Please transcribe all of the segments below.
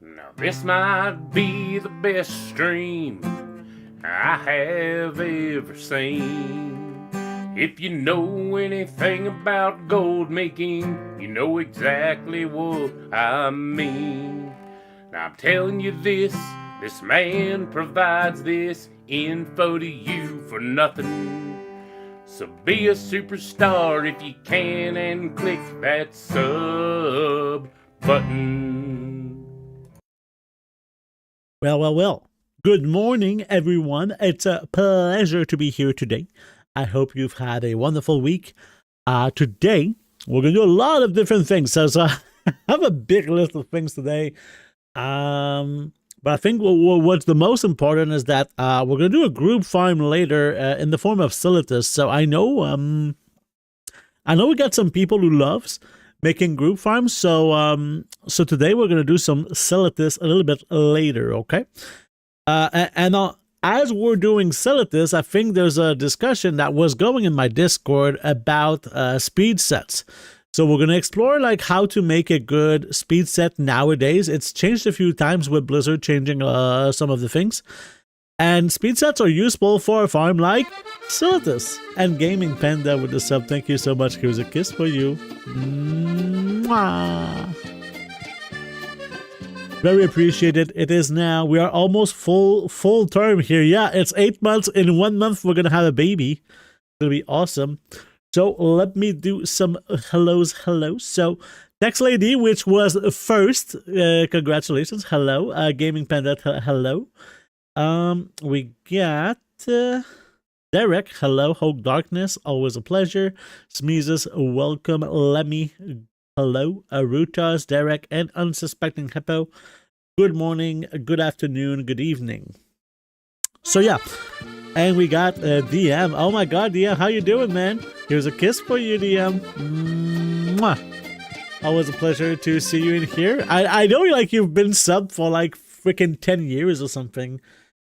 Now this might be the best stream I have ever seen. If you know anything about gold making, you know exactly what I mean. Now I'm telling you this man provides this info to you for nothing. So be a superstar if you can and click that sub button. Well. Good morning, everyone. It's a pleasure to be here today. I hope you've had a wonderful week. Today, we're going to do a lot of different things. So I have a big list of things today. But I think what's the most important is that we're going to do a group farm later in the form of Silithus. So I know we got some people who loves making group farms. So today we're going to do some Silithus a little bit later, okay? As we're doing Silithus, I think there's a discussion that was going in my Discord about speed sets. So we're going to explore like how to make a good speed set nowadays. It's changed a few times with Blizzard changing some of the things. And speed sets are useful for a farm like Silithus. And Gaming Panda with the sub, thank you so much. Here's a kiss for you. Mwah. Very appreciated. It is now. We are almost full term here. Yeah, it's 8 months. In 1 month, we're going to have a baby. It'll be awesome. So let me do some hellos. So Text Lady, which was first. Congratulations. Hello. Gaming Panda, hello. We got Derek. Hello. Hope Darkness. Always a pleasure. Smeezes. Welcome. Lemmy. Hello, Rutas, Derek, and Unsuspecting Hippo. Good morning, good afternoon, good evening. So yeah, and we got DM. Oh my god, DM, how you doing, man? Here's a kiss for you, DM. Mwah. Always a pleasure to see you in here. I know like you've been sub for like freaking 10 years or something.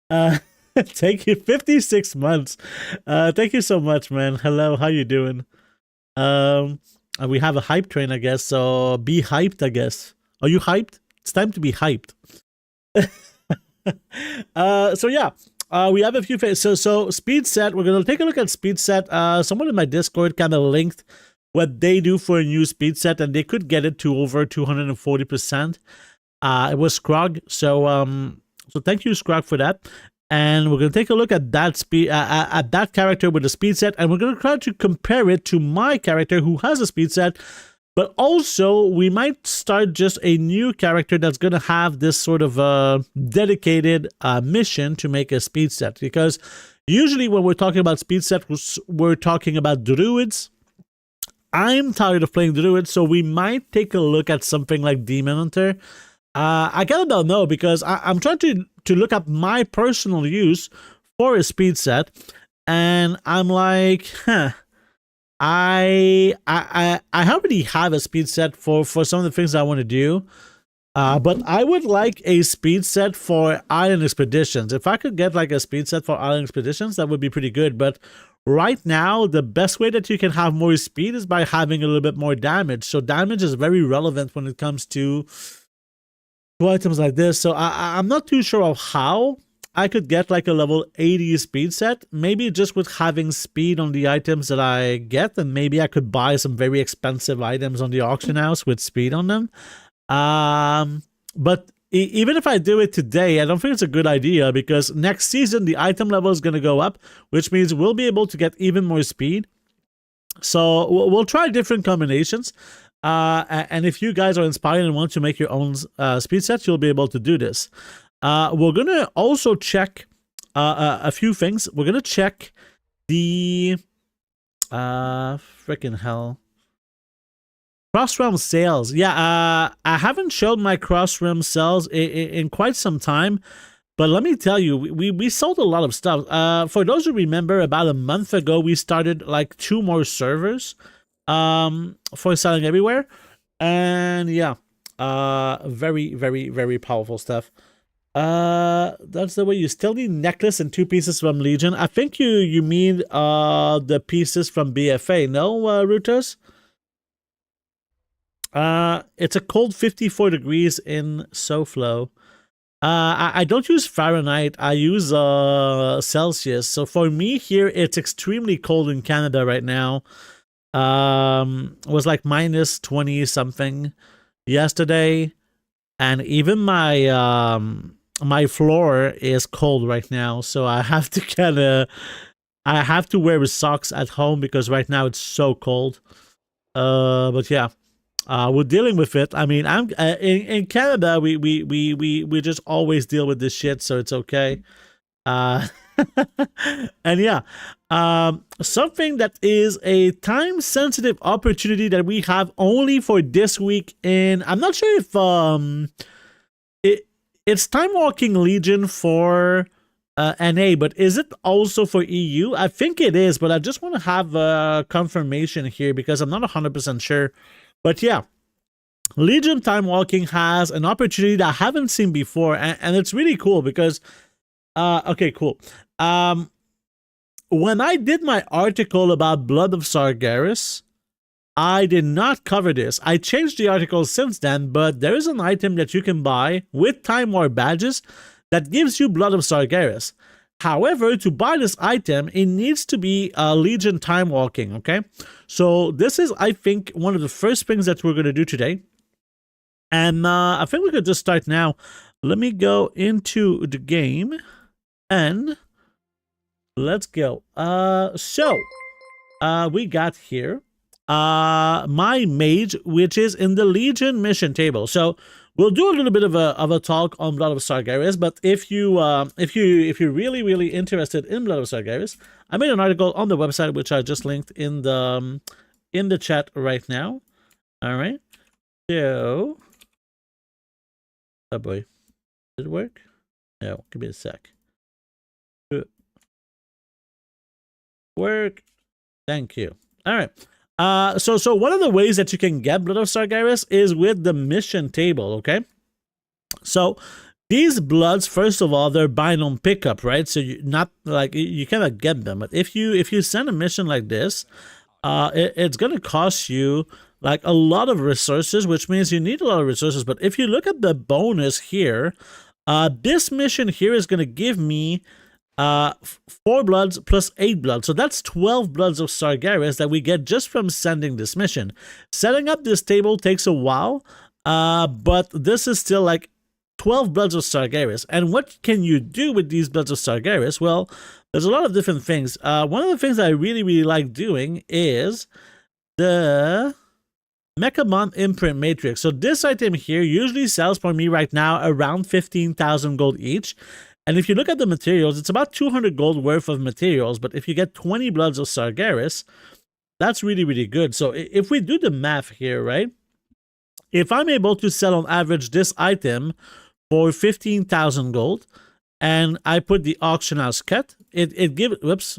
Thank you, 56 months. Thank you so much, man. Hello, how you doing? We have a hype train, I guess, so be hyped, I guess. Are you hyped? It's time to be hyped. So yeah, we have a few things. So speed set, we're going to take a look at speed set. Someone in my Discord kind of linked what they do for a new speed set, and they could get it to over 240%. It was Scrog, so thank you, Scrog, for that. And we're going to take a look at that speed, at that character with the speed set, and we're going to try to compare it to my character who has a speed set. But also, we might start just a new character that's going to have this sort of dedicated mission to make a speed set. Because usually when we're talking about speed set, we're talking about druids. I'm tired of playing druids, so we might take a look at something like Demon Hunter. I kind of don't know because I'm trying to look at my personal use for a speed set, and I'm like, I already have a speed set for some of the things I want to do, but I would like a speed set for Island Expeditions. If I could get like a speed set for Island Expeditions, that would be pretty good. But right now, the best way that you can have more speed is by having a little bit more damage. So damage is very relevant when it comes to items like this. So I'm not too sure of how I could get like a level 80 speed set. Maybe just with having speed on the items that I get, and maybe I could buy some very expensive items on the auction house with speed on them. But even if I do it today, I don't think it's a good idea because next season the item level is going to go up, which means we'll be able to get even more speed. So we'll try different combinations. And if you guys are inspired and want to make your own speed sets, you'll be able to do this. We're going to also check a few things. We're going to check the freaking hell. Cross-realm sales. Yeah, I haven't showed my cross-realm sales in quite some time. But let me tell you, we sold a lot of stuff. For those who remember, about a month ago, we started like 2 more servers. For selling everywhere, and yeah, very, very, very powerful stuff. That's the way. You still need necklace and 2 pieces from Legion. I think you mean the pieces from BFA. No, Rutus. It's a cold 54 degrees in SoFlo. I don't use Fahrenheit. I use Celsius. So for me here, it's extremely cold in Canada right now. It was like minus 20 something yesterday, and even my my floor is cold right now. So I have to wear socks at home because right now it's so cold. But yeah. We're dealing with it. I mean, I'm in Canada. We just always deal with this shit, so it's okay. And yeah, something that is a time-sensitive opportunity that we have only for this week. In I'm not sure if it's Time Walking Legion for NA, but is it also for EU? I think it is, but I just want to have confirmation here because I'm not 100% sure. But yeah, Legion Time Walking has an opportunity that I haven't seen before, and it's really cool because, okay, cool. When I did my article about Blood of Sargeras, I did not cover this. I changed the article since then, but there is an item that you can buy with Time War badges that gives you Blood of Sargeras. However, to buy this item, it needs to be Legion Time Walking, okay? So this is, I think, one of the first things that we're going to do today. And I think we could just start now. Let me go into the game and let's go. We got here my mage, which is in the Legion mission table. So we'll do a little bit of a talk on Blood of Sargeras, but if you're really interested in Blood of Sargeras, I made an article on the website which I just linked in the chat right now. All right, so oh boy, did it work? No, give me a sec. Work. Thank you. All right. So one of the ways that you can get Blood of Sargeras is with the mission table, okay? So these bloods, first of all, they're bind on pickup, right? So you not like you cannot get them, but if you send a mission like this, it's gonna cost you like a lot of resources, which means you need a lot of resources. But if you look at the bonus here, this mission here is gonna give me 4 bloods plus 8 bloods. So that's 12 bloods of Sargeras that we get just from sending this mission. Setting up this table takes a while, but this is still like 12 bloods of Sargeras. And what can you do with these bloods of Sargeras? Well, there's a lot of different things. One of the things I really like doing is the Mechabomb Imprint Matrix. So this item here usually sells for me right now around 15,000 gold each. And if you look at the materials, it's about 200 gold worth of materials. But if you get 20 bloods of Sargeras, that's really good. So if we do the math here, right? If I'm able to sell on average this item for 15,000 gold, and I put the auction house cut, it gives, whoops,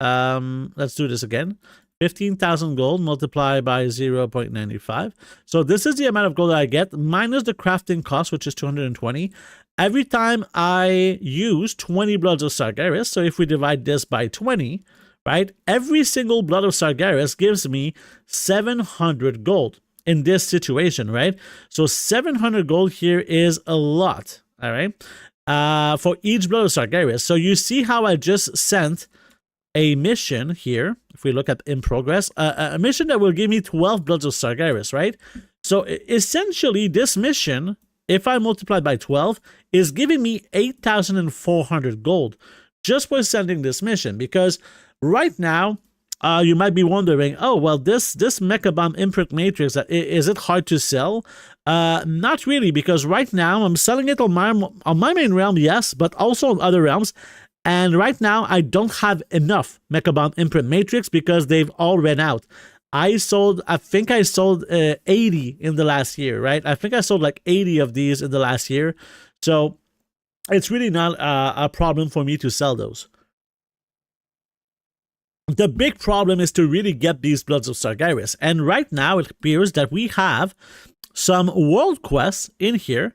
let's do this again. 15,000 gold multiplied by 0.95. So this is the amount of gold that I get minus the crafting cost, which is 220. Every time I use 20 bloods of Sargeras, so if we divide this by 20, right, every single blood of Sargeras gives me 700 gold in this situation, right? So 700 gold here is a lot, all right, for each blood of Sargeras. So you see how I just sent a mission here, if we look at in progress, a mission that will give me 12 bloods of Sargeras, right? So essentially this mission, if I multiply by 12, is giving me 8,400 gold just for sending this mission. Because right now, you might be wondering, oh, well, this Mechabomb Imprint Matrix, is it hard to sell? Not really, because right now I'm selling it on my main realm, yes, but also on other realms. And right now, I don't have enough Mechabomb Imprint Matrix because they've all ran out. I think I sold 80 in the last year, right? I think I sold like 80 of these in the last year. So it's really not a problem for me to sell those. The big problem is to really get these bloods of Sargeras. And right now, it appears that we have some world quests in here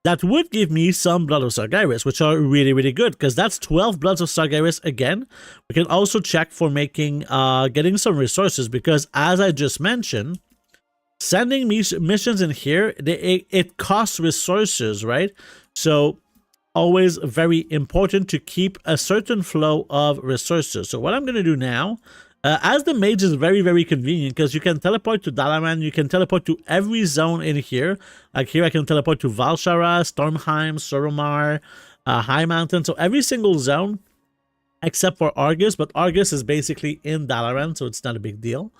that would give me some Blood of Sargeras, which are really good, because that's 12 Bloods of Sargeras again. We can also check for making, getting some resources, because as I just mentioned, sending missions in here, it costs resources, right? So always very important to keep a certain flow of resources. So what I'm going to do now, as the mage is very, very convenient because you can teleport to Dalaran, you can teleport to every zone in here. Like here I can teleport to Valshara, Stormheim, Soromar, High Mountain. So every single zone except for Argus, but Argus is basically in Dalaran, so it's not a big deal.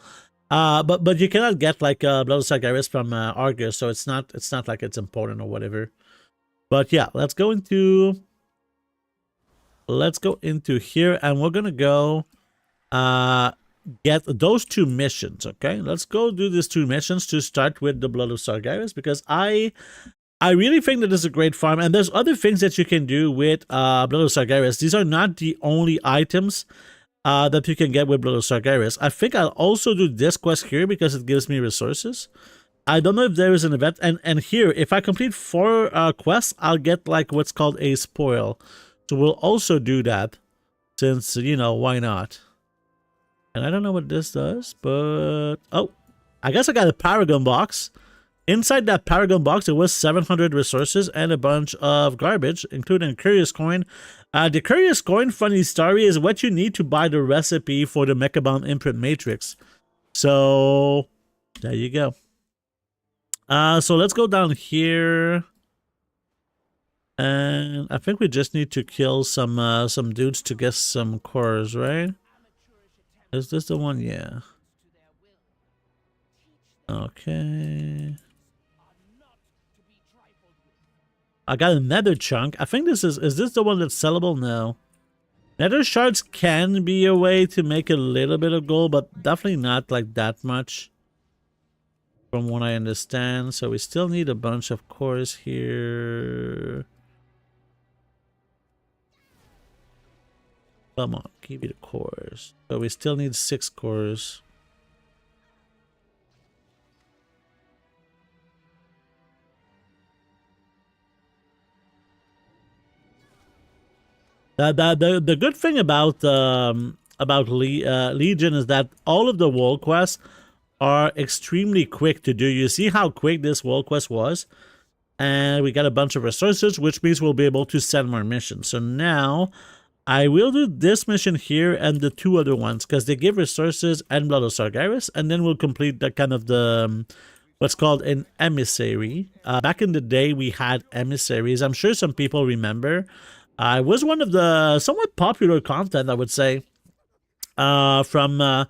But you cannot get like Blood of Sargeras from Argus, so it's not like it's important or whatever. But yeah, let's go into here, and we're gonna go get those 2 missions. Okay, let's go do these 2 missions to start with the Blood of Sargeras, because I really think that this is a great farm, and there's other things that you can do with Blood of Sargeras. These are not the only items that you can get with Blood of Sargeras. I think I'll also do this quest here because it gives me resources. I don't know if there is an event, and here, if I complete 4 quests, I'll get like what's called a spoil. So we'll also do that, since, you know, why not? And I don't know what this does, but oh, I guess I got a Paragon box. Inside that Paragon box, there was 700 resources and a bunch of garbage, including a Curious Coin. The Curious Coin, funny story, is what you need to buy the recipe for the Mechabound Imprint Matrix. So there you go. So let's go down here, and I think we just need to kill some dudes to get some cores, right? Is this the one? Yeah. Okay. I got a nether chunk. I think this is this the one that's sellable? No. Nether shards can be a way to make a little bit of gold, but definitely not like that much, from what I understand. So we still need a bunch of cores here. Come on, give me the cores. So we still need 6 cores. The good thing about Legion is that all of the world quests are extremely quick to do. You see how quick this world quest was? And we got a bunch of resources, which means we'll be able to send more missions. So now I will do this mission here and the 2 other ones, because they give resources and Blood of Sargeras, and then we'll complete the kind of the what's called an emissary. Back in the day, we had emissaries. I'm sure some people remember. It was one of the somewhat popular content, I would say, from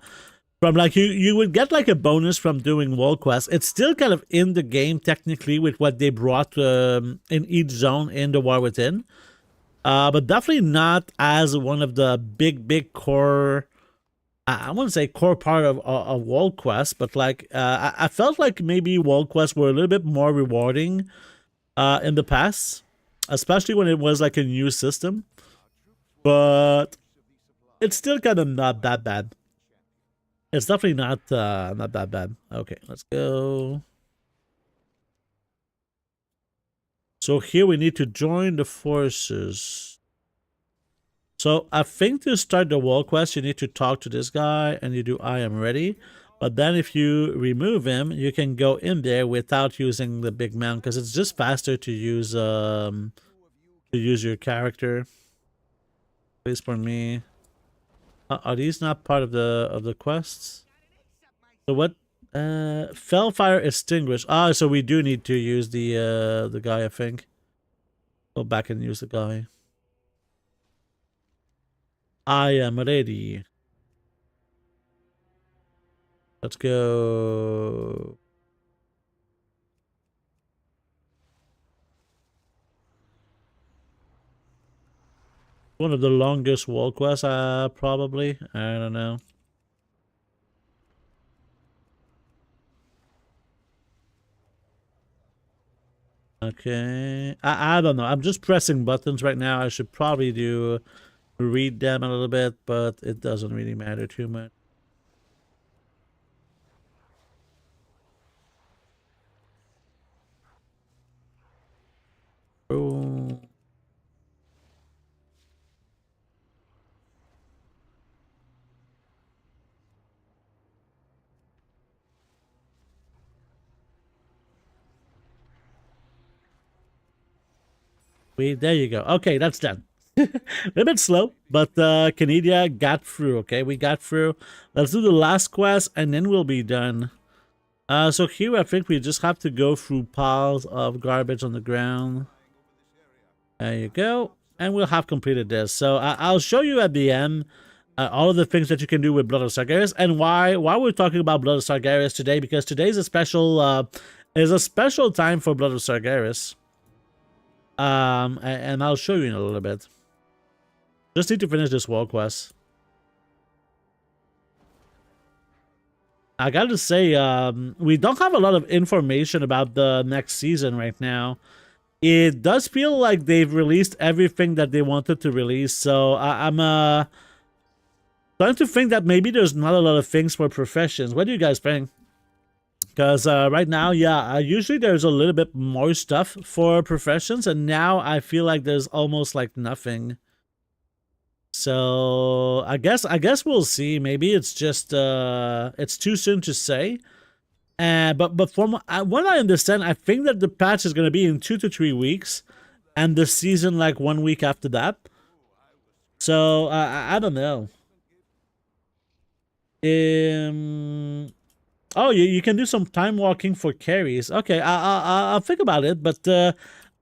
like you would get like a bonus from doing world quests. It's still kind of in the game technically with what they brought in each zone in the War Within, but definitely not as one of the big core. I wouldn't say core part of world quests, but like I felt like maybe world quests were a little bit more rewarding in the past, especially when it was like a new system. But it's still kind of not that bad. It's definitely not that bad. Okay, let's go. So here we need to join the forces. So I think to start the world quest, you need to talk to this guy and you do I am ready. But then if you remove him, you can go in there without using the big mount, because it's just faster to use your character. At least for me. Are these not part of the quests? So what? Fellfire extinguished. Ah, so we do need to use the guy, I think. Go back and use the guy. I am ready. Let's go. One of the longest wall quests, probably. I don't know. Okay. I don't know. I'm just pressing buttons right now. I should probably read them a little bit, but it doesn't really matter too much. Oh. There you go. Okay, that's done. A little bit slow, but Canada got through. Okay, we got through. Let's do the last quest, and then we'll be done. So here I think we just have to go through piles of garbage on the ground. There you go. And we'll have completed this. So I'll show you at the end all of the things that you can do with Blood of Sargeras, and why we're talking about Blood of Sargeras today, because today's a special time for Blood of Sargeras. And I'll show you in a little bit. Just need to finish this wall quest. I gotta say, we don't have a lot of information about the next season right now. It does feel like they've released everything that they wanted to release, so I'm starting to think that maybe there's not a lot of things for professions. What do you guys think? Because right now, yeah, usually there's a little bit more stuff for professions, and now I feel like there's almost like nothing. So I guess we'll see. Maybe it's just it's too soon to say. But from what I understand, I think that the patch is going to be in 2 to 3 weeks, and the season like 1 week after that. So I don't know. Oh, you can do some time walking for carries. Okay, I'll think about it. But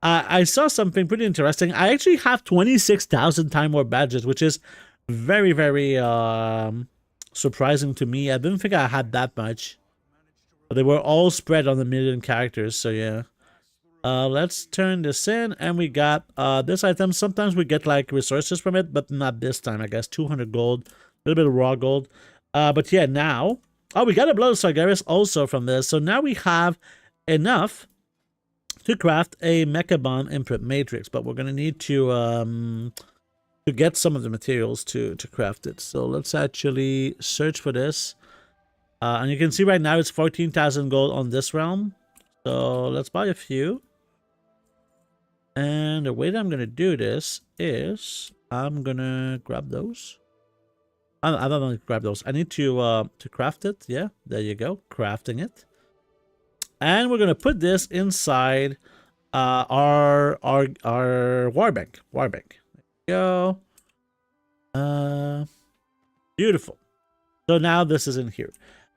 I saw something pretty interesting. I actually have 26,000 Time Warp badges, which is very, very surprising to me. I didn't think I had that much. But they were all spread on the 1,000,000 characters, so yeah. Let's turn this in, and we got this item. Sometimes we get like resources from it, but not this time, I guess. 200 gold, a little bit of raw gold. But yeah, now... Oh, we got a Blood of Sargeras also from this. So now we have enough to craft a Mecha Bomb Imprint Matrix, but we're going to need to get some of the materials to craft it. So let's actually search for this. And you can see right now it's 14,000 gold on this realm. So let's buy a few. And the way that I'm going to do this is I'm going to grab those. I don't want to grab those. I need to craft it. Yeah, there you go. Crafting it. And we're going to put this inside our war bank. War bank. There you go. Beautiful. So now this is in here.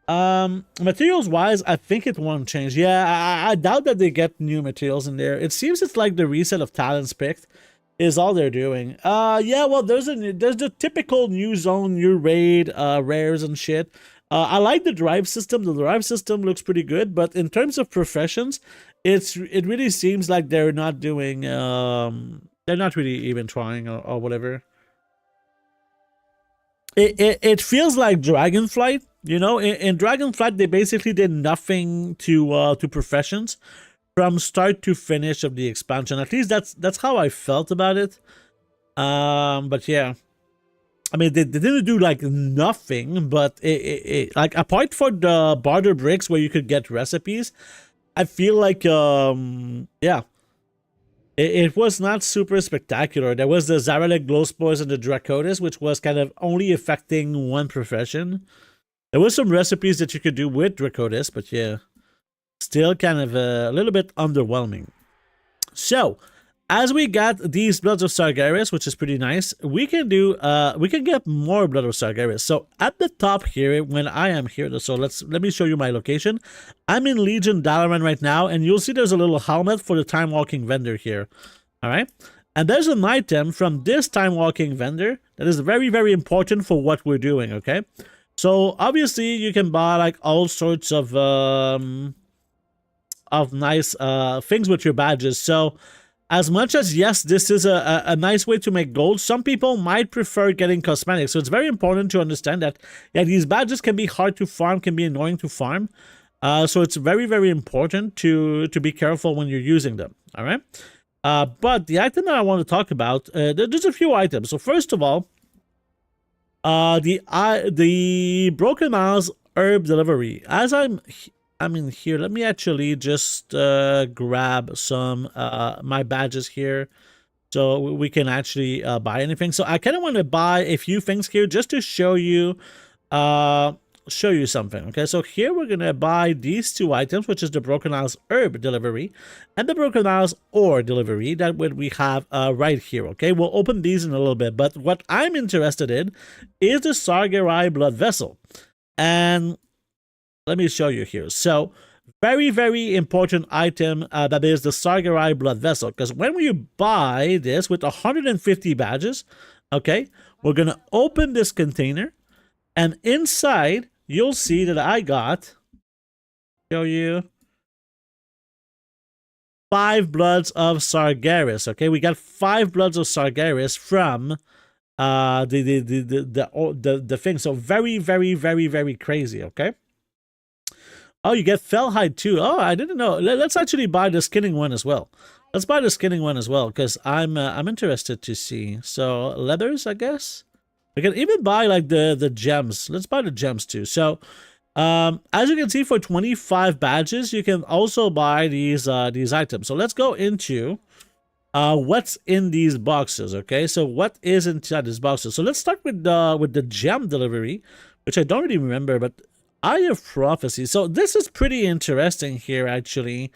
Materials wise, I think it won't change. Yeah, I doubt that they get new materials in there. It seems it's like the reset of talents picked is all they're doing. Yeah, well, there's the typical new zone, new raid, rares and shit. I like the drive system. The drive system looks pretty good, but in terms of professions, it really seems like they're not doing they're not really even trying or whatever. It feels like Dragonflight, you know. In Dragonflight, they basically did nothing to professions from start to finish of the expansion. At least that's how I felt about it. But yeah, I mean, they didn't do like nothing, but it like apart from the barter bricks where you could get recipes, I feel like yeah, it was not super spectacular. There was the Zaralek glow spores and the Dracotis, which was kind of only affecting one profession. There was some recipes that you could do with Dracotis, but yeah, still kind of a little bit underwhelming. So, as we got these Bloods of Sargeras, which is pretty nice, we can do we can get more Blood of Sargeras. So at the top here, when I am here, so let me show you my location. I'm in Legion Dalaran right now, and you'll see there's a little helmet for the time walking vendor here. All right, and there's an item from this time walking vendor that is very, very important for what we're doing. Okay, so obviously you can buy like all sorts of nice things with your badges. So as much as, yes, this is a nice way to make gold, some people might prefer getting cosmetics. So it's very important to understand that, yeah, these badges can be hard to farm, can be annoying to farm. So it's very, very important to be careful when you're using them. All right. But the item that I want to talk about, there's a few items. So first of all, the Broken Miles herb delivery. As I'm in here, let me actually just grab some my badges here so we can actually buy anything. So I kind of want to buy a few things here just to show you show you something. Okay, so here we're gonna buy these two items, which is the Broken Isles Herb Delivery and the Broken Isles Ore Delivery that we have right here. Okay, we'll open these in a little bit, but what I'm interested in is the Sargeras Blood Vessel, and let me show you here. So very, very important item that is the Sargeras Blood Vessel, because when we buy this with 150 badges, okay, we're gonna open this container, and inside you'll see that I got, show you, 5 bloods of sargeras. Okay, we got 5 bloods of sargeras from the thing. So very, very, very, very crazy. Okay. Oh, you get Fellhide too. Oh, I didn't know. Let's actually buy the skinning one as well. Let's buy the skinning one as well, because I'm interested to see. So leathers, I guess. We can even buy like the gems. Let's buy the gems too. So as you can see, for 25 badges, you can also buy these items. So let's go into what's in these boxes. Okay, so what is inside these boxes? So let's start with the gem delivery, which I don't really remember, but Eye of Prophecy. So this is pretty interesting here, actually.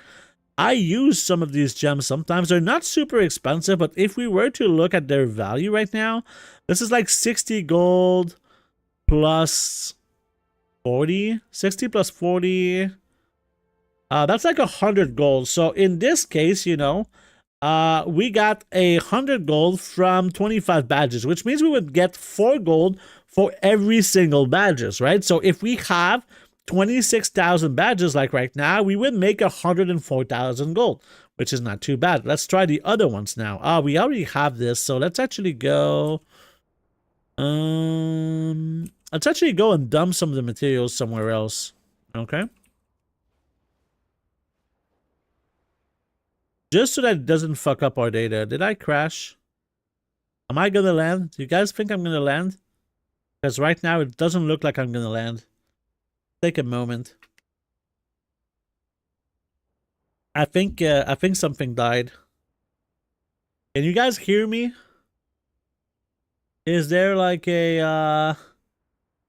I use some of these gems sometimes. They're not super expensive, but if we were to look at their value right now, this is like 60 gold plus 40. 60 plus 40. That's like 100 gold. So in this case, you know, we got 100 gold from 25 badges, which means we would get 4 gold for every single badges, right? So if we have 26,000 badges like right now, we would make 104,000 gold, which is not too bad. Let's try the other ones now. We already have this, so let's actually go. Let's actually go and dump some of the materials somewhere else. Okay. Just so that it doesn't fuck up our data. Did I crash? Am I gonna land? Do you guys think I'm gonna land? Because right now it doesn't look like I'm gonna land. Take a moment. I think something died. Can you guys hear me? Is there like a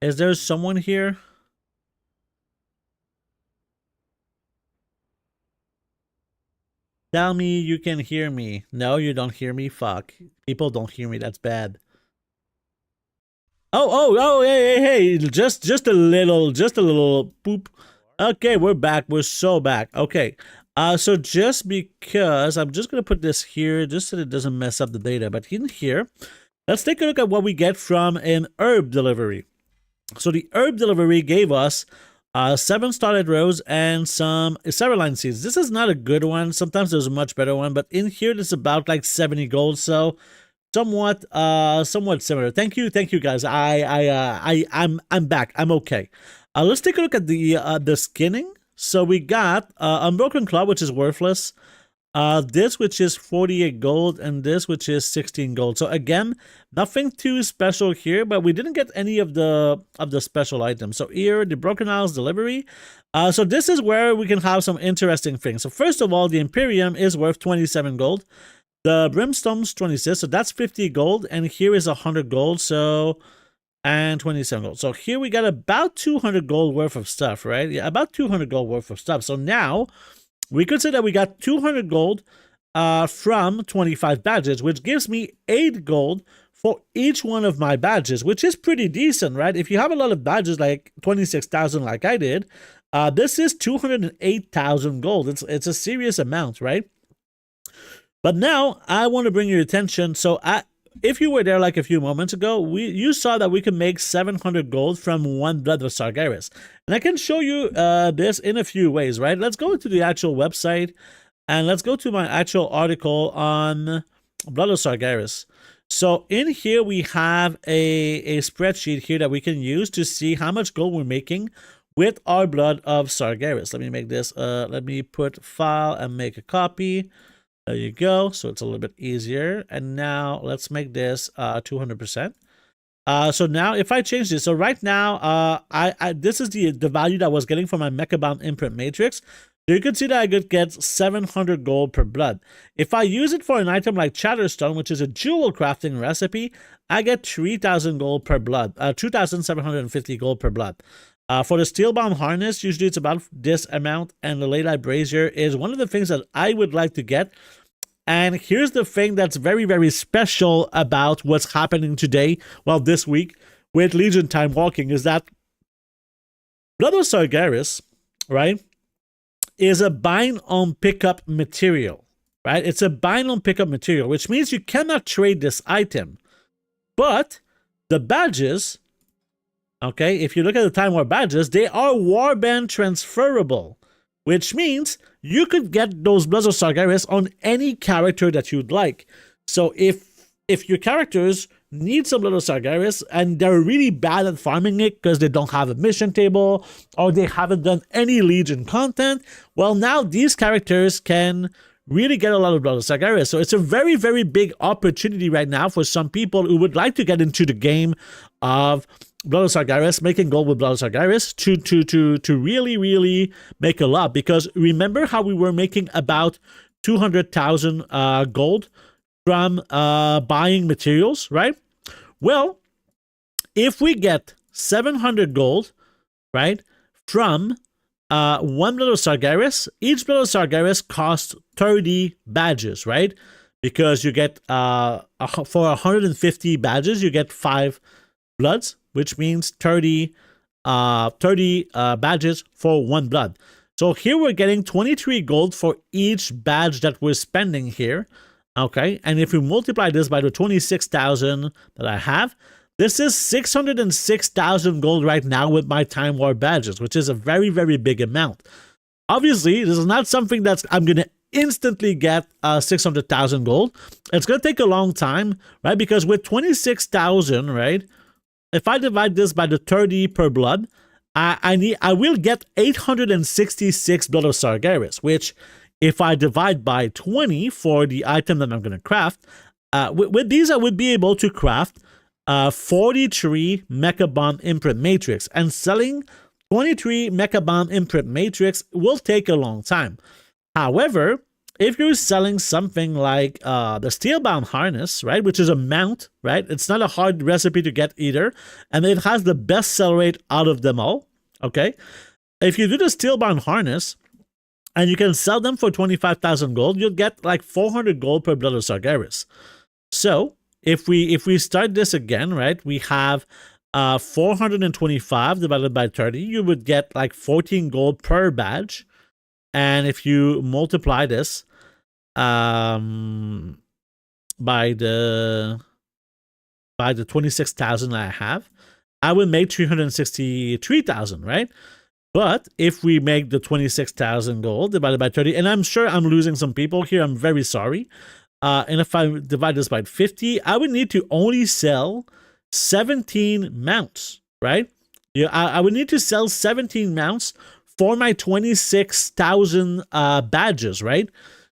is there someone here? Tell me you can hear me. No, you don't hear me. Fuck. People don't hear me. That's bad. Oh, hey. Just a little boop. Okay, we're back. We're so back. Okay. So just because I'm just gonna put this here just so it doesn't mess up the data, but in here, let's take a look at what we get from an herb delivery. So the herb delivery gave us 7 started rows and some cerulean seeds. This is not a good one. Sometimes there's a much better one, but in here it's about like 70 gold. So somewhat similar. Thank you guys. I'm back. I'm okay. Let's take a look at the skinning. So we got Unbroken Claw, which is worthless. This which is 48 gold, and this which is 16 gold. So again, nothing too special here, but we didn't get any of the special items. So here, the Broken Isles delivery. So this is where we can have some interesting things. So first of all, the Imperium is worth 27 gold. The Brimstone's 26, so that's 50 gold, and here is 100 gold, so, and 27 gold. So here we got about 200 gold worth of stuff, right? Yeah, about 200 gold worth of stuff. So now we could say that we got 200 gold from 25 badges, which gives me 8 gold for each one of my badges, which is pretty decent, right? If you have a lot of badges, like 26,000 like I did, this is 208,000 gold. It's a serious amount, right? But now I want to bring your attention. So if you were there like a few moments ago, you saw that we can make 700 gold from 1 blood of sargeras. And I can show you this in a few ways, right? Let's go to the actual website and let's go to my actual article on blood of sargeras. So in here we have a spreadsheet here that we can use to see how much gold we're making with our blood of sargeras. Let me make this, let me put file and make a copy. There you go. So it's a little bit easier. And now let's make this 200%. So now if I change this, so right now, this is the value that I was getting for my Mechabound imprint matrix. So you can see that I could get 700 gold per blood. If I use it for an item like Chatterstone, which is a jewel crafting recipe, I get 3,000 gold per blood, 2,750 gold per blood. For the steel-bound harness, usually it's about this amount, and the ley brazier is one of the things that I would like to get. And here's the thing that's very, very special about what's happening today, well, this week, with Legion Time Walking, is that Blood of Sargeras, right, is a bind on pickup material, right? It's a bind on pickup material, which means you cannot trade this item. But the badges, okay, if you look at the Time War badges, they are warband transferable, which means you could get those Bloods of Sargeras on any character that you'd like. So if your characters need some Blood of Sargeras and they're really bad at farming it because they don't have a mission table or they haven't done any Legion content, well, now these characters can really get a lot of Blood of Sargeras. So it's a very, very big opportunity right now for some people who would like to get into the game of Blood of Sargeras, making gold with Blood of Sargeras to really, really make a lot. Because remember how we were making about 200,000 gold from buying materials, right? Well, if we get 700 gold, right, from one Blood of Sargeras, each Blood of Sargeras costs 30 badges, right? Because you get, for 150 badges, you get 5 bloods, which means 30 badges for 1 blood. So here we're getting 23 gold for each badge that we're spending here. Okay, and if we multiply this by the 26,000 that I have, this is 606,000 gold right now with my Time War badges, which is a very, very big amount. Obviously, this is not something that's I'm going to instantly get 600,000 gold. It's going to take a long time, right? Because with 26,000, right, if I divide this by the 30 per blood, I will get 866 Blood of Sargeras, which if I divide by 20 for the item that I'm going to craft, with these I would be able to craft 43 Mecha Bomb Imprint Matrix. And selling 23 Mecha Bomb Imprint Matrix will take a long time. However, if you're selling something like the Steelbound Harness, right, which is a mount, right, it's not a hard recipe to get either, and it has the best sell rate out of them all, okay? If you do the Steelbound Harness, and you can sell them for 25,000 gold, you'll get like 400 gold per Blood of Sargeras. So if we start this again, right, we have 425 divided by 30, you would get like 14 gold per badge. And if you multiply this by the 26,000 I have, I would make 363,000, right? But if we make the 26,000 gold divided by 30, and I'm sure I'm losing some people here, I'm very sorry. And if I divide this by 50, I would need to only sell 17 mounts, right? Yeah, I would need to sell 17 mounts for my 26,000 badges, right?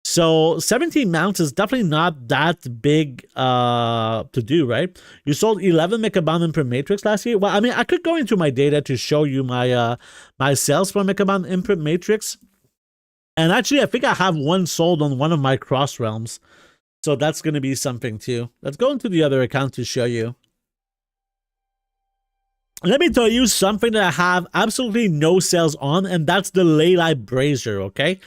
So 17 mounts is definitely not that big to do, right? You sold 11 Mecha Bomb Imprint Matrix last year. Well, I mean, I could go into my data to show you my my sales for Mecha Bomb Imprint Matrix. And actually, I think I have one sold on one of my cross realms. So that's going to be something too. Let's go into the other account to show you. Let me tell you something that I have absolutely no sales on, and that's the Ley Brazier, okay?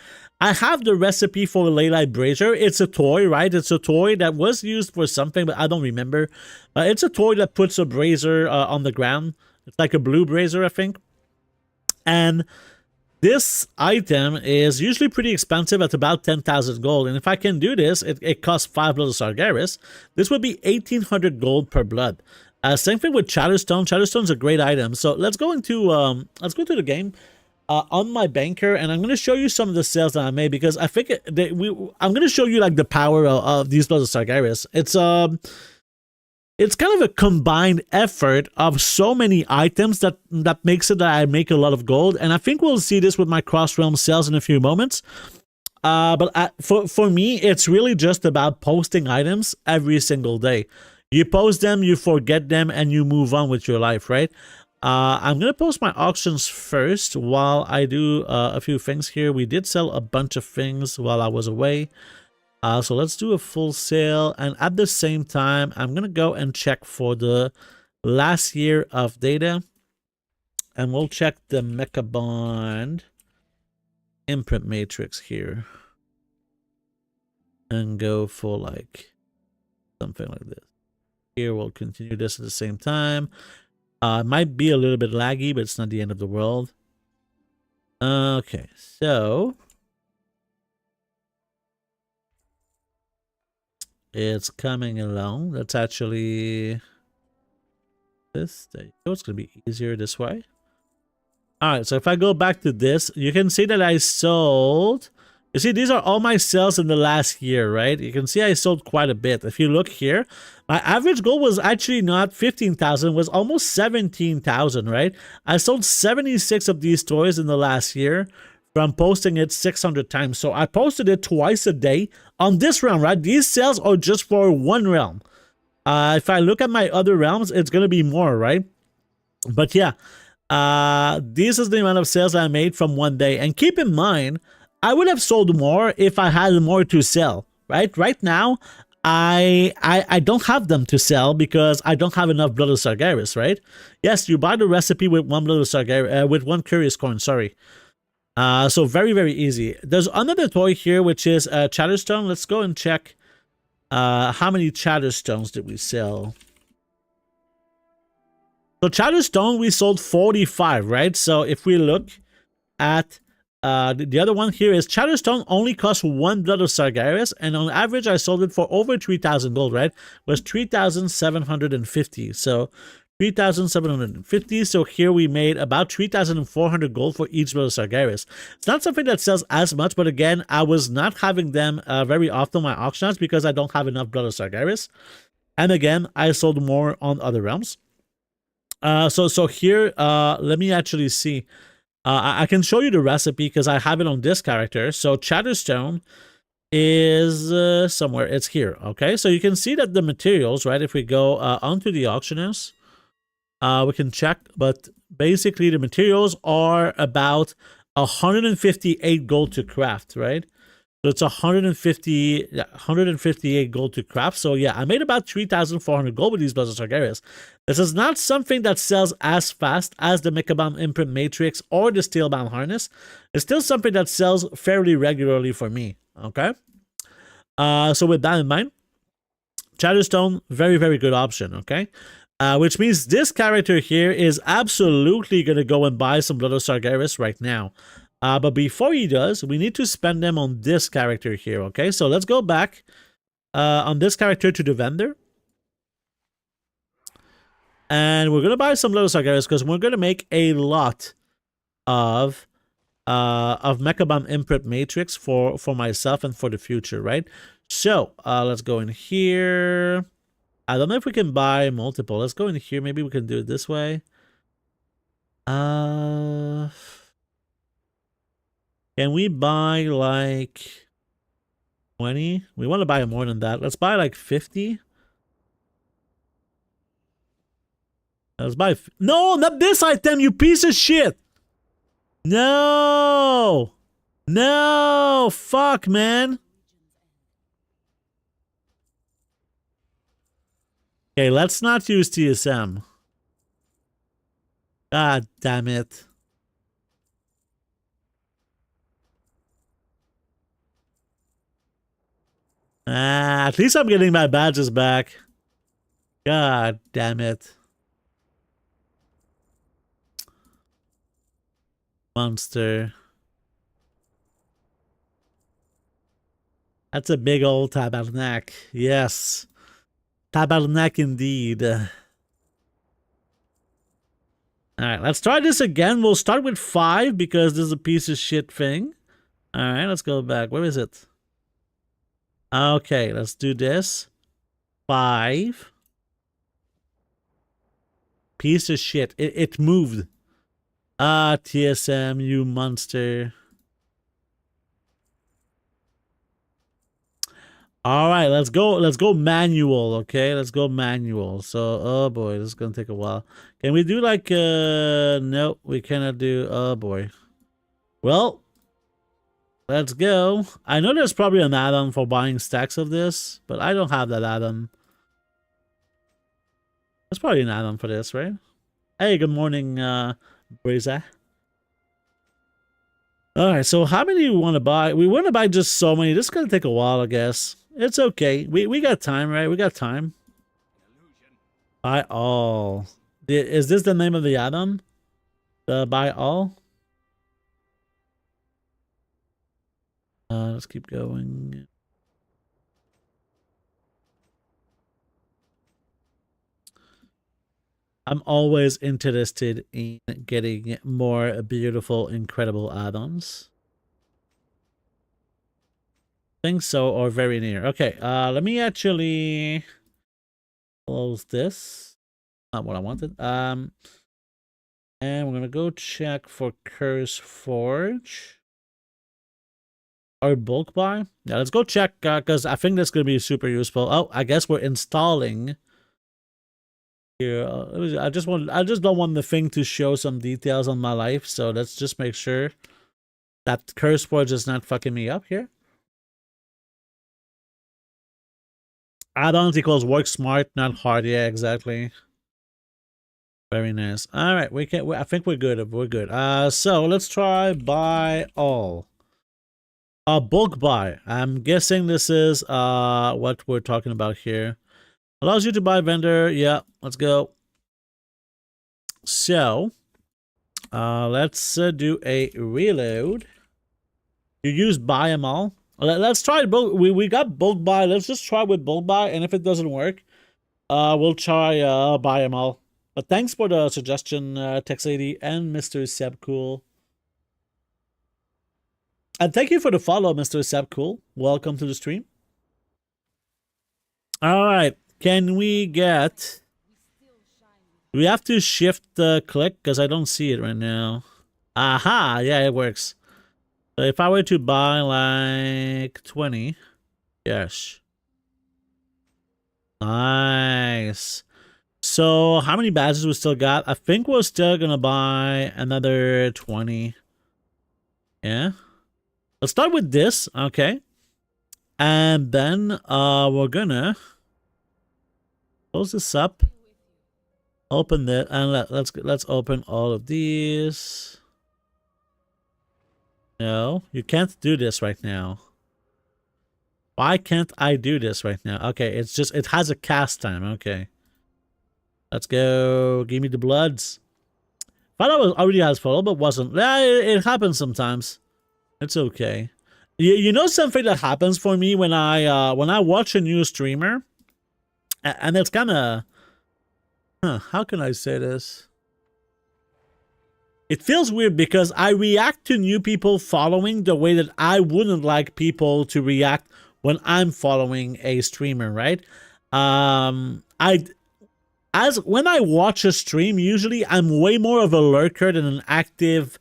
I have the recipe for the Ley Brazier. It's a toy, right? It's a toy that was used for something, but I don't remember. It's a toy that puts a brazier on the ground. It's like a blue brazier, I think. And this item is usually pretty expensive at about 10,000 gold. And if I can do this, it costs 5 Blood of Sargeras. This would be 1,800 gold per blood. Same thing with Chatterstone. Chatterstone's a great item. So let's go into the game on my banker, and I'm going to show you some of the sales that I made, because I think I'm going to show you like the power of these Blood of Sargeras. It's kind of a combined effort of so many items that makes it that I make a lot of gold, and I think we'll see this with my cross realm sales in a few moments. But for me, it's really just about posting items every single day. You post them, you forget them, and you move on with your life, right? I'm going to post my auctions first while I do a few things here. We did sell a bunch of things while I was away. So let's do a full sale. And at the same time, I'm going to go and check for the last year of data. And we'll check the Mecha Bond imprint matrix here. And go for like something like this. Here we'll continue this at the same time. It might be a little bit laggy, but it's not the end of the world. Okay, so it's coming along. Let's actually this. There you go. It's gonna be easier this way. All right, so if I go back to this, you can see that I sold. You see, these are all my sales in the last year, right? You can see I sold quite a bit. If you look here, my average goal was actually not 15,000, was almost 17,000, right? I sold 76 of these toys in the last year from posting it 600 times. So I posted it twice a day on this realm, right? These sales are just for one realm. If I look at my other realms, it's going to be more, right? But yeah. This is the amount of sales I made from one day. And keep in mind, I would have sold more if I had more to sell, right? Right now, I don't have them to sell because I don't have enough Blood of Sargeras, right? Yes, you buy the recipe with one Blood of Sargeras, with one Curious Coin, sorry. So very, very easy. There's another toy here, which is Chatterstone. Let's go and check how many Chatterstones did we sell. So Chatterstone, we sold 45, right? So if we look at the other one here is Chatterstone only costs 1 Blood of Sargeras, and on average I sold it for over 3,000 gold, right? It was 3,750. So 3,750. So here we made about 3,400 gold for each Blood of Sargeras. It's not something that sells as much, but again, I was not having them very often on my auction house because I don't have enough Blood of Sargeras. And again, I sold more on other realms. So here, let me actually see. I can show you the recipe because I have it on this character. So Chatterstone is somewhere. It's here. Okay, so you can see that the materials, right? If we go onto the auction house, we can check. But basically, the materials are about 158 gold to craft, right? So it's 158 gold to craft. So yeah, I made about 3,400 gold with these Bloods of Sargeras. This is not something that sells as fast as the Mecha Imprint Matrix or the Steelbound Harness. It's still something that sells fairly regularly for me. Okay. So with that in mind, Chatterstone, very, very good option. Okay. Which means this character here is absolutely going to go and buy some Blood of Sargeras right now. But before he does, we need to spend them on this character here, okay? So let's go back on this character to the vendor. And we're going to buy some Blood of Sargeras because we're going to make a lot of Mecha Imprint Matrix for myself and for the future, right? So let's go in here. I don't know if we can buy multiple. Let's go in here. Maybe we can do it this way. Can we buy like 20? We want to buy more than that. Let's buy like 50. Let's buy... No, not this item, you piece of shit! No! No! Fuck, man! Okay, let's not use TSM. God damn it. At least I'm getting my badges back. God damn it. Monster. That's a big old tabernacle. Yes. Tabernacle indeed. Alright, let's try this again. We'll start with 5 because this is a piece of shit thing. Alright, let's go back. Where is it? Okay, let's do this. 5. Piece of shit. It moved. Ah, TSM, you monster. Alright, let's go manual, okay? Let's go manual. So, oh boy, this is gonna take a while. Can we do like, no, we cannot do, oh boy. Well, let's go. I know there's probably an add-on for buying stacks of this, but I don't have that add-on. There's probably an add-on for this, right? Hey, good morning, Brisa. Alright, so how many we want to buy? We want to buy just so many. This is going to take a while, I guess. It's okay. We got time, right? We got time. Buy all. Is this the name of the add-on? The buy all? Let's keep going. I'm always interested in getting more beautiful, incredible add-ons. Think so, or very near. Okay, let me actually close this. Not what I wanted. And we're gonna go check for Curse Forge. Or bulk buy. Yeah, let's go check, because I think that's gonna be super useful. Oh, I guess we're installing. Here, I just don't want the thing to show some details on my life, so let's just make sure that Curse Forge is not fucking me up here. Add-ons equals work smart, not hard. Yeah, exactly. Very nice. All right, I think we're good. We're good. So let's try buy all. Bulk buy. I'm guessing this is what we're talking about here. Allows you to buy vendor. Yeah, let's go. So, let's do a reload. You use buy them all. Let's try bulk. We got bulk buy. Let's just try with bulk buy, and if it doesn't work, we'll try buy them all. But thanks for the suggestion, Tex80 and Mr. Sebcool. And thank you for the follow, Mr. Sebcool. Welcome to the stream. All right. Can we get... We have to shift the click because I don't see it right now. Aha! Yeah, it works. So if I were to buy like 20... Yes. Nice. So how many badges we still got? I think we're still gonna buy another 20. Yeah. Let's start with this, okay. And then we're gonna close this up. Open it and let's open all of these. No, you can't do this right now. Why can't I do this right now? Okay, it's just it has a cast time. Okay. Let's go. Give me the bloods. Thought I was already has full, but wasn't. Yeah, it happens sometimes. It's okay. You know something that happens for me when I watch a new streamer, and it's kind of, how can I say this? It feels weird because I react to new people following the way that I wouldn't like people to react when I'm following a streamer, right? When I watch a stream, usually I'm way more of a lurker than an active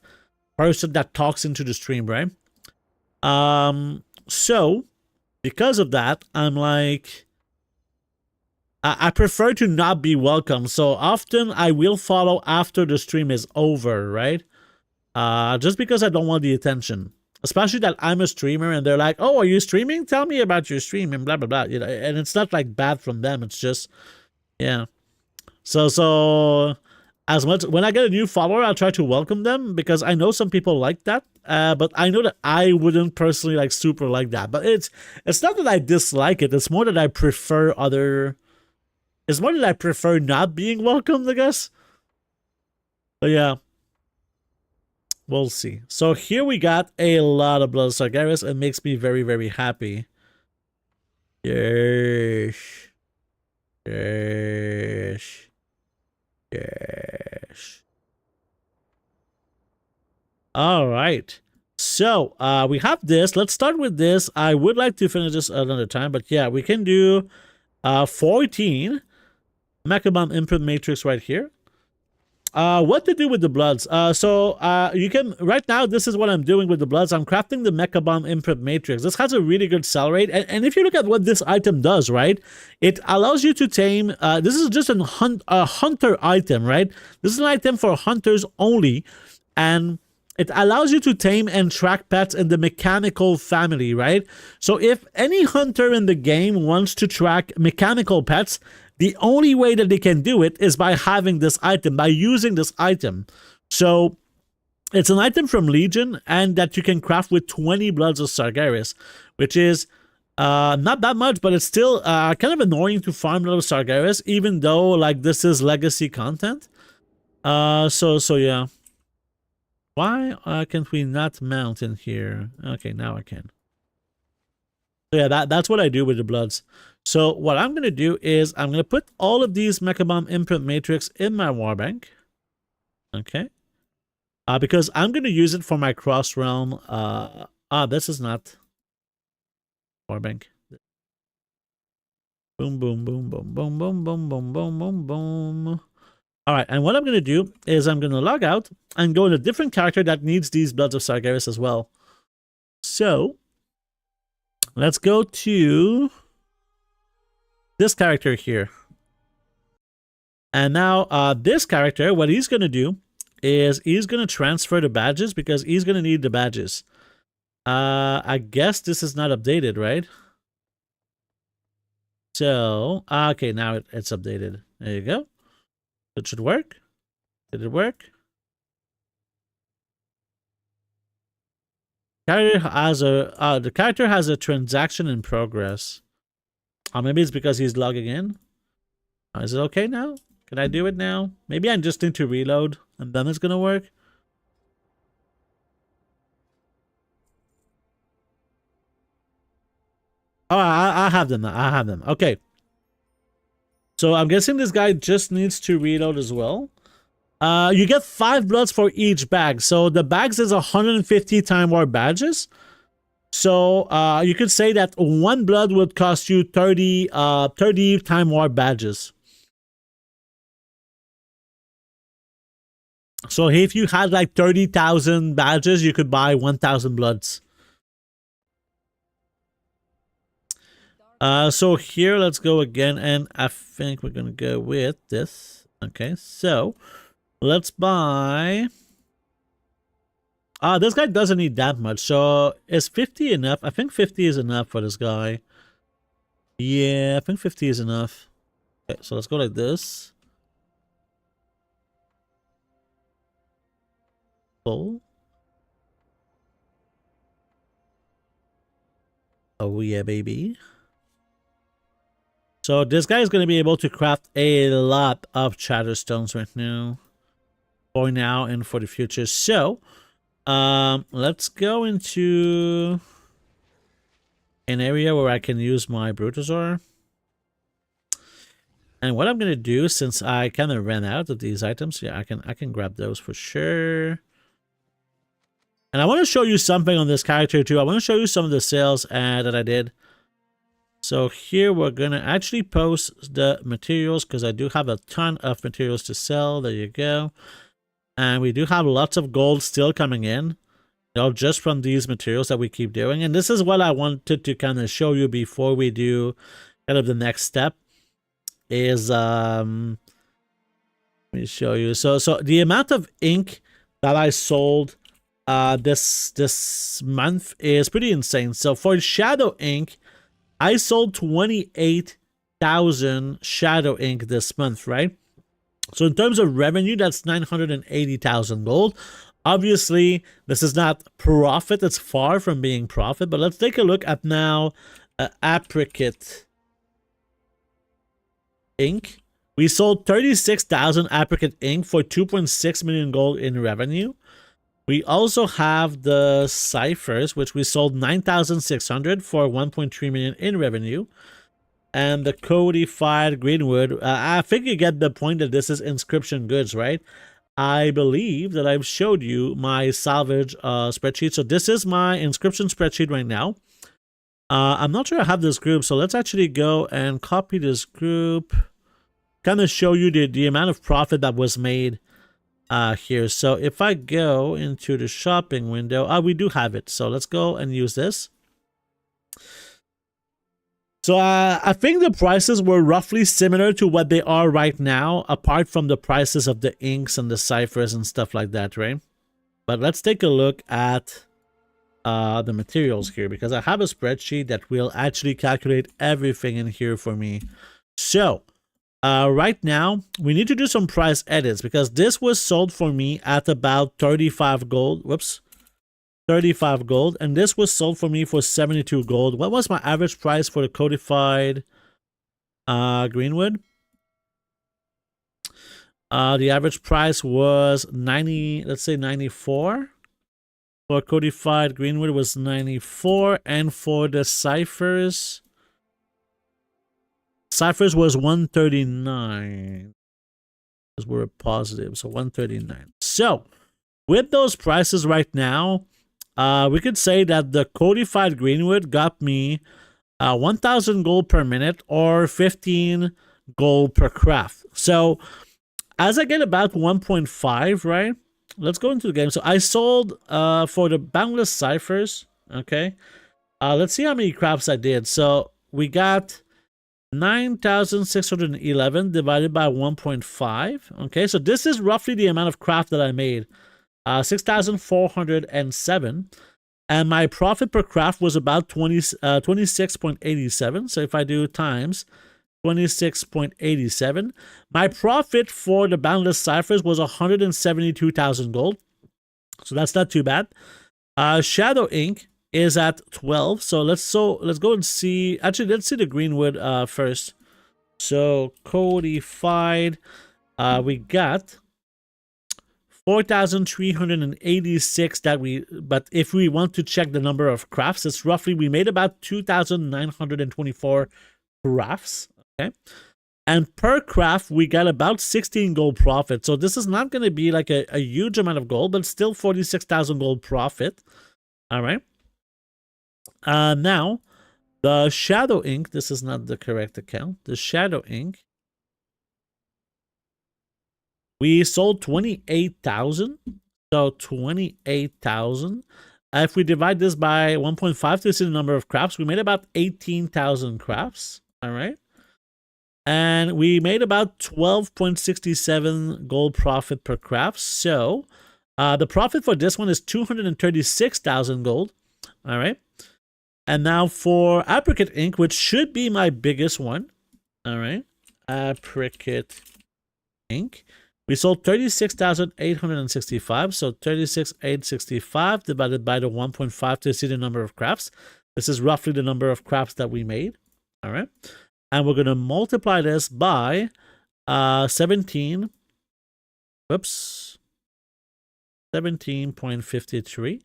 person that talks into the stream, right? So because of that, I'm like, I prefer to not be welcome. So often I will follow after the stream is over, right? Just because I don't want the attention, especially that I'm a streamer and they're like, oh, are you streaming? Tell me about your stream and blah, blah, blah. You know, and it's not like bad from them. It's just, yeah. So as much when I get a new follower, I'll try to welcome them because I know some people like that. But I know that I wouldn't personally like super like that. But it's not that I dislike it. It's more that I prefer it's more that I prefer not being welcomed, I guess. But yeah. We'll see. So here we got a lot of blood sargeras. It makes me very, very happy. Yes. Yes. Yes. All right. So we have this. Let's start with this. I would like to finish this another time, but yeah, we can do 14 Mechabomb input matrix right here. What to do with the bloods? So you can right now. This is what I'm doing with the bloods. I'm crafting the Mechabomb input matrix. This has a really good sell rate, and if you look at what this item does, right, it allows you to tame. This is just a hunter item, right? This is an item for hunters only, and it allows you to tame and track pets in the mechanical family, right? So if any hunter in the game wants to track mechanical pets, the only way that they can do it is by having this item, by using this item, So it's an item from Legion, and that you can craft with 20 bloods of sargeras, which is not that much, but it's still kind of annoying to farm little sargeras, even though like this is legacy content. So yeah. Why can't we not mount in here? Okay, now I can. So yeah, that's what I do with the bloods. So what I'm gonna do is I'm gonna put all of these Mecha Bomb imprint matrix in my warbank. Okay. Because I'm gonna use it for my cross realm. This is not warbank. Boom, boom, boom, boom, boom, boom, boom, boom, boom, boom, boom. All right, and what I'm gonna do is I'm gonna log out and go in a different character that needs these bloods of sargeras as well. So let's go to this character here. And now this character, what he's gonna do is he's gonna transfer the badges because he's gonna need the badges. I guess this is not updated, right? So okay, now it's updated. There you go. It should work. Did it work? The character has a transaction in progress. Maybe it's because he's logging in. Is it okay now? Can I do it now? Maybe I just need to reload and then it's gonna work. Oh, I have them now. I have them. Okay. So I'm guessing this guy just needs to reload as well. You get 5 bloods for each bag. So the bags is 150 Time Warp badges. So you could say that 1 blood would cost you 30 Time Warp badges. So if you had like 30,000 badges, you could buy 1,000 bloods. So here, let's go again, and I think we're gonna go with this. Okay, so let's buy. This guy doesn't need that much. So is 50 enough? I think 50 is enough for this guy. Yeah, I think 50 is enough. Okay, so let's go like this. Full. Oh yeah, baby. So this guy is going to be able to craft a lot of Chatterstones right now. For now and for the future. So, let's go into an area where I can use my Brutosaur. And what I'm going to do, since I kind of ran out of these items, yeah, I can grab those for sure. And I want to show you something on this character too. I want to show you some of the sales that I did. So here we're going to actually post the materials because I do have a ton of materials to sell. There you go. And we do have lots of gold still coming in, you know, just from these materials that we keep doing. And this is what I wanted to kind of show you before we do kind of the next step is, let me show you. So the amount of ink that I sold this month is pretty insane. So for shadow ink, I sold 28,000 shadow ink this month, right? So in terms of revenue, that's 980,000 gold. Obviously, this is not profit. It's far from being profit. But let's take a look at now apricot ink. We sold 36,000 apricot ink for 2.6 million gold in revenue. We also have the ciphers, which we sold 9,600 for 1.3 million in revenue. And the codified greenwood, I think you get the point that this is inscription goods, right? I believe that I've showed you my salvage spreadsheet. So this is my inscription spreadsheet right now. I'm not sure I have this group, so let's actually go and copy this group. Kind of show you the amount of profit that was made here. So if I go into the shopping window, we do have it. So let's go and use this. So I think the prices were roughly similar to what they are right now, apart from the prices of the inks and the ciphers and stuff like that, right? But let's take a look at the materials here, because I have a spreadsheet that will actually calculate everything in here for me. So Right now, we need to do some price edits because this was sold for me at about 35 gold. Whoops. 35 gold. And this was sold for me for 72 gold. What was my average price for the codified greenwood? The average price was 90, let's say 94. For codified greenwood was 94. And for the ciphers was 139. Because we're positive, so 139. So, with those prices right now, we could say that the codified greenwood got me 1,000 gold per minute or 15 gold per craft. So, as I get about 1.5, right? Let's go into the game. So, I sold for the boundless ciphers, okay? Let's see how many crafts I did. So, we got 9,611 divided by 1.5. Okay, so this is roughly the amount of craft that I made. 6,407. And my profit per craft was about 26.87. So if I do times 26.87, my profit for the boundless ciphers was 172,000 gold. So that's not too bad. Shadow ink is at 12. So let's go and see. Actually, let's see the greenwood first. So codified, we got 4,386 but if we want to check the number of crafts, it's roughly, we made about 2,924 crafts. Okay. And per craft, we got about 16 gold profit. So this is not going to be like a huge amount of gold, but still 46,000 gold profit. All right. Now, the shadow ink, this is not the correct account. The shadow ink, we sold 28,000. So 28,000. If we divide this by 1.5 to see the number of crafts, we made about 18,000 crafts. All right. And we made about 12.67 gold profit per craft. So the profit for this one is 236,000 gold. All right. And now for apricot ink, which should be my biggest one. All right. Apricot ink. We sold 36,865. So 36,865 divided by the 1.5 to see the number of crafts. This is roughly the number of crafts that we made. All right. And we're going to multiply this by 17. Whoops. 17.53.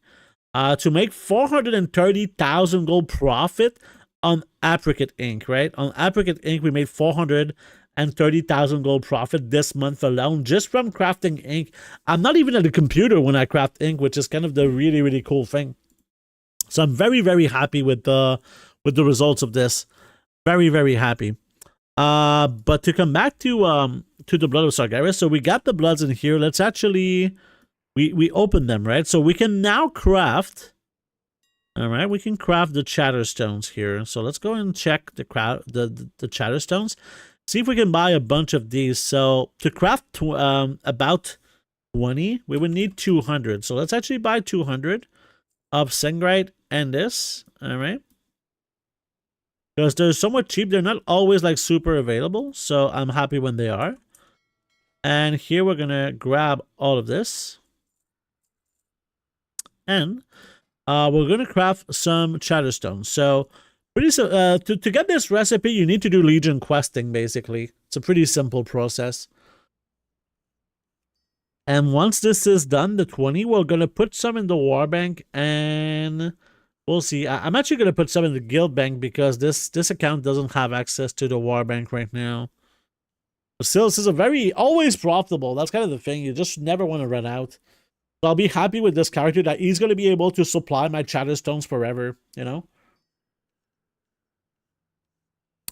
To make 430,000 gold profit on apricot ink, right? On apricot ink, we made 430,000 gold profit this month alone just from crafting ink. I'm not even at the computer when I craft ink, which is kind of the really, really cool thing. So I'm very, very happy with the results of this. Very, very happy. But to come back to the blood of sargeras, so we got the bloods in here. Let's actually we open them, right? So we can now craft. All right, we can craft the chatterstones here. So let's go and check the chatterstones. See if we can buy a bunch of these. So to craft about 20, we would need 200. So let's actually buy 200 of Sengrite and this. All right. Because they're somewhat cheap. They're not always like super available. So I'm happy when they are. And here we're going to grab all of this. And we're going to craft some chatterstones. So to get this recipe, you need to do Legion questing, basically. It's a pretty simple process. And once this is done, the 20, we're going to put some in the war bank and we'll see. I'm actually going to put some in the guild bank because this account doesn't have access to the war bank right now. But still, this is always profitable. That's kind of the thing. You just never want to run out. So I'll be happy with this character that he's going to be able to supply my chatterstones forever, you know?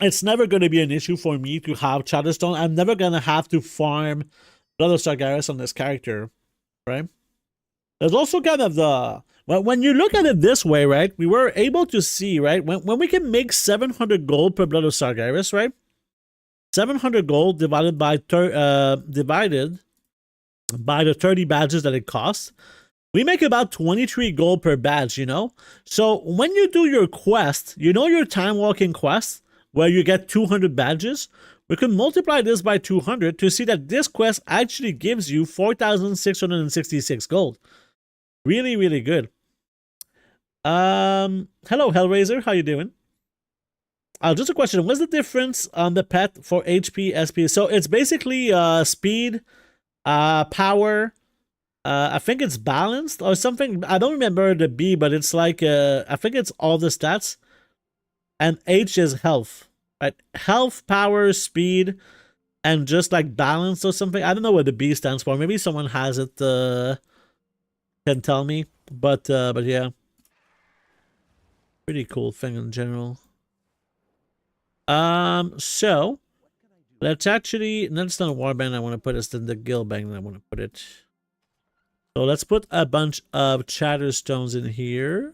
It's never going to be an issue for me to have chatterstone. I'm never going to have to farm Blood of Sargeras on this character, right? There's also kind of the... When you look at it this way, right? We were able to see, right? When we can make 700 gold per Blood of Sargeras, right? 700 gold divided by the 30 badges that it costs, we make about 23 gold per badge, you know? So when you do your quest, you know your time walking quest, where you get 200 badges? We can multiply this by 200 to see that this quest actually gives you 4,666 gold. Really, really good. Hello, Hellraiser. How you doing? Just a question. What's the difference on the pet for HP, SP? So it's basically speed, power. I think it's balanced or something. I don't remember the B, but it's like I think it's all the stats. And H is health. Right? Health, power, speed, and just like balance or something. I don't know what the B stands for. Maybe someone has it can tell me. But yeah. Pretty cool thing in general. So let's actually, that's not a warband I want to put, it's in the guild band I want to put it. So let's put a bunch of chatterstones in here.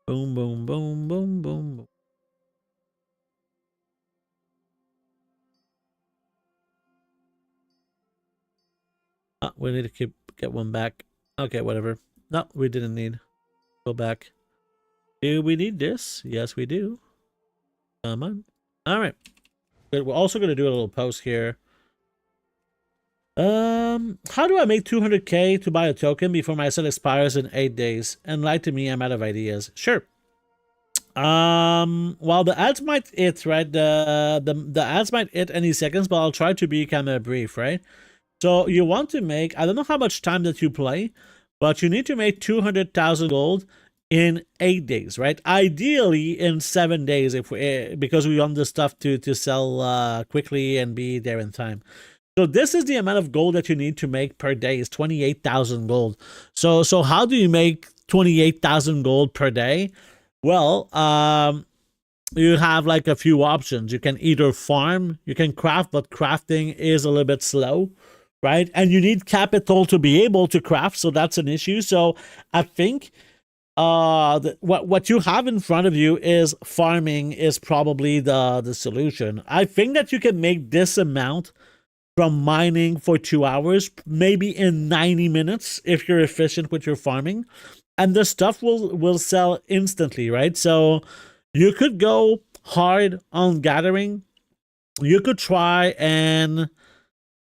Boom, boom, boom, boom, boom, boom. We need to get one back. Okay, whatever. No, we didn't need. Go back. Do we need this? Yes, we do. Come on. All right. Good. We're also going to do a little post here. How do I make 200k to buy a token before my set expires in 8 days? Enlighten me, I'm out of ideas. Sure. Well, the ads might hit, right? The ads might hit any seconds, but I'll try to be kind of brief, right? So you want to make, I don't know how much time that you play, but you need to make 200,000 gold in 8 days, right? Ideally in 7 days, if we, because we want the stuff to sell quickly and be there in time. So this is the amount of gold that you need to make per day, is 28,000 gold. So how do you make 28,000 gold per day? Well, you have like a few options. You can either farm, you can craft, but crafting is a little bit slow, right? And you need capital to be able to craft, so that's an issue. So I think what you have in front of you is farming is probably the solution. I think that you can make this amount from mining for 2 hours, maybe in 90 minutes if you're efficient with your farming, and the stuff will sell instantly, right? So you could go hard on gathering. You could try and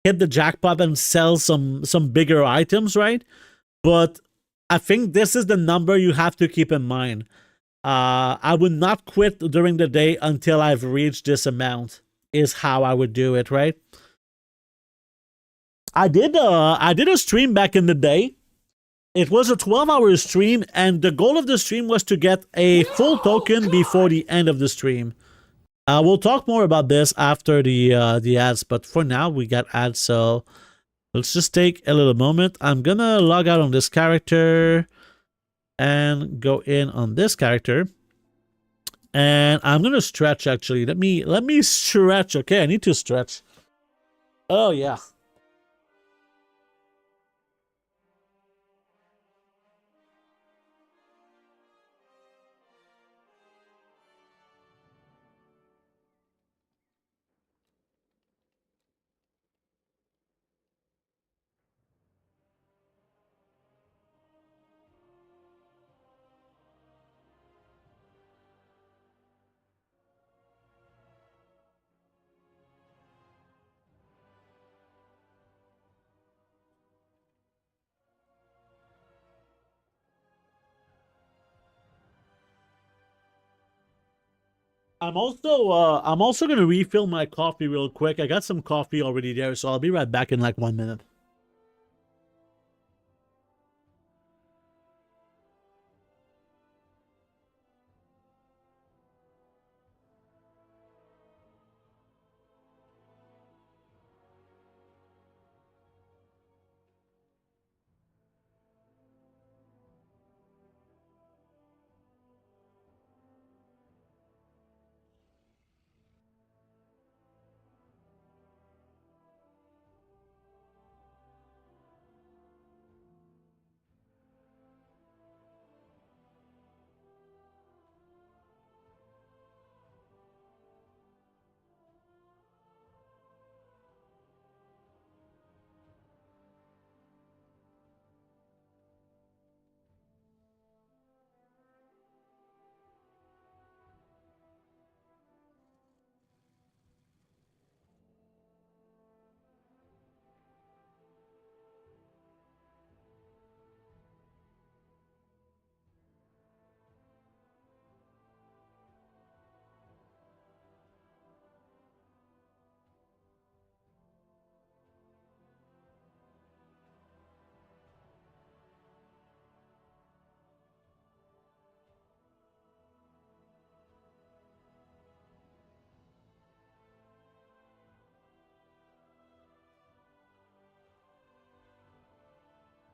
hit the jackpot and sell some bigger items, right? But I think this is the number you have to keep in mind. I would not quit during the day until I've reached this amount, is how I would do it, right? I did a stream back in the day. It was a 12-hour stream, and the goal of the stream was to get a full token before the end of the stream. We'll talk more about this after the ads, but for now we got ads, so let's just take a little moment. I'm gonna log out on this character and go in on this character, and I'm gonna stretch. Actually, let me stretch. Okay, I need to stretch. Oh yeah. I'm also gonna refill my coffee real quick. I got some coffee already there, so I'll be right back in like 1 minute.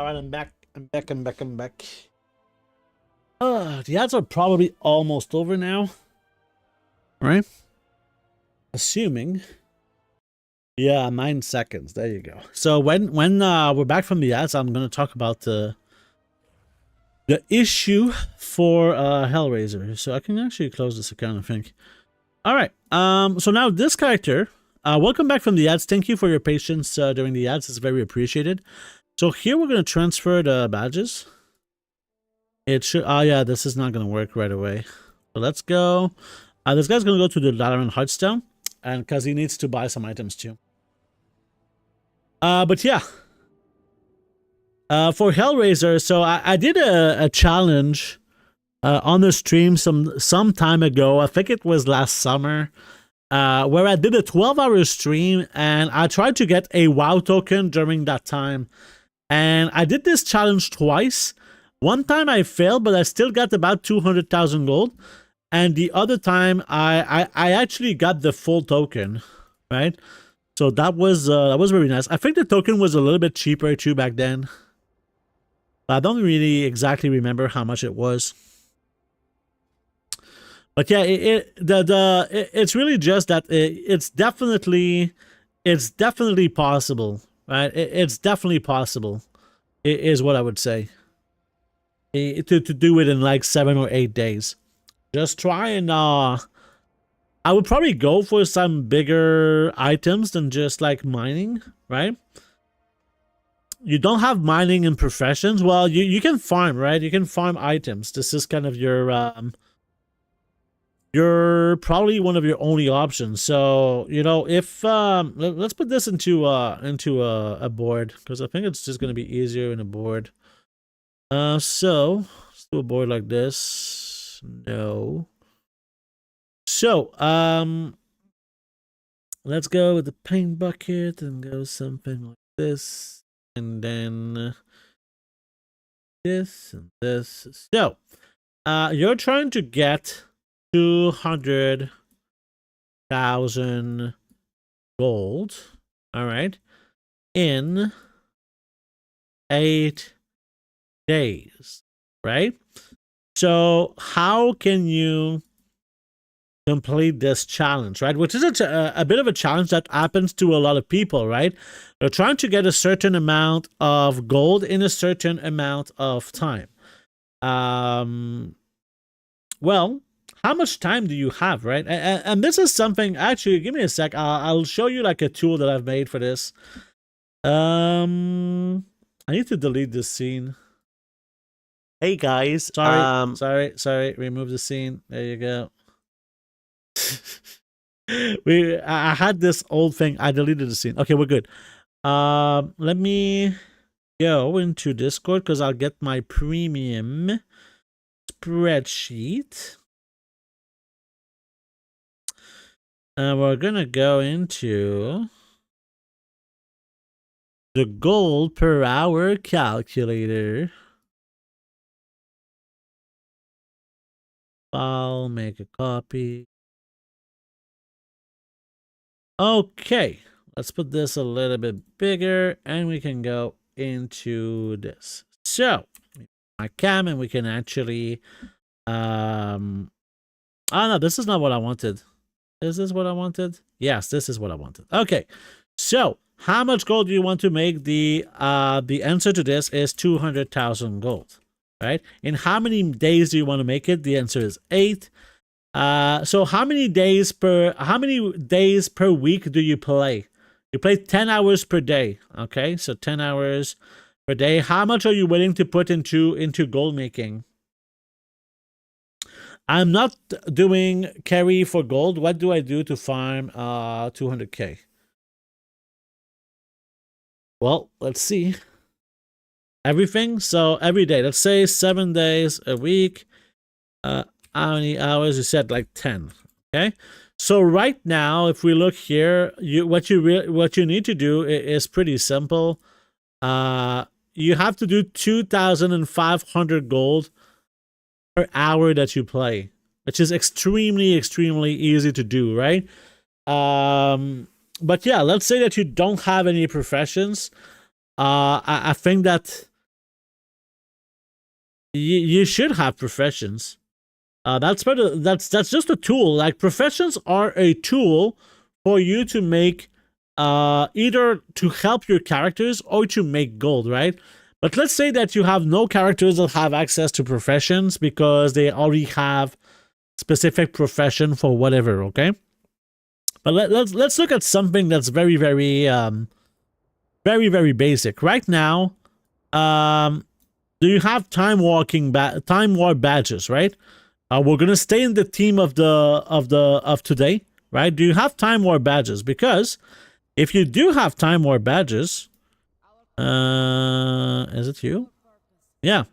All right, I'm back. I'm back. The ads are probably almost over now. Right? Assuming. Yeah, 9 seconds. There you go. So when we're back from the ads, I'm going to talk about the issue for Hellraiser. So I can actually close this account, I think. All right. So now this character, welcome back from the ads. Thank you for your patience during the ads. It's very appreciated. So here we're going to transfer the badges. It should, oh yeah, this is not going to work right away. So let's go. This guy's going to go to the Lateran Hearthstone, and because he needs to buy some items too. But yeah. For Hellraiser, so I did a challenge on the stream some time ago. I think it was last summer. Where I did a 12-hour stream, and I tried to get a WoW token during that time. And I did this challenge twice. One time I failed, but I still got about 200,000 gold. And the other time, I actually got the full token, right? So that was very nice. I think the token was a little bit cheaper too back then. I don't really exactly remember how much it was. But yeah, it's really just that it's definitely possible, right? It's definitely possible, is what I would say. To do it in like 7 or 8 days. Just try and I would probably go for some bigger items than just like mining, right? You don't have mining in professions. Well, you can farm, right? You can farm items. This is kind of you're probably one of your only options. So, you know, if let's put this into a board, because I think it's just going to be easier in a board. So let's do a board like this. No. So, let's go with the paint bucket and go something like this, and then this and this. So, you're trying to get 200,000 gold, all right, in 8 days, right? So how can you complete this challenge, right? Which is a bit of a challenge that happens to a lot of people, right? They're trying to get a certain amount of gold in a certain amount of time. Well, how much time do you have, right? And this is something, actually, give me a sec. I'll show you like a tool that I've made for this. I need to delete this scene. Hey guys, Sorry. Remove the scene. There you go. I had this old thing. I deleted the scene. Okay, we're good. Let me go into Discord because I'll get my premium spreadsheet. We're gonna go into the gold per hour calculator. I'll make a copy. Okay, let's put this a little bit bigger, and we can go into this. So, my cam, and we can actually, oh no, this is not what I wanted. Is this what I wanted? Yes, this is what I wanted. Okay, so how much gold do you want to make? The answer to this is 200,000 gold, right? In how many days do you want to make it? The answer is 8. So how many days per week do you play? You play 10 hours per day. Okay, so 10 hours per day. How much are you willing to put into gold making? I'm not doing carry for gold. What do I do to farm 200k? Well, let's see. Everything. So every day. Let's say 7 days a week. How many hours? You said like 10. Okay. So right now, if we look here, what you need to do is pretty simple. You have to do 2,500 gold per hour that you play, which is extremely easy to do, right? But yeah, let's say that you don't have any professions. I think that you should have professions. That's just a tool. Like, professions are a tool for you to make either to help your characters or to make gold, right? But let's say that you have no characters that have access to professions because they already have specific profession for whatever, okay? But let's look at something that's very, very basic. Right now, do you have time warp badges, right? We're gonna stay in the theme of today, right? Do you have time warp badges? Because if you do have time warp badges, is it you? Yeah,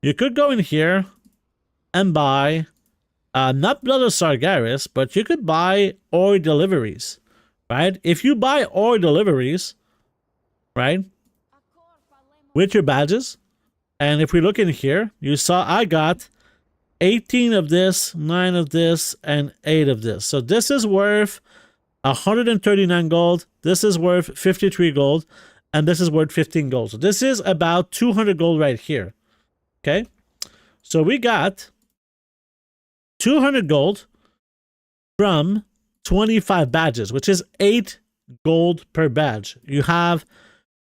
you could go in here and buy not blood of sargeras, but you could buy ore deliveries, right? If you buy ore deliveries, right, with your badges, and if we look in here, you saw I got 18 of this, 9 of this, and 8 of this. So this is worth 139 gold. This is worth 53 gold. And this is worth 15 gold. So this is about 200 gold right here. Okay. So we got 200 gold from 25 badges, which is 8 gold per badge. You have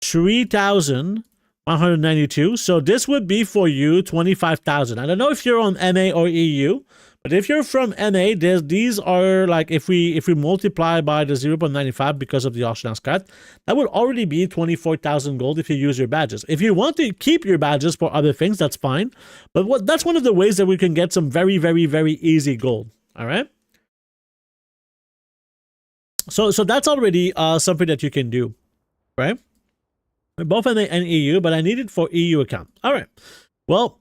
3,192. So this would be for you 25,000. I don't know if you're on MA or EU, but if you're from MA, these are like, if we multiply by the 0.95 because of the auction house cut, that would already be 24,000 gold if you use your badges. If you want to keep your badges for other things, that's fine. But that's one of the ways that we can get some very, very, very easy gold. All right. So that's already something that you can do, right? Both MA and EU, but I need it for EU account. All right. Well,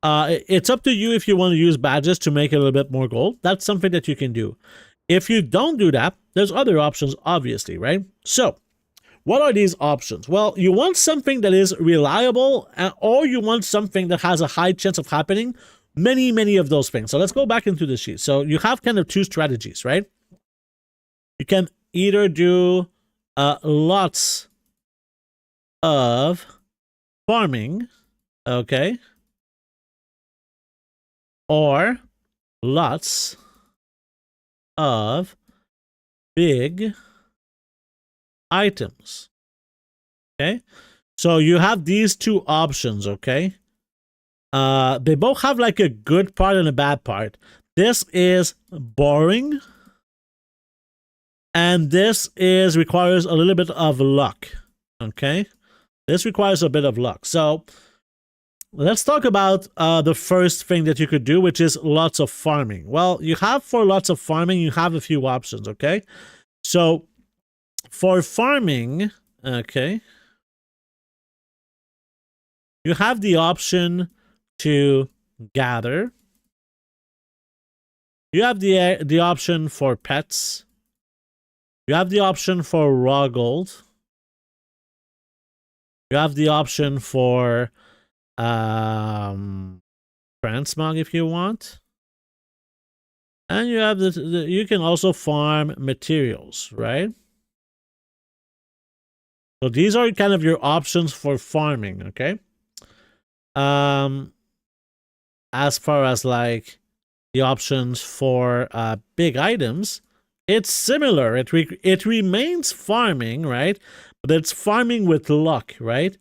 it's up to you if you want to use badges to make a little bit more gold. That's something that you can do. If you don't do that, there's other options, obviously, right? So what are these options? Well, you want something that is reliable, or you want something that has a high chance of happening. Many of those things. So let's go back into the sheet. So you have kind of two strategies, right? You can either do lots of farming, okay, or lots of big items. Okay, so you have these two options. Okay, they both have like a good part and a bad part. This is boring, and this requires a little bit of luck. Okay, this requires a bit of luck. So let's talk about the first thing that you could do, which is lots of farming. Well, you have for lots of farming, you have a few options, okay? So for farming, okay, you have the option to gather. You have the option for pets. You have the option for raw gold. You have the option for transmog if you want, and you have you can also farm materials, right? So these are kind of your options for farming. Okay, as far as like the options for big items, it's similar. It remains farming, right? But it's farming with luck, right?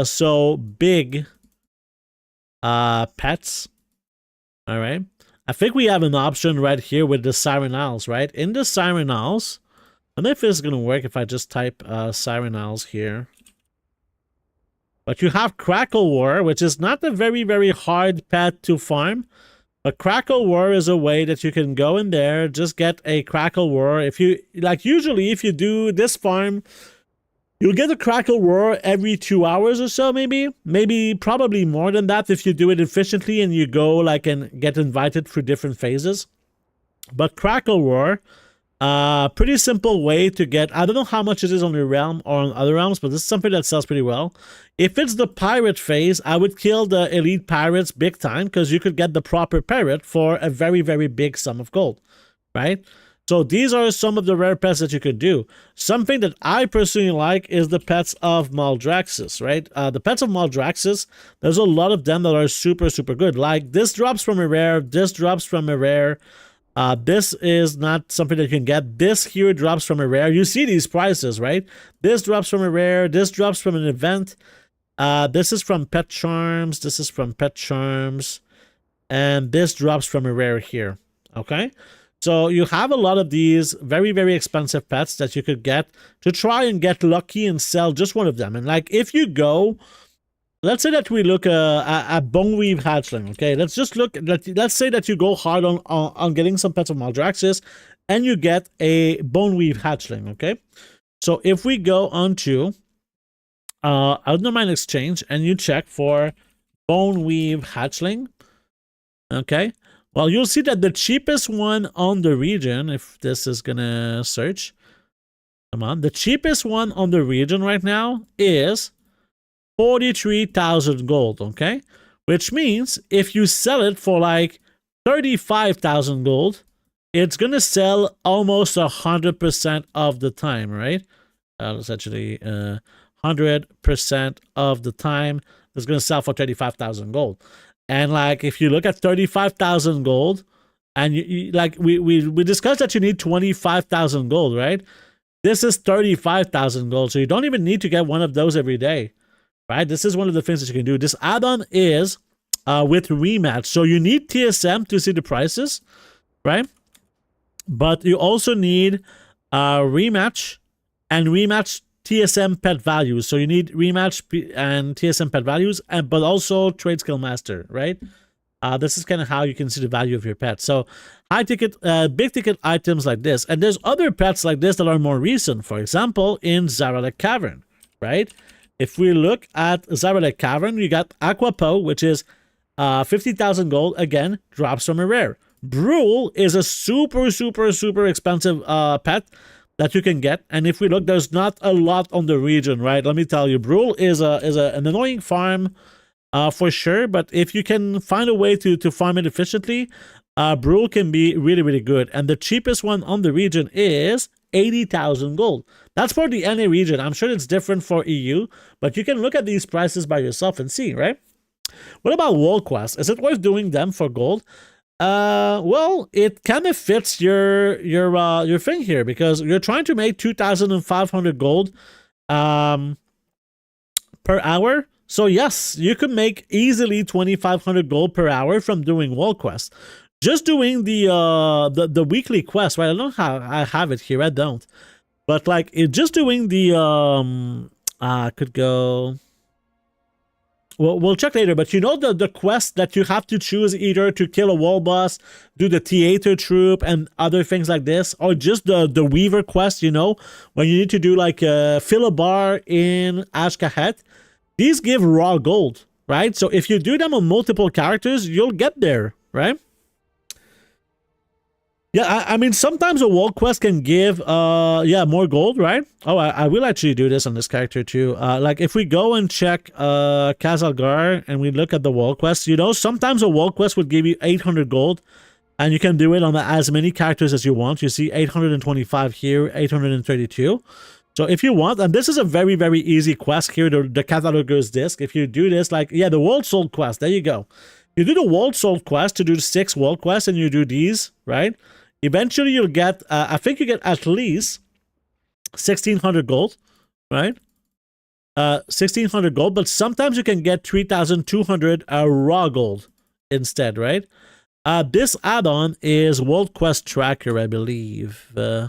So big pets. All right. I think we have an option right here with the Siren Owls, right? In the Siren Owls, I don't know if it's gonna work if I just type Siren Owls here. But you have Crackle War, which is not a very, very hard pet to farm. But Crackle War is a way that you can go in there, just get a Crackle War. If you like, usually if you do this farm, you'll get a Crackle Roar every 2 hours or so, probably more than that if you do it efficiently and you go like and get invited through different phases. But Crackle Roar, pretty simple way to get, I don't know how much it is on your realm or on other realms, but this is something that sells pretty well. If it's the pirate phase, I would kill the elite pirates big time because you could get the proper parrot for a very, very big sum of gold, right? So these are some of the rare pets that you could do. Something that I personally like is the pets of Maldraxxus, right? The pets of Maldraxxus, there's a lot of them that are super, super good. Like this drops from a rare, this drops from a rare. This is not something that you can get. This here drops from a rare. You see these prices, right? This drops from a rare. This drops from an event. This is from Pet Charms. This is from Pet Charms. And this drops from a rare here. Okay? So you have a lot of these very, very expensive pets that you could get to try and get lucky and sell just one of them. And like if you go, let's say that we look at Boneweave Hatchling, okay? Let's just look, let's say that you go hard on getting some pets of Maldraxxus and you get a Boneweave Hatchling, okay? So if we go onto Undermine Exchange and you check for Boneweave Hatchling, okay? Well, you'll see that the cheapest one on the region, if this is gonna search, come on, the cheapest one on the region right now is 43,000 gold, okay? Which means if you sell it for like 35,000 gold, it's gonna sell almost 100% of the time, right? It's actually 100% of the time it's gonna sell for 35,000 gold. And like if you look at 35,000 gold, and you like we discussed that you need 25,000 gold, right? This is 35,000 gold, so you don't even need to get one of those every day. Right, this is one of the things that you can do. This add-on is with rematch. So you need TSM to see the prices, right? But you also need rematch and rematch TSM pet values. So you need rematch and TSM pet values, but also trade skill master, right? This is kind of how you can see the value of your pet. So high ticket, big ticket items like this. And there's other pets like this that are more recent. For example, in Zaralek Cavern, right? If we look at Zaralek Cavern, you got Aquapo, which is 50,000 gold. Again, drops from a rare. Brule is a super, super, super expensive pet that you can get. And if we look, there's not a lot on the region, right? Let me tell you, Brule is an annoying farm for sure. But if you can find a way to farm it efficiently, Brule can be really, really good. And the cheapest one on the region is 80,000 gold. That's for the NA region. I'm sure it's different for EU, but you can look at these prices by yourself and see, right? What about World Quest? Is it worth doing them for gold? Well, it kind of fits your thing here because you're trying to make 2,500 gold per hour. So yes, you could make easily 2,500 gold per hour from doing World Quest. Just doing the weekly quest, right? I don't know how I have it here. I don't. But like just doing the could go. Well, we'll check later. But you know the quest that you have to choose either to kill a wall boss, do the theater troop, and other things like this, or just the Weaver quest. You know, when you need to do like fill a bar in Ashkahet. These give raw gold, right? So if you do them on multiple characters, you'll get there, right? Yeah, I mean, sometimes a world quest can give, more gold, right? Oh, I will actually do this on this character too. Like, if we go and check Kazalgar and we look at the world quest, you know, sometimes a world quest would give you 800 gold, and you can do it on as many characters as you want. You see 825 here, 832. So if you want, and this is a very, very easy quest here, the Cataloger's Disc. If you do this, like, yeah, the World Soul quest, there you go. You do the World Soul quest to do 6 world quests, and you do these, right? Eventually, you'll get, I think you get at least 1,600 gold, right? 1,600 gold, but sometimes you can get 3,200 raw gold instead, right? This add-on is World Quest Tracker, I believe. Yeah,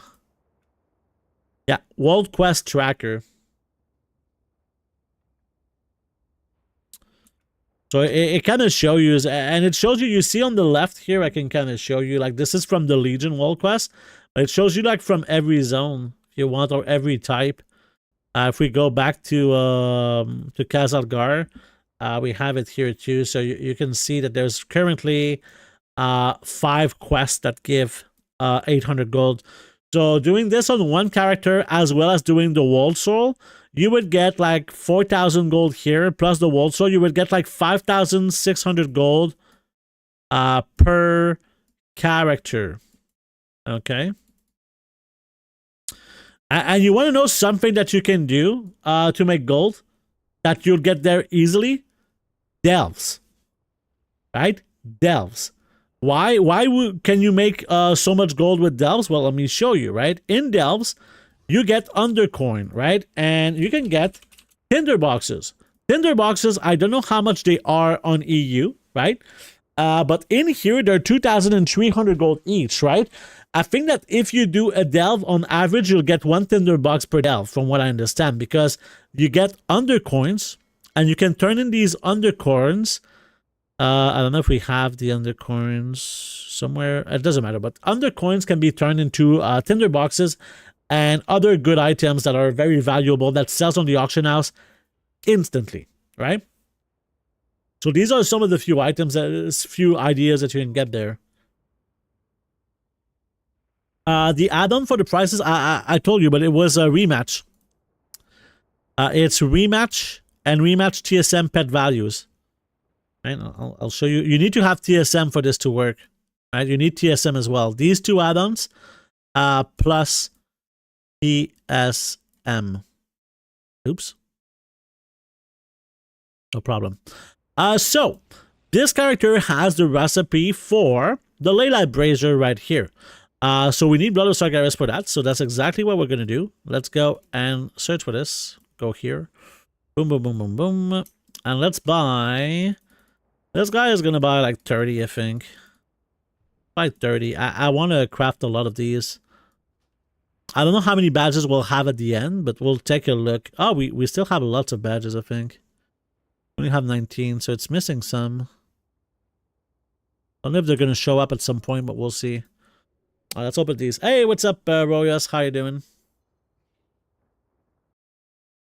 World Quest Tracker. So it kind of shows you, and it shows you, you see on the left here, I can kind of show you, like, this is from the Legion World Quest. But it shows you, like, from every zone, if you want, or every type. If we go back to Kazalgar, we have it here too. So you can see that there's currently 5 quests that give 800 gold. So doing this on one character, as well as doing the World Soul, you would get like 4,000 gold here, plus the World Soul, you would get like 5,600 gold per character. Okay. And you want to know something that you can do to make gold that you'll get there easily? Delves. Right? Delves. Why can you make so much gold with delves? Well, let me show you, right? In delves, you get undercoin, right? And you can get tinder boxes. Tinder boxes, I don't know how much they are on EU, right? But in here, they're 2,300 gold each, right? I think that if you do a delve, on average, you'll get 1 tinder box per delve, from what I understand, because you get undercoins, and you can turn in these undercoins. I don't know if we have the undercoins somewhere. It doesn't matter, but undercoins can be turned into tinder boxes and other good items that are very valuable that sells on the auction house instantly, right? So these are some of the few items, few ideas that you can get there. The add-on for the prices, I told you, but it was a rematch. It's rematch and rematch TSM pet values. Right? I'll show you. You need to have TSM for this to work. Right? You need TSM as well. These two add-ons plus TSM. Oops. No problem. So this character has the recipe for the Leylight Brazier right here. So we need Blood of Sargeras for that. So that's exactly what we're going to do. Let's go and search for this. Go here. Boom, boom, boom, boom, boom. And let's buy... This guy is going to buy like 30, I think. Buy 30. I want to craft a lot of these. I don't know how many badges we'll have at the end, but we'll take a look. Oh, we still have lots of badges, I think. We only have 19, so it's missing some. I don't know if they're going to show up at some point, but we'll see. Let's open these. Hey, what's up, Royos? How you doing?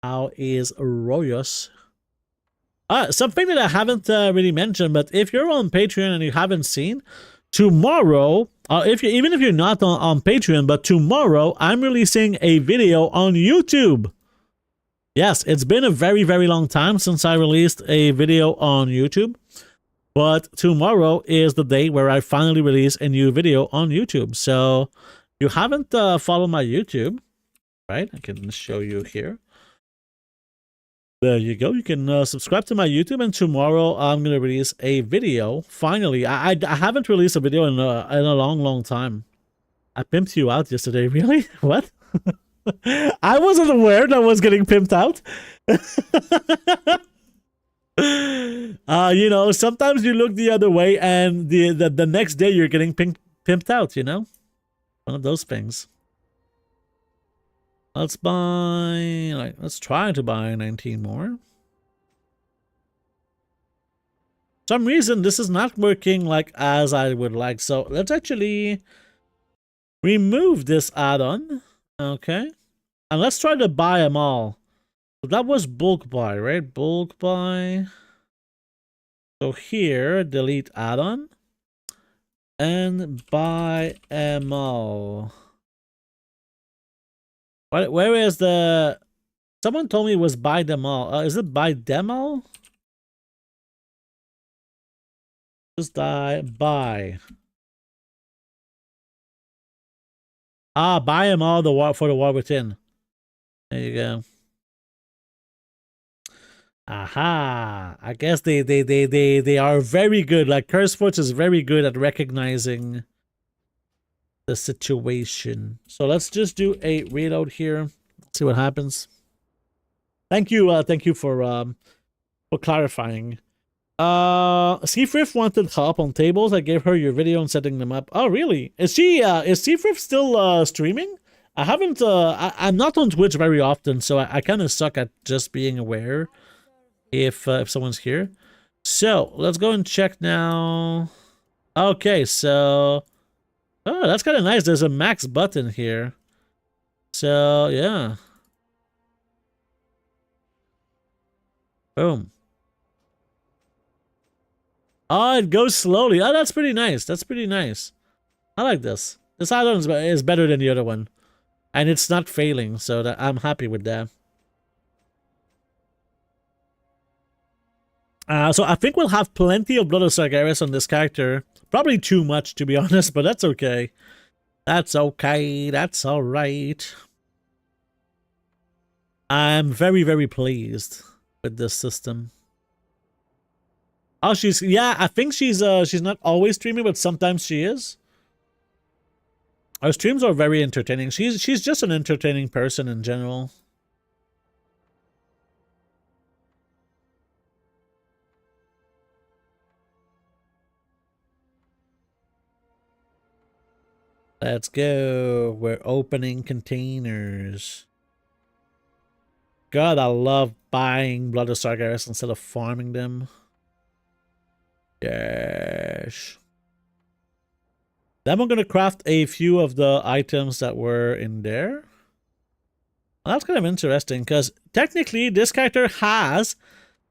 How is Royos? Something that I haven't really mentioned, but if you're on Patreon and you haven't seen, tomorrow, even if you're not on Patreon, but tomorrow, I'm releasing a video on YouTube. Yes, it's been a very, very long time since I released a video on YouTube, but tomorrow is the day where I finally release a new video on YouTube. So if you haven't followed my YouTube, right? I can show you here. There you go. You can subscribe to my YouTube, and tomorrow I'm going to release a video. Finally, I haven't released a video in a long, long time. I pimped you out yesterday. Really? What? I wasn't aware that I was getting pimped out. You know, sometimes you look the other way, and the next day you're getting pimped out. You know, one of those things. Let's buy, let's try to buy 19 more. For some reason, this is not working like as I would like. So let's actually remove this add-on. Okay. And let's try to buy them all. So that was bulk buy, right? Bulk buy. So here, delete add-on. And buy them all. Where is the... Someone told me it was buy them all. Is it buy them all? Just buy. Buy them all for the war within. There you go. Aha. I guess they are very good. Like CurseForge is very good at recognizing the situation. So let's just do a reload here. See what happens. Thank you for clarifying. Seafriff wanted help on tables. I gave her your video on setting them up. Oh really? Is Seafriff still streaming? I haven't I'm not on Twitch very often, so I kind of suck at just being aware if someone's here. So let's go and check now. Okay, so oh, that's kind of nice. There's a max button here. So, yeah. Boom. Oh, it goes slowly. Oh, that's pretty nice. That's pretty nice. I like this. This add-on is better than the other one. And it's not failing, so I'm happy with that. So I think we'll have plenty of Blood of Sargeras on this character. Probably too much, to be honest, but that's okay. That's okay. That's all right. I'm very, very pleased with this system. Oh, yeah, I think she's not always streaming, but sometimes she is. Her streams are very entertaining. She's just an entertaining person in general. Let's go. We're opening containers. God, I love buying Blood of Sargeras instead of farming them. Yes. Then we're going to craft a few of the items that were in there. Well, that's kind of interesting because technically this character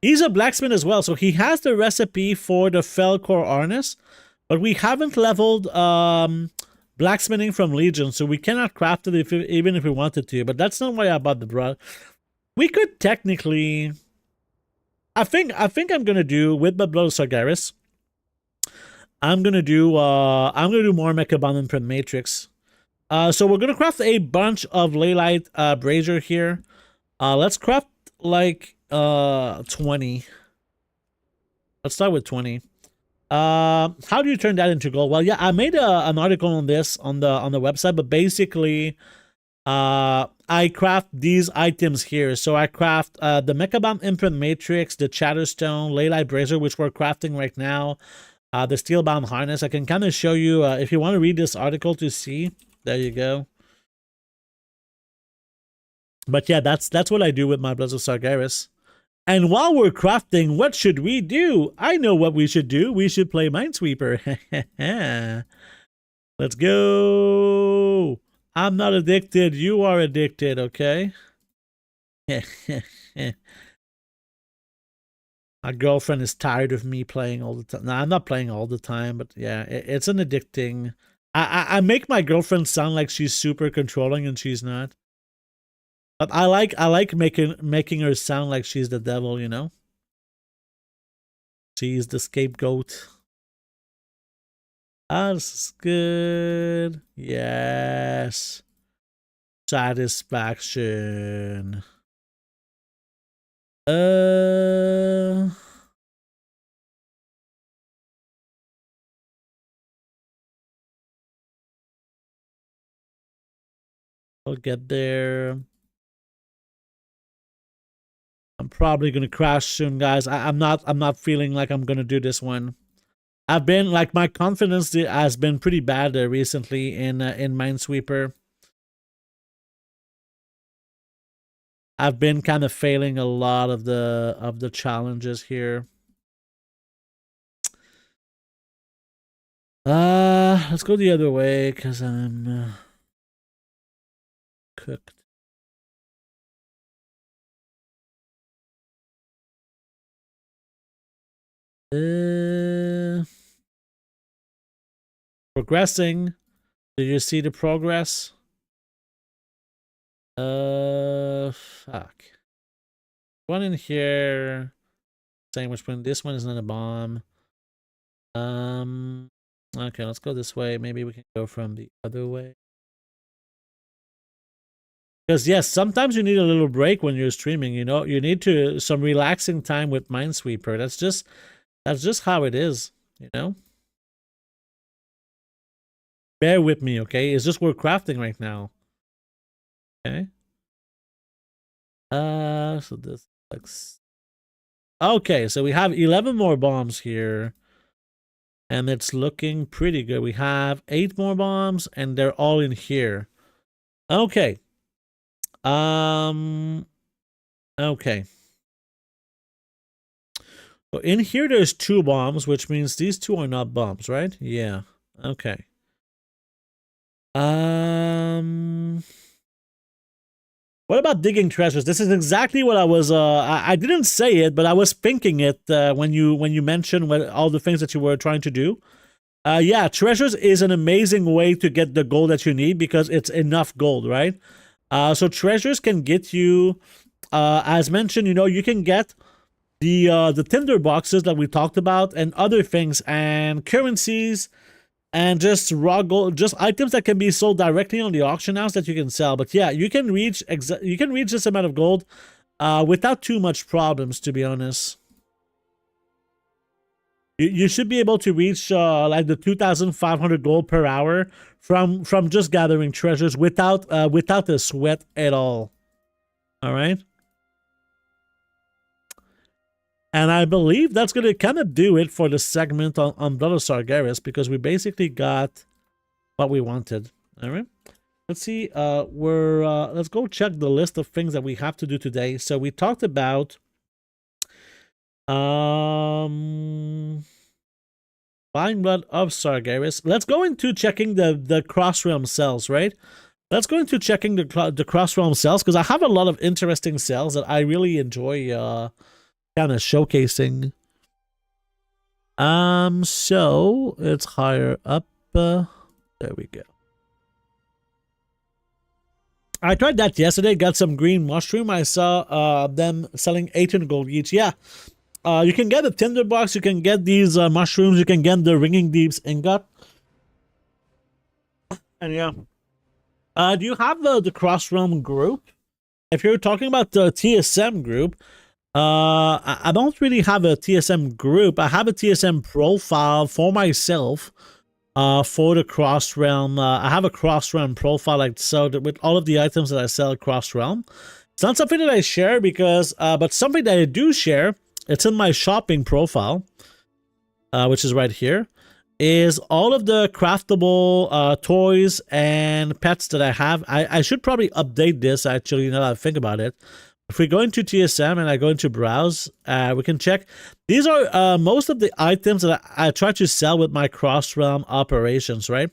he's a blacksmith as well. So he has the recipe for the Felcore harness, but we haven't leveled blacksmithing from Legion, so we cannot craft it even if we wanted to. But that's not why I bought the blood. We could technically, I think I'm gonna do with the Blood of Sargeras. I'm gonna do more Mechabon and Print Matrix. So we're gonna craft a bunch of Leylight brazier here. Let's craft like 20. Let's start with 20. How do you turn that into gold? Well, yeah, I made an article on this on the website, but basically, I craft these items here. So I craft the Mechabomb Imprint Matrix, the Chatterstone, Leylight Brazier, which we're crafting right now, the Steelbound Harness. I can kind of show you if you want to read this article to see. There you go. But yeah, that's what I do with my Bloods of Sargeras. And while we're crafting, what should we do? I know what we should do. We should play Minesweeper. Let's go. I'm not addicted. You are addicted, okay? My girlfriend is tired of me playing all the time. No, I'm not playing all the time, but yeah, it's an addicting. I make my girlfriend sound like she's super controlling and she's not. But I like making her sound like she's the devil, you know? She's the scapegoat. Ah, this is good. Yes. Satisfaction. We'll get there. I'm probably gonna crash soon, guys. I'm not feeling like I'm gonna do this one. I've been like, my confidence has been pretty bad recently in Minesweeper. I've been kind of failing a lot of the challenges here. Let's go the other way because I'm cooked. Progressing. Do you see the progress? Fuck. One in here. Saying which one. This one is not a bomb. Okay, let's go this way. Maybe we can go from the other way. Because yes, sometimes you need a little break when you're streaming, you know. You need some relaxing time with Minesweeper. That's just how it is, you know. Bear with me, okay? It's just we're crafting right now. Okay. So this looks okay, so we have 11 more bombs here. And it's looking pretty good. We have 8 more bombs, and they're all in here. Okay. Okay. So in here, there's 2 bombs, which means these 2 are not bombs, right? Yeah. Okay. What about digging treasures? This is exactly what I was. I didn't say it, but I was thinking it when you mentioned all the things that you were trying to do. Yeah, treasures is an amazing way to get the gold that you need because it's enough gold, right? So treasures can get you, as mentioned, you know, you can get the tinder boxes that we talked about and other things and currencies and just raw gold, just items that can be sold directly on the auction house that you can sell. But yeah, you can reach this amount of gold without too much problems, to be honest. You should be able to reach like the 2,500 gold per hour from just gathering treasures without a sweat at all. All right. And I believe that's going to kind of do it for the segment on Blood of Sargeras, because we basically got what we wanted. All right. Let's see. Let's go check the list of things that we have to do today. So we talked about buying Blood of Sargeras. Let's go into checking the cross realm cells, right? Let's go into checking the cross realm cells, because I have a lot of interesting cells that I really enjoy kind of showcasing. So it's higher up. There we go. I tried that yesterday, got some green mushroom. I saw them selling 18 gold each. Yeah. You can get a tinderbox, you can get these mushrooms, you can get the ringing deeps ingot. And yeah. Do you have the cross realm group? If you're talking about the TSM group, I don't really have a TSM group. I have a TSM profile for myself for the cross realm. I have a cross realm profile like so with all of the items that I sell cross realm. It's not something that I share because but something that I do share, it's in my shopping profile, which is right here, is all of the craftable toys and pets that I have. I should probably update this actually now that I think about it. If we go into TSM and I go into browse, we can check. These are most of the items that I try to sell with my cross realm operations, right?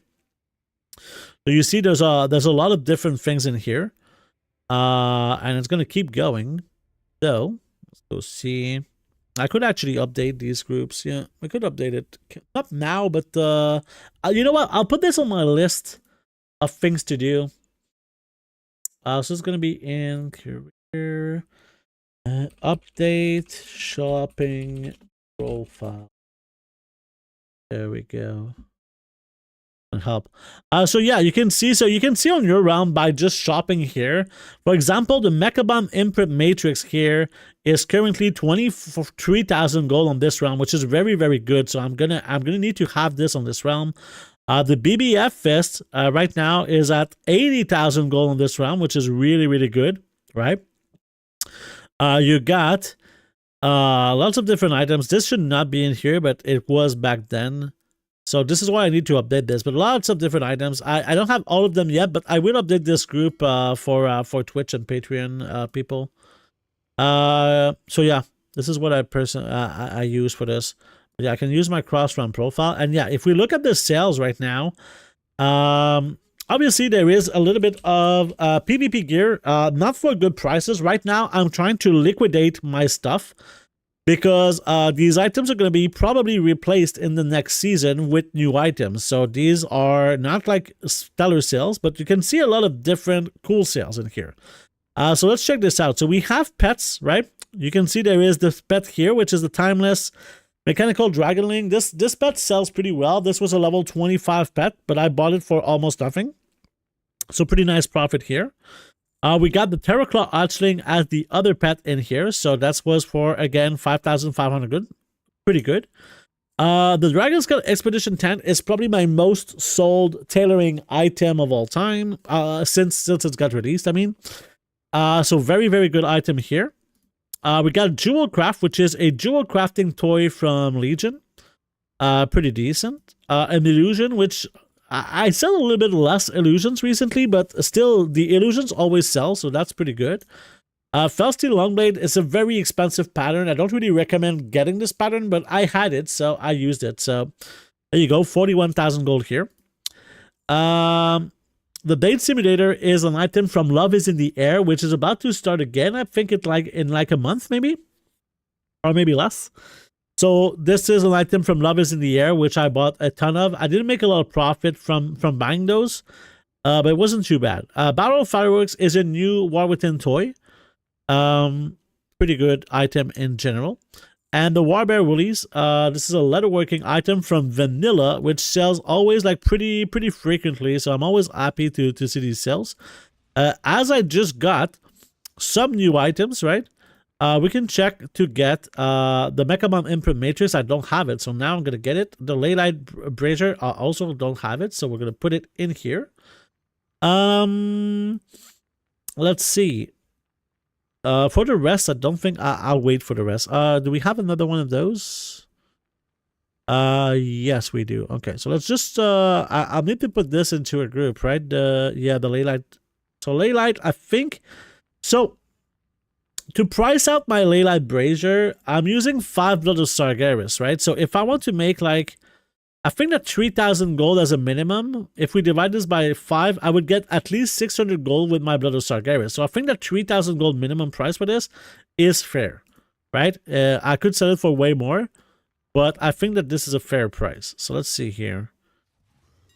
So you see there's a lot of different things in here. And it's going to keep going. So let's go see. I could actually update these groups. Yeah, we could update it. Not now, but you know what? I'll put this on my list of things to do. So it's going to be in career, update shopping profile. There we go. And help. So yeah, you can see. So you can see on your realm by just shopping here. For example, the Mechabomb Imprint Matrix here is currently 23,000 gold on this realm, which is very, very good. So I'm gonna need to have this on this realm. The BBF Fist right now is at 80,000 gold on this realm, which is really, really good, right? You got lots of different items. This should not be in here, but it was back then. So this is why I need to update this. But lots of different items. I don't have all of them yet, but I will update this group for Twitch and Patreon people. So yeah, this is what I use for this. But yeah, I can use my cross realm profile. And yeah, if we look at the sales right now, obviously there is a little bit of PvP gear, not for good prices. Right now, I'm trying to liquidate my stuff, because these items are going to be probably replaced in the next season with new items. So these are not like stellar sales, but you can see a lot of different cool sales in here. So let's check this out. So we have pets, right? You can see there is this pet here, which is the Timeless Mechanical Dragonling. This pet sells pretty well. This was a level 25 pet, but I bought it for almost nothing. So pretty nice profit here. We got the Terraclaw Archling as the other pet in here. So that was for, again, 5,500 good. Pretty good. The Dragon Skull Expedition tent is probably my most sold tailoring item of all time. Since it's got released, I mean. So very, very good item here. We got Jewel Craft, which is a jewel crafting toy from Legion. Pretty decent. An illusion, which I sell a little bit less illusions recently, but still the illusions always sell, so that's pretty good. Felsteel Longblade is a very expensive pattern. I don't really recommend getting this pattern, but I had it, so I used it. So there you go, 41,000 gold here. The Date Simulator is an item from Love is in the Air, which is about to start again. I think it's like in like a month, maybe, or maybe less. So this is an item from Love is in the Air, which I bought a ton of. I didn't make a lot of profit from buying those, but it wasn't too bad. Battle of Fireworks is a new War Within toy. Pretty good item in general. And the Warbear Woolies, this is a leatherworking item from Vanilla, which sells always like pretty frequently. So I'm always happy to see these sales. As I just got some new items, right? We can check to get the Mechabomb Imprint Matrix. I don't have it, so now I'm gonna get it. The Leylight Brazier, I also don't have it, so we're gonna put it in here. Let's see. For the rest, I don't think I'll wait for the rest. Do we have another one of those? Yes, we do. Okay, so let's just I'll need to put this into a group, right? Yeah, the Leylight. So Leylight, I think. So to price out my Leylight Brazier, I'm using 5 Blood of Sargeras, right? So if I want to make like, I think that 3,000 gold as a minimum, if we divide this by 5, I would get at least 600 gold with my Blood of Sargeras. So I think that 3,000 gold minimum price for this is fair, right? I could sell it for way more, but I think that this is a fair price. So let's see here.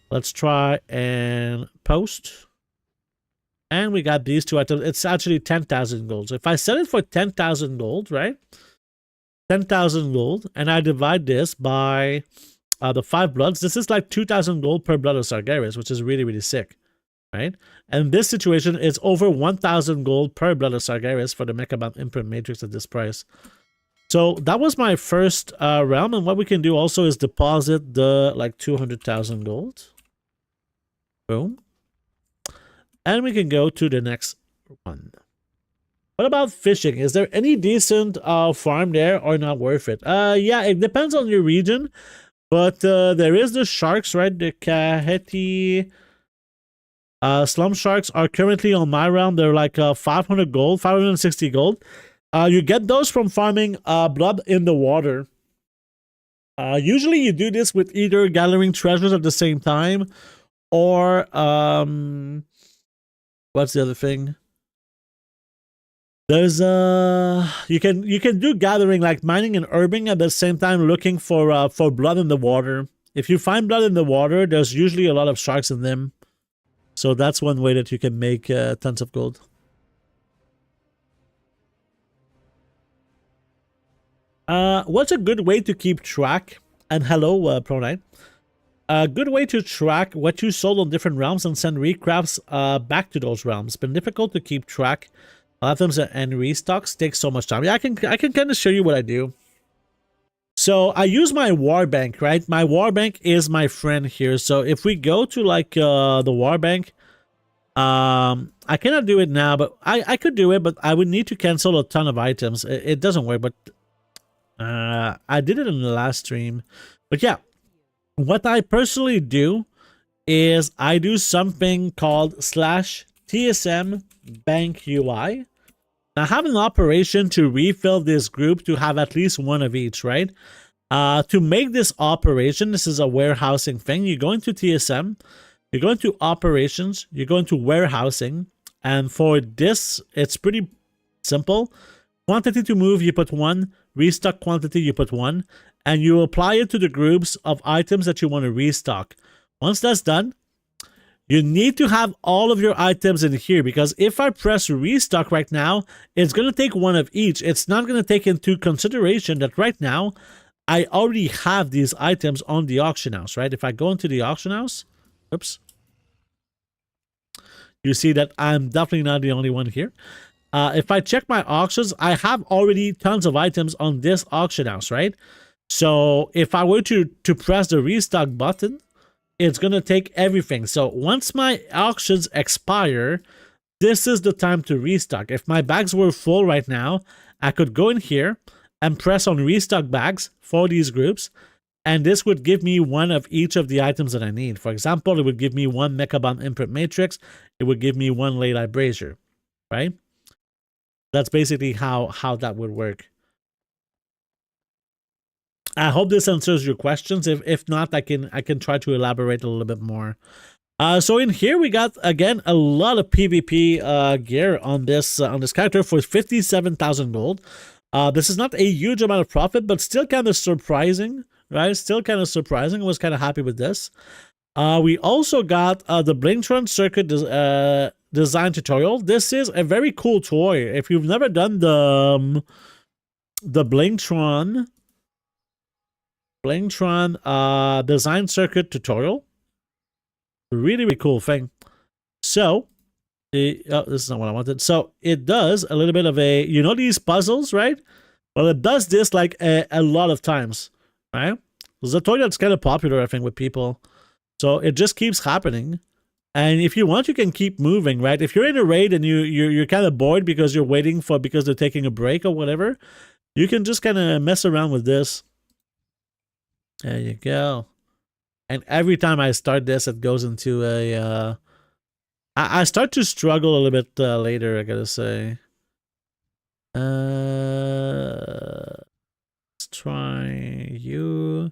Let's try and post. And we got these two items. It's actually 10,000 gold. So if I sell it for 10,000 gold, right? 10,000 gold, and I divide this by the 5 bloods, this is like 2,000 gold per Blood of Sargeras, which is really sick, right? And this situation is over 1,000 gold per Blood of Sargeras for the Mechabomb Imprint Matrix at this price. So that was my first realm, and what we can do also is deposit the like 200,000 gold. Boom. And we can go to the next one. What about fishing? Is there any decent farm there or not worth it? Yeah, it depends on your region. But there is the sharks, right? The Kaheti slum sharks are currently on my realm. They're like 500 gold, 560 gold. You get those from farming blood in the water. Usually you do this with either gathering treasures at the same time or what's the other thing? There's you can do gathering like mining and herbing at the same time, looking for blood in the water. If you find blood in the water, there's usually a lot of sharks in them. So that's one way that you can make tons of gold. What's a good way to keep track? And hello, Pro9. A good way to track what you sold on different realms and send recrafts back to those realms. It's been difficult to keep track. Items and restocks take so much time. Yeah, I can kind of show you what I do. So I use my war bank, right? My war bank is my friend here. So if we go to like the war bank, I cannot do it now, but I could do it, but I would need to cancel a ton of items. It doesn't work, but I did it in the last stream. But yeah, what I personally do is I do something called /TSM bank UI. I have an operation to refill this group to have at least one of each, right? To make this operation, this is a warehousing thing. You go into TSM, you go into operations, you go into warehousing, and for this, it's pretty simple. Quantity to move, you put 1. Restock quantity, you put 1. And you apply it to the groups of items that you want to restock. Once that's done, you need to have all of your items in here, because if I press restock right now, it's going to take one of each. It's not going to take into consideration that right now, I already have these items on the auction house, right? If I go into the auction house, oops, you see that I'm definitely not the only one here. If I check my auctions, I have already tons of items on this auction house, right? So if I were to press the restock button, it's going to take everything. So once my auctions expire, this is the time to restock. If my bags were full right now, I could go in here and press on restock bags for these groups, and this would give me one of each of the items that I need. For example, it would give me 1 Mechabomb Imprint Matrix. It would give me 1 Leylight Brazier, right? That's basically how that would work. I hope this answers your questions. If not, I can try to elaborate a little bit more. So in here we got again a lot of PvP gear on this character for 57,000 gold. This is not a huge amount of profit, but still kind of surprising, right? Still kind of surprising. I was kind of happy with this. We also got the Blingtron Circuit design tutorial. This is a very cool toy. If you've never done the the Blingtron design circuit tutorial. Really, really cool thing. So, oh, this is not what I wanted. So it does a little bit of a, you know, these puzzles, right? Well, it does this like a lot of times, right? It's a toy that's kind of popular, I think, with people. So it just keeps happening. And if you want, you can keep moving, right? If you're in a raid and you're kind of bored because you're waiting because they're taking a break or whatever, you can just kind of mess around with this. There you go. And every time I start this, it goes into a... I start to struggle a little bit later, I gotta say. Let's try you.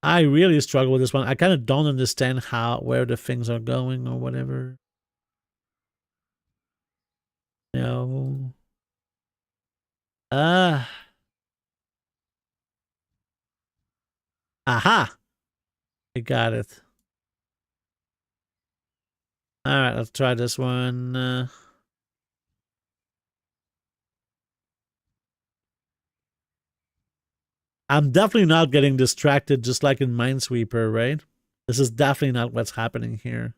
I really struggle with this one. I kind of don't understand where the things are going or whatever. No. Aha! I got it. Alright, let's try this one. I'm definitely not getting distracted just like in Minesweeper, right? This is definitely not what's happening here.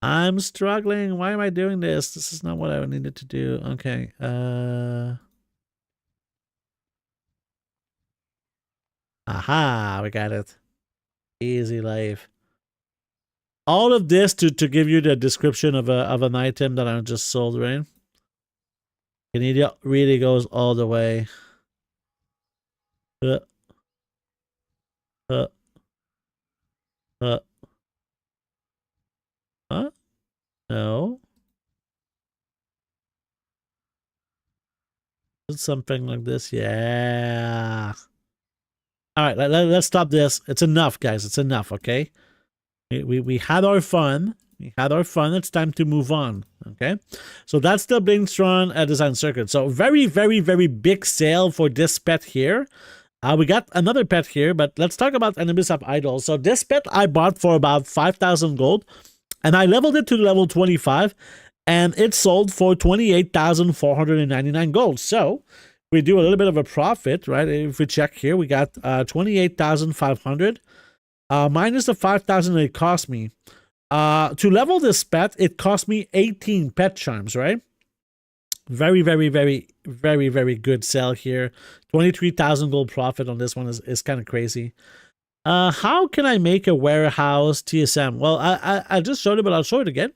I'm struggling. Why am I doing this? This is not what I needed to do. Okay. Aha, we got it. Easy life. All of this to give you the description of an item that I just sold, right? Canada really goes all the way. Huh? No. It's something like this. Yeah. All right, let's stop this. It's enough, guys. It's enough, okay? We had our fun. We had our fun. It's time to move on, okay? So that's the Blingtron design circuit. So very, very, very big sale for this pet here. We got another pet here, but let's talk about Anubis of Idol. So this pet I bought for about 5,000 gold, and I leveled it to level 25, and it sold for 28,499 gold. So we do a little bit of a profit, right? If we check here, we got 28,500 minus the 5,000 it cost me. To level this pet, it cost me 18 pet charms, right? Very, very, very, very, very good sell here. 23,000 gold profit on this one is kind of crazy. How can I make a warehouse TSM? Well, I just showed it, but I'll show it again.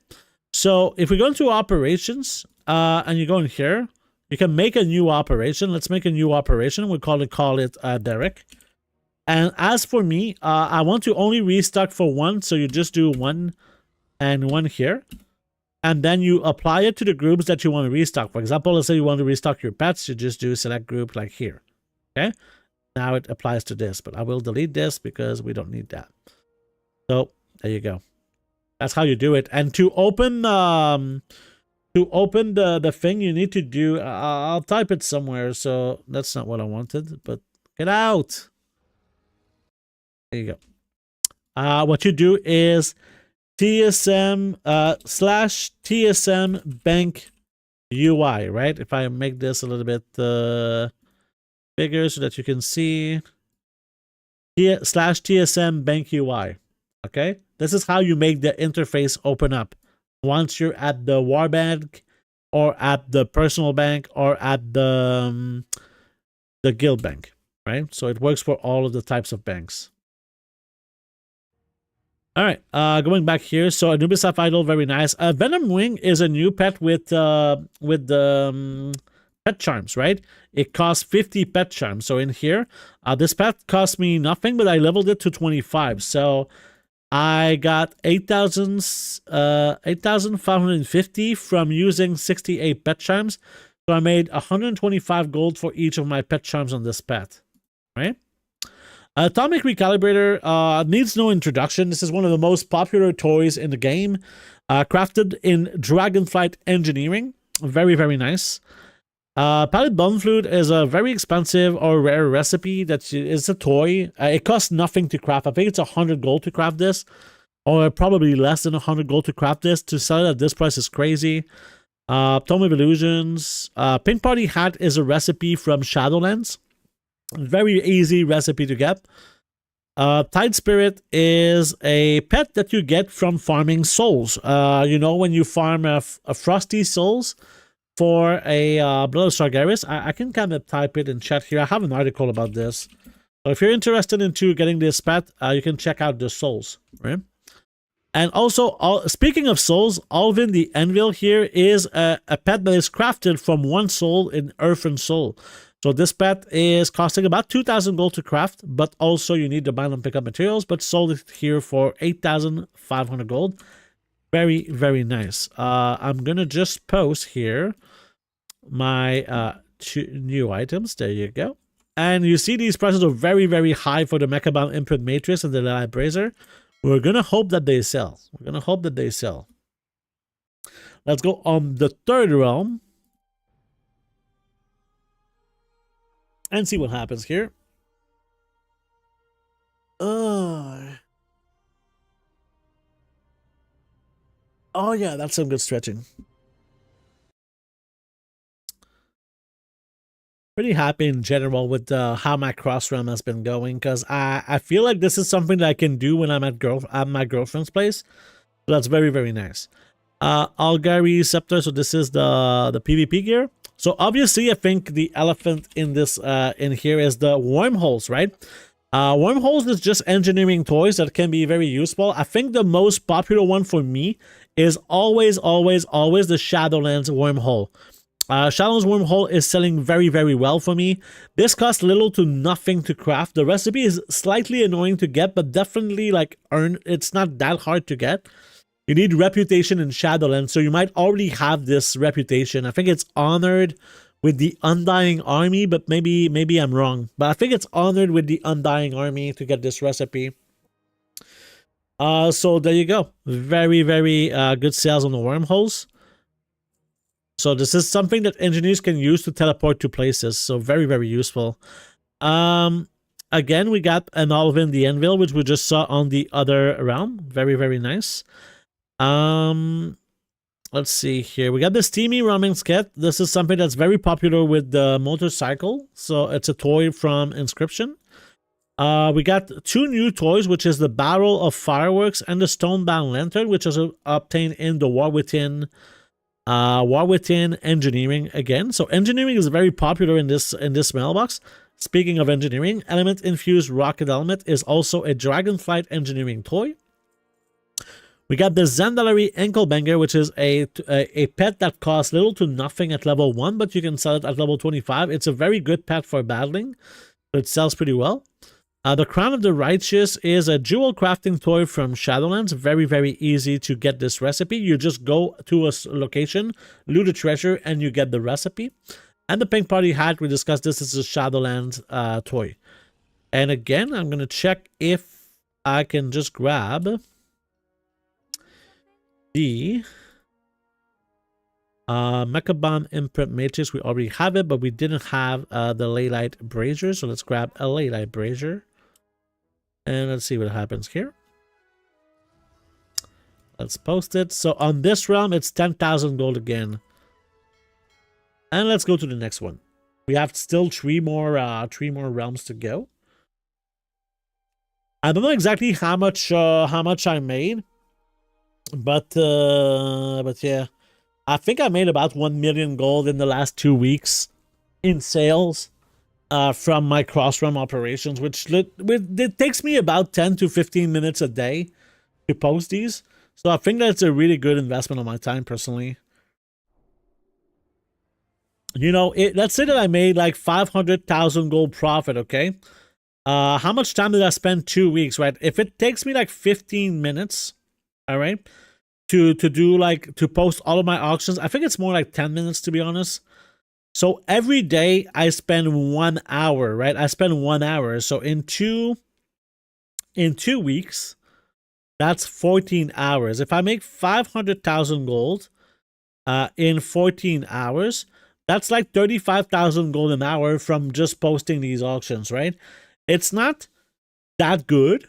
So if we go into operations and you go in here, you can make a new operation. Let's make a new operation. We'll call it Derek. And as for me, I want to only restock for one. So you just do one and one here. And then you apply it to the groups that you want to restock. For example, let's say you want to restock your pets. You just do select group like here. Okay. Now it applies to this, but I will delete this because we don't need that. So there you go. That's how you do it. And to open the thing, you need to do, I'll type it somewhere. So that's not what I wanted, but get out. There you go. What you do is TSM / TSM bank UI, right? If I make this a little bit bigger so that you can see / TSM bank UI. Okay, this is how you make the interface open up once you're at the war bank or at the personal bank or at the guild bank, right? So it works for all of the types of banks. All right, going back here. So Anubis of Idol, very nice. Venom Wing is a new pet with the pet charms, right? It costs 50 pet charms. So in here, this pet cost me nothing, but I leveled it to 25. So I got 8,550 from using 68 pet charms. So I made 125 gold for each of my pet charms on this pet, right? Atomic Recalibrator needs no introduction. This is one of the most popular toys in the game. Crafted in Dragonflight Engineering. Very, very nice. Pallet bone flute is a very expensive or rare recipe that is a toy. It costs nothing to craft. I think it's 100 gold to craft this, or probably less than 100 gold to craft this. To sell it at this price is crazy. Tome of Illusions. Pink Party Hat is a recipe from Shadowlands. Very easy recipe to get. Tide Spirit is a pet that you get from farming souls. You know, when you farm a Frosty Souls for a Blood of Sargeras. I can kind of type it in chat here. I have an article about this. So if you're interested into getting this pet, you can check out the souls, right? And also, speaking of souls, Alvin the Anvil here is a pet that is crafted from one soul in Earthen Soul. So this pet is costing about 2,000 gold to craft, but also you need to buy and pick up materials, but sold it here for 8,500 gold. Very, very nice. I'm going to just post here my two new items. There you go. And you see these prices are very, very high for the Mechabomb Imprint Matrix and the Lelai Brazier. We're going to hope that they sell. We're going to hope that they sell. Let's go on the third realm and see what happens here. Oh yeah, that's some good stretching. Pretty happy in general with how my cross realm has been going, because I feel like this is something that I can do when I'm at my girlfriend's place. So that's very, very nice. Algari Scepter, so this is the PvP gear. So obviously I think the elephant in this in here is the wormholes, right? Wormholes is just engineering toys that can be very useful. I think the most popular one for me is always the Shadowlands wormhole. Shadowlands wormhole is selling very, very well for me. This costs little to nothing to craft. The recipe is slightly annoying to get, but definitely like it's not that hard to get. You need reputation in Shadowlands, so you might already have this reputation. I think it's honored with the Undying Army, but maybe I'm wrong. But I think it's honored with the Undying Army to get this recipe. So there you go. Very, very good sales on the wormholes. So this is something that engineers can use to teleport to places. So very, very useful. Again, we got an Alvin the Anvil, which we just saw on the other realm. Very, very nice. Let's see here. We got the Steamy Ramen Skit. This is something that's very popular with the motorcycle. So it's a toy from Inscription. We got two new toys, which is the Barrel of Fireworks and the Stonebound Lantern, which is obtained in the War Within engineering again. So engineering is very popular in this mailbox. Speaking of engineering, Element Infused Rocket Helmet is also a Dragonflight engineering toy. We got the Zandalari Ankle Banger, which is a pet that costs little to nothing at level 1, but you can sell it at level 25. It's a very good pet for battling. It sells pretty well. The Crown of the Righteous is a jewel crafting toy from Shadowlands. Very, very easy to get this recipe. You just go to a location, loot a treasure, and you get the recipe. And the Pink Party Hat, we discussed this is a Shadowlands toy. And again, I'm going to check if I can just grab the Mechabomb Imprint Matrix. We already have it, but we didn't have the Leylight Brazier. So let's grab a Leylight Brazier. And let's see what happens here. Let's post it. So on this realm, it's 10,000 gold again. And let's go to the next one. We have still three more realms to go. I don't know exactly how much I made, but yeah, I think I made about 1 million gold in the last 2 weeks in sales. From my cross-realm operations, which it takes me about 10 to 15 minutes a day to post these. So I think that's a really good investment of my time, personally. You know, let's say that I made like 500,000 gold profit, okay? How much time did I spend? 2 weeks, right? If it takes me like 15 minutes, all right, to post all of my auctions, I think it's more like 10 minutes, to be honest. So every day I spend 1 hour, right? I spend 1 hour. So in two weeks, that's 14 hours. If I make 500,000 gold in 14 hours, That's like 35,000 gold an hour from just posting these auctions, right? It's not that good,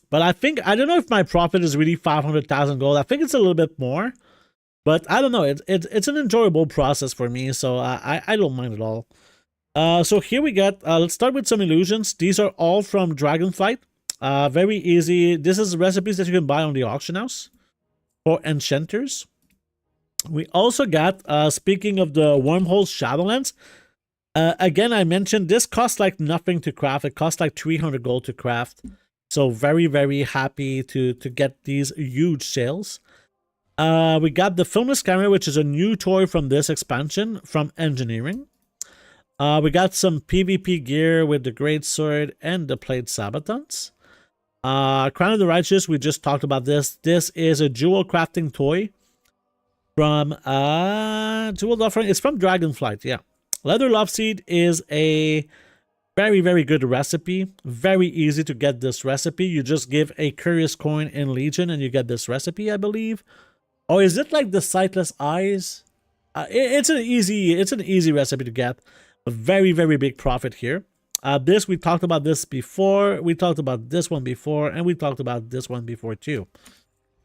but I don't know if my profit is really 500,000 gold. I think it's a little bit more, but I don't know. It's an enjoyable process for me, so I don't mind at all. So here we get, let's start with some illusions. These are all from Dragonflight. Very easy. This is recipes that you can buy on the auction house for enchanters. We also got, speaking of the wormholes, Shadowlands. Again, I mentioned this costs like nothing to craft. It costs like 300 gold to craft. So very, very happy to get these huge sales. We got the Filmless Camera, which is a new toy from this expansion from Engineering. We got some PvP gear with the Great Sword and the Plate Sabatons. Crown of the Righteous, we just talked about this. This is a jewel crafting toy from Jewel Offering. It's from Dragonflight, yeah. Leather Love Seed is a very, very good recipe. Very easy to get this recipe. You just give a Curious Coin in Legion and you get this recipe, I believe. Or is it like the Sightless Eyes? It's an easy recipe to get. A very, very big profit here. This, we talked about this before. We talked about this one before. And we talked about this one before too.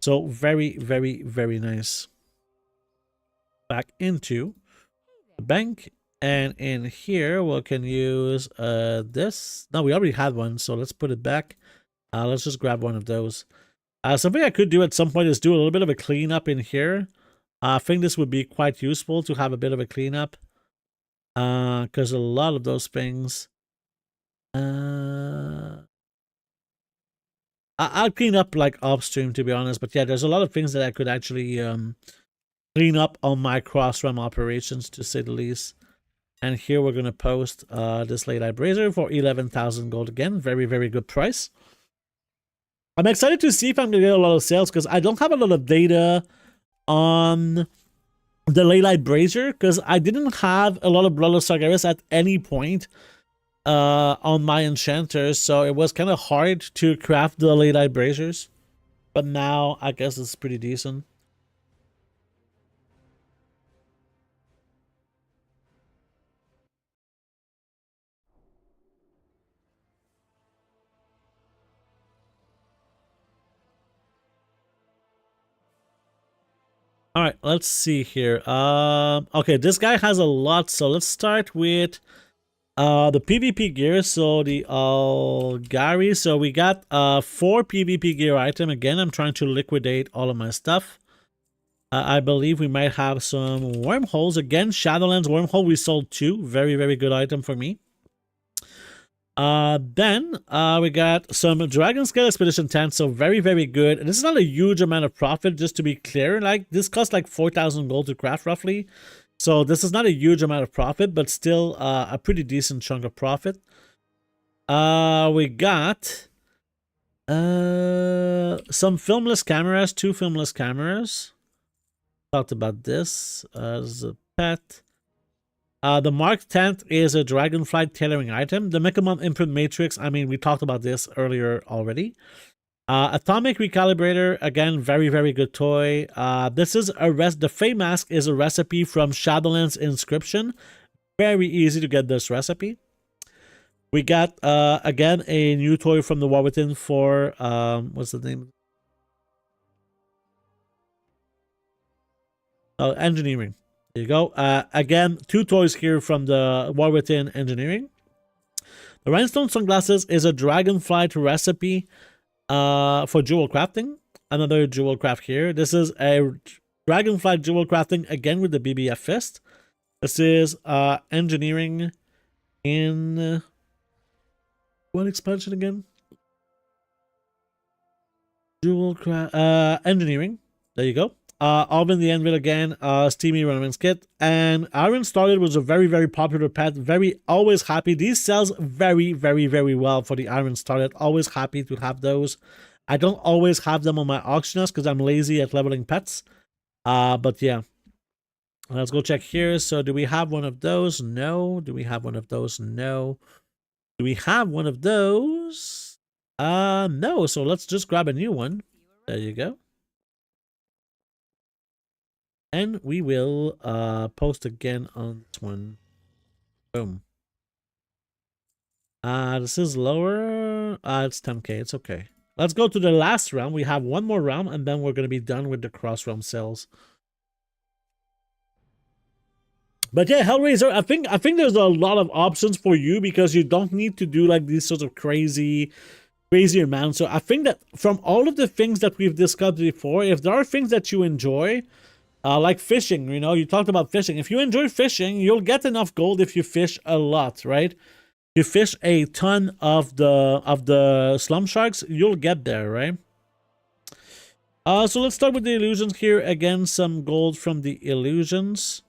So very, very, very nice. Back into the bank. And in here, we can use this. No, we already had one. So let's put it back. Let's just grab one of those. Something I could do at some point is do a little bit of a cleanup in here. I think this would be quite useful to have a bit of a cleanup. Because a lot of those things... I'll clean up like upstream, to be honest. But yeah, there's a lot of things that I could actually clean up on my cross-run operations, to say the least. And here we're going to post this Late Brazier for 11,000 gold again. Very, very good price. I'm excited to see if I'm going to get a lot of sales because I don't have a lot of data on the Late Brazier because I didn't have a lot of Bloodless Sargeras at any point on my enchanters. So it was kind of hard to craft the Late Braziers. But now I guess it's pretty decent. All right, let's see here. Okay, this guy has a lot, so let's start with the PvP gear. So the Gary. So we got 4 PvP gear item. Again, I'm trying to liquidate all of my stuff. I believe we might have some wormholes. Again, Shadowlands wormhole. We sold 2. Very, very good item for me. Then we got some Dragon Scale Expedition tent, so very, very good. And this is not a huge amount of profit, just to be clear. Like, this costs like 4,000 gold to craft roughly. So this is not a huge amount of profit, but still a pretty decent chunk of profit. We got some filmless cameras, 2 filmless cameras. Talked about this as a pet. The Mark tent is a Dragonflight tailoring item. The Mechamon Imprint Matrix, I mean, we talked about this earlier already. Atomic Recalibrator, again, very, very good toy. This is the Fey Mask is a recipe from Shadowlands Inscription. Very easy to get this recipe. We got, again, a new toy from the War Within for, what's the name? Engineering. There you go. Again, 2 toys here from the War Within Engineering. The Rhinestone Sunglasses is a Dragonflight recipe for jewel crafting. Another jewel craft here. This is a Dragonflight jewel crafting, again with the BBF Fist. This is Engineering in... what expansion again? Jewel craft... Engineering. There you go. Alvin the Anvil again, Steamy Runman's Kit, and Iron Started was a very, very popular pet. Very, always happy. These sells very, very, very well for the Iron Started. Always happy to have those. I don't always have them on my auction house because I'm lazy at leveling pets. But yeah. Let's go check here. So do we have one of those? No. Do we have one of those? No. Do we have one of those? No. So let's just grab a new one. There you go. And we will post again on this one. Boom. This is lower. It's 10k. It's okay. Let's go to the last round. We have one more round, and then we're going to be done with the cross-realm sales. But yeah, Hellraiser, I think there's a lot of options for you because you don't need to do like these sorts of crazy amounts. So I think that from all of the things that we've discussed before, if there are things that you enjoy, like fishing, you know, you talked about fishing. If you enjoy fishing, you'll get enough gold if you fish a lot, right? You fish a ton of the slum sharks, you'll get there, right? So let's start with the illusions here. Again, some gold from the illusions.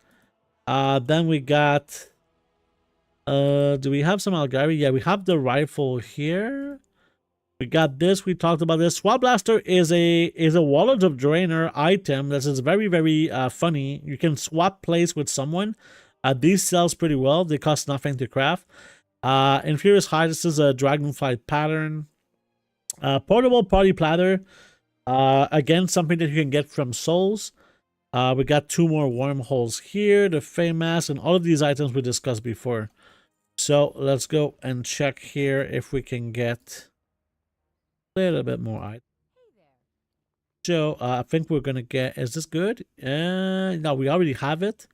Then we got do we have some Algari? Yeah, we have the rifle here. We got this. We talked about this. Swab Blaster is a Wallet of Drainer item. This is very, very funny. You can swap place with someone. These sells pretty well. They cost nothing to craft. Infurious High, this is a Dragonfly pattern. Portable Party Platter. Again, something that you can get from souls. We got 2 more wormholes here. The Fey Mask and all of these items we discussed before. So let's go and check here if we can get a little bit more items. So I think we're going to get... Is this good? No, we already have it.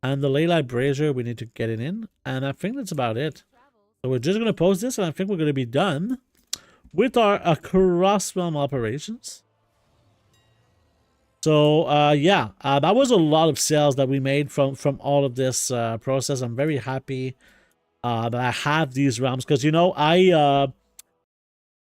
And the Leylight Brazier, we need to get it in. And I think that's about it. So we're just going to post this, and I think we're going to be done with our cross-realm operations. So, yeah, that was a lot of sales that we made from all of this process. I'm very happy that I have these realms because, you know,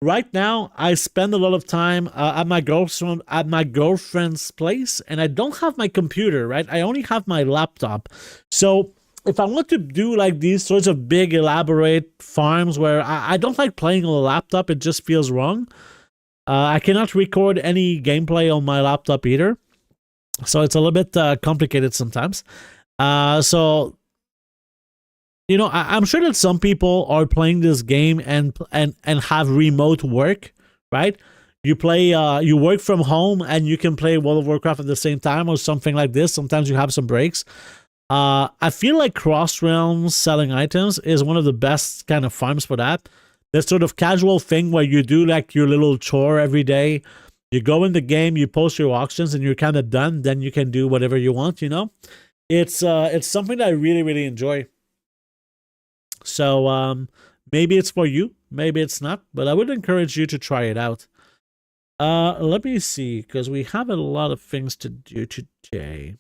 right now, I spend a lot of time at my girlfriend's place, and I don't have my computer, right? I only have my laptop. So if I want to do like these sorts of big, elaborate farms where I don't like playing on a laptop, it just feels wrong. I cannot record any gameplay on my laptop either. So it's a little bit complicated sometimes. So... You know, I'm sure that some people are playing this game and have remote work, right? You play, you work from home and you can play World of Warcraft at the same time or something like this. Sometimes you have some breaks. I feel like Cross Realms selling items is one of the best kind of farms for that. This sort of casual thing where you do like your little chore every day. You go in the game, you post your auctions, and you're kind of done. Then you can do whatever you want. You know, it's something that I really, really enjoy. So maybe it's for you, maybe it's not, but I would encourage you to try it out. Let me see, because we have a lot of things to do today.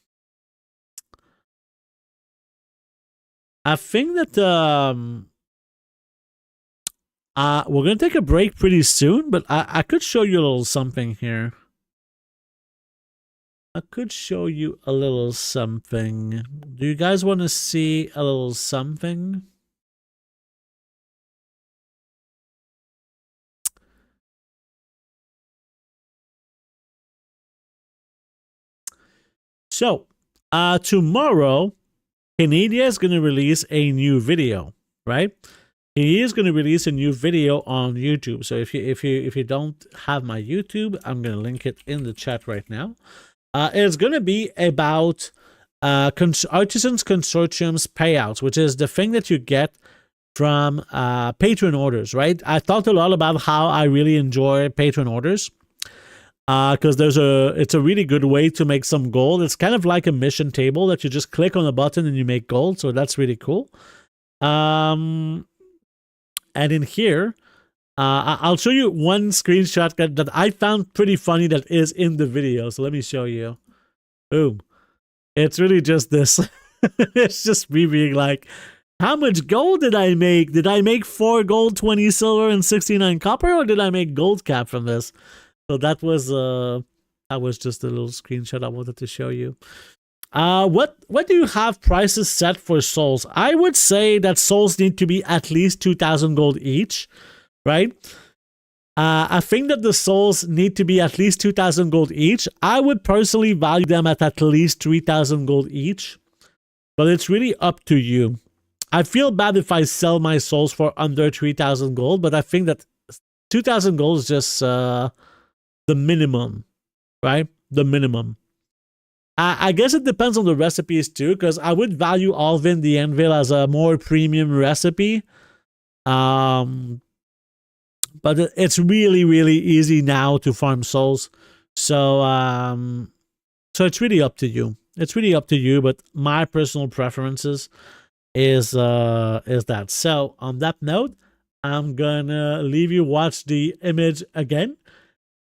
I think that we're going to take a break pretty soon, but I could show you a little something here. I could show you a little something. Do you guys want to see a little something? So, tomorrow, Canada is going to release a new video, right? He is going to release a new video on YouTube. So if you don't have my YouTube, I'm going to link it in the chat right now. It's going to be about Artisans Consortium's payouts, which is the thing that you get from patron orders, right? I talked a lot about how I really enjoy patron orders. Because it's a really good way to make some gold. It's kind of like a mission table that you just click on a button and you make gold. So that's really cool. And in here, I'll show you one screenshot that I found pretty funny that is in the video. So let me show you. Boom. It's really just this. It's just me being like, how much gold did I make? Did I make 4 gold, 20 silver, and 69 copper? Or did I make gold cap from this? So that was just a little screenshot I wanted to show you. What do you have prices set for souls? I would say that souls need to be at least 2,000 gold each, right? I think that the souls need to be at least 2,000 gold each. I would personally value them at least 3,000 gold each, but it's really up to you. I feel bad if I sell my souls for under 3,000 gold, but I think that 2,000 gold is just the minimum, right? The minimum. I guess it depends on the recipes too, because I would value Alvin the Anvil as a more premium recipe. But it's really, really easy now to farm souls. So it's really up to you. It's really up to you, but my personal preferences is that. So on that note, I'm gonna leave you watch the image again,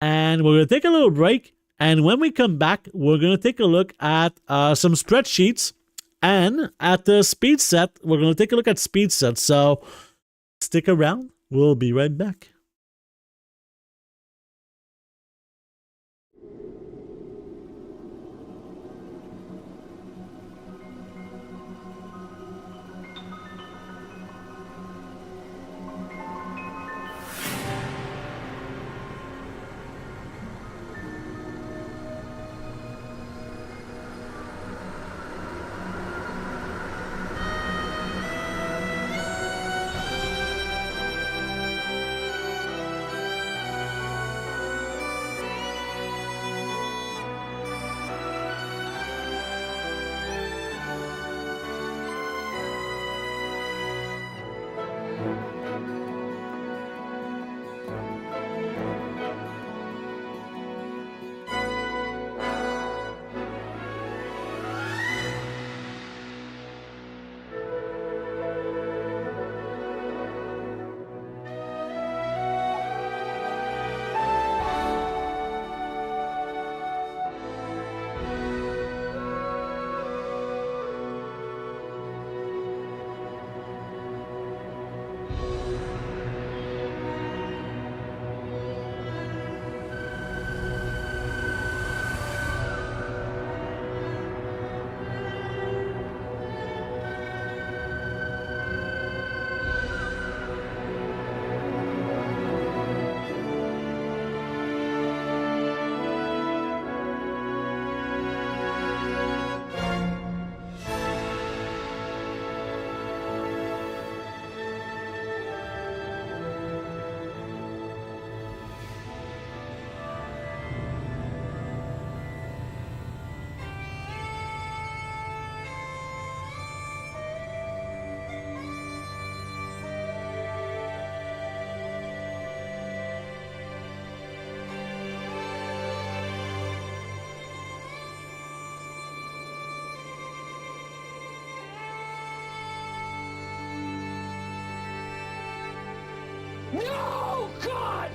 and we're gonna take a little break. And when we come back, we're gonna take a look at some spreadsheets and at the speed set. We're gonna take a look at speed set. So stick around. We'll be right back. No, God!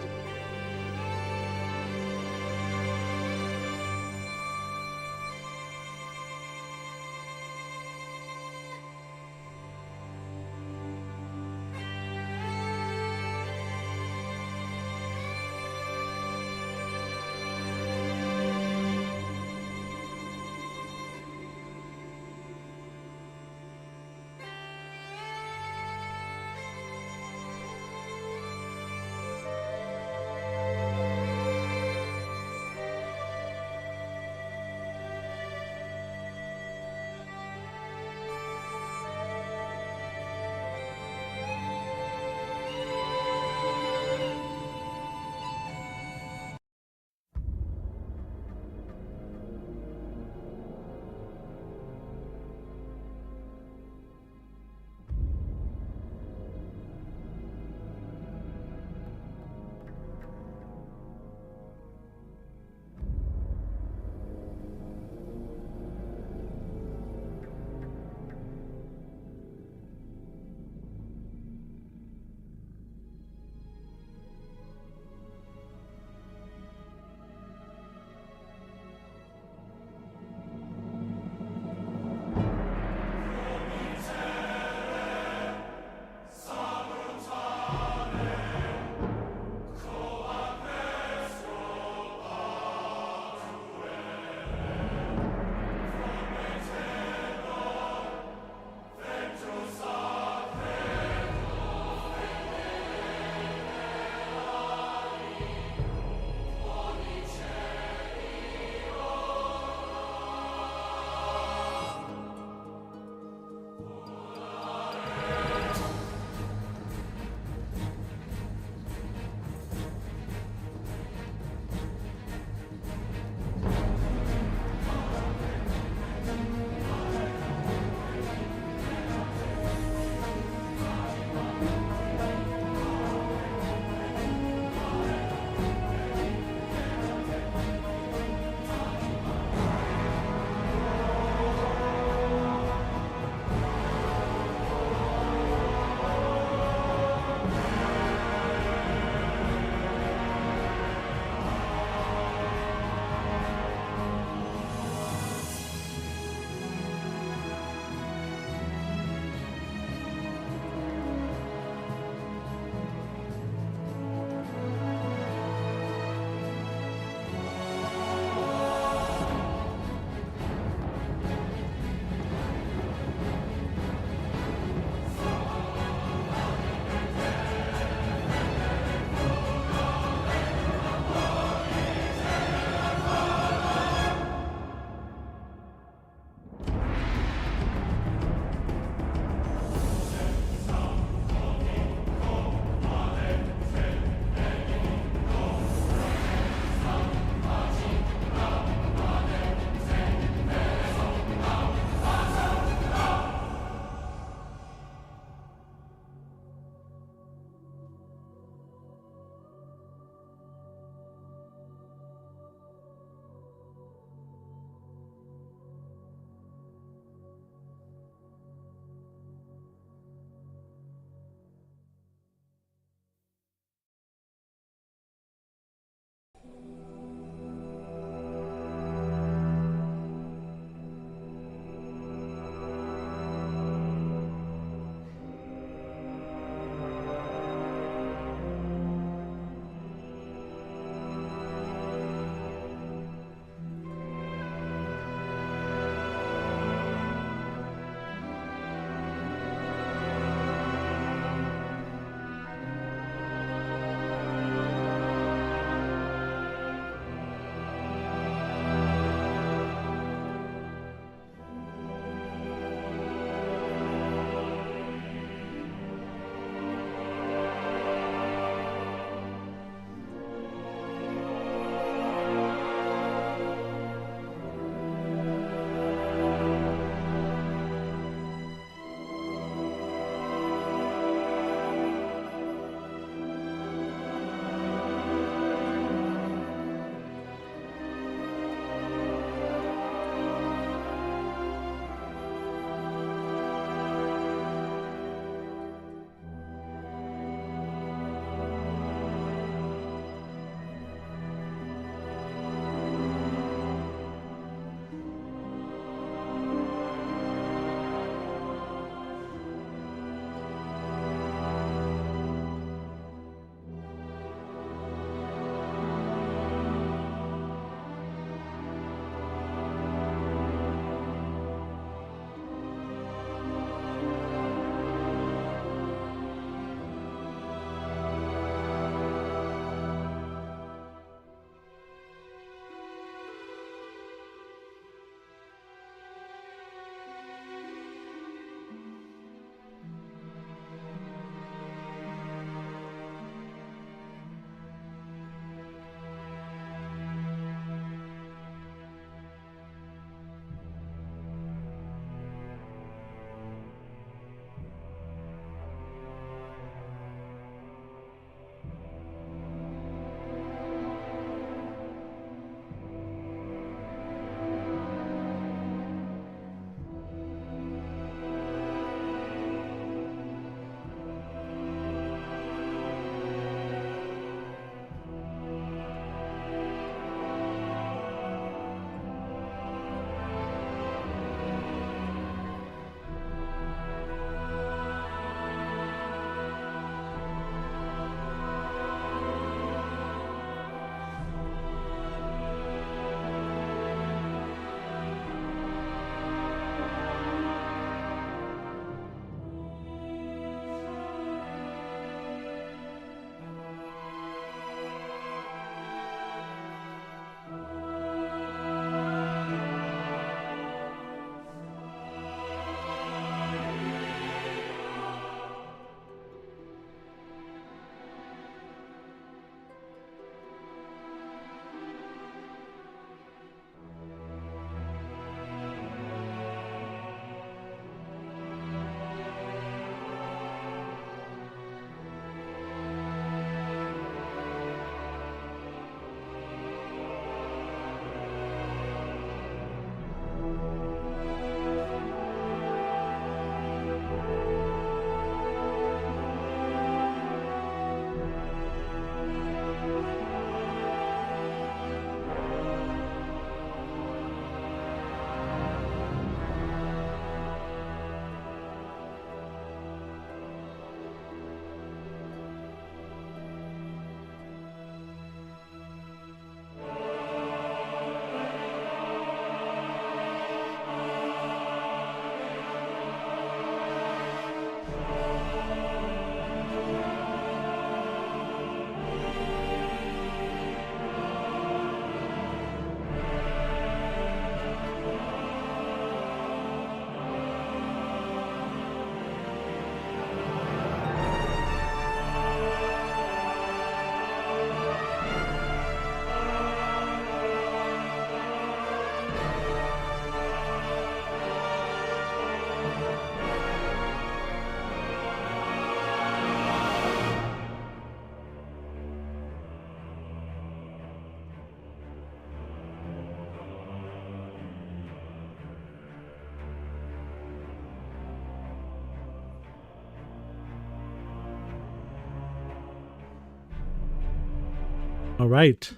All right.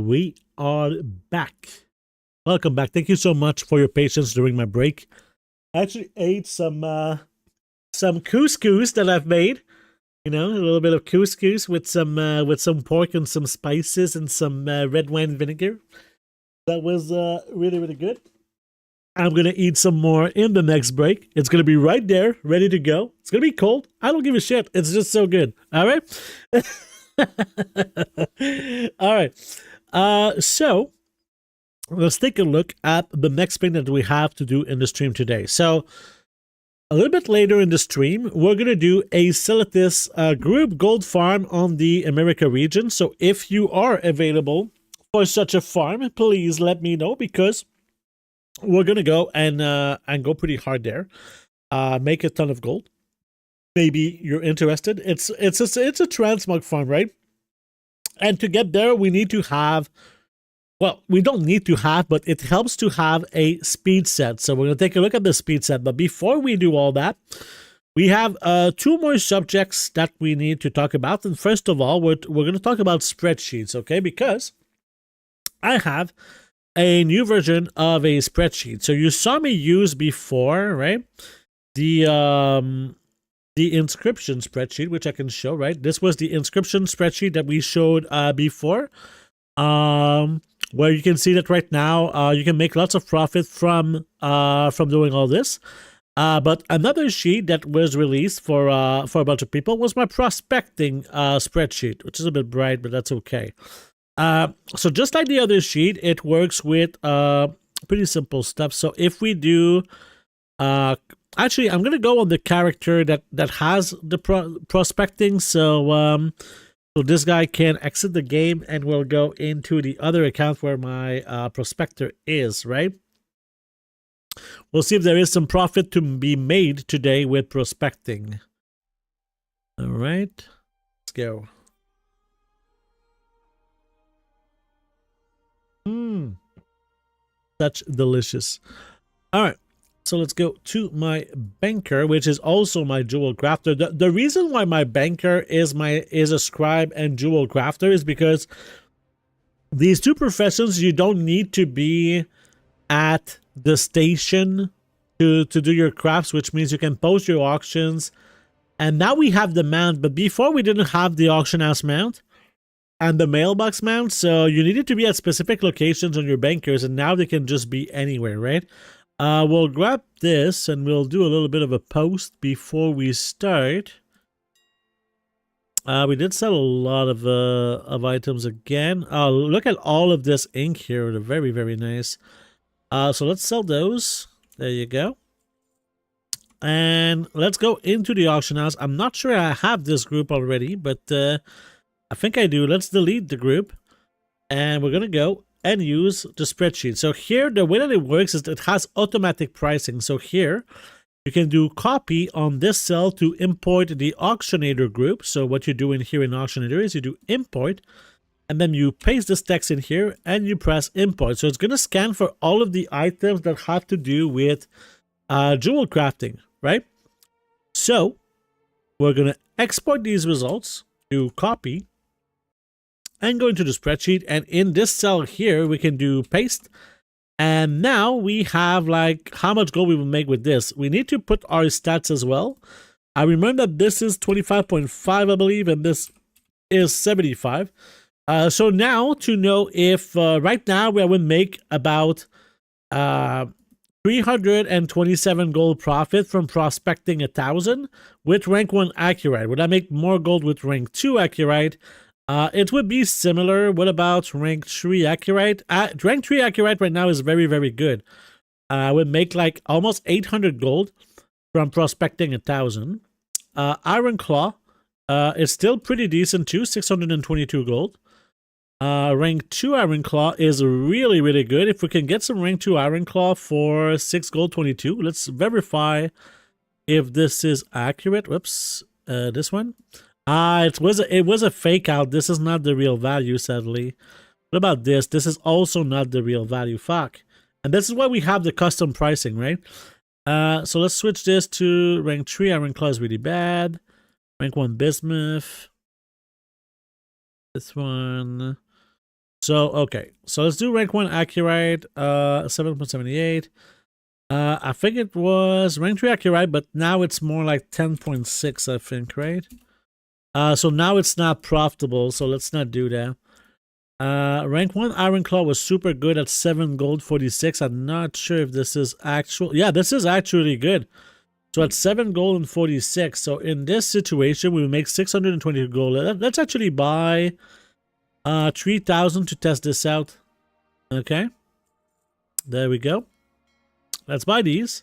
we are back. Welcome back. Thank you so much for your patience during my break. I actually ate some couscous that I've made. You know, a little bit of couscous with some pork and some spices and some red wine vinegar. That was really, really good. I'm going to eat some more in the next break. It's going to be right there, ready to go. It's going to be cold. I don't give a shit. It's just so good. All right? All right. So let's take a look at the next thing that we have to do in the stream today. So a little bit later in the stream, we're going to do a Silithus group gold farm on the America region. So if you are available for such a farm, please let me know, because we're going to go and go pretty hard there. Make a ton of gold. Maybe you're interested. It's a transmog farm, right? And to get there, we need to have, well, we don't need to have, but it helps to have a speed set. So we're going to take a look at the speed set. But before we do all that, we have two more subjects that we need to talk about. And first of all, we're going to talk about spreadsheets, okay? Because I have a new version of a spreadsheet. So you saw me use before, right? The inscription spreadsheet, which I can show, right? This was the inscription spreadsheet that we showed before, where you can see that right now you can make lots of profit from doing all this. But another sheet that was released for a bunch of people was my prospecting spreadsheet, which is a bit bright, but that's okay. So just like the other sheet, it works with pretty simple stuff. So if we do, actually, I'm gonna go on the character that has the prospecting. So so this guy can exit the game, and we'll go into the other account where my prospector is. Right. We'll see if there is some profit to be made today with prospecting. All right, let's go. Such delicious. All right, so let's go to my banker, which is also my jewel crafter. The reason why my banker is a scribe and jewel crafter is because these two professions, you don't need to be at the station to do your crafts, which means you can post your auctions. And now we have the mount, but before we didn't have the auction house mount and the mailbox mount, so you needed to be at specific locations on your bankers, and now they can just be anywhere, right? We'll grab this and we'll do a little bit of a post before we start. We did sell a lot of items again. Look at all of this ink here. They're very, very nice. So let's sell those. There you go. And let's go into the auction house. I'm not sure I have this group already, but I think I do. Let's delete the group. And we're going to go and use the spreadsheet. So here, the way that it works is that it has automatic pricing. So here, you can do copy on this cell to import the auctionator group. So what you're doing here in auctionator is you do import, and then you paste this text in here and you press import. So it's going to scan for all of the items that have to do with jewel crafting, right? So we're going to export these results to copy and go into the spreadsheet. And in this cell here, we can do paste. And now we have like how much gold we will make with this. We need to put our stats as well. I remember that this is 25.5, I believe, and this is 75. So now to know if right now we would make about 327 gold profit from prospecting 1,000 with rank 1 accurate. Would I make more gold with rank 2 accurate? It would be similar. What about rank 3 accurate? Rank 3 accurate right now is very, very good. I would make like almost 800 gold from prospecting 1,000. Iron Claw is still pretty decent too, 622 gold. Rank 2 Iron Claw is really, really good. If we can get some rank 2 Iron Claw for 6 gold 22, let's verify if this is accurate. Whoops, this one. It was a fake out. This is not the real value, sadly. What about this? This is also not the real value. Fuck. And this is why we have the custom pricing, right? So let's switch this to rank 3 Iron Claw is really bad. Rank 1 Bismuth. This one. So, okay. So let's do rank 1 accurate, 7.78. I think it was rank 3 accurate, but now it's more like 10.6, I think, right? So now it's not profitable, so let's not do that. Rank 1 Iron Claw was super good at 7 gold 46. I'm not sure if this is actual. Yeah, this is actually good. So at 7 gold and 46. So in this situation, we will make 620 gold. Let's actually buy 3,000 to test this out. Okay. There we go. Let's buy these.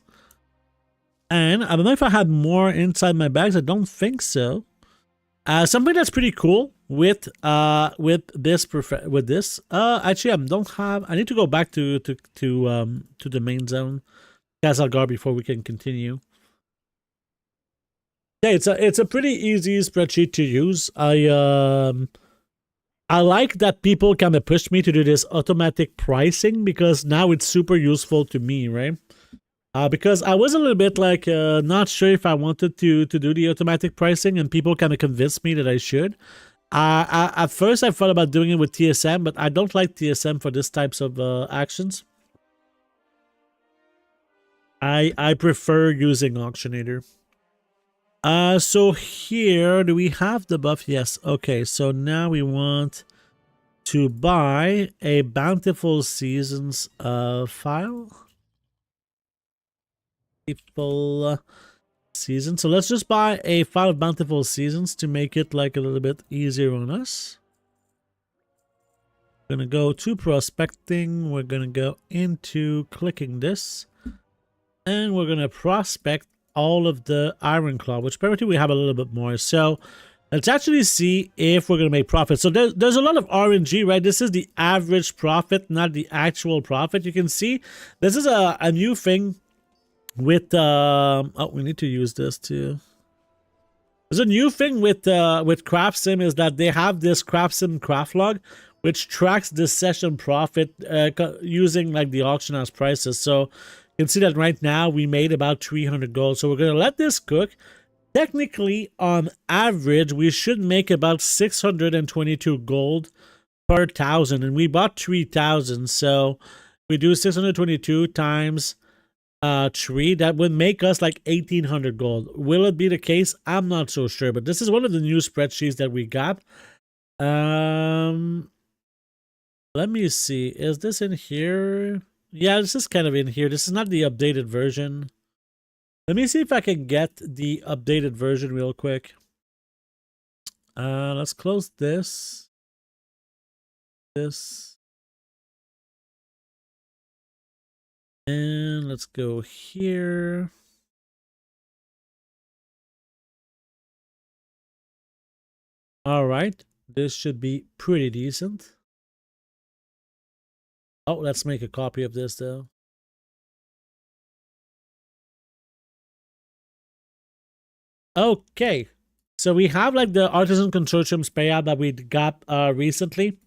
And I don't know if I had more inside my bags. I don't think so. Something that's pretty cool with this actually I don't have. I need to go back to the main zone, Castle before we can continue. Yeah, it's a pretty easy spreadsheet to use. I like that people kind of push me to do this automatic pricing because now it's super useful to me, right? Because I was a little bit like not sure if I wanted to do the automatic pricing, and people kind of convinced me that I should. At first I thought about doing it with TSM, but I don't like TSM for this types of actions. I prefer using Auctionator. So here, do we have the buff? Yes. Okay, so now we want to buy a Bountiful Seasons file. People season. So let's just buy a file of Bountiful Seasons to make it like a little bit easier on us. We're gonna go to prospecting. We're gonna go into clicking this, and we're gonna prospect all of the Iron Claw, which apparently we have a little bit more. So let's actually see if we're gonna make profit. So there's a lot of RNG, right? This is the average profit, not the actual profit. You can see this is a new thing with oh, we need to use this too. There's a new thing with CraftSim is that they have this CraftSim craft log, which tracks the session profit using like the auction house prices. So you can see that right now we made about 300 gold. So we're gonna let this cook. Technically, on average, we should make about 622 gold per 1,000, and we bought 3,000. So we do 622 times 3, that would make us like 1,800 gold. Will it be the case? I'm not so sure, but this is one of the new spreadsheets that we got. Let me see. Is this in here? Yeah, this is kind of in here. This is not the updated version. Let me see if I can get the updated version real quick. Let's close this. And let's go here. All right, this should be pretty decent. Oh, let's make a copy of this though. Okay, so we have like the Artisan Consortium's payout that we got recently.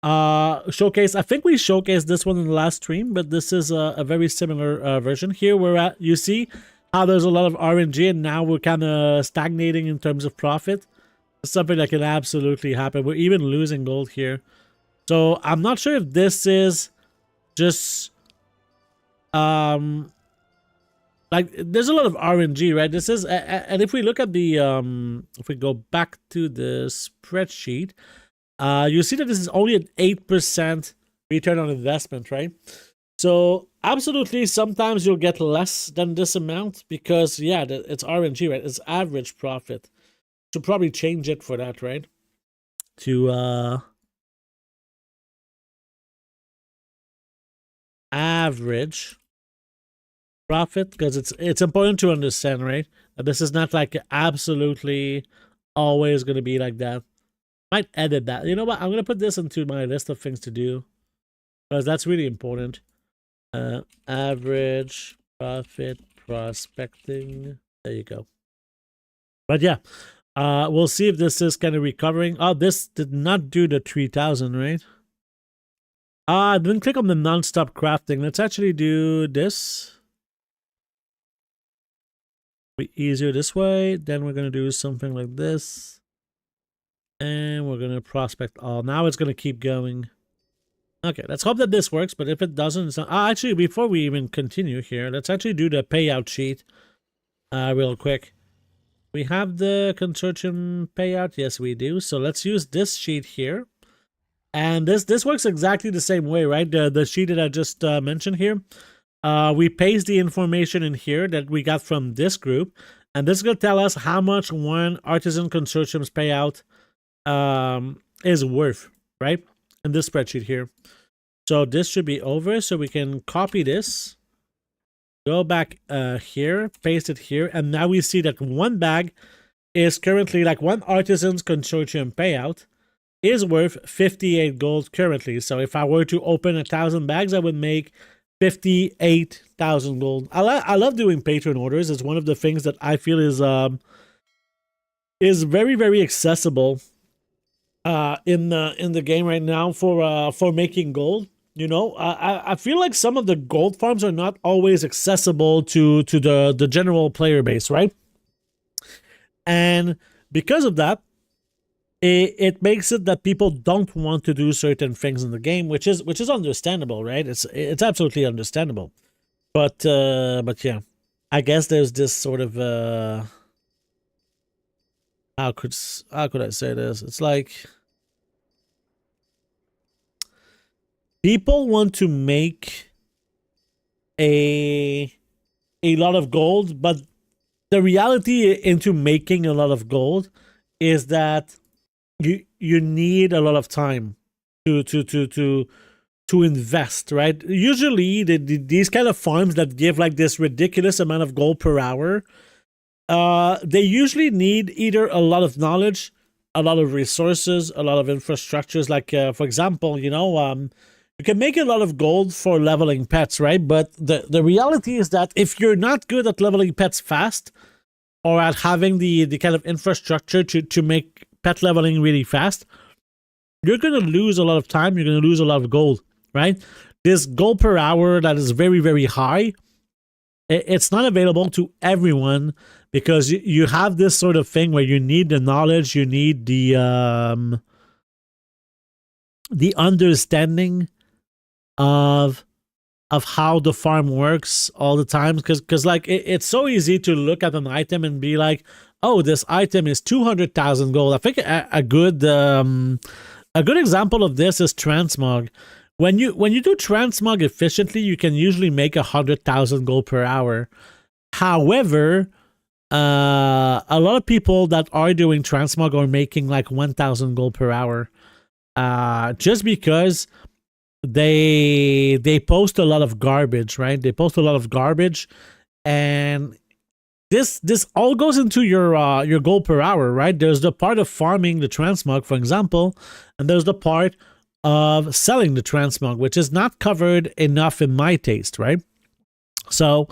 Showcase. I think we showcased this one in the last stream, but this is a very similar version. Here we're at, you see how there's a lot of RNG, and now we're kind of stagnating in terms of profit. It's something that can absolutely happen. We're even losing gold here. So I'm not sure if this is just like there's a lot of RNG, right? This is and if we look at the if we go back to the spreadsheet, you see that this is only an 8% return on investment, right? So absolutely, sometimes you'll get less than this amount because, yeah, it's RNG, right? It's average profit. Should probably change it for that, right? To average profit, because it's important to understand, right? That this is not like absolutely always going to be like that. Might edit that. You know what? I'm going to put this into my list of things to do because that's really important. Average profit prospecting. There you go. But yeah, we'll see if this is kind of recovering. Oh, this did not do the 3,000, right? Then click on the non-stop crafting. Let's actually do this. Be easier this way. Then we're going to do something like this. And we're going to prospect all. Now it's going to keep going. Okay, let's hope that this works, but if it doesn't, it's not... actually, before we even continue here, let's actually do the payout sheet real quick. We have the consortium payout. Yes, we do. So let's use this sheet here. And this works exactly the same way, right? The sheet that I just mentioned here. We paste the information in here that we got from this group. And this is going to tell us how much one artisan consortium's payout is worth, right? In this spreadsheet here. So this should be over. So we can copy this. Go back here, paste it here, and now we see that one bag is currently, like, one artisan's consortium payout is worth 58 gold currently. So if I were to open 1,000 bags, I would make 58,000 gold. I love doing patron orders. It's one of the things that I feel is very, very accessible in the game right now for making gold. You know, I feel like some of the gold farms are not always accessible to the general player base, right? And because of that, it makes it that people don't want to do certain things in the game, which is understandable, right? It's absolutely understandable. But yeah, I guess there's this sort of how could I say this? It's like, people want to make a lot of gold, but the reality into making a lot of gold is that you need a lot of time to invest, right? Usually these kind of farms that give like this ridiculous amount of gold per hour, they usually need either a lot of knowledge, a lot of resources, a lot of infrastructures. Like for example, you know, you can make a lot of gold for leveling pets, right? But the reality is that if you're not good at leveling pets fast, or at having the kind of infrastructure to make pet leveling really fast, you're going to lose a lot of time. You're going to lose a lot of gold, right? This gold per hour that is very, very high, it's not available to everyone because you have this sort of thing where you need the knowledge, you need the understanding of how the farm works all the time, because like it's so easy to look at an item and be like, oh, this item is 200,000 gold. I think a good example of this is transmog. When you do transmog efficiently, you can usually make 100,000 gold per hour. However, a lot of people that are doing transmog are making like 1,000 gold per hour, just because they post a lot of garbage, right? They post a lot of garbage, and this all goes into your gold per hour, right? There's the part of farming the transmog, for example, and there's the part of selling the transmog, which is not covered enough in my taste, right? So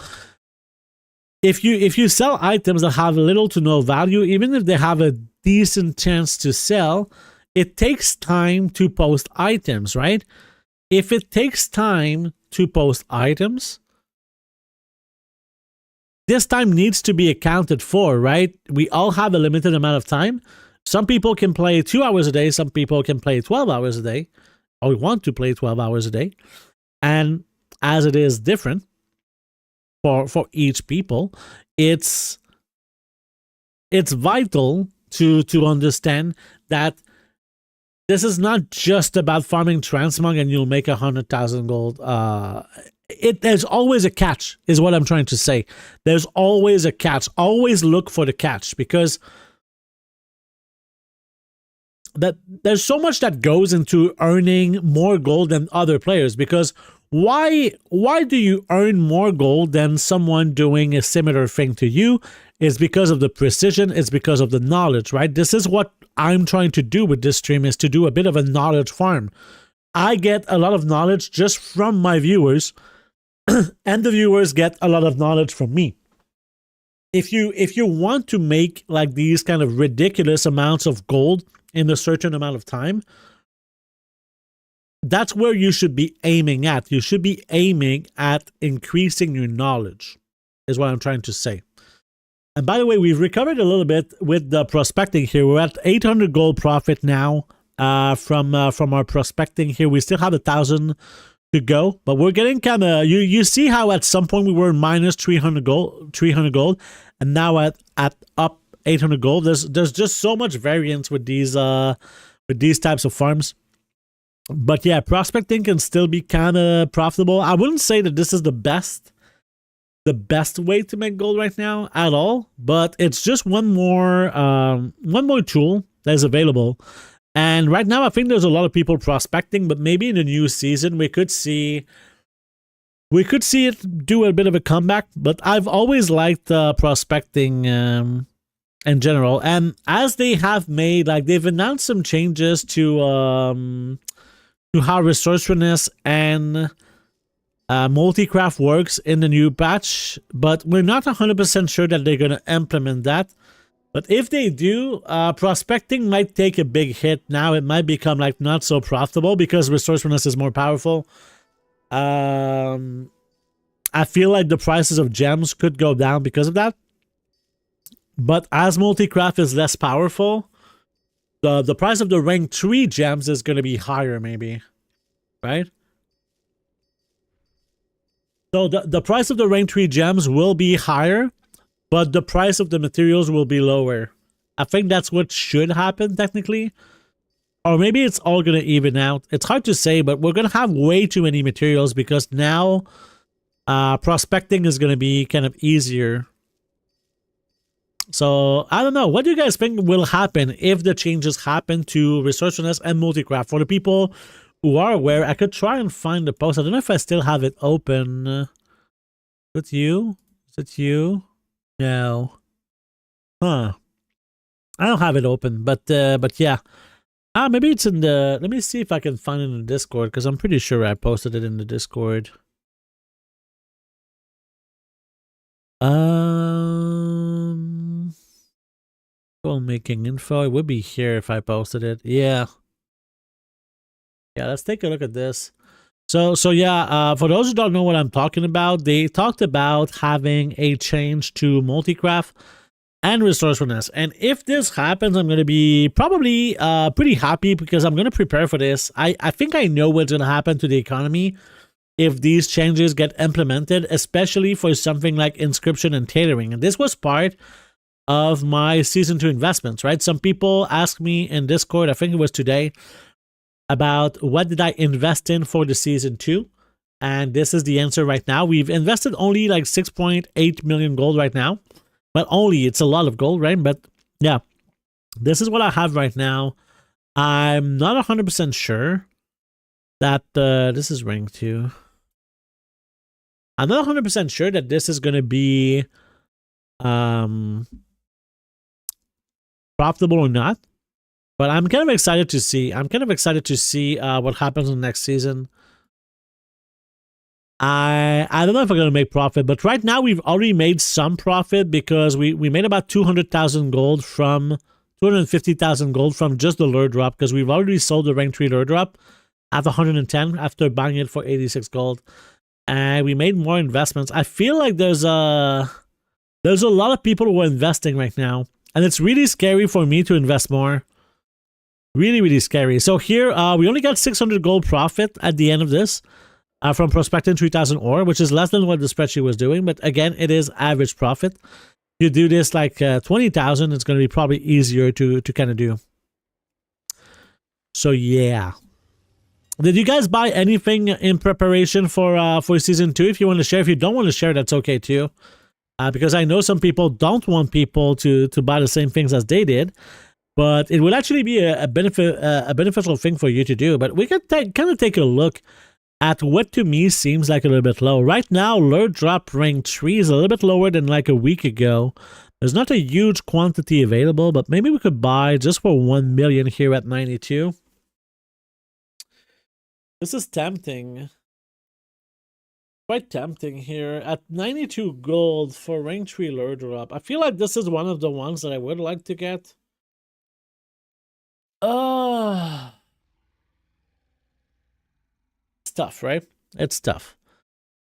if you sell items that have little to no value, even if they have a decent chance to sell, it takes time to post items, right? If it takes time to post items, this time needs to be accounted for, right? We all have a limited amount of time. Some people can play 2 hours a day. Some people can play 12 hours a day, or want to play 12 hours a day. And as it is different for each people, it's vital to understand that this is not just about farming transmog and you'll make 100,000 gold. There's always a catch, is what I'm trying to say. There's always a catch. Always look for the catch, because there's so much that goes into earning more gold than other players. Because why do you earn more gold than someone doing a similar thing to you? It's because of the precision. It's because of the knowledge, right? This is what I'm trying to do with this stream, is to do a bit of a knowledge farm. I get a lot of knowledge just from my viewers, and the viewers get a lot of knowledge from me. If you want to make like these kind of ridiculous amounts of gold in a certain amount of time, that's where you should be aiming at. You should be aiming at increasing your knowledge, is what I'm trying to say. And by the way, we've recovered a little bit with the prospecting here. We're at 800 gold profit now from our prospecting here. We still have 1,000 to go, but we're getting kind of, you see how at some point we were minus 300 gold, and now at up 800 gold. There's just so much variance with these types of farms. But yeah, prospecting can still be kind of profitable. I wouldn't say that this is the best way to make gold right now at all, but it's just one more tool that is available. And right now I think there's a lot of people prospecting, but maybe in the new season we could see it do a bit of a comeback. But I've always liked prospecting in general, and as they have made, like, they've announced some changes to how resourcefulness and multi-craft works in the new patch, but we're not 100% sure that they're going to implement that. But if they do, prospecting might take a big hit. Now it might become like not so profitable because resourcefulness is more powerful. I feel like the prices of gems could go down because of that. But as multi-craft is less powerful, the price of the rank 3 gems is going to be higher, maybe, right? So the price of the rank 3 gems will be higher, but the price of the materials will be lower. I think that's what should happen, technically. Or maybe it's all going to even out. It's hard to say, but we're going to have way too many materials because now prospecting is going to be kind of easier. So, I don't know. What do you guys think will happen if the changes happen to resourcefulness and multi-craft? For the people who are aware, I could try and find the post. I don't know if I still have it open. Is it you? Is it you? No. Huh. I don't have it open, but yeah. Maybe it's in the... Let me see if I can find it in the Discord, because I'm pretty sure I posted it in the Discord. Gold-making info. It would be here if I posted it. Yeah. Yeah, let's take a look at this. So yeah, for those who don't know what I'm talking about, they talked about having a change to multi-craft and resourcefulness. And if this happens, I'm going to be probably pretty happy because I'm going to prepare for this. I think I know what's going to happen to the economy if these changes get implemented, especially for something like inscription and tailoring. And this was part of my season 2 investments, right? Some people asked me in Discord, I think it was today, about what did I invest in for the season 2, and this is the answer right now. We've invested only like 6.8 million gold right now, but only, it's a lot of gold, right? But yeah, this is what I have right now. I'm not 100% sure that this is rank 2. I'm not 100% sure that this is going to be profitable or not. But I'm kind of excited to see. What happens in the next season. I don't know if we're going to make profit, but right now we've already made some profit because we made about 200,000 gold from 250,000 gold from just the lure drop, because we've already sold the rank 3 lure drop at 110 after buying it for 86 gold. And we made more investments. I feel like there's a lot of people who are investing right now, and it's really scary for me to invest more. Really, really scary. So here, we only got 600 gold profit at the end of this from prospecting 3,000 ore, which is less than what the spreadsheet was doing. But again, it is average profit. You do this like 20,000, it's going to be probably easier to kind of do. So yeah. Did you guys buy anything in preparation for season 2? If you want to share, if you don't want to share, that's okay too. Because I know some people don't want people to buy the same things as they did. But it would actually be a beneficial thing for you to do. But we can kind of take a look at what to me seems like a little bit low. Right now, lure drop rank 3 is a little bit lower than like a week ago. There's not a huge quantity available, but maybe we could buy just for 1 million here at 92. This is tempting. Quite tempting here at 92 gold for rank 3 lure drop. I feel like this is one of the ones that I would like to get. It's tough, right? It's tough.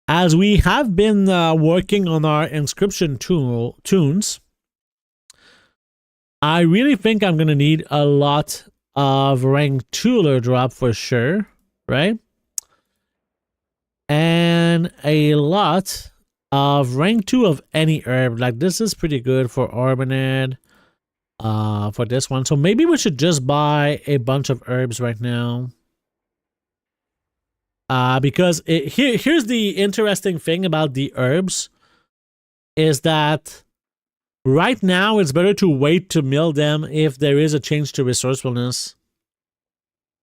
As we have been working on our inscription tunes, I really think I'm going to need a lot of rank 2 lure drop for sure, right? And a lot of rank 2 of any herb. Like this is pretty good for Orbinid. For this one. So maybe we should just buy a bunch of herbs right now. Because here's the interesting thing about the herbs is that right now it's better to wait to mill them if there is a change to resourcefulness.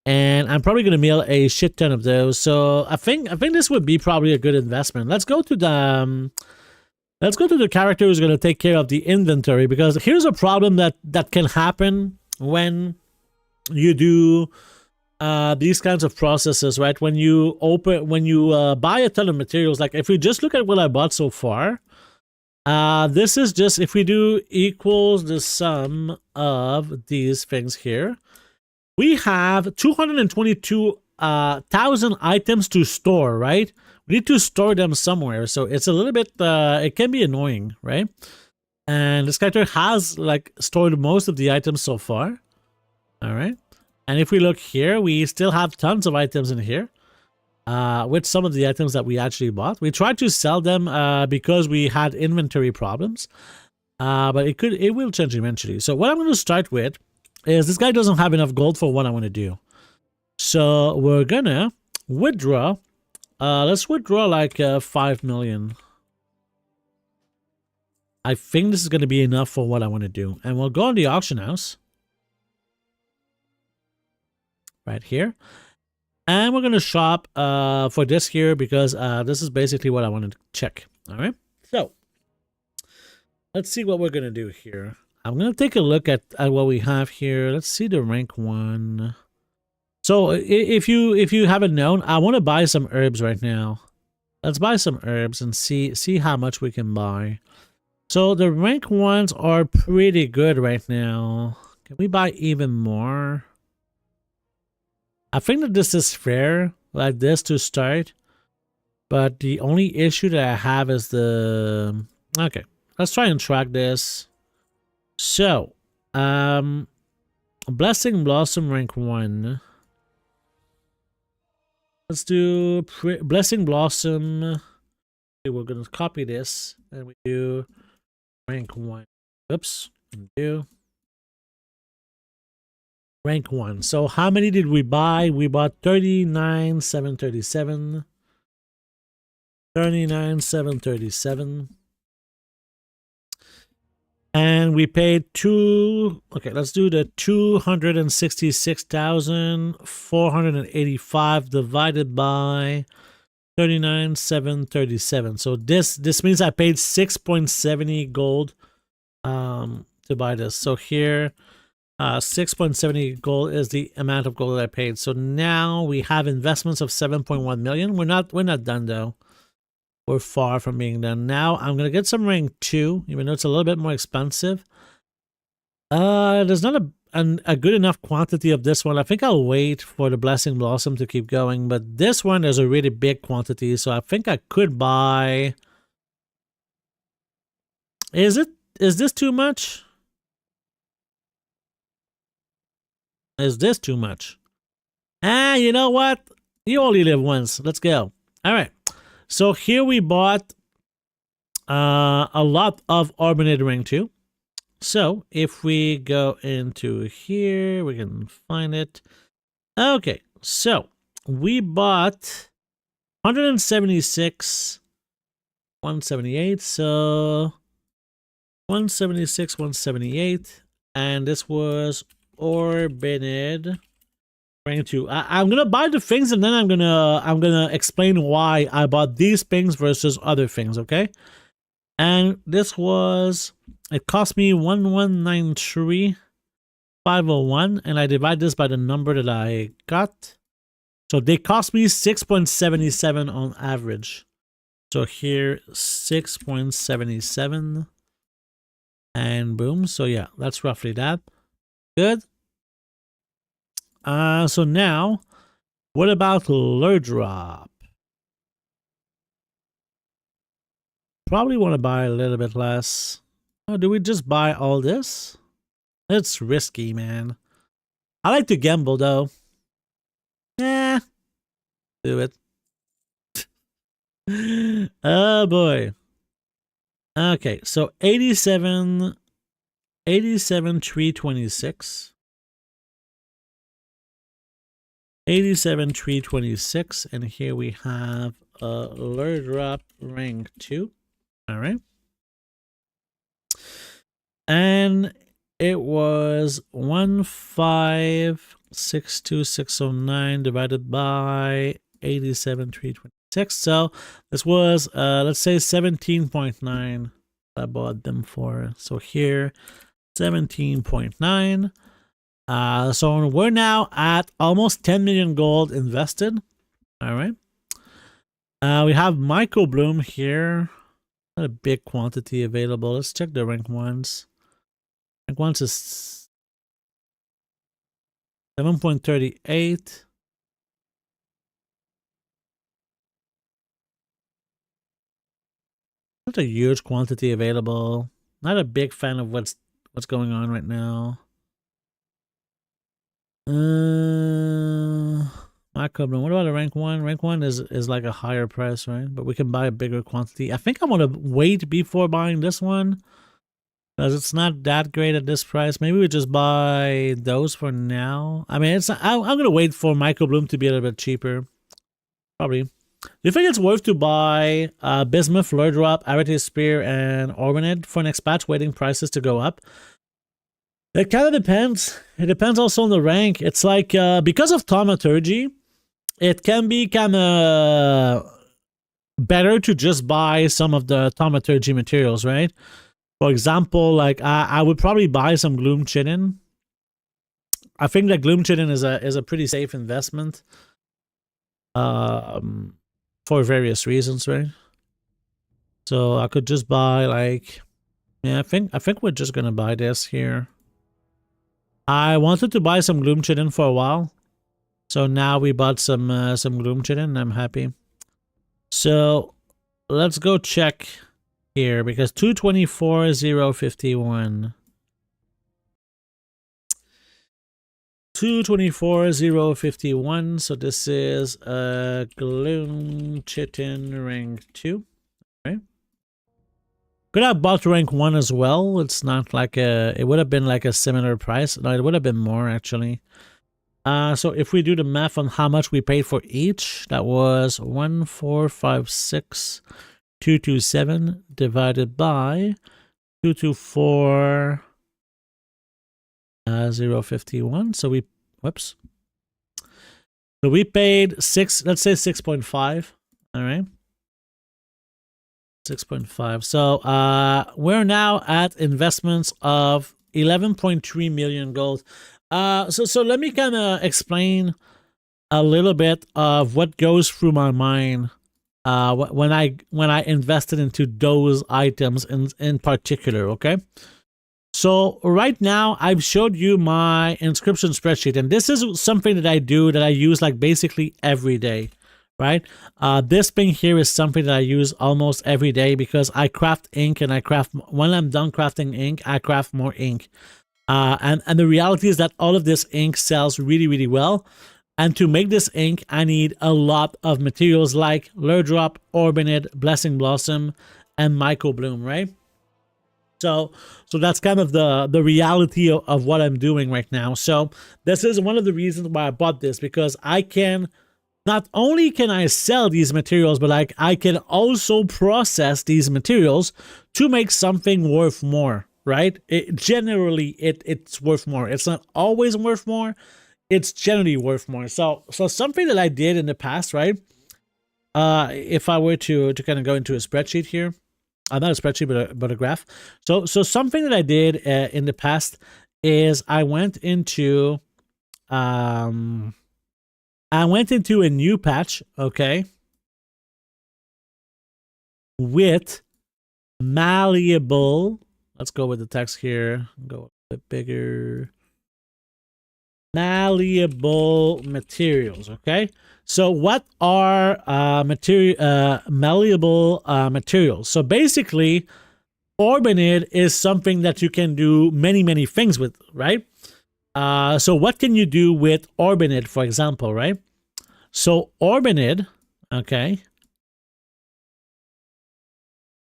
And I'm probably going to mill a shit ton of those. So I think this would be probably a good investment. Let's go to the character who's going to take care of the inventory, because here's a problem that can happen when you do these kinds of processes, right? When you buy a ton of materials, like if we just look at what I bought so far, this is just if we do equals the sum of these things here, we have 222,000 items to store, right? We need to store them somewhere, so it's a little bit, it can be annoying, right? And this character has, like, stored most of the items so far. All right. And if we look here, we still have tons of items in here, with some of the items that we actually bought. We tried to sell them because we had inventory problems, but it will change eventually. So what I'm going to start with is this guy doesn't have enough gold for what I want to do. So we're going to withdraw. Let's withdraw like 5 million. I think this is going to be enough for what I want to do. And we'll go in the auction house. Right here. And we're going to shop for this here because this is basically what I want to check. All right. So let's see what we're going to do here. I'm going to take a look at what we have here. Let's see the rank 1. So if you haven't known, I want to buy some herbs right now. Let's buy some herbs and see how much we can buy. So the rank 1s are pretty good right now. Can we buy even more? I think that this is fair, like this to start. But the only issue that I have is the... Okay, let's try and track this. So, Blessing Blossom rank 1. Let's do Blessing Blossom. Okay, we're going to copy this. And we do rank 1. Oops. Do rank 1. So how many did we buy? We bought 39,737. 39,737. And we paid okay, let's do the 266,485 divided by 39,737. So this means I paid 6.70 gold to buy this. So here 6.70 gold is the amount of gold that I paid. So now we have investments of 7.1 million. We're not done though. We're far from being done. Now I'm gonna get some rank 2, even though it's a little bit more expensive. There's not a good enough quantity of this one. I think I'll wait for the Blessing Blossom to keep going, but this one is a really big quantity, so I think I could buy. Is this too much? Is this too much? You know what? You only live once. Let's go. All right. So here we bought a lot of Orbinid rank 2. So if we go into here, we can find it. Okay, so we bought 176, 178. So 176, 178, and this was Orbinid rank 2. I'm gonna buy the things and then I'm gonna explain why I bought these things versus other things, okay? And this was, it cost me 1193,501, and I divide this by the number that I got. So they cost me 6.77 on average. So here 6.77, and boom. So yeah, that's roughly that. Good. So now, what about lure drop? Probably want to buy a little bit less. Oh, do we just buy all this? It's risky, man. I like to gamble though. Yeah, do it. Oh boy. Okay, so 87, 326. 87, 326, and here we have a lure drop rank 2. All right. And it was 1562609 divided by 87, 326. So this was, let's say 17.9 I bought them for. So here, 17.9. So we're now at almost 10 million gold invested. All right. We have Michael Bloom here. Not a big quantity available. Let's check the rank ones. Rank ones is 7.38. Not a huge quantity available. Not a big fan of what's going on right now. Michael Bloom. What about a rank 1? Rank 1 is like a higher price, right? But we can buy a bigger quantity. I think I want to wait before buying this one, because it's not that great at this price. Maybe we just buy those for now. I mean, I'm gonna wait for Michael Bloom to be a little bit cheaper. Probably. Do you think it's worth to buy Bismuth, Lure Drop, Arete Spear, and Orbanid for next patch, waiting prices to go up? It kind of depends. It depends also on the rank. It's like, because of Thaumaturgy, it can be kind of better to just buy some of the Thaumaturgy materials, right? For example, like I would probably buy some Gloom Chitin. I think that Gloom Chitin is a pretty safe investment, for various reasons, right? So I could just buy like, yeah, I think we're just gonna buy this here. I wanted to buy some Gloom Chitin for a while, so now we bought some Gloom Chitin, and I'm happy. So let's go check here, because 224,051. 224,051. So this is a Gloom Chitin rank 2. Right? Could have bought rank 1 as well. It's not like it would have been like a similar price. No, it would have been more actually. So if we do the math on how much we paid for each, that was 1,456,227 divided by 224,051. So we, whoops. So we paid let's say 6.5. All right. 6.5. So we're now at investments of 11.3 million gold. So let me kind of explain a little bit of what goes through my mind when I invested into those items in particular, okay? So right now I've showed you my inscription spreadsheet, and this is something that I do, that I use like basically every day. Right? This thing here is something that I use almost every day, because I craft ink, and when I'm done crafting ink, I craft more ink. And the reality is that all of this ink sells really, really well. And to make this ink, I need a lot of materials like Lure Drop, Orbanid, Blessing Blossom, and Michael Bloom, right? So that's kind of the reality of what I'm doing right now. So this is one of the reasons why I bought this, because not only can I sell these materials, but like I can also process these materials to make something worth more, right? Generally, it's worth more. It's not always worth more. It's generally worth more. So something that I did in the past, right? If I were to kind of go into a spreadsheet here, not a spreadsheet, but a graph. So something that I did in the past is I went into a new patch, okay, with malleable. Let's go with the text here. Go a bit bigger. Malleable materials, okay? So what are malleable materials? So basically, Orbanid is something that you can do many things with, right? So what can you do with Orbinid, for example, right? So Orbinid, okay,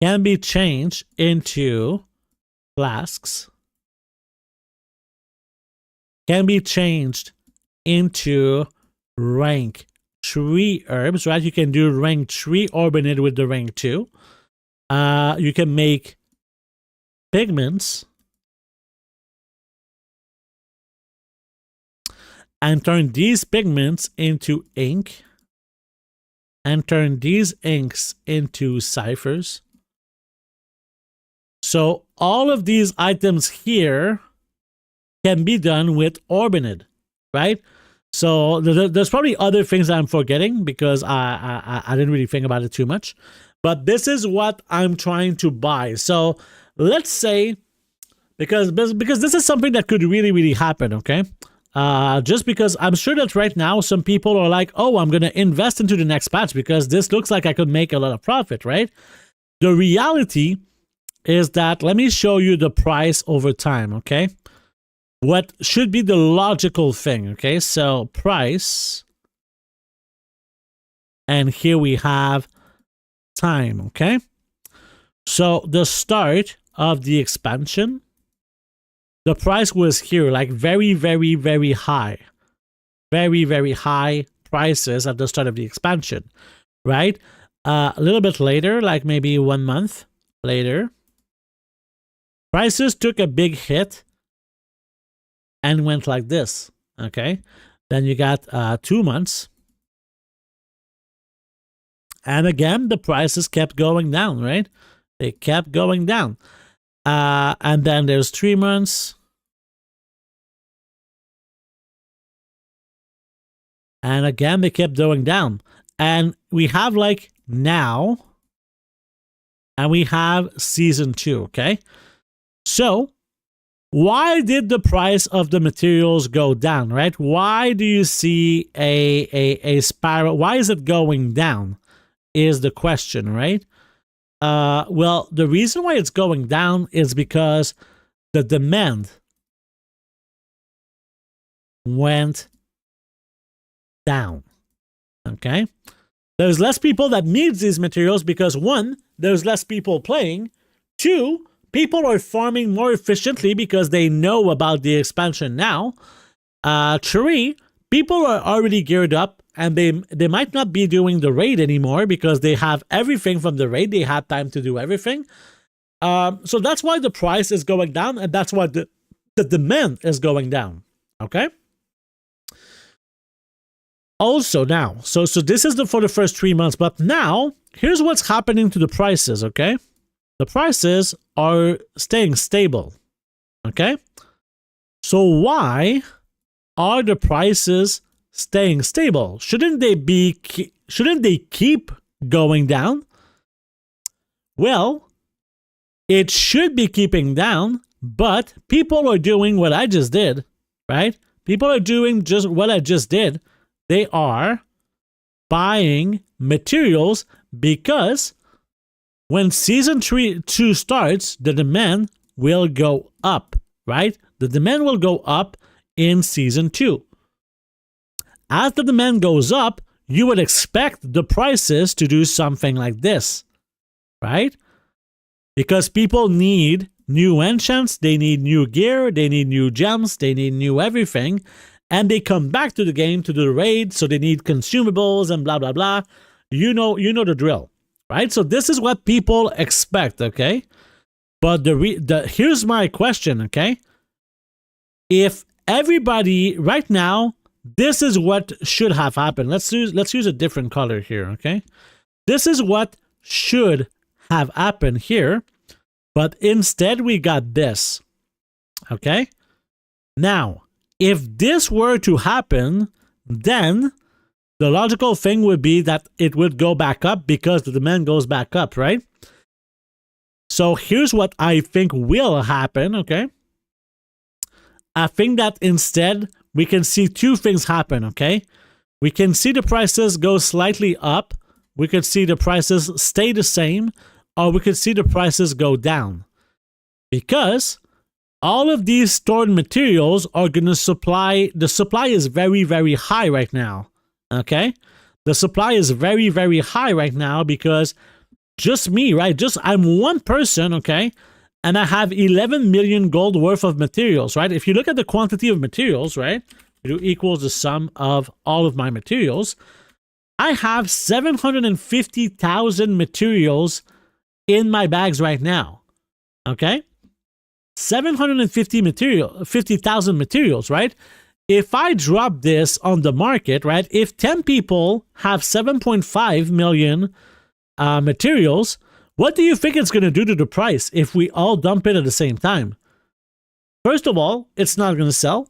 can be changed into flasks, can be changed into rank 3 herbs, right? You can do rank 3 Orbinid with the rank 2. You can make pigments and turn these pigments into ink and turn these inks into ciphers. So all of these items here can be done with Orbinid, right? So there's probably other things that I'm forgetting because I didn't really think about it too much. But this is what I'm trying to buy. So let's say, because this is something that could really, really happen, okay? Just because I'm sure that right now some people are like, oh, I'm going to invest into the next patch because this looks like I could make a lot of profit, right? The reality is that, let me show you the price over time, okay? What should be the logical thing, okay? So price, and here we have time, okay? So the start of the expansion, the price was here, like very, very, very high. Very, very high prices at the start of the expansion, right? A little bit later, like maybe 1 month later, prices took a big hit and went like this, okay? Then you got 2 months. And again, the prices kept going down, right? They kept going down. And then there's 3 months. And again, they kept going down. And we have like now, and we have season 2, okay? So why did the price of the materials go down, right? Why do you see a spiral? Why is it going down is the question, right? Well, the reason why it's going down is because the demand went down, okay? There's less people that needs these materials because 1, there's less people playing. 2, people are farming more efficiently because they know about the expansion now. 3, people are already geared up and they might not be doing the raid anymore because they have everything from the raid. They had time to do everything. So that's why the price is going down, and that's why the demand is going down, okay? Also now, so this is for the first 3 months, but now here's what's happening to the prices, okay? The prices are staying stable, okay? So why are the prices staying stable? Shouldn't they keep going down? Well, it should be keeping down, but people are doing what I just did, right? People are doing just what I just did. They are buying materials because when season 2 starts, the demand will go up, right? The demand will go up in season 2. As the demand goes up, you would expect the prices to do something like this, right? Because people need new enchants, they need new gear, they need new gems, they need new everything. And they come back to the game to do the raid, so they need consumables and blah, blah, blah. You know the drill, right? So this is what people expect, okay? But here's my question, okay? If everybody, right now, this is what should have happened. Let's use a different color here, okay? This is what should have happened here, but instead we got this, okay? Now, if this were to happen, then the logical thing would be that it would go back up because the demand goes back up, right? So here's what I think will happen, okay? I think that instead we can see 2 things happen, okay? We can see the prices go slightly up, we could see the prices stay the same, or we could see the prices go down. Because all of these stored materials are going to supply, the supply is very, very high right now, okay? The supply is very, very high right now because just me, right? Just I'm one person, okay? And I have 11 million gold worth of materials, right? If you look at the quantity of materials, right? It equals the sum of all of my materials. I have 750,000 materials in my bags right now, okay? 50,000 materials, right? If I drop this on the market, right? If 10 people have 7.5 million materials, what do you think it's going to do to the price if we all dump it at the same time? First of all, it's not going to sell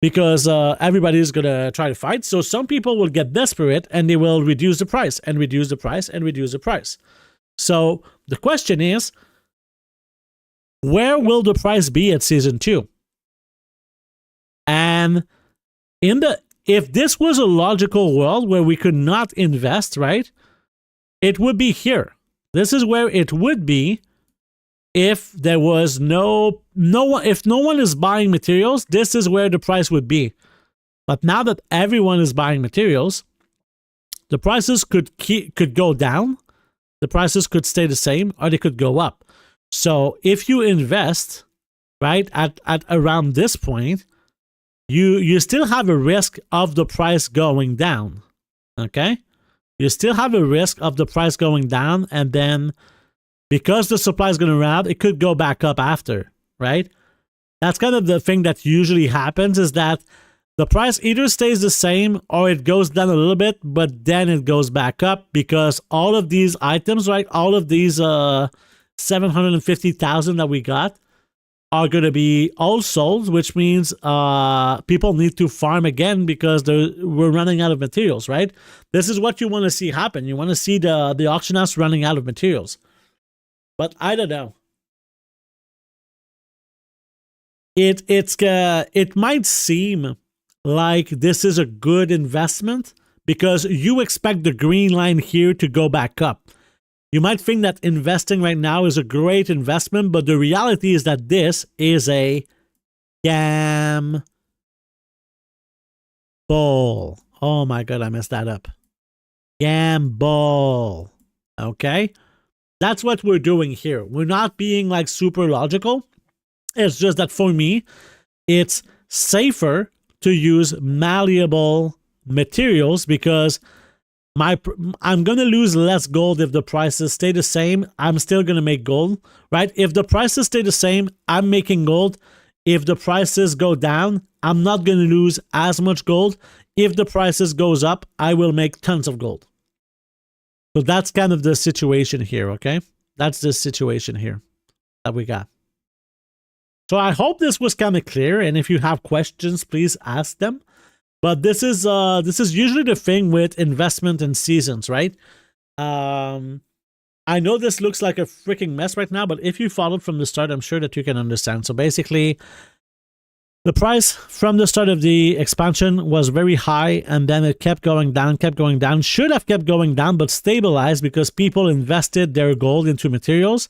because everybody's going to try to fight. So some people will get desperate and they will reduce the price and reduce the price and reduce the price. So the question is, where will the price be at season 2? And if this was a logical world where we could not invest, right? It would be here. This is where it would be if there was if no one is buying materials, this is where the price would be. But now that everyone is buying materials, the prices could go down, the prices could stay the same, or they could go up. So if you invest, right, at around this point, you still have a risk of the price going down, okay? You still have a risk of the price going down, and then because the supply is going to run out, it could go back up after, right? That's kind of the thing that usually happens, is that the price either stays the same or it goes down a little bit, but then it goes back up because all of these items, right, all of these 750,000 that we got are going to be all sold, which means people need to farm again because we're running out of materials, right? This is what you want to see happen. You want to see the auction house running out of materials. But I don't know. It might seem like this is a good investment because you expect the green line here to go back up. You might think that investing right now is a great investment, but the reality is that this is a gamble. Oh my God, I messed that up. Gamble. Okay? That's what we're doing here. We're not being like super logical. It's just that for me, it's safer to use malleable materials because I'm going to lose less gold if the prices stay the same. I'm still going to make gold, right? If the prices stay the same, I'm making gold. If the prices go down, I'm not going to lose as much gold. If the prices goes up, I will make tons of gold. So that's kind of the situation here, okay? That's the situation here that we got. So I hope this was kind of clear, and if you have questions, please ask them. But this is usually the thing with investment in seasons, right? I know this looks like a freaking mess right now, but if you followed from the start, I'm sure that you can understand. So basically, the price from the start of the expansion was very high, and then it kept going down, should have kept going down, but stabilized because people invested their gold into materials,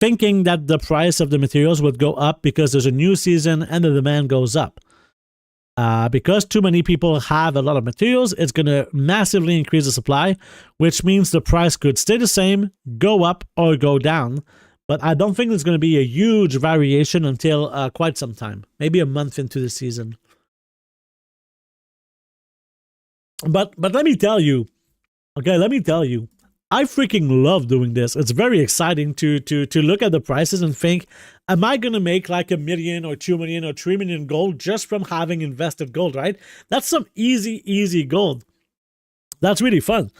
thinking that the price of the materials would go up because there's a new season and the demand goes up. Because too many people have a lot of materials, it's going to massively increase the supply, which means the price could stay the same, go up, or go down. But I don't think there's going to be a huge variation until quite some time, maybe a month into the season. But let me tell you, okay, I freaking love doing this. It's very exciting to look at the prices and think, am I going to make like 1 million or 2 million or 3 million gold just from having invested gold, right? That's some easy gold. That's really fun.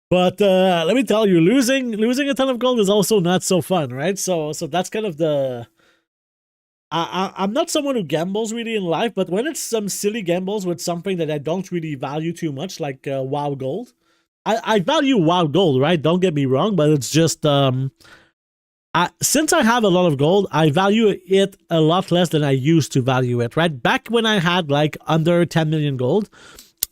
But let me tell you, losing a ton of gold is also not so fun, right? So that's kind of the... I'm not someone who gambles really in life, but when it's some silly gambles with something that I don't really value too much, like WoW gold, I value WoW gold, right? Don't get me wrong, but it's just... since I have a lot of gold, I value it a lot less than I used to value it, right? Back when I had like under 10 million gold,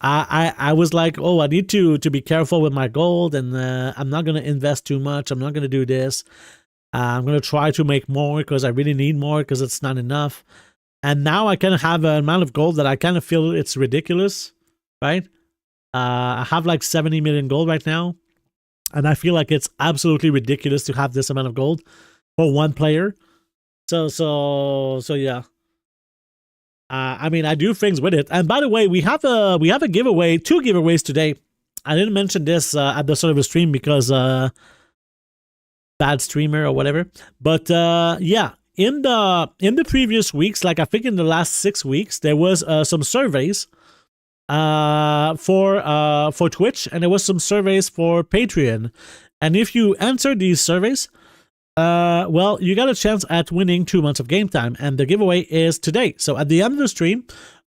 I was like, oh, I need to be careful with my gold, and I'm not going to invest too much. I'm not going to do this. I'm going to try to make more because I really need more because it's not enough. And now I kind of have an amount of gold that I kind of feel it's ridiculous, right? I have like 70 million gold right now. And I feel like it's absolutely ridiculous to have this amount of gold for one player. So yeah. I mean, I do things with it. And by the way, we have a giveaway, 2 giveaways today. I didn't mention this at the start of the stream because bad streamer or whatever. But yeah, in the previous weeks, like I think in the last 6 weeks, there was some surveys for Twitch, and there was some surveys for Patreon. And if you answer these surveys, well, you got a chance at winning 2 months of game time, and the giveaway is today. So at the end of the stream,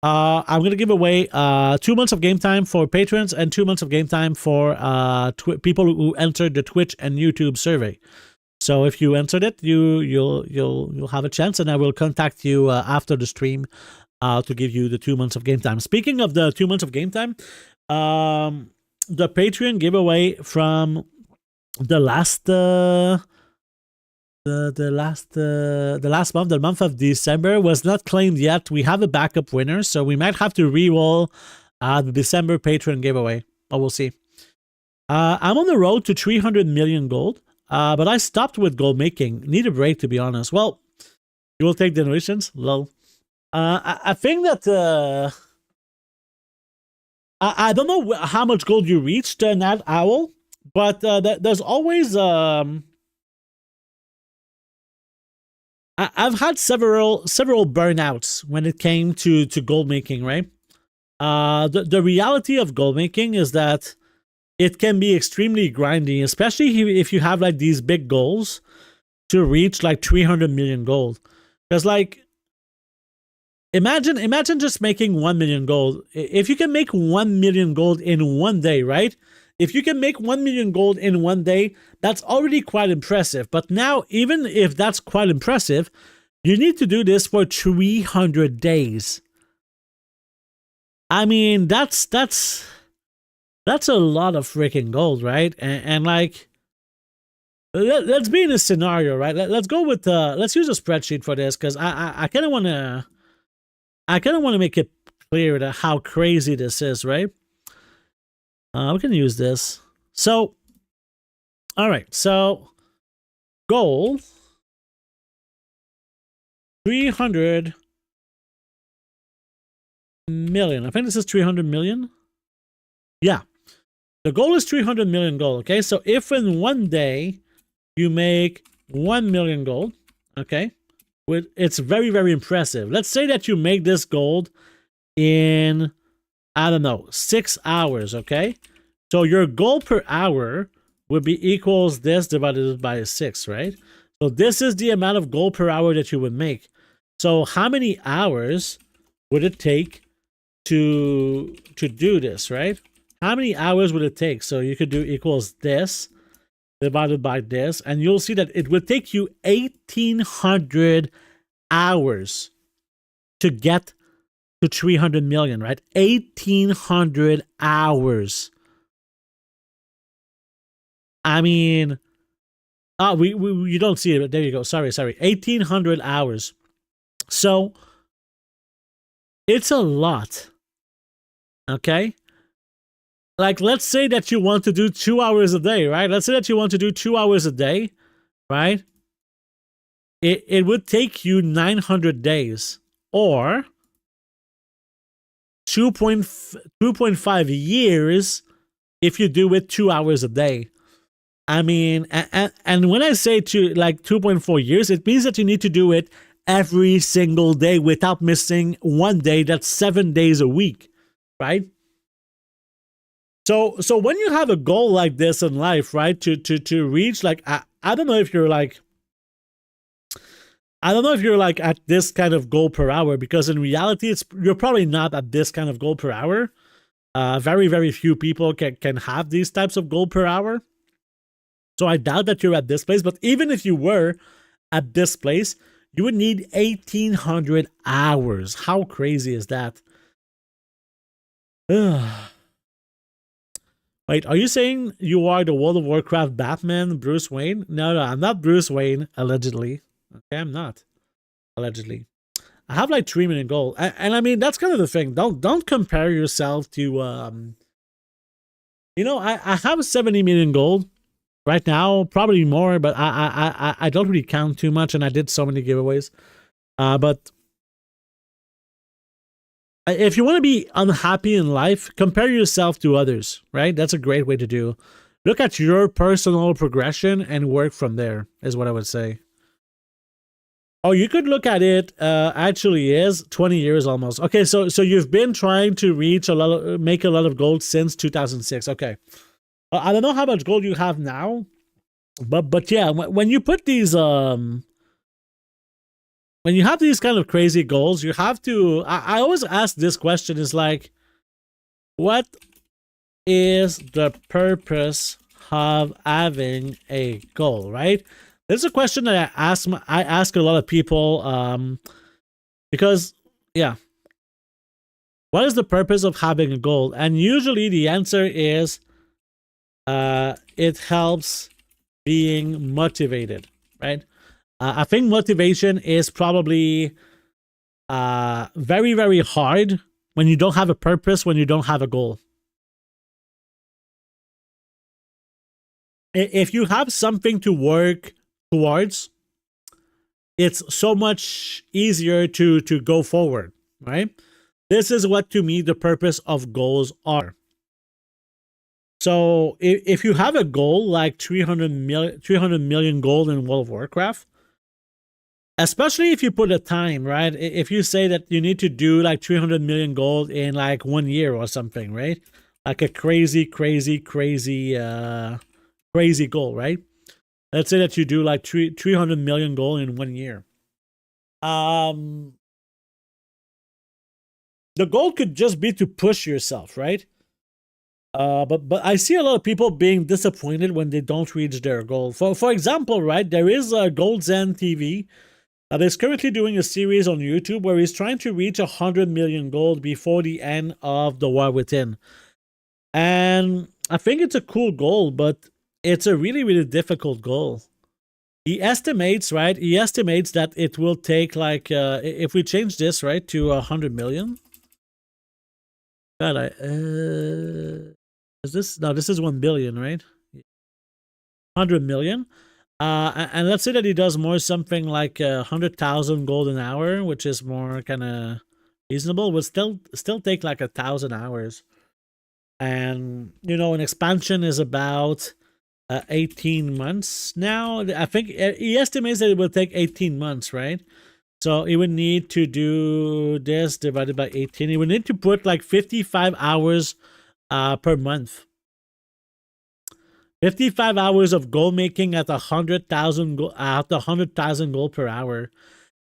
I'm going to give away 2 months of game time for patrons and 2 months of game time for people who entered the Twitch and YouTube survey. So if you answered it, you'll have a chance, and I will contact you after the stream to give you the 2 months of game time. Speaking of the 2 months of game time, the Patreon giveaway from the last the last month, the month of December, was not claimed yet. We have a backup winner, so we might have to re-roll the December Patreon giveaway, but we'll see. I'm on the road to 300 million gold, but I stopped with gold making. Need a break, to be honest. Well, you will take donations? Lol. I think that I don't know how much gold you reached in that owl, but there's always I've had several burnouts when it came to gold making, right? The reality of gold making is that it can be extremely grindy, especially if you have like these big goals to reach like 300 million gold. Because like, imagine just making 1 million gold. If you can make 1 million gold in one day, right? If you can make 1 million gold in one day, that's already quite impressive. But now, even if that's quite impressive, you need to do this for 300 days. I mean, that's a lot of freaking gold, right? And like, let's be in a scenario, right? Let's go with let's use a spreadsheet for this, because I kind of want to make it clear that how crazy this is, right? We can use this. So, all right. So, goal 300 million. I think this is 300 million. Yeah. The goal is 300 million gold. Okay. So, if in one day you make 1 million gold, okay, it's very, very impressive. Let's say that you make this gold in, I don't know, 6 hours, okay? So your goal per hour would be equals this divided by 6, right? So this is the amount of gold per hour that you would make. So how many hours would it take to do this, right? How many hours would it take? So you could do equals this divided by this, and you'll see that it would take you 1,800 hours to get to 300 million, right? 1,800 hours. I mean, you don't see it, but there you go. Sorry. 1,800 hours. So it's a lot. Okay? Like, let's say that you want to do 2 hours a day, right? Let's say that you want to do 2 hours a day, right? It would take you 900 days, or 2.5 years if you do it 2 hours a day. I mean, and when I say 2.4 years, it means that you need to do it every single day without missing one day. That's 7 days a week, right? So when you have a goal like this in life, right, to reach, like, I don't know if you're like, at this kind of goal per hour, because in reality, you're probably not at this kind of goal per hour. Very, very few people can have these types of goal per hour. So I doubt that you're at this place. But even if you were at this place, you would need 1,800 hours. How crazy is that? What Wait, are you saying you are the World of Warcraft Batman, Bruce Wayne? No, I'm not Bruce Wayne, allegedly. Okay, I'm not. Allegedly. I have like 3 million gold. And I mean, that's kind of the thing. Don't compare yourself to, you know, I have 70 million gold right now, probably more, but I don't really count too much, and I did so many giveaways. But if you want to be unhappy in life, compare yourself to others, right? That's a great way to do. Look at your personal progression and work from there, is what I would say. Oh, you could look at it, actually is 20 years almost. Okay, so you've been trying to reach make a lot of gold since 2006. Okay. I don't know how much gold you have now, but yeah, when you put these, when you have these kind of crazy goals, you have to, I always ask this question, is like, what is the purpose of having a goal, right? This is a question that I ask a lot of people, because, yeah, what is the purpose of having a goal? And usually the answer is, it helps being motivated, right? I think motivation is probably very, very hard when you don't have a purpose, when you don't have a goal. If you have something to work towards, it's so much easier to go forward, right? This is what, to me, the purpose of goals are. So if you have a goal like 300 million gold in World of Warcraft, especially if you put a time, right? If you say that you need to do like 300 million gold in like 1 year or something, right? Like a crazy goal, right? Let's say that you do like 300 million gold in 1 year. The goal could just be to push yourself, right? But I see a lot of people being disappointed when they don't reach their goal. For example, right, there is Gold's End TV that is currently doing a series on YouTube where he's trying to reach 100 million gold before the end of the War Within. And I think it's a cool goal, but it's a really, really difficult goal. He estimates, right? He estimates that it will take like, if we change this, right, to 100 million. God, is this, no, this is 1 billion, right? 100 million. And let's say that he does more something like 100,000 gold an hour, which is more kind of reasonable. Would still take like 1,000 hours. And, you know, an expansion is about 18 months now. I think he estimates that it will take 18 months, right? So he would need to do this divided by 18. He would need to put like 55 hours per month. 55 hours of gold making at 100,000 gold per hour.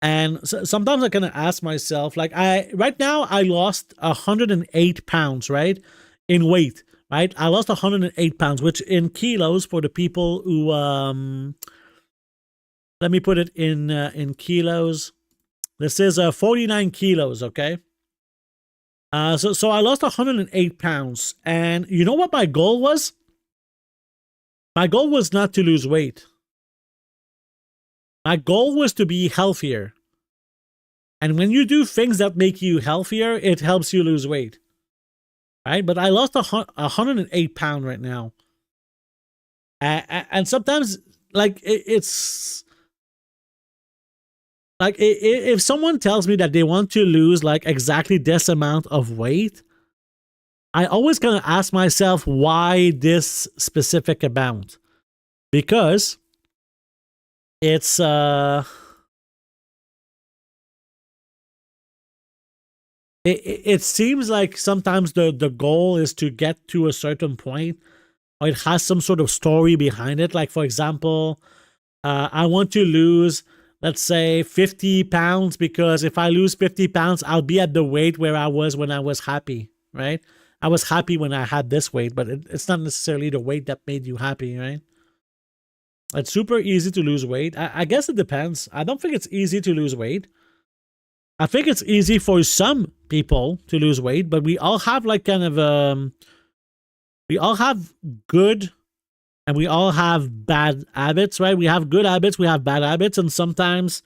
And so sometimes I kind of ask myself, like, right now I lost 108 pounds, right, in weight, right? I lost 108 pounds, which in kilos, for the people who let me put it in kilos. This is 49 kilos, okay? So I lost 108 pounds, and you know what my goal was? My goal was not to lose weight. My goal was to be healthier. And when you do things that make you healthier, it helps you lose weight. Right? But I lost 108 pounds right now. And sometimes, like, it's... Like, if someone tells me that they want to lose, like, exactly this amount of weight, I always kind of ask myself, why this specific amount? Because it's it seems like sometimes the goal is to get to a certain point, or it has some sort of story behind it. Like, for example, I want to lose, let's say, 50 pounds, because if I lose 50 pounds, I'll be at the weight where I was when I was happy, right? I was happy when I had this weight, but it's not necessarily the weight that made you happy, right? It's super easy to lose weight. I guess it depends. I don't think it's easy to lose weight. I think it's easy for some people to lose weight, but we all have like kind of we all have good and we all have bad habits, right? We have good habits, we have bad habits, and sometimes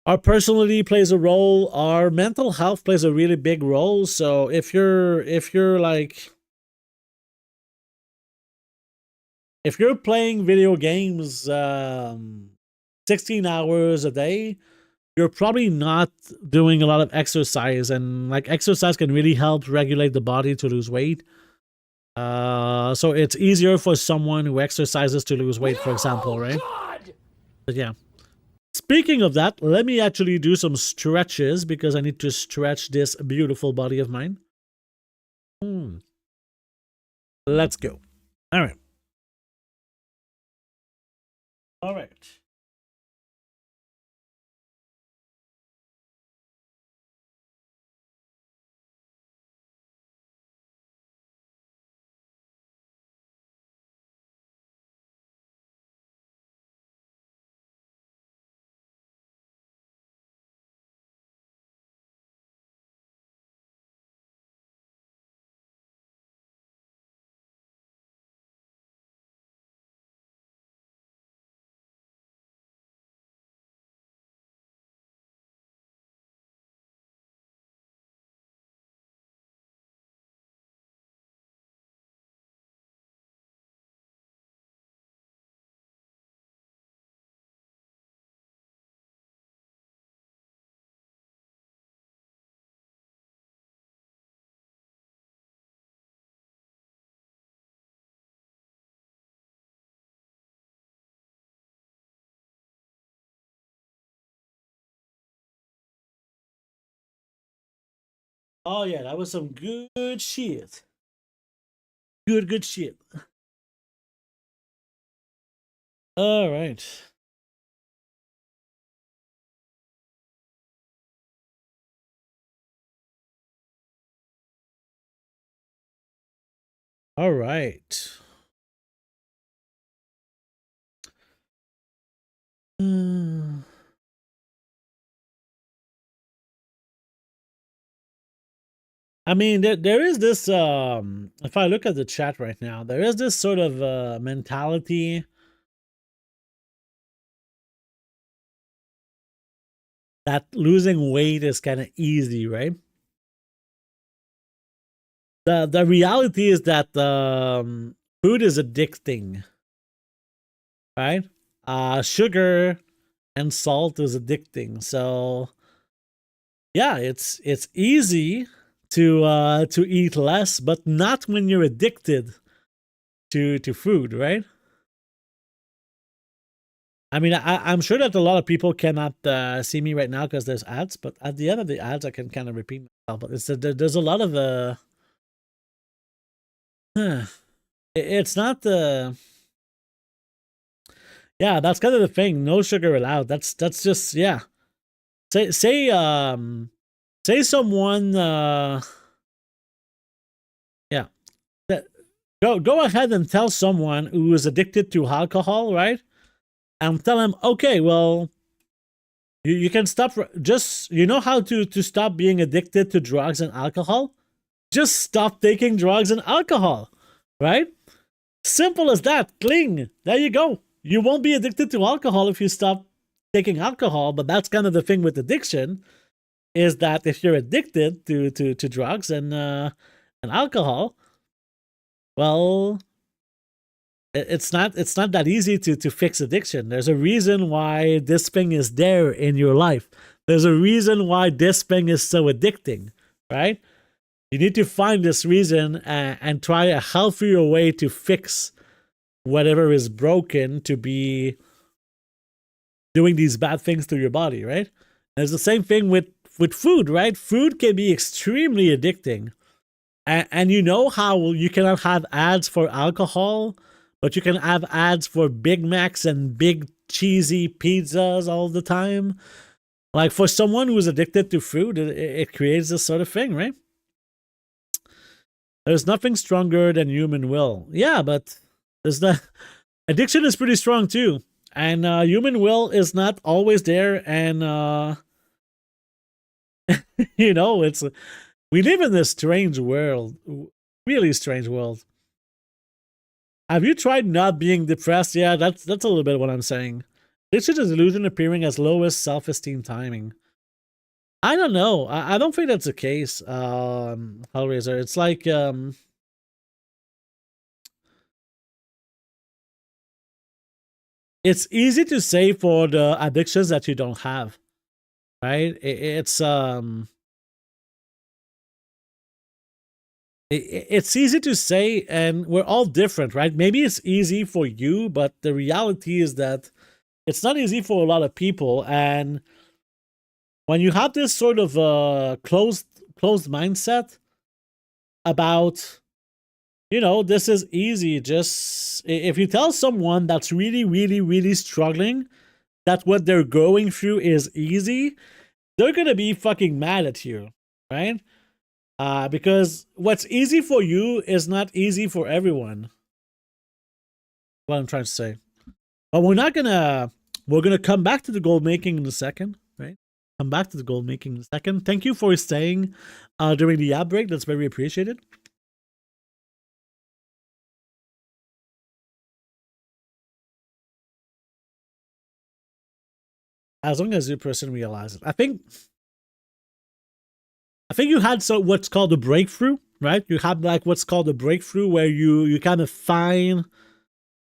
our personality plays a role, our mental health plays a really big role. So if you're like, if you're playing video games 16 hours a day, you're probably not doing a lot of exercise, and like exercise can really help regulate the body to lose weight. So it's easier for someone who exercises to lose weight, for example, right? God! But yeah. Speaking of that, let me actually do some stretches because I need to stretch this beautiful body of mine. Let's go. All right. All right. Oh yeah, that was some good shit. Good shit. All right. All right. I mean, there is this, if I look at the chat right now, there is this sort of mentality that losing weight is kind of easy, right? The reality is that food is addicting, right? Sugar and salt is addicting. So yeah, it's easy to eat less, but not when you're addicted to food, right? I mean, I'm sure that a lot of people cannot see me right now because there's ads, but at the end of the ads, I can kind of repeat myself. But there's a lot of it's not yeah, that's kind of the thing. No sugar allowed. That's just yeah. Say someone yeah. Go ahead and tell someone who is addicted to alcohol, right? And tell him, okay, well, you can stop. Just you know how to stop being addicted to drugs and alcohol. Just stop taking drugs and alcohol, right? Simple as that. Cling. There you go. You won't be addicted to alcohol if you stop taking alcohol. But that's kind of the thing with addiction, is that if you're addicted to drugs and alcohol, well, it's not that easy to fix addiction. There's a reason why this thing is there in your life. There's a reason why this thing is so addicting, right? You need to find this reason and try a healthier way to fix whatever is broken to be doing these bad things to your body, right? There's the same thing with food, right? Food can be extremely addicting. And you know how you cannot have ads for alcohol, but you can have ads for Big Macs and big cheesy pizzas all the time. Like for someone who's addicted to food, it creates this sort of thing, right? There's nothing stronger than human will. Yeah, but there's the addiction is pretty strong too. And human will is not always there. And, you know, we live in this strange world, really strange world. Have you tried not being depressed? Yeah, that's a little bit what I'm saying. This is a delusion appearing as lowest self-esteem timing. I don't know. I don't think that's the case, Hellraiser. It's like it's easy to say for the addictions that you don't have, right? It's easy to say, and we're all different, right? Maybe it's easy for you, but the reality is that it's not easy for a lot of people. And when you have this sort of closed mindset about, you know, this is easy, just if you tell someone that's really, really, really struggling that what they're going through is easy, they're gonna be fucking mad at you, right? Because what's easy for you is not easy for everyone. What I'm trying to say. But we're gonna come back to the gold making in a second, right? Come back to the gold making in a second. Thank you for staying during the ad break. That's very appreciated. As long as the person realizes it. I think you had what's called a breakthrough, right? You have like what's called a breakthrough where you kind of find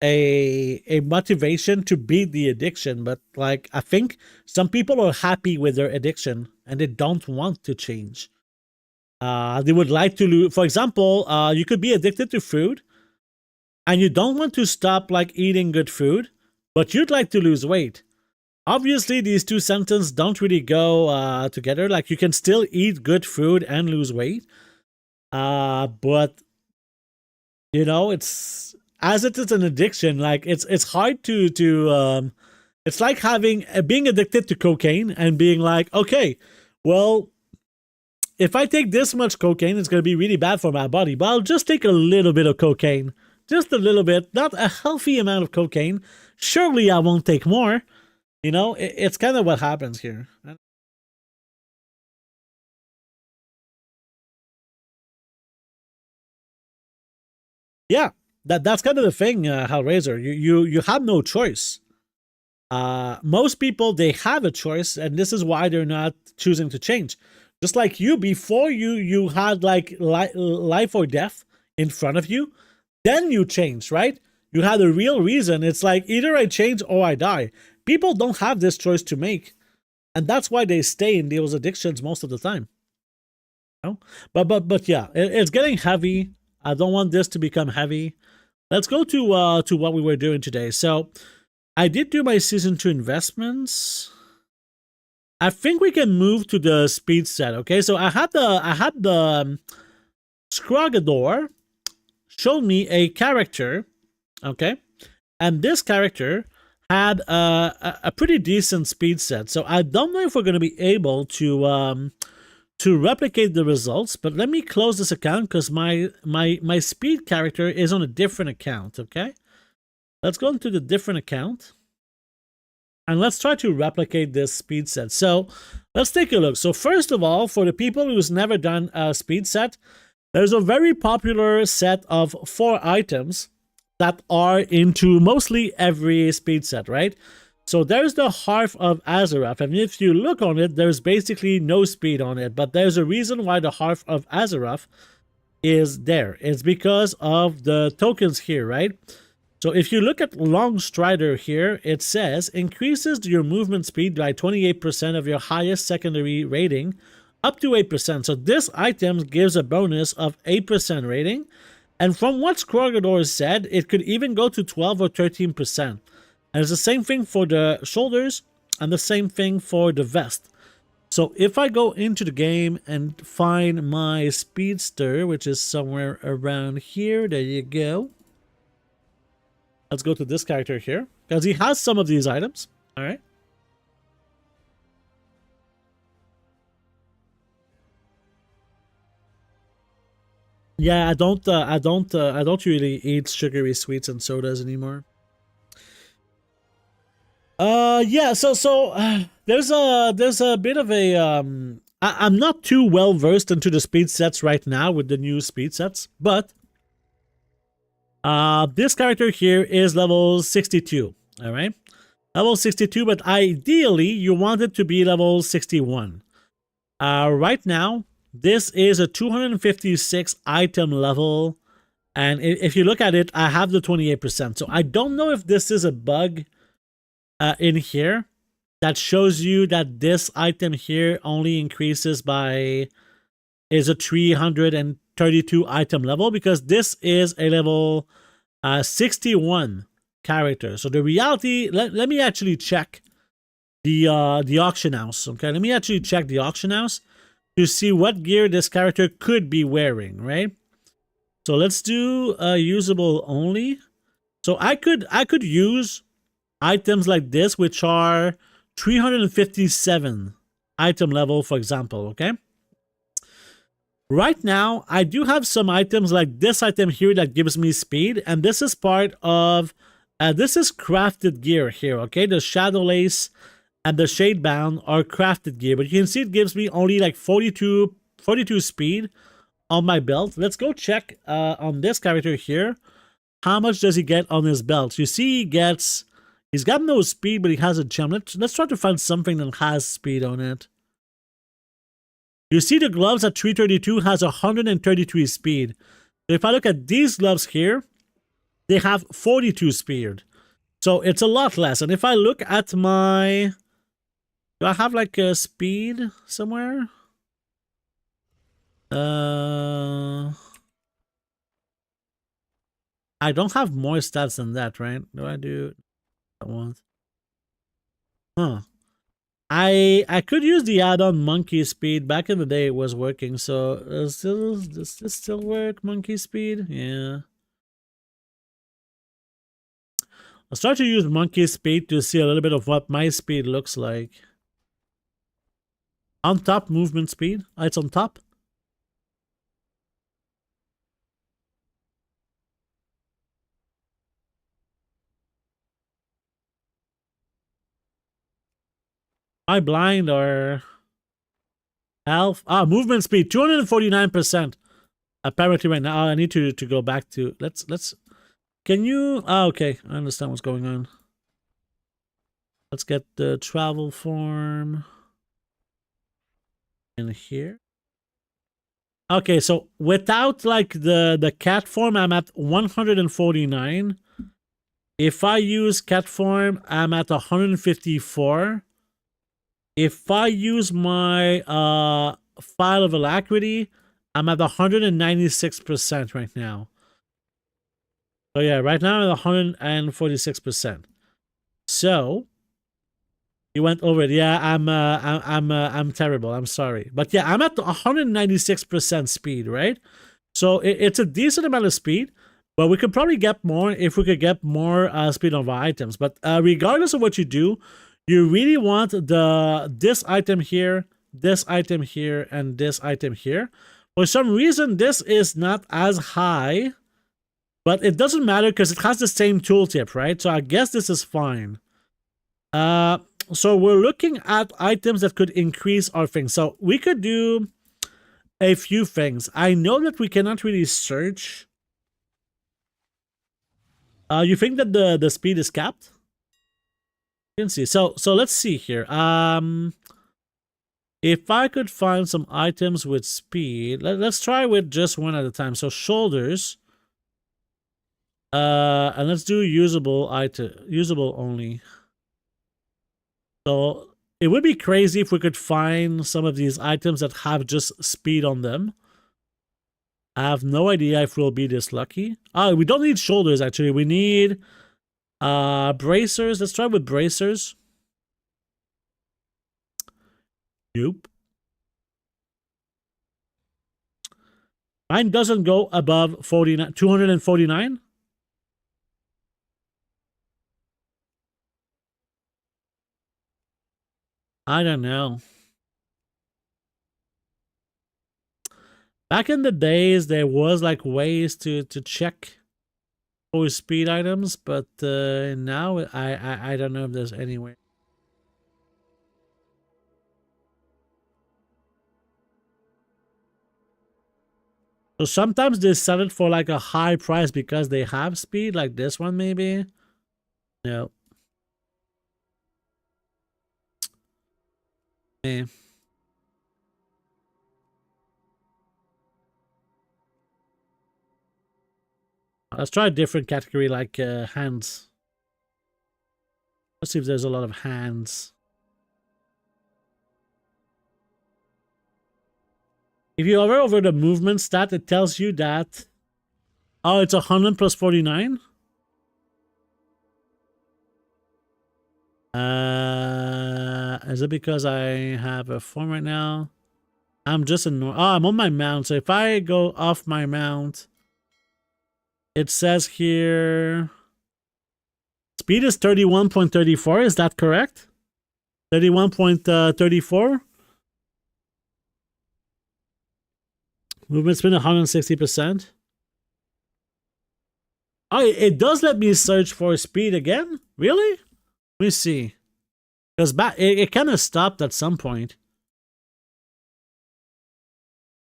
a motivation to beat the addiction. But like I think some people are happy with their addiction and they don't want to change. They would like to lose. For example, you could be addicted to food and you don't want to stop like eating good food, but you'd like to lose weight. Obviously, these two sentences don't really go together. Like, you can still eat good food and lose weight. But, you know, it's... As it is an addiction, like, it's hard to it's like being addicted to cocaine and being like, okay, well, if I take this much cocaine, it's going to be really bad for my body. But I'll just take a little bit of cocaine. Just a little bit. Not a healthy amount of cocaine. Surely I won't take more. You know, it's kind of what happens here. Yeah, that's kind of the thing, Hellraiser. You have no choice. Most people, they have a choice, and this is why they're not choosing to change. Just like you, before you had like life or death in front of you, then you changed, right? You had a real reason. It's like either I change or I die. People don't have this choice to make, and that's why they stay in those addictions most of the time. You know? But yeah, it's getting heavy. I don't want this to become heavy. Let's go to what we were doing today. So I did do my season 2 investments. I think we can move to the speed set. Okay, so I had the Scrogador showed me a character. Okay, and this character had a pretty decent speed set. So I don't know if we're going to be able to replicate the results, but let me close this account because my speed character is on a different account. Okay, let's go into the different account and let's try to replicate this speed set. So let's take a look. So first of all, for the people who's never done a speed set, there's a very popular set of 4 items that are into mostly every speed set, right? So there's the Hearth of Azeroth, and if you look on it, there's basically no speed on it, but there's a reason why the Hearth of Azeroth is there. It's because of the tokens here, right? So if you look at Long Strider here, it says increases your movement speed by 28% of your highest secondary rating, up to 8%. So this item gives a bonus of 8% rating. And from what Scrogador said, it could even go to 12 or 13%. And it's the same thing for the shoulders and the same thing for the vest. So if I go into the game and find my speedster, which is somewhere around here, there you go. Let's go to this character here, because he has some of these items. All right. Yeah, I don't really eat sugary sweets and sodas anymore. Yeah, so there's a bit of a I'm not too well versed into the speed sets right now with the new speed sets, but This character here is level 62. All right, level 62, but ideally you want it to be level 61. Right now, this is a 256 item level. And if you look at it, I have the 28%. So I don't know if this is a bug in here that shows you that this item here only increases by, is a 332 item level, because this is a level 61 character. So the reality, let me actually check the auction house. Okay, let me actually check the auction house to see what gear this character could be wearing, right? So let's do usable only. So I could use items like this, which are 357 item level, for example, okay? Right now, I do have some items like this item here that gives me speed, and this is part of, this is crafted gear here, okay? The Shadow Lace and the Shade Bound are crafted gear, but you can see it gives me only like 42 speed on my belt. Let's go check on this character here. How much does he get on his belt? You see he's got no speed, but he has a gem. Let's try to find something that has speed on it. You see the gloves at 332 has 133 speed. So if I look at these gloves here, they have 42 speed. So it's a lot less. And if I look at my, do I have like a speed somewhere? I don't have more stats than that, right? Do I do that one? Huh. I could use the add-on monkey speed. Back in the day it was working, so does this still work? Monkey speed? Yeah. I'll start to use monkey speed to see a little bit of what my speed looks like. On top movement speed. Oh, it's on top. My blind or health? Movement speed 249%. Apparently right now. I need to go back to let's can you okay, I understand what's going on. Let's get the travel form in here. Okay, so without like the cat form, I'm at 149. If I use cat form, I'm at 154. If I use my file of alacrity, I'm at 196% right now. So yeah, right now I'm at 146%. So you went over it. Yeah, I'm terrible. I'm sorry, but yeah, I'm at 196% speed, right? So it's a decent amount of speed, but we could probably get more if we could get more speed on our items. But regardless of what you do, you really want this item here, this item here, and this item here. For some reason, this is not as high, but it doesn't matter because it has the same tooltip, right? So I guess this is fine. So we're looking at items that could increase our things. So we could do a few things. I know that we cannot really search. You think that the speed is capped? You can see. So let's see here. If I could find some items with speed, let's try with just one at a time. So shoulders. And let's do usable only. So it would be crazy if we could find some of these items that have just speed on them. I have no idea if we'll be this lucky. We don't need shoulders actually. We need bracers. Let's try with bracers. Nope. Mine doesn't go above 249. I don't know. Back in the days, there was like ways to check for speed items, but now I don't know if there's any way. So sometimes they sell it for like a high price because they have speed, like this one maybe. No. Okay. Let's try a different category like hands. Let's see if there's a lot of hands. If you hover over the movement stat, it tells you that... Oh, it's 100 plus 49? Is it because I have a form right now? I'm just in... Oh, I'm on my mount. So if I go off my mount, it says here... Speed is 31.34. Is that correct? 31.34. Movement speed 160%. Oh, it does let me search for speed again? Really? Let me see. Because it kind of stopped at some point.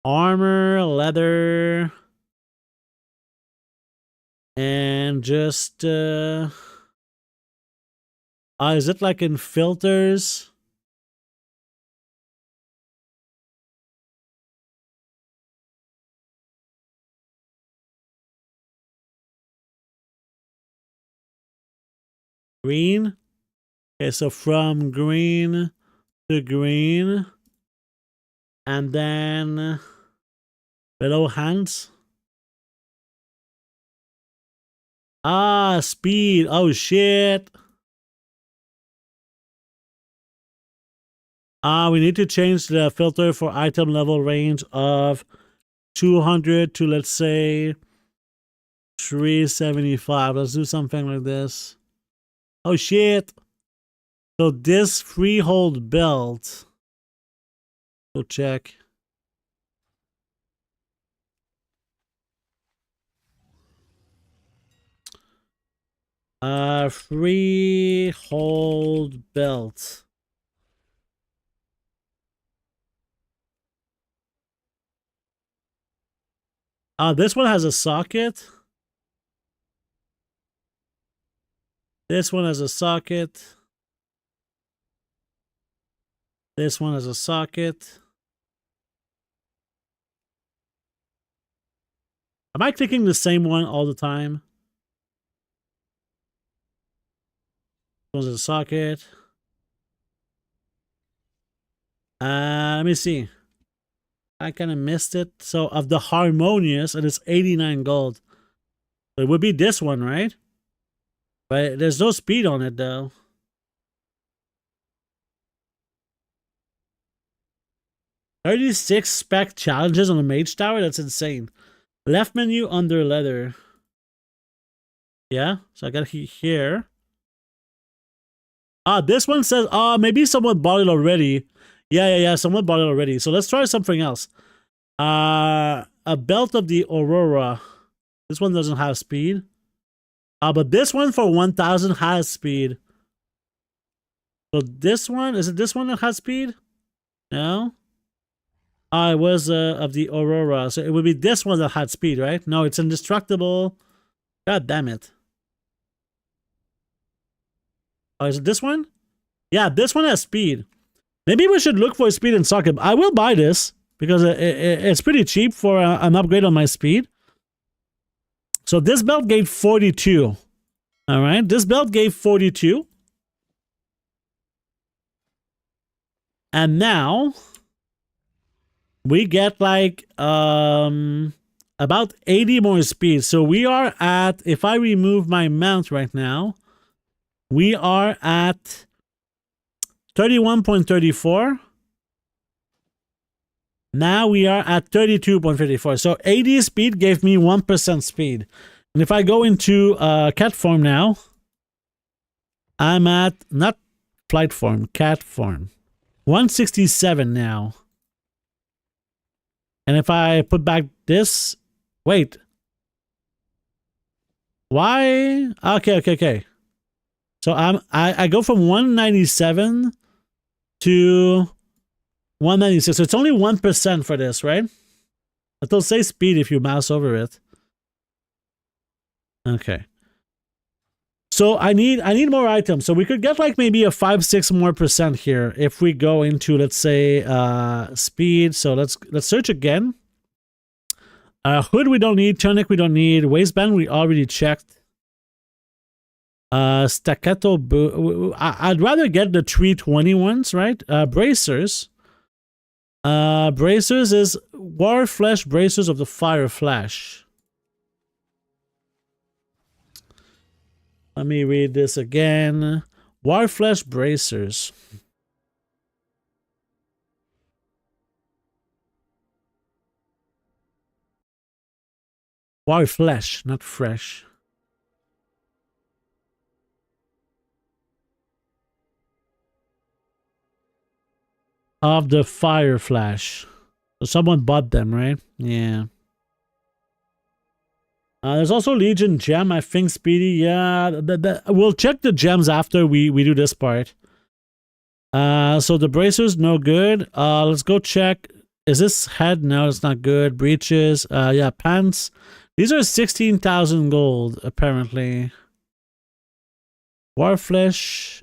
Armor, leather, and just is it like in filters? Green. Okay, so from green to green. And then below hands. Ah, speed. Oh, shit. We need to change the filter for item level range of 200 to, let's say, 375. Let's do something like this. Oh, shit. So this freehold belt. Go check. Freehold belt. This one has a socket. This one has a socket. This one has a socket. Am I clicking the same one all the time? This one's a socket. Let me see. I kind of missed it. So of the harmonious, and it's 89 gold. So it would be this one, right? But there's no speed on it though. $36 spec challenges on the mage tower? That's insane. Left menu under leather. Yeah, so I got here. This one says, maybe someone bought it already. Yeah, someone bought it already. So let's try something else. A belt of the Aurora. This one doesn't have speed. But this one for 1,000 has speed. So this one, is it this one that has speed? No? It was of the Aurora. So it would be this one that had speed, right? No, it's indestructible. God damn it. Oh, is it this one? Yeah, this one has speed. Maybe we should look for speed in socket. I will buy this because it's pretty cheap for an upgrade on my speed. So this belt gave 42. All right, this belt gave 42. And now we get like about 80 more speed. So we are at, if I remove my mount right now, we are at 31.34. Now we are at 32.54. So 80 speed gave me 1% speed. And if I go into cat form now, I'm at, not flight form, cat form. 167 now. And if I put back this, wait. Why? Okay. So I go from 197 to 196. So it's only 1% for this, right? It'll say speed if you mouse over it. Okay. So I need more items. So we could get like maybe a 5-6 more % here if we go into, let's say, speed. So let's search again. Hood we don't need, tunic we don't need, waistband we already checked. Staccato boot. I'd rather get the 320 ones, right? Bracers. Bracers is war flesh bracers of the fire flash. Let me read this again. War flesh bracers. War flesh, not fresh. Of the fire flash. So someone bought them, right? Yeah. There's also Legion gem, I think, Speedy. Yeah, we'll check the gems after we do this part. So the bracers, no good. Let's go check. Is this head? No, it's not good. Breeches. Yeah, pants. These are 16,000 gold, apparently. Warflesh,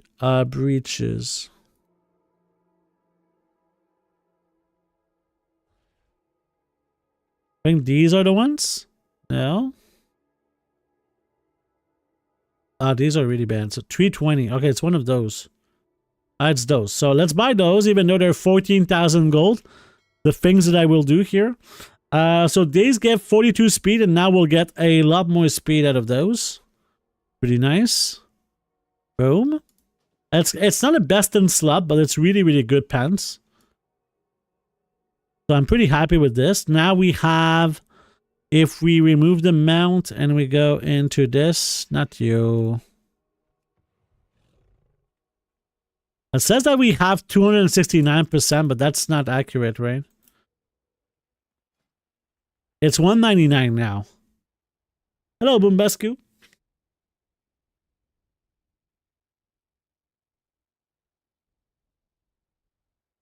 breeches. I think these are the ones? No. These are really bad. So 320. Okay, it's one of those. It's those. So let's buy those, even though they're 14,000 gold. The things that I will do here. So these get 42 speed, and now we'll get a lot more speed out of those. Pretty nice. Boom. It's not a best in slot, but it's really, really good pants. So I'm pretty happy with this. Now we have, if we remove the mount and we go into this, not you. It says that we have 269%, but that's not accurate, right? It's 199 now. Hello, Boombescu.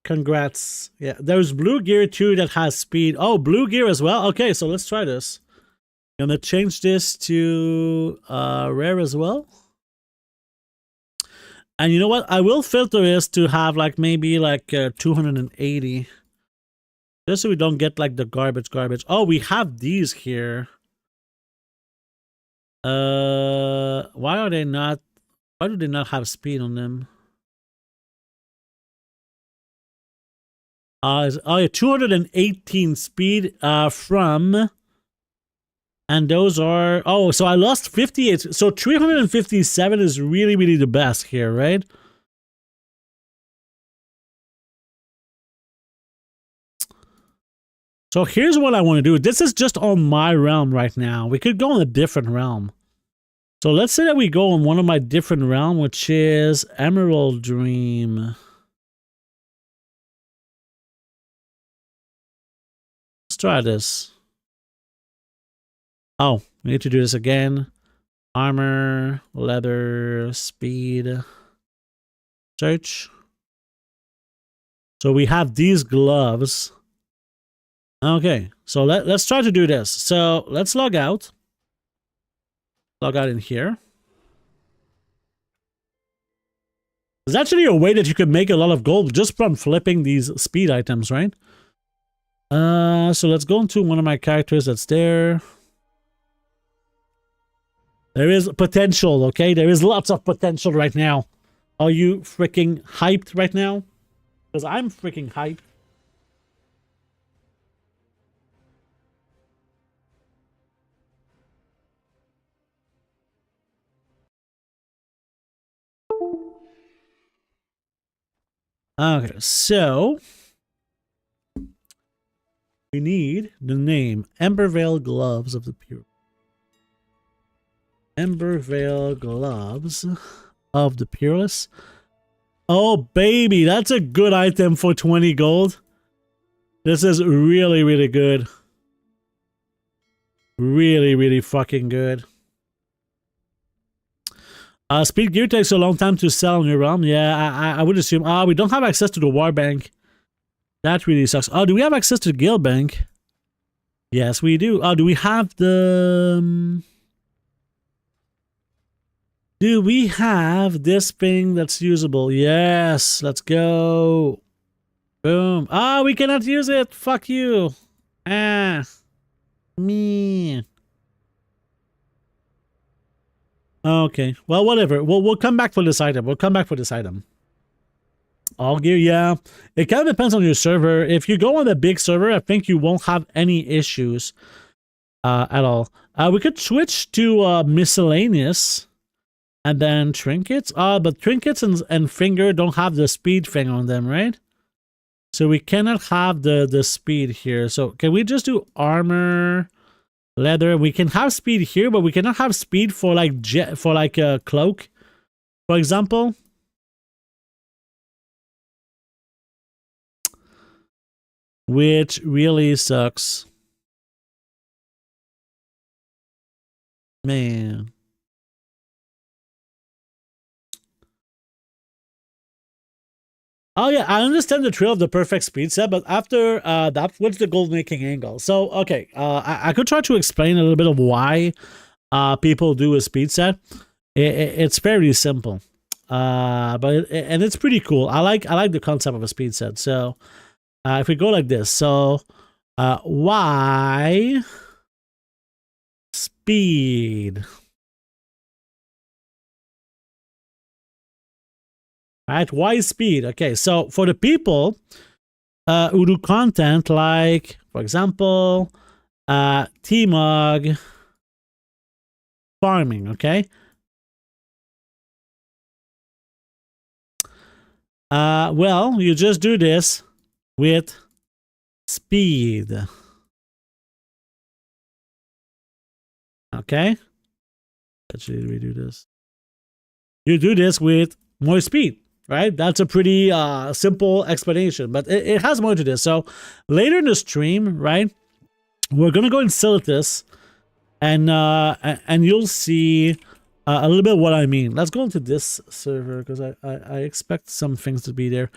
Congrats. Yeah, there's blue gear too that has speed. Oh, blue gear as well? Okay, so let's try this. I'm gonna change this to rare as well. And you know what? I will filter this to have like maybe like 280. Just so we don't get like the garbage. Oh, we have these here. Why do they not have speed on them? Oh yeah, 218 speed from, and those are, oh, so I lost 58. So 357 is really, really the best here, right? So here's what I want to do. This is just on my realm right now. We could go in a different realm. So let's say that we go on one of my different realm, which is Emerald Dream. Let's try this. Oh, we need to do this again. Armor, leather, speed. Search. So we have these gloves. Okay, so let's try to do this. So let's log out. Log out in here. There's actually a way that you can make a lot of gold just from flipping these speed items, right? So let's go into one of my characters that's there. There is potential, okay? There is lots of potential right now. Are you freaking hyped right now? Because I'm freaking hyped. Okay, so we need the name Embervale Gloves of the Pure. Embervale Gloves of the Peerless. Oh, baby, that's a good item for 20 gold. This is really, really good. Really, really fucking good. Speed gear takes a long time to sell in your realm. Yeah, I would assume. We don't have access to the war bank. That really sucks. Oh, do we have access to the guild bank? Yes, we do. Oh, do we have the... do we have this thing that's usable? Yes, let's go. Boom. Ah, we cannot use it. Fuck you. Ah. Me. Okay. Well, whatever. We'll come back for this item. We'll come back for this item. All gear, yeah. It kind of depends on your server. If you go on the big server, I think you won't have any issues at all. We could switch to miscellaneous and then trinkets. But trinkets and finger don't have the speed thing on them, right? So we cannot have the speed here. So can we just do armor, leather? We can have speed here, but we cannot have speed for like a cloak, for example. Which really sucks. Man. Oh yeah, I understand the trail of the perfect speed set, but after that, what's the gold making angle? So okay, I could try to explain a little bit of why people do a speed set. It's very simple, but it's pretty cool. I like the concept of a speed set. So if we go like this, so why speed? Right? Why speed? Okay, so for the people who do content like, for example, Tmog farming, okay? Well, you just do this with speed. Okay? Actually, we do this. You do this with more speed. Right? That's a pretty simple explanation, but it has more to this. So later in the stream, right, we're going to go in Silithus and you'll see a little bit what I mean. Let's go into this server because I expect some things to be there.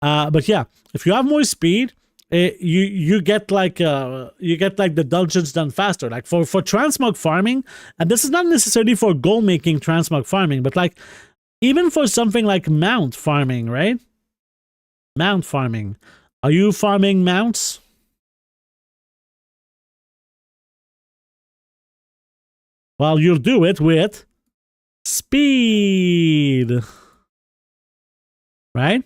But yeah, if you have more speed, you get like the dungeons done faster. Like for transmog farming, and this is not necessarily for gold making transmog farming, but like even for something like mount farming, right? Mount farming. Are you farming mounts? Well, you'll do it with speed. Right?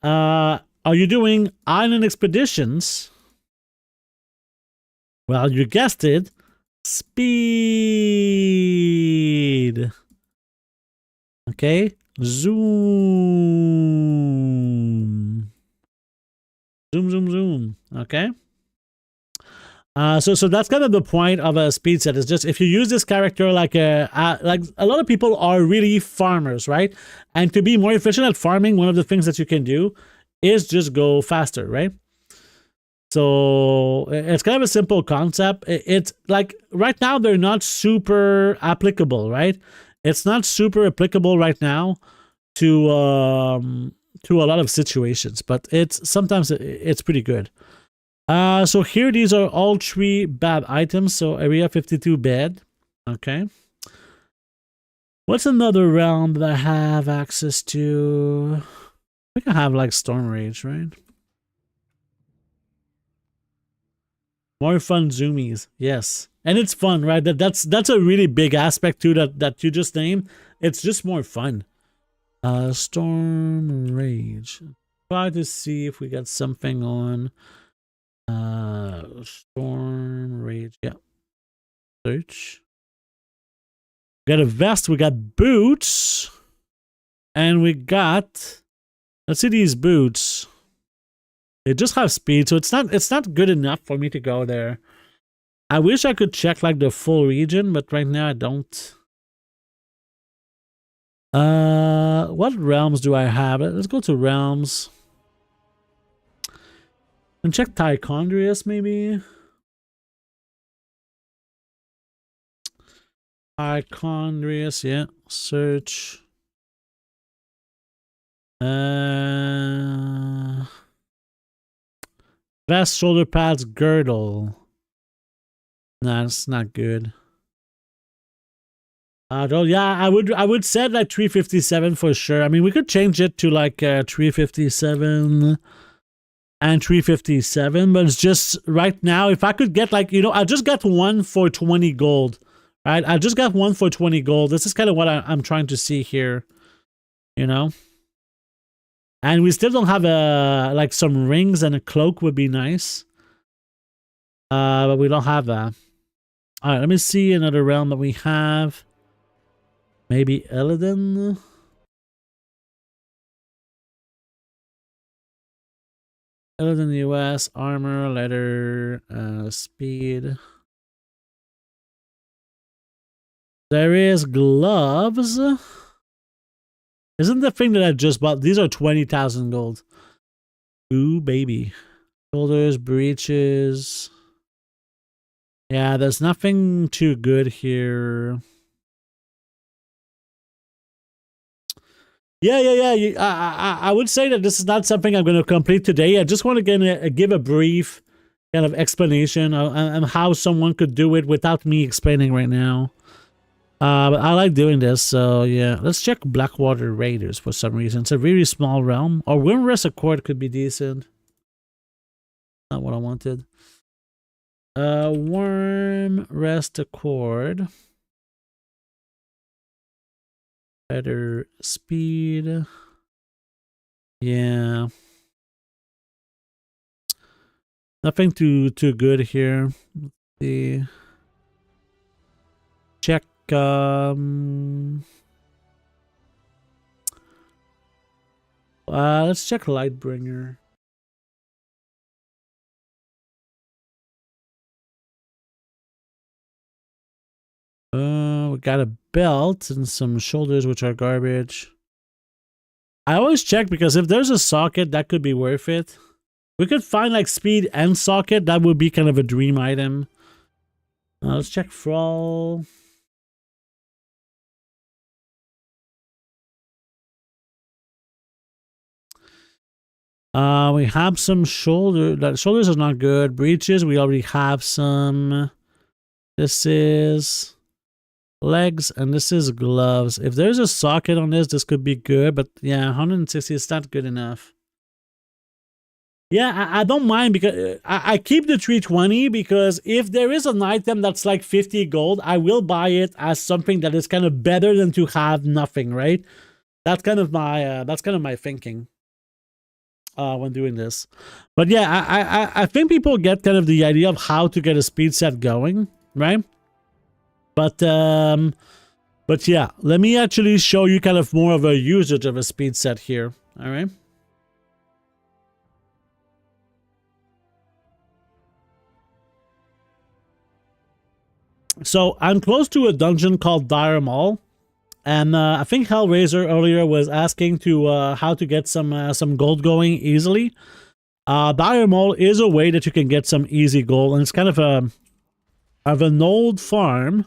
Are you doing island expeditions? Well, you guessed it. Speed. Okay, zoom, zoom. Okay. So that's kind of the point of a speed set. Is just if you use this character like a lot of people are really farmers, right? And to be more efficient at farming, one of the things that you can do is just go faster, right? So it's kind of a simple concept. It's like right now they're not super applicable, right? It's not super applicable right now to a lot of situations, but sometimes it's pretty good. So here these are all 3 bad items. So area 52 bad. Okay. What's another realm that I have access to? I think I have like Storm Rage, right? More fun zoomies, yes. And it's fun, right? That's a really big aspect too that you just named. It's just more fun. Storm Rage. Try to see if we got something on Storm Rage. Yeah. Search. We got a vest, we got boots, and we got, let's see these boots. They just have speed, so it's not good enough for me to go there. I wish I could check like the full region, but right now I don't. What realms do I have? Let's go to realms. And check Tichondrius maybe. Tichondrius, yeah. Search. Vest, shoulder pads, girdle. Nah, it's not good. Yeah, I would set like 357 for sure. I mean, we could change it to like 357 and 357, but it's just right now, if I could get like, you know, I just got one for 20 gold, right? I just got one for 20 gold. This is kind of what I'm trying to see here, you know? And we still don't have like some rings, and a cloak would be nice. But we don't have that. All right, let me see another realm that we have. Maybe Illidan. Illidan US, armor, leather, speed. There is gloves. Isn't the thing that I just bought? These are 20,000 gold. Ooh, baby. Shoulders, breeches. Yeah, there's nothing too good here. Yeah. I would say that this is not something I'm going to complete today. I just want to give a brief kind of explanation on how someone could do it without me explaining right now. But I like doing this, so yeah. Let's check Blackwater Raiders for some reason. It's a very small realm. Or Windrest Accord could be decent. Not what I wanted. Worm Rest Accord. Better speed. Yeah. Nothing too good here. Let's see. Check. Let's check Lightbringer. We got a belt and some shoulders, which are garbage. I always check because if there's a socket, that could be worth it. We could find like speed and socket. That would be kind of a dream item. Let's check Thrall. We have some shoulders. Shoulders are not good. Breeches, we already have some. This is legs, and this is gloves. If there's a socket on this, this could be good, but yeah, 160 is not good enough. Yeah, I don't mind because I keep the 320 because if there is an item that's like 50 gold, I will buy it as something that is kind of better than to have nothing, right? That's kind of my thinking when doing this. But yeah, I think people get kind of the idea of how to get a speed set going, right? But yeah, let me actually show you kind of more of a usage of a speed set here. All right. So I'm close to a dungeon called Dire Maul, and I think Hellraiser earlier was asking to how to get some gold going easily. Dire Maul is a way that you can get some easy gold, and it's kind of an old farm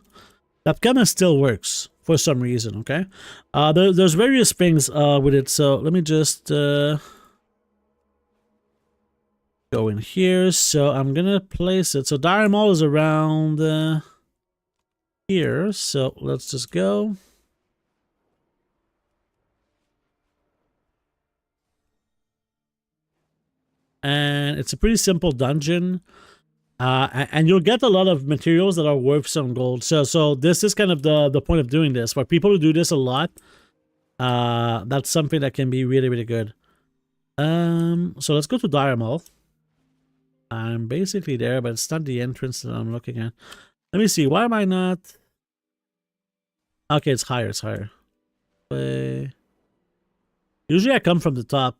that kind of still works for some reason. Okay, there's various things with it. So let me just go in here. So I'm gonna place it. So Dire Maul is around here. So let's just go. And it's a pretty simple dungeon. And you'll get a lot of materials that are worth some gold. So this is kind of the point of doing this. For people who do this a lot, that's something that can be really, really good. So let's go to Dire Maul. I'm basically there, but it's not the entrance that I'm looking at. Let me see. Why am I not? Okay, it's higher. It's higher. Usually I come from the top.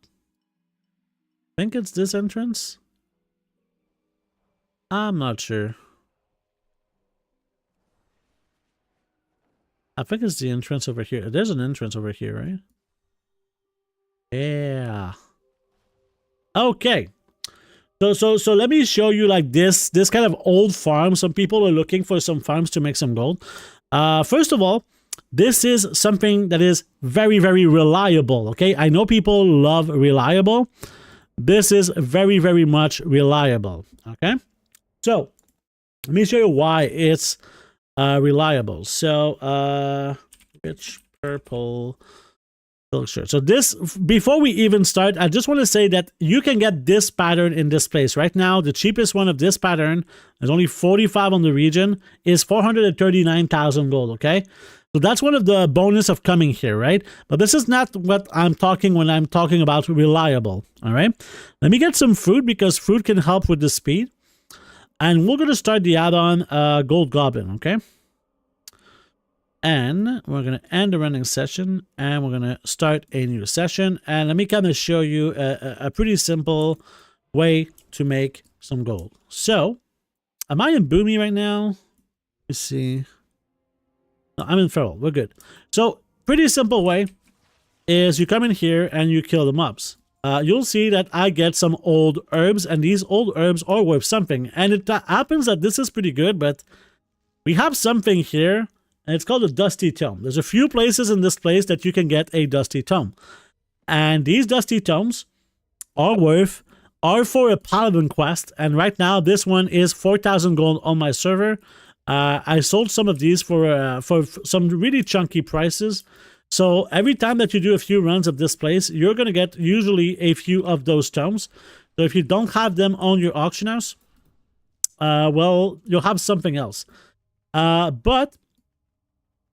I think it's this entrance. I'm not sure. I think it's the entrance over here. There's an entrance over here, right? Yeah. Okay. So let me show you like this kind of old farm. Some people are looking for some farms to make some gold. First of all, this is something that is very, very reliable. Okay, I know people love reliable. This is very, very much reliable. Okay, so let me show you why it's reliable. So, rich purple silk shirt. So this, before we even start, I just want to say that you can get this pattern in this place. Right now, the cheapest one of this pattern, there's only 45 on the region, is 439,000 gold, okay? So that's one of the bonus of coming here, right? But this is not what I'm talking when I'm talking about reliable, all right? Let me get some fruit because fruit can help with the speed. And we're going to start the add-on Gold Goblin, okay? And we're going to end the running session and we're going to start a new session. And let me kind of show you a pretty simple way to make some gold. So, am I in Boomy right now? Let's see. No, I'm in Feral. We're good. So, pretty simple way is you come in here and you kill the mobs. You'll see that I get some old herbs, and these old herbs are worth something. And it happens that this is pretty good, but we have something here, and it's called a Dusty Tome. There's a few places in this place that you can get a Dusty Tome. And these Dusty Tomes are for a Paladin quest, and right now this one is 4,000 gold on my server. I sold some of these for some really chunky prices. So every time that you do a few runs of this place, you're going to get usually a few of those tomes. So if you don't have them on your auction house, well, you'll have something else. But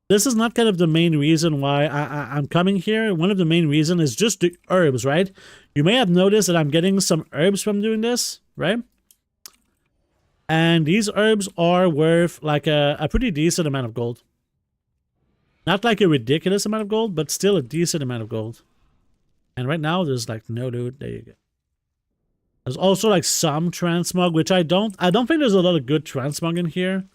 this is not kind of the main reason why I'm coming here. One of the main reasons is just the herbs, right? You may have noticed that I'm getting some herbs from doing this, right? And these herbs are worth like a pretty decent amount of gold. Not like a ridiculous amount of gold, but still a decent amount of gold. And right now, there's like no loot. There you go. There's also like some transmog, which I don't think there's a lot of good transmog in here.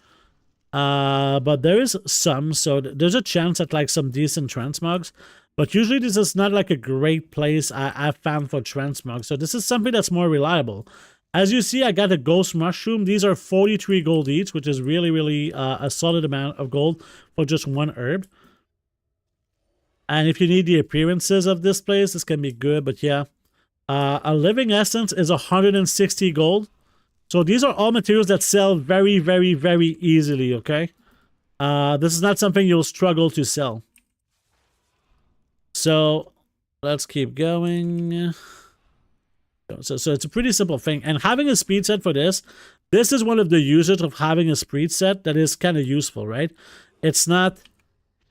But there is some, so there's a chance at like some decent transmogs. But usually this is not like a great place I've found for transmog. So this is something that's more reliable. As you see, I got a ghost mushroom. These are 43 gold each, which is really, really a solid amount of gold for just one herb. And if you need the appearances of this place, this can be good. But yeah, a living essence is 160 gold. So these are all materials that sell very, very, very easily, okay? This is not something you'll struggle to sell. So let's keep going. So it's a pretty simple thing. And having a speed set for this is one of the uses of having a speed set that is kind of useful, right? It's not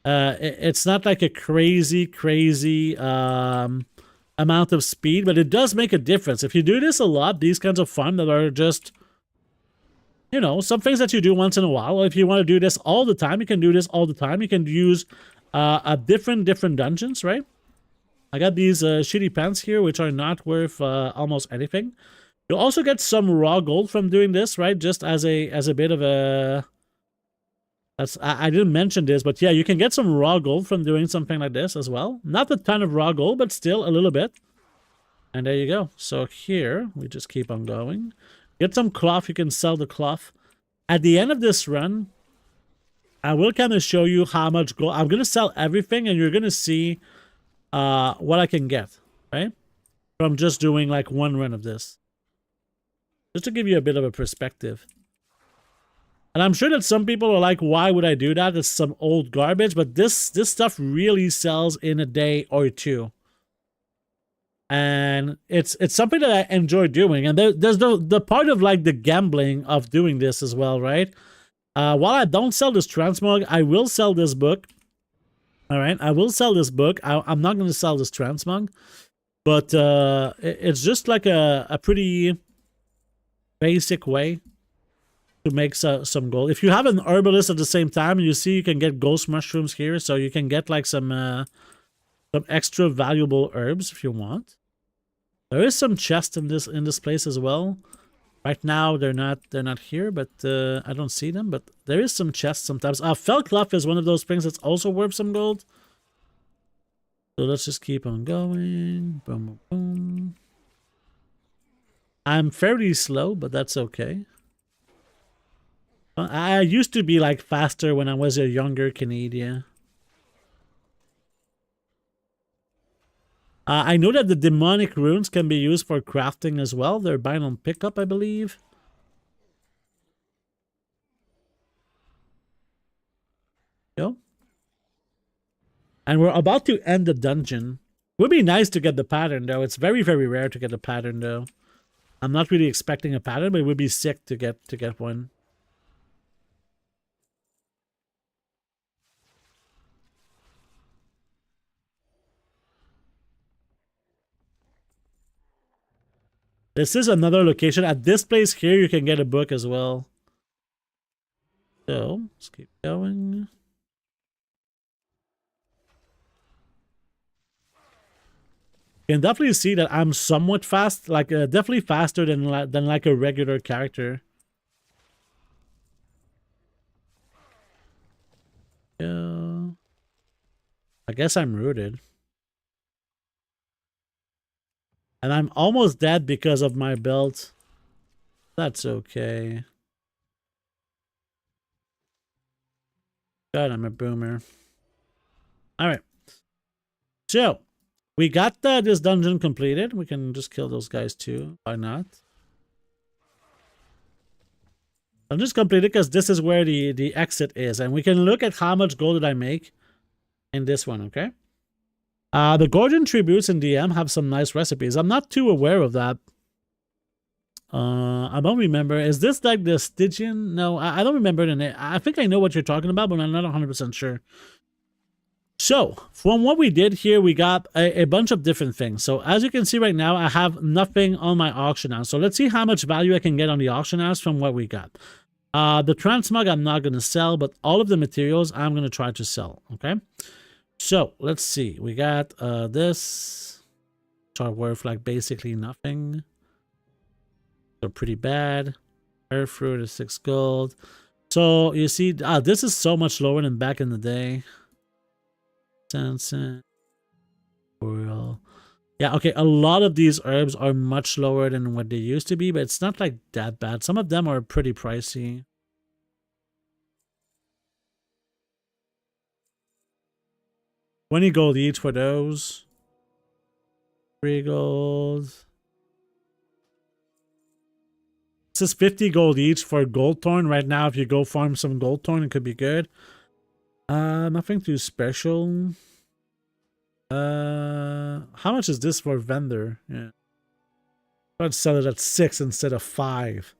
like a crazy amount of speed, but it does make a difference. If you do this a lot, these kinds of fun that are just, you know, some things that you do once in a while, or if you want to do this all the time, you can do this all the time. You can use different dungeons, right? I got these shitty pants here, which are not worth almost anything. You'll also get some raw gold from doing this, right? Just as a bit of a... I didn't mention this, but yeah, you can get some raw gold from doing something like this as well. Not a ton of raw gold, but still a little bit. And there you go. So here, we just keep on going. Get some cloth. You can sell the cloth. At the end of this run, I will kind of show you how much gold... I'm going to sell everything, and you're going to see... what I can get, right? From just doing like one run of this. Just to give you a bit of a perspective. And I'm sure that some people are like, why would I do that? It's some old garbage, but this stuff really sells in a day or two. And it's something that I enjoy doing. And there's the part of like the gambling of doing this as well, right? While I don't sell this transmog, I will sell this book. All right, I will sell this book. I'm not going to sell this transmog, but it's just like a pretty basic way to make some gold. If you have an herbalist at the same time, you see you can get ghost mushrooms here, so you can get like some extra valuable herbs if you want. There is some chests in this place as well. Right now they're not here, but I don't see them. But there is some chests sometimes. Fell cloth is one of those things that's also worth some gold. So let's just keep on going. Boom, boom, boom. I'm fairly slow, but that's okay. I used to be like faster when I was a younger Canadian. I know that the demonic runes can be used for crafting as well. They're buying on pickup, I believe. Go. And we're about to end the dungeon. Would be nice to get the pattern, though. It's very, very rare to get the pattern, though. I'm not really expecting a pattern, but it would be sick to get one. This is another location. At this place here, you can get a book as well. So, let's keep going. You can definitely see that I'm somewhat fast, like definitely faster than like a regular character. Yeah. I guess I'm rooted. And I'm almost dead because of my belt. That's okay. God, I'm a boomer. Alright. So, we got this dungeon completed. We can just kill those guys too. Why not? I'm just completed because this is where the exit is. And we can look at how much gold did I make in this one, okay? The Gorgon tributes in DM have some nice recipes. I'm not too aware of that. I don't remember. Is this like the Stygian? No, I don't remember the name. I think I know what you're talking about, but I'm not 100% sure. So, from what we did here, we got a bunch of different things. So, as you can see right now, I have nothing on my auction house. So, let's see how much value I can get on the auction house from what we got. The transmog I'm not going to sell, but all of the materials I'm going to try to sell, okay? So, let's see. We got this. Which are worth like basically nothing. So, pretty bad. Earth fruit is 6 gold. So, you see, this is so much lower than back in the day. Oil. Yeah, okay, a lot of these herbs are much lower than what they used to be, but it's not like that bad. Some of them are pretty pricey. $20 gold each for those. 3 gold. This is 50 gold each for gold thorn. Right now, if you go farm some gold thorn, it could be good. Nothing too special. How much is this for vendor? Yeah. I'd sell it at 6 instead of 5.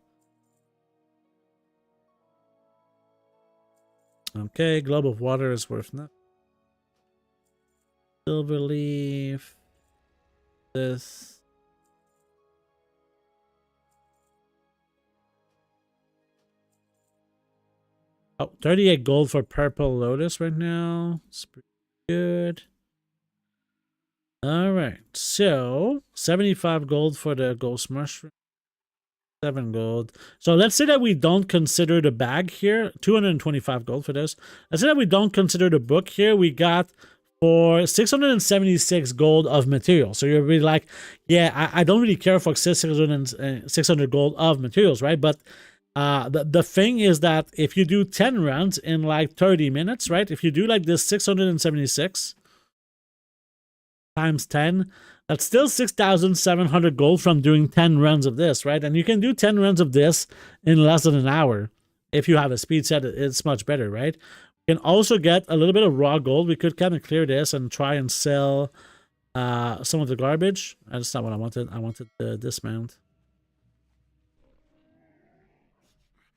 Okay, globe of water is worth nothing. Silver leaf. This. Oh, 38 gold for purple lotus right now. It's pretty good. All right, so 75 gold for the ghost mushroom. 7 gold. So let's say that we don't consider the bag here. 225 gold for this. Let's say that we don't consider the book here. We got for 676 gold of material. So you're really like, yeah, I don't really care for 600 gold of materials, right? But the thing is that if you do 10 runs in like 30 minutes, right? If you do like this 676 times 10, that's still 6,700 gold from doing 10 runs of this, right? And you can do 10 runs of this in less than an hour. If you have a speed set, it's much better, right? You can also get a little bit of raw gold. We could kind of clear this and try and sell some of the garbage. That's not what I wanted. I wanted the dismount.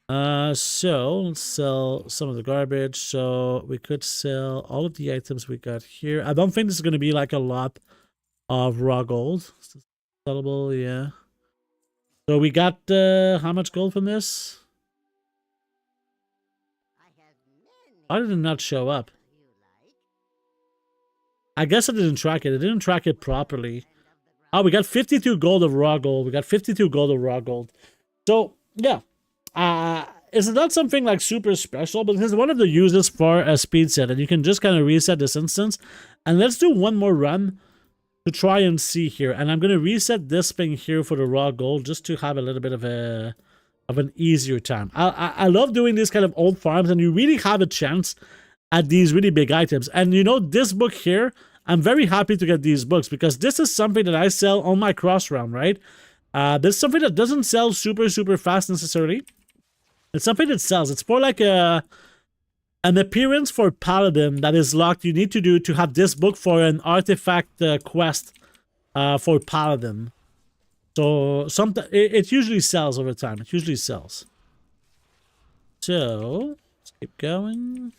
So let's sell some of the garbage. So we could sell all of the items we got here. I don't think this is going to be like a lot of raw gold. Sellable, yeah. So we got how much gold from this? Why did it not show up? I guess I didn't track it. I didn't track it properly. Oh, we got 52 gold of raw gold. We got 52 gold of raw gold. So, yeah. It's not something like super special, but this is one of the uses for a speed set, and you can just kind of reset this instance. And let's do one more run to try and see here. And I'm going to reset this thing here for the raw gold just to have a little bit of an easier time. I love doing these kind of old farms, and you really have a chance at these really big items. And you know, this book here, I'm very happy to get these books because this is something that I sell on my cross realm, right? This is something that doesn't sell super fast necessarily. It's something that sells. It's more like a An appearance for Paladin that is locked, you need to do to have this book for an artifact quest for Paladin. So it usually sells over time. It usually sells. So let's keep going.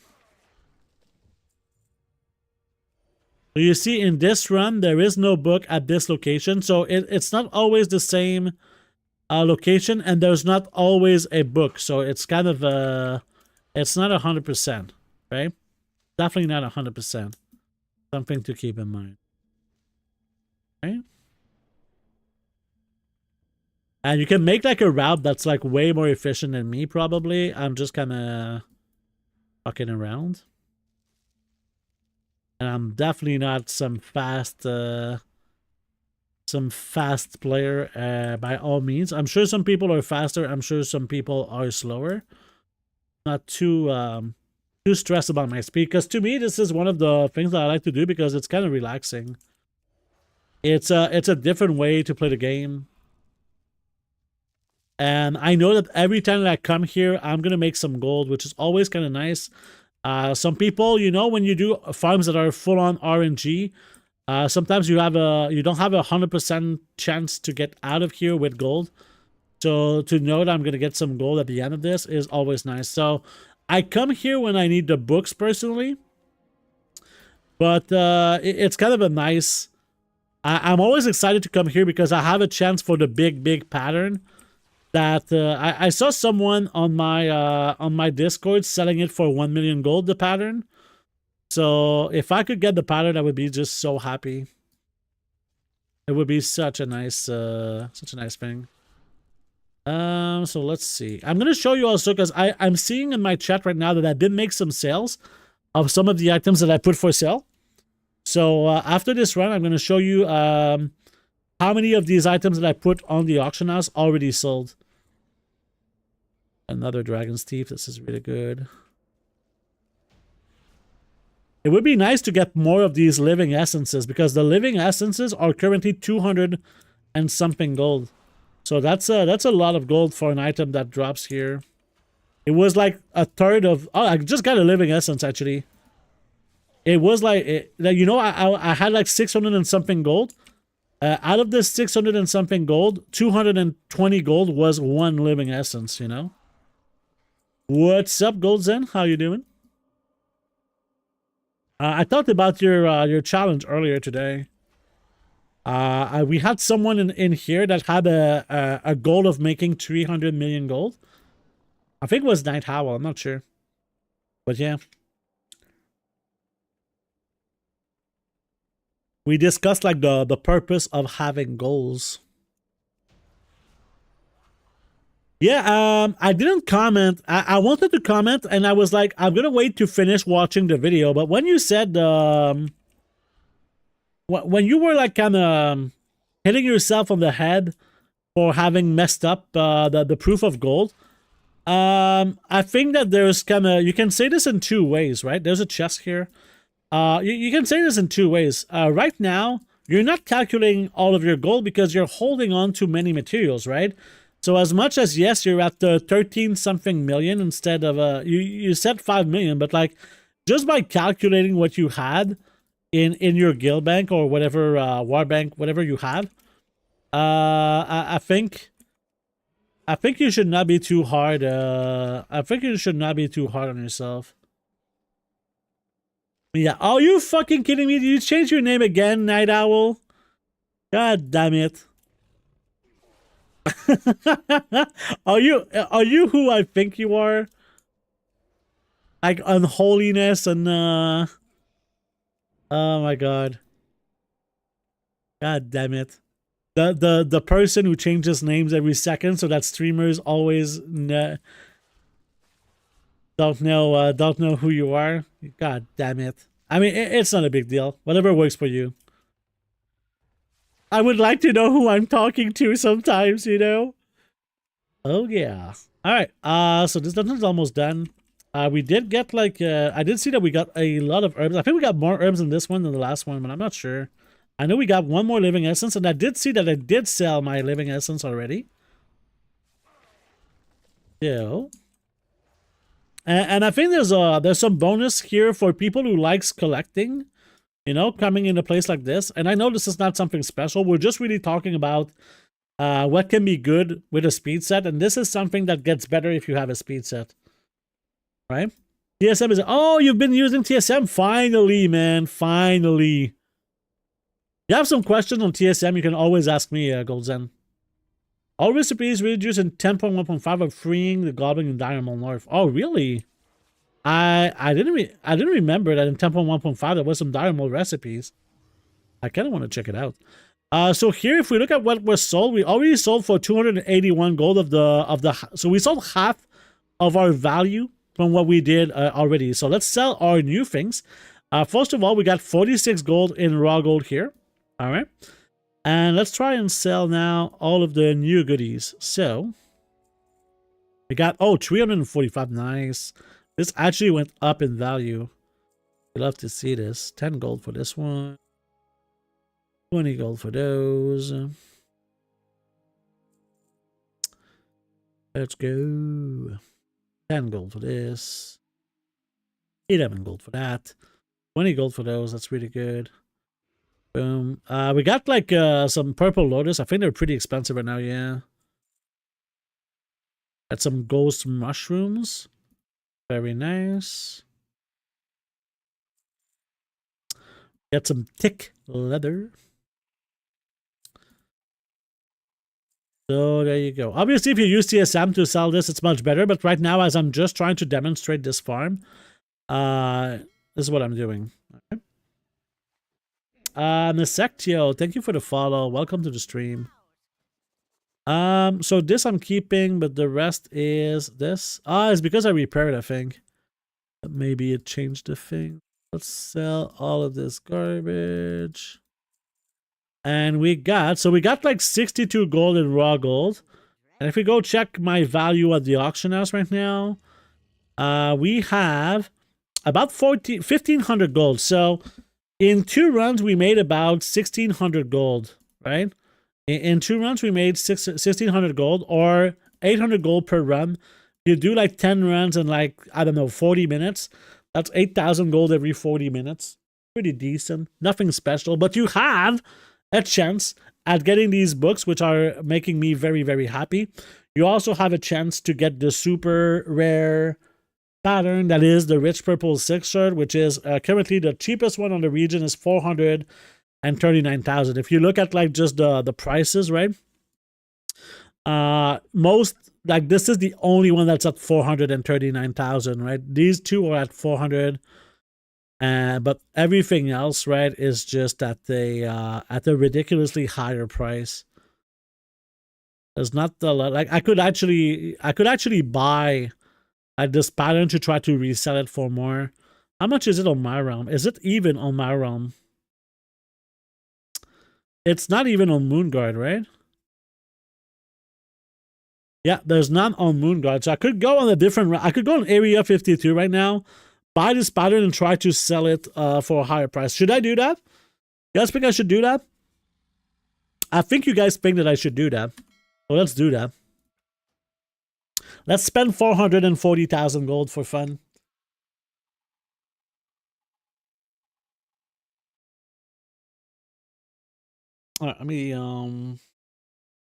So you see in this run, there is no book at this location. So it's not always the same location, and there's not always a book. So it's kind of it's not 100%, right? Definitely not 100%. Something to keep in mind. Right? And you can make like a route that's like way more efficient than me, probably. I'm just kind of fucking around. And I'm definitely not some fast player by all means. I'm sure some people are faster. I'm sure some people are slower. Not too stressed about my speed, because to me this is one of the things that I like to do because it's kind of relaxing. It's a different way to play the game. And I know that every time that I come here, I'm going to make some gold, which is always kind of nice. Some people, you know, when you do farms that are full on RNG, sometimes you don't have 100% chance to get out of here with gold. So to know that I'm going to get some gold at the end of this is always nice. So I come here when I need the books personally. But it's kind of a nice... I'm always excited to come here because I have a chance for the big pattern. That I saw someone on my Discord selling it for 1 million gold, the pattern. So if I could get the pattern, I would be just so happy. It would be such a nice thing. So let's see. I'm gonna show you also because I'm seeing in my chat right now that I did make some sales of some of the items that I put for sale. So after this run, I'm gonna show you how many of these items that I put on the auction house already sold. Another Dragon's Teeth. This is really good. It would be nice to get more of these living essences because the living essences are currently 200 and something gold. So that's a lot of gold for an item that drops here. It was like a third of... Oh, I just got a living essence actually. It was like... you know, I had like 600 and something gold. Out of this 600 and something gold, 220 gold was one living essence, you know? What's up, Goldzen? How you doing? I talked about your challenge earlier today. We had someone in here that had a goal of making 300 million gold. I think it was Night Howl, I'm not sure. But yeah. We discussed like the purpose of having goals. Yeah, I didn't comment. I wanted to comment and I was like, I'm gonna wait to finish watching the video. But when you said when you were like kind of hitting yourself on the head for having messed up the proof of gold, I think that there's kind of, you can say this in two ways, right? There's a chest here. You can say this in two ways. Right now, you're not calculating all of your gold because you're holding on to many materials, right? So as much as, yes, you're at the 13 something million instead of, you said 5 million, but like just by calculating what you had in your guild bank or whatever, war bank, whatever you have, I think you should not be too hard. I think you should not be too hard on yourself. Yeah. Are you fucking kidding me? Did you change your name again, Night Owl? God damn it. Are you who I think you are? Like unholiness and oh my god. God damn it. The person who changes names every second so that streamers always don't know who you are. God damn it. I mean, it's not a big deal. Whatever works for you. I would like to know who I'm talking to sometimes, you know? Oh, yeah. All right. So this dungeon's almost done. We did get like, I did see that we got a lot of herbs. I think we got more herbs in this one than the last one, but I'm not sure. I know we got one more living essence, and I did see that I did sell my living essence already. So, And I think there's some bonus here for people who likes collecting, you know, coming in a place like this. And I know this is not something special. We're just really talking about what can be good with a speed set, and this is something that gets better if you have a speed set, right? TSM is, oh, you've been using TSM? Finally, man, finally. You have some questions on TSM, you can always ask me, Goldzen. All recipes reduced in 10.1.5 are freeing the Goblin and Diamond North. Oh, really? I didn't remember that in 10.1.5 there was some Diamond recipes. I kind of want to check it out. So here, if we look at what was sold, we already sold for 281 gold of the. So we sold half of our value from what we did already. So let's sell our new things. First of all, we got 46 gold in raw gold here. All right. And let's try and sell now all of the new goodies. So we got, oh, 345. Nice. This actually went up in value. We'd love to see this. 10 gold for this one. 20 gold for those. Let's go. 10 gold for this. 11 gold for that. 20 gold for those. That's really good. Boom. We got like some purple lotus. I think they're pretty expensive right now, yeah. Got some ghost mushrooms. Very nice. Got some thick leather. So there you go. Obviously, if you use TSM to sell this, it's much better. But right now, as I'm just trying to demonstrate this farm, this is what I'm doing. Okay. Nesectio, thank you for the follow. Welcome to the stream. So this I'm keeping, but the rest is this. It's because I repaired, I think. Maybe it changed the thing. Let's sell all of this garbage. And we got like 62 gold in raw gold. And if we go check my value at the auction house right now, we have about 1,500 gold. So in 2 runs, we made about 1,600 gold, right? In 2 runs, we made 1,600 gold, or 800 gold per run. You do like 10 runs in like, I don't know, 40 minutes. That's 8,000 gold every 40 minutes. Pretty decent. Nothing special, but you have a chance at getting these books, which are making me very, very happy. You also have a chance to get the super rare pattern that is the rich purple 6 shirt, which is currently the cheapest one on the region is 439,000. If you look at like just the prices, right? Most, like, this is the only one that's at 439,000, right? These two are at 400, but everything else, right, is just at a ridiculously higher price. There's not a lot. Like, I could actually buy this pattern to try to resell it for more. How much is it on my realm? Is it even on my realm? It's not even on Moonguard, right? Yeah, there's none on Moonguard. So I could go on a different... I could go on Area 52 right now, buy this pattern and try to sell it for a higher price. Should I do that? You guys think I should do that? I think you guys think that I should do that. So let's do that. Let's spend 440,000 gold for fun. All right, let me...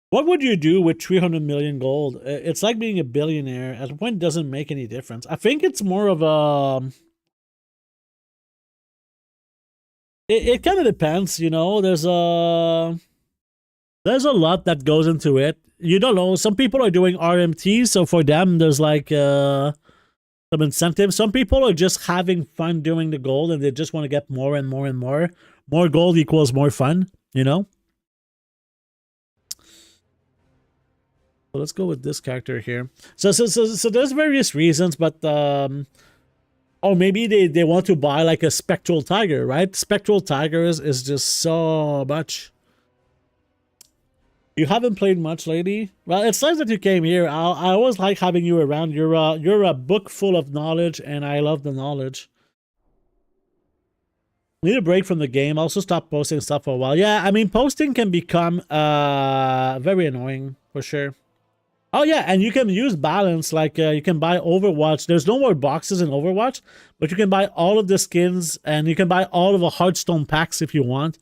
What would you do with 300 million gold? It's like being a billionaire. At a point, it doesn't make any difference. I think it's more of a... It kind of depends, you know. There's a lot that goes into it. You don't know. Some people are doing RMT, so for them, there's like some incentive. Some people are just having fun doing the gold, and they just want to get more and more and more. More gold equals more fun, you know? So let's go with this character here. So there's various reasons, but or maybe they want to buy like a spectral tiger, right? Spectral tigers is just so much. You haven't played much lately? Well, it's nice that you came here. I always like having you around. You're a book full of knowledge, and I love the knowledge. Need a break from the game. Also stop posting stuff for a while. Yeah, I mean, posting can become very annoying for sure. Oh yeah, and you can use balance, like you can buy Overwatch. There's no more boxes in Overwatch, but you can buy all of the skins, and you can buy all of the Hearthstone packs if you want.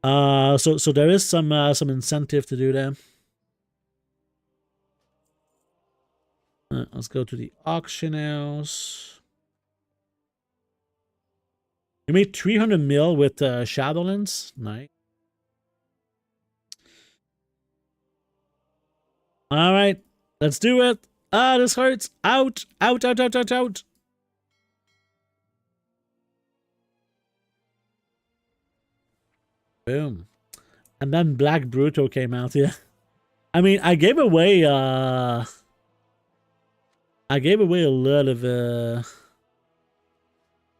So there is some incentive to do that. Let's go to the auction house. You made 300 mil with Shadowlands. Nice. All right, let's do it. Ah, this hurts. Out, out, out, out, out, out. Boom. And then Black Bruto came out, yeah. I mean, I gave away a lot of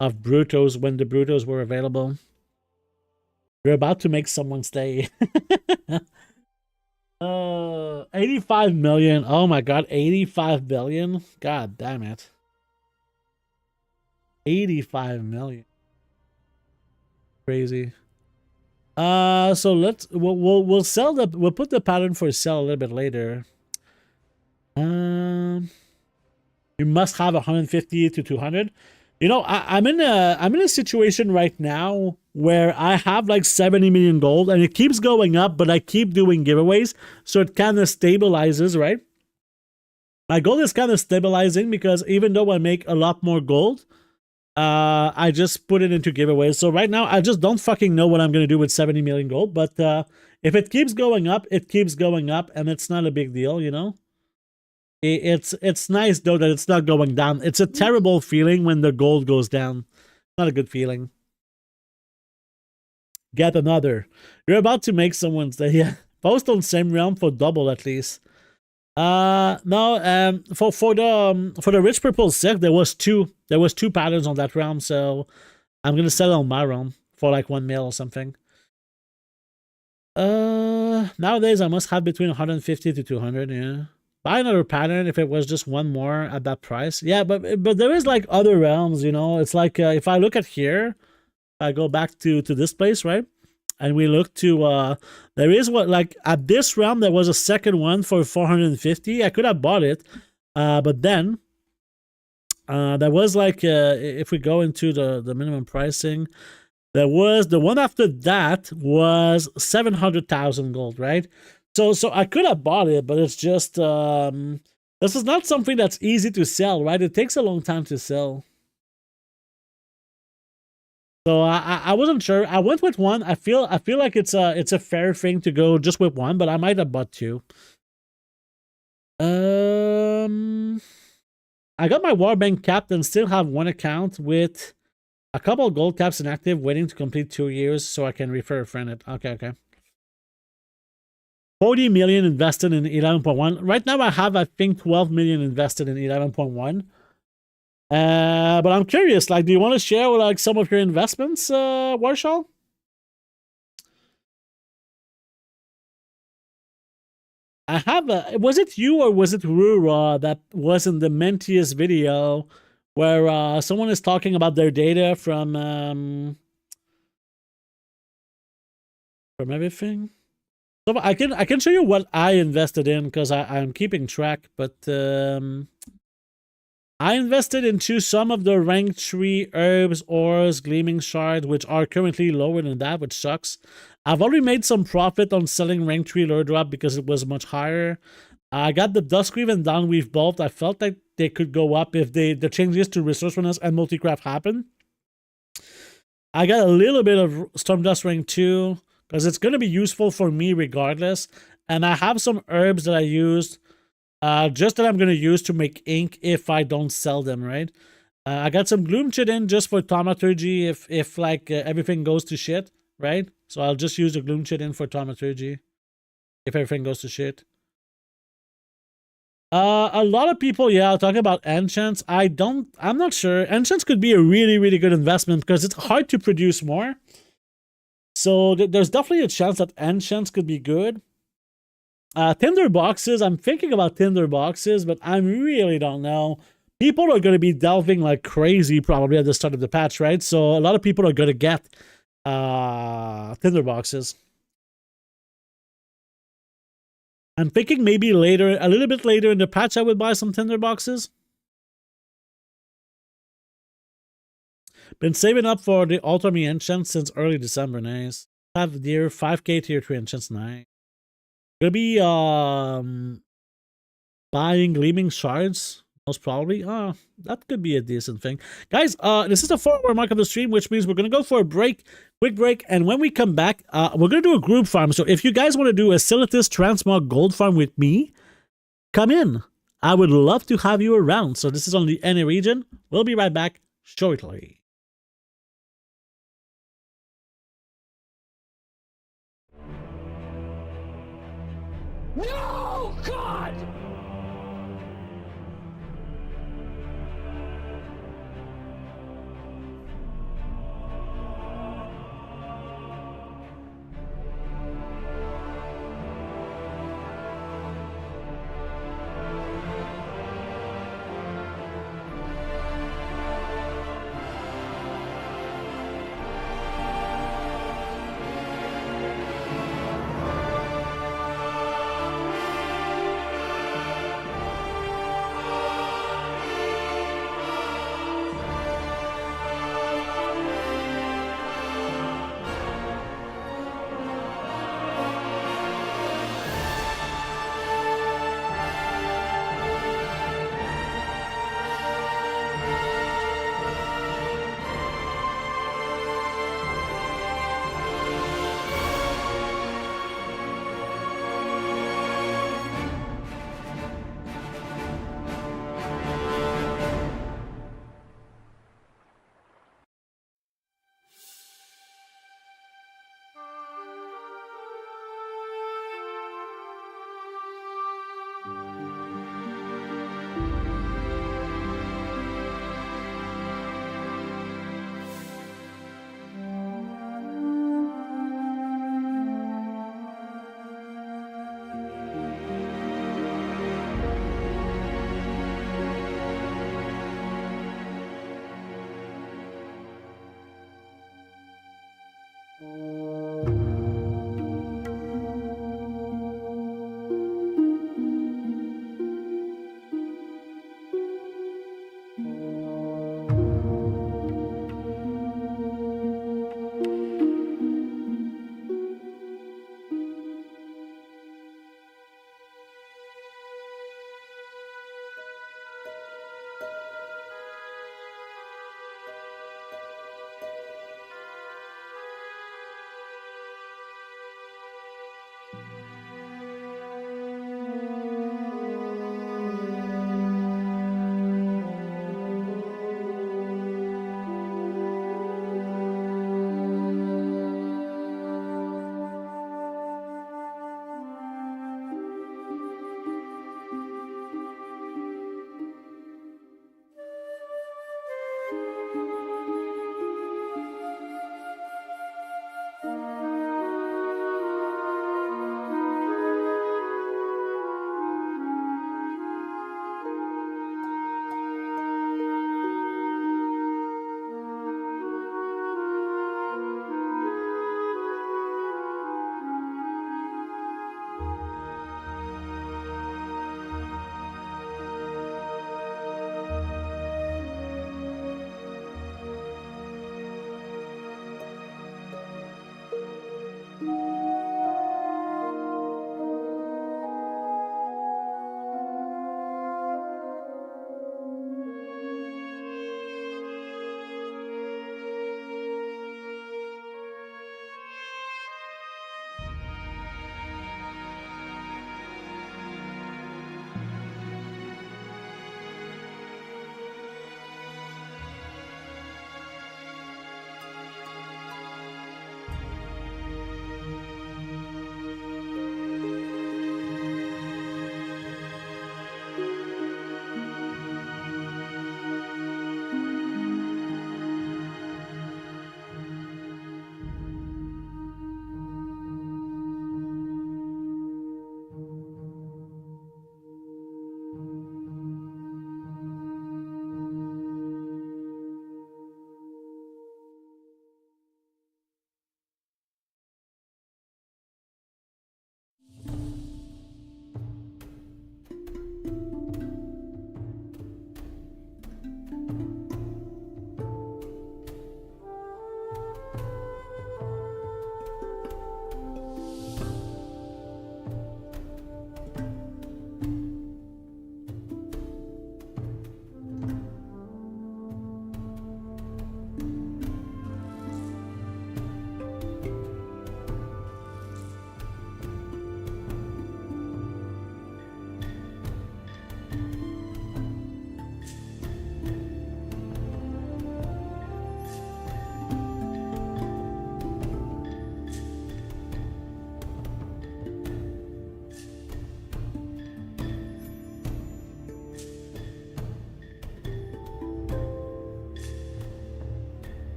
Brutos when the Brutos were available. We're about to make someone stay. 85 million. Oh my god, 85 billion. God damn it. 85 million. Crazy. So we'll sell we'll put the pattern for sale a little bit later. You must have 150 to 200. You know, I'm in a situation right now where I have like 70 million gold and it keeps going up, but I keep doing giveaways, so it kind of stabilizes, right? My gold is kind of stabilizing because even though I make a lot more gold, I just put it into giveaways. So right now I just don't fucking know what I'm gonna do with 70 million gold, but if it keeps going up, it keeps going up, and it's not a big deal, you know. It's nice though that it's not going down. It's a terrible feeling when the gold goes down. Not a good feeling. Get another. You're about to make someone stay. Yeah. Post on same realm for double at least. No, for the rich purple silk, there was two patterns on that realm, so I'm gonna sell on my realm for like 1 mil or something. Nowadays I must have between 150 to 200, yeah. Buy another pattern if it was just one more at that price. Yeah, but there is like other realms, you know. It's like if I look at here, I go back to this place, right? And we look to there is what, like at this realm there was a second one for 450. I could have bought it, but then there was like if we go into the minimum pricing, there was the one after that was 700,000 gold, right? So I could have bought it, but it's just this is not something that's easy to sell, right? It takes a long time to sell. So I wasn't sure. I went with one. I feel like it's a fair thing to go just with one, but I might have bought two. I got my Warbank capped and still have one account with a couple of gold caps inactive, waiting to complete 2 years so I can refer a friend it. Okay. 40 million invested in 11.1. Right now I have, I think, 12 million invested in 11.1. But I'm curious, like, do you want to share like some of your investments, Warshall? I have was it you or was it Rura that was in the Mentius video where someone is talking about their data from everything? So I can show you what I invested in because I'm keeping track, but I invested into some of the rank 3 herbs, ores, gleaming shards, which are currently lower than that, which sucks. I've already made some profit on selling rank 3 lure drop because it was much higher. I got the Duskweave and Downweave both. I felt like they could go up if the changes to resourcefulness and multicraft happen. I got a little bit of Stormdust rank 2 because it's going to be useful for me regardless. And I have some herbs that I used just that I'm going to use to make ink if I don't sell them, right? I got some Gloom Chit in just for Thaumaturgy if like everything goes to shit, right? So I'll just use the Gloom Chit in for Thaumaturgy if everything goes to shit. A lot of people, yeah, talking about enchants. I'm not sure. Enchants could be a really, really good investment because it's hard to produce more. So there's definitely a chance that enchants could be good. Tinder boxes, I'm thinking about Tinder boxes, but I really don't know. People are going to be delving like crazy probably at the start of the patch, right? So a lot of people are going to get Tinder boxes. I'm thinking maybe later, a little bit later in the patch, I would buy some tinder boxes. Been saving up for the Alter Me enchant since early December. Nice. Have dear 5k tier 3 enchants. Nice. Gonna be buying gleaming shards. Most probably. That could be a decent thing. Guys, this is the 4-hour mark of the stream, which means we're gonna go for a break, quick break, and when we come back, we're gonna do a group farm. So if you guys want to do a Silithus transmog gold farm with me, come in. I would love to have you around. So this is on the NA region. We'll be right back shortly. No, God!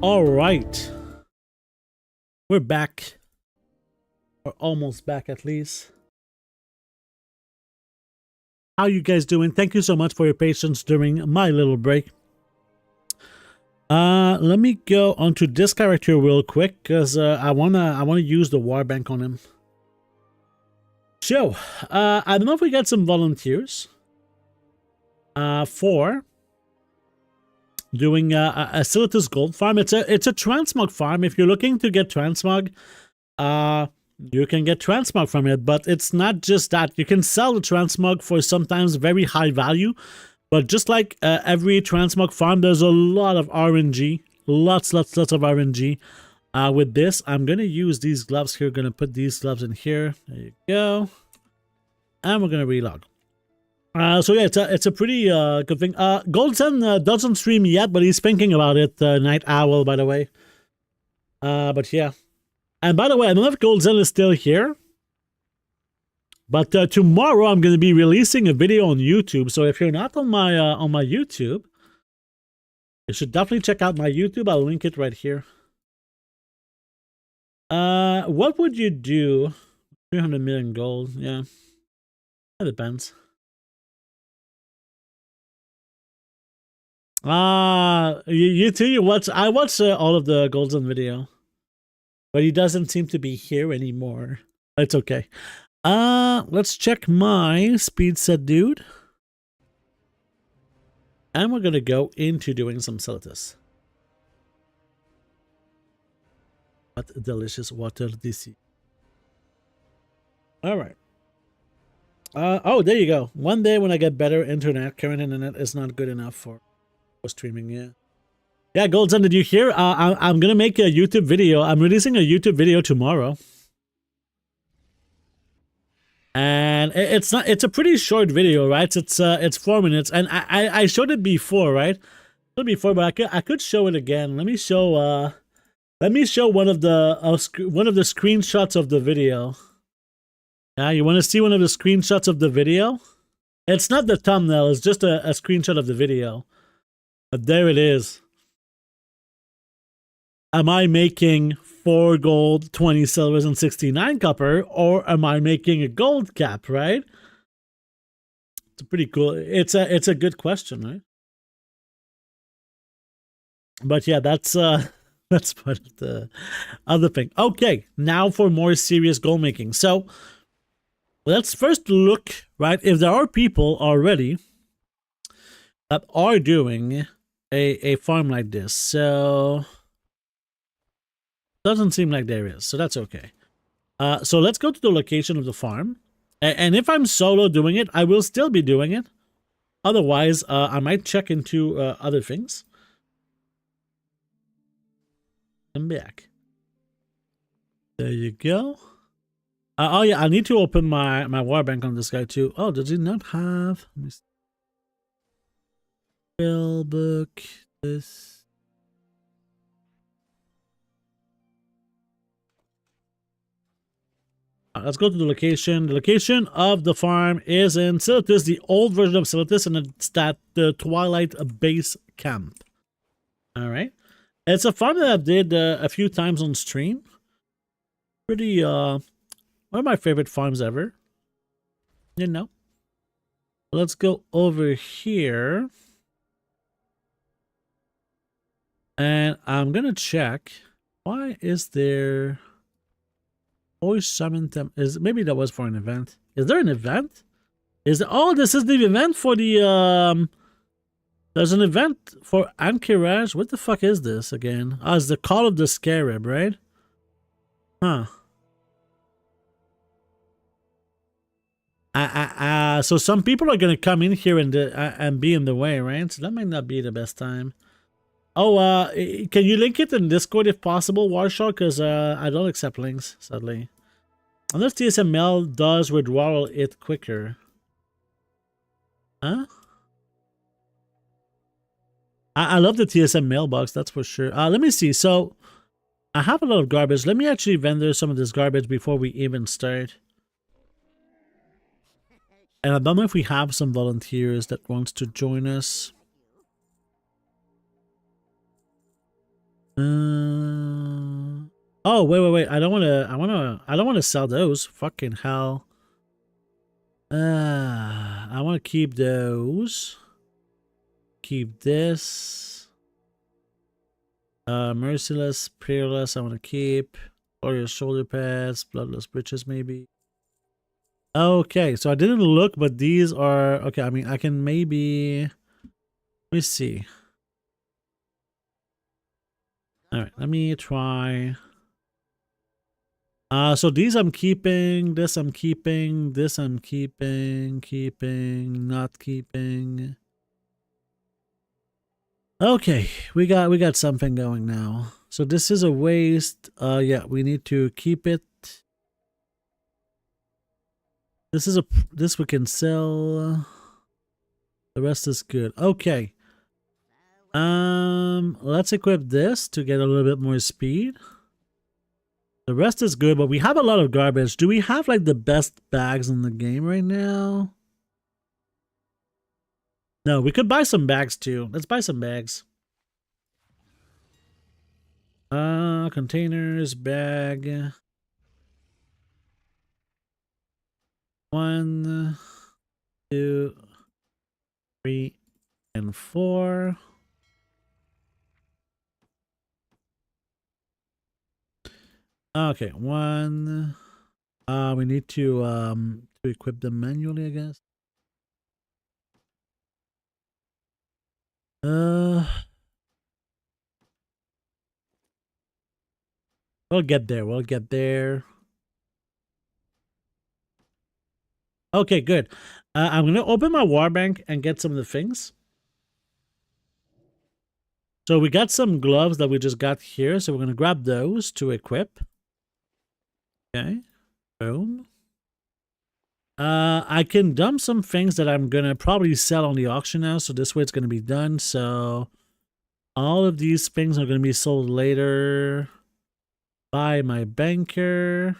All right. We're back. Or almost back at least. How you guys doing? Thank you so much for your patience during my little break. Let me go onto this character real quick because I wanna use the war bank on him. So, I don't know if we got some volunteers for doing a Silithus gold farm. It's a transmog farm. If you're looking to get transmog, you can get transmog from it, but it's not just that. You can sell the transmog for sometimes very high value, but just like every transmog farm, there's a lot of RNG, lots of RNG. With this, I'm gonna use these gloves here. Gonna put these gloves in here. There you go, and we're gonna relog. So yeah, it's a pretty good thing. Goldzen doesn't stream yet, but he's thinking about it. Night Owl, by the way. But yeah. And by the way, I don't know if Goldzen is still here, but tomorrow I'm going to be releasing a video on YouTube. So if you're not on my YouTube, you should definitely check out my YouTube. I'll link it right here. What would you do? 300 million gold. Yeah, that depends. You too. You watch. I watched all of the Goldzen video. But he doesn't seem to be here anymore. It's okay. Let's check my speed set, dude. And we're gonna go into doing some Silithus. What a delicious water this is. Alright. Oh, there you go. One day when I get better internet, current internet is not good enough for streaming, yeah. Yeah, Goldzen, did you hear? I'm gonna make a YouTube video. I'm releasing a YouTube video tomorrow, and it's not. It's a pretty short video, right? It's 4 minutes, and I showed it before, right? Showed it before, but I could show it again. Let me show one of the screenshots of the video. Yeah, you want to see one of the screenshots of the video? It's not the thumbnail. It's just a screenshot of the video. But there it is. Am I making 4 gold, 20 silvers, and 69 copper, or am I making a gold cap, right? It's pretty cool. It's a good question, right? But yeah, that's part of the other thing. Okay, now for more serious gold making. So let's first look, right, if there are people already that are doing a farm like this. So doesn't seem like there is, so that's okay. So let's go to the location of the farm. And if I'm solo doing it, I will still be doing it. Otherwise, I might check into other things. I'm back. There you go. Oh yeah, I need to open my war bank on this guy too. Oh, does he not have? Let me see. Bill book this. Let's go to the location. The location of the farm is in Silithus, the old version of Silithus, and it's the Twilight Base Camp. All right. It's a farm that I did a few times on stream. Pretty, one of my favorite farms ever. You know. Let's go over here. And I'm going to check. Why is there... Always summon them. Maybe that was for an event. Is there an event? Oh, this is the event for the there's an event for Anchorage. What the fuck is this again? Oh, it's the Call of the Scarab, right? Huh. So some people are gonna come in here and be in the way, right? So that might not be the best time. Oh, can you link it in Discord if possible, Warshaw? Because I don't accept links, sadly. Unless TSML does withdrawal it quicker. Huh? I love the TSM mailbox, that's for sure. Let me see. So, I have a lot of garbage. Let me actually vendor some of this garbage before we even start. And I don't know if we have some volunteers that wants to join us. Oh, wait. I don't want to sell those. Fucking hell. I want to keep those. Keep this. Merciless, Peerless, I want to keep. Glorious shoulder pads, bloodless breeches, maybe. Okay, so I didn't look, but these are okay. I mean, I can maybe. Let me see. All right, let me try. So these I'm keeping. This I'm keeping. This I'm keeping. Keeping. Not keeping. Okay, we got something going now. So this is a waste. Yeah, we need to keep it. This we can sell. The rest is good. Okay. Let's equip this to get a little bit more speed. The rest is good, but we have a lot of garbage. Do we have like the best bags in the game right now? No, we could buy some bags too. Let's buy some bags. Containers, bag. 1, 2, 3, and 4. Okay, 1. We need to equip them manually, I guess. We'll get there. We'll get there. Okay, good. I'm gonna open my war bank and get some of the things. So we got some gloves that we just got here, so we're gonna grab those to equip. Okay, boom. I can dump some things that I'm gonna probably sell on the auction now, so this way it's gonna be done. So all of these things are gonna be sold later by my banker.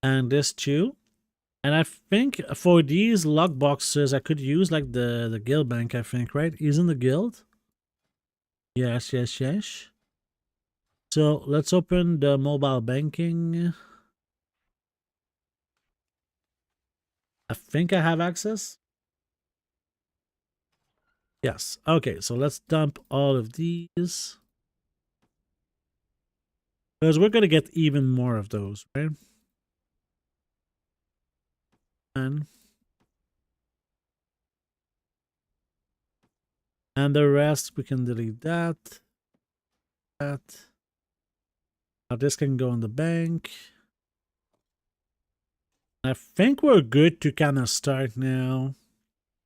And this too. And I think for these log boxes, I could use like the guild bank, I think, right? He's in the guild. Yes. So let's open the mobile banking. I think I have access. Yes. Okay, so let's dump all of these. Because we're going to get even more of those, right? And the rest, we can delete that. Now this can go in the bank. I think we're good to kind of start now.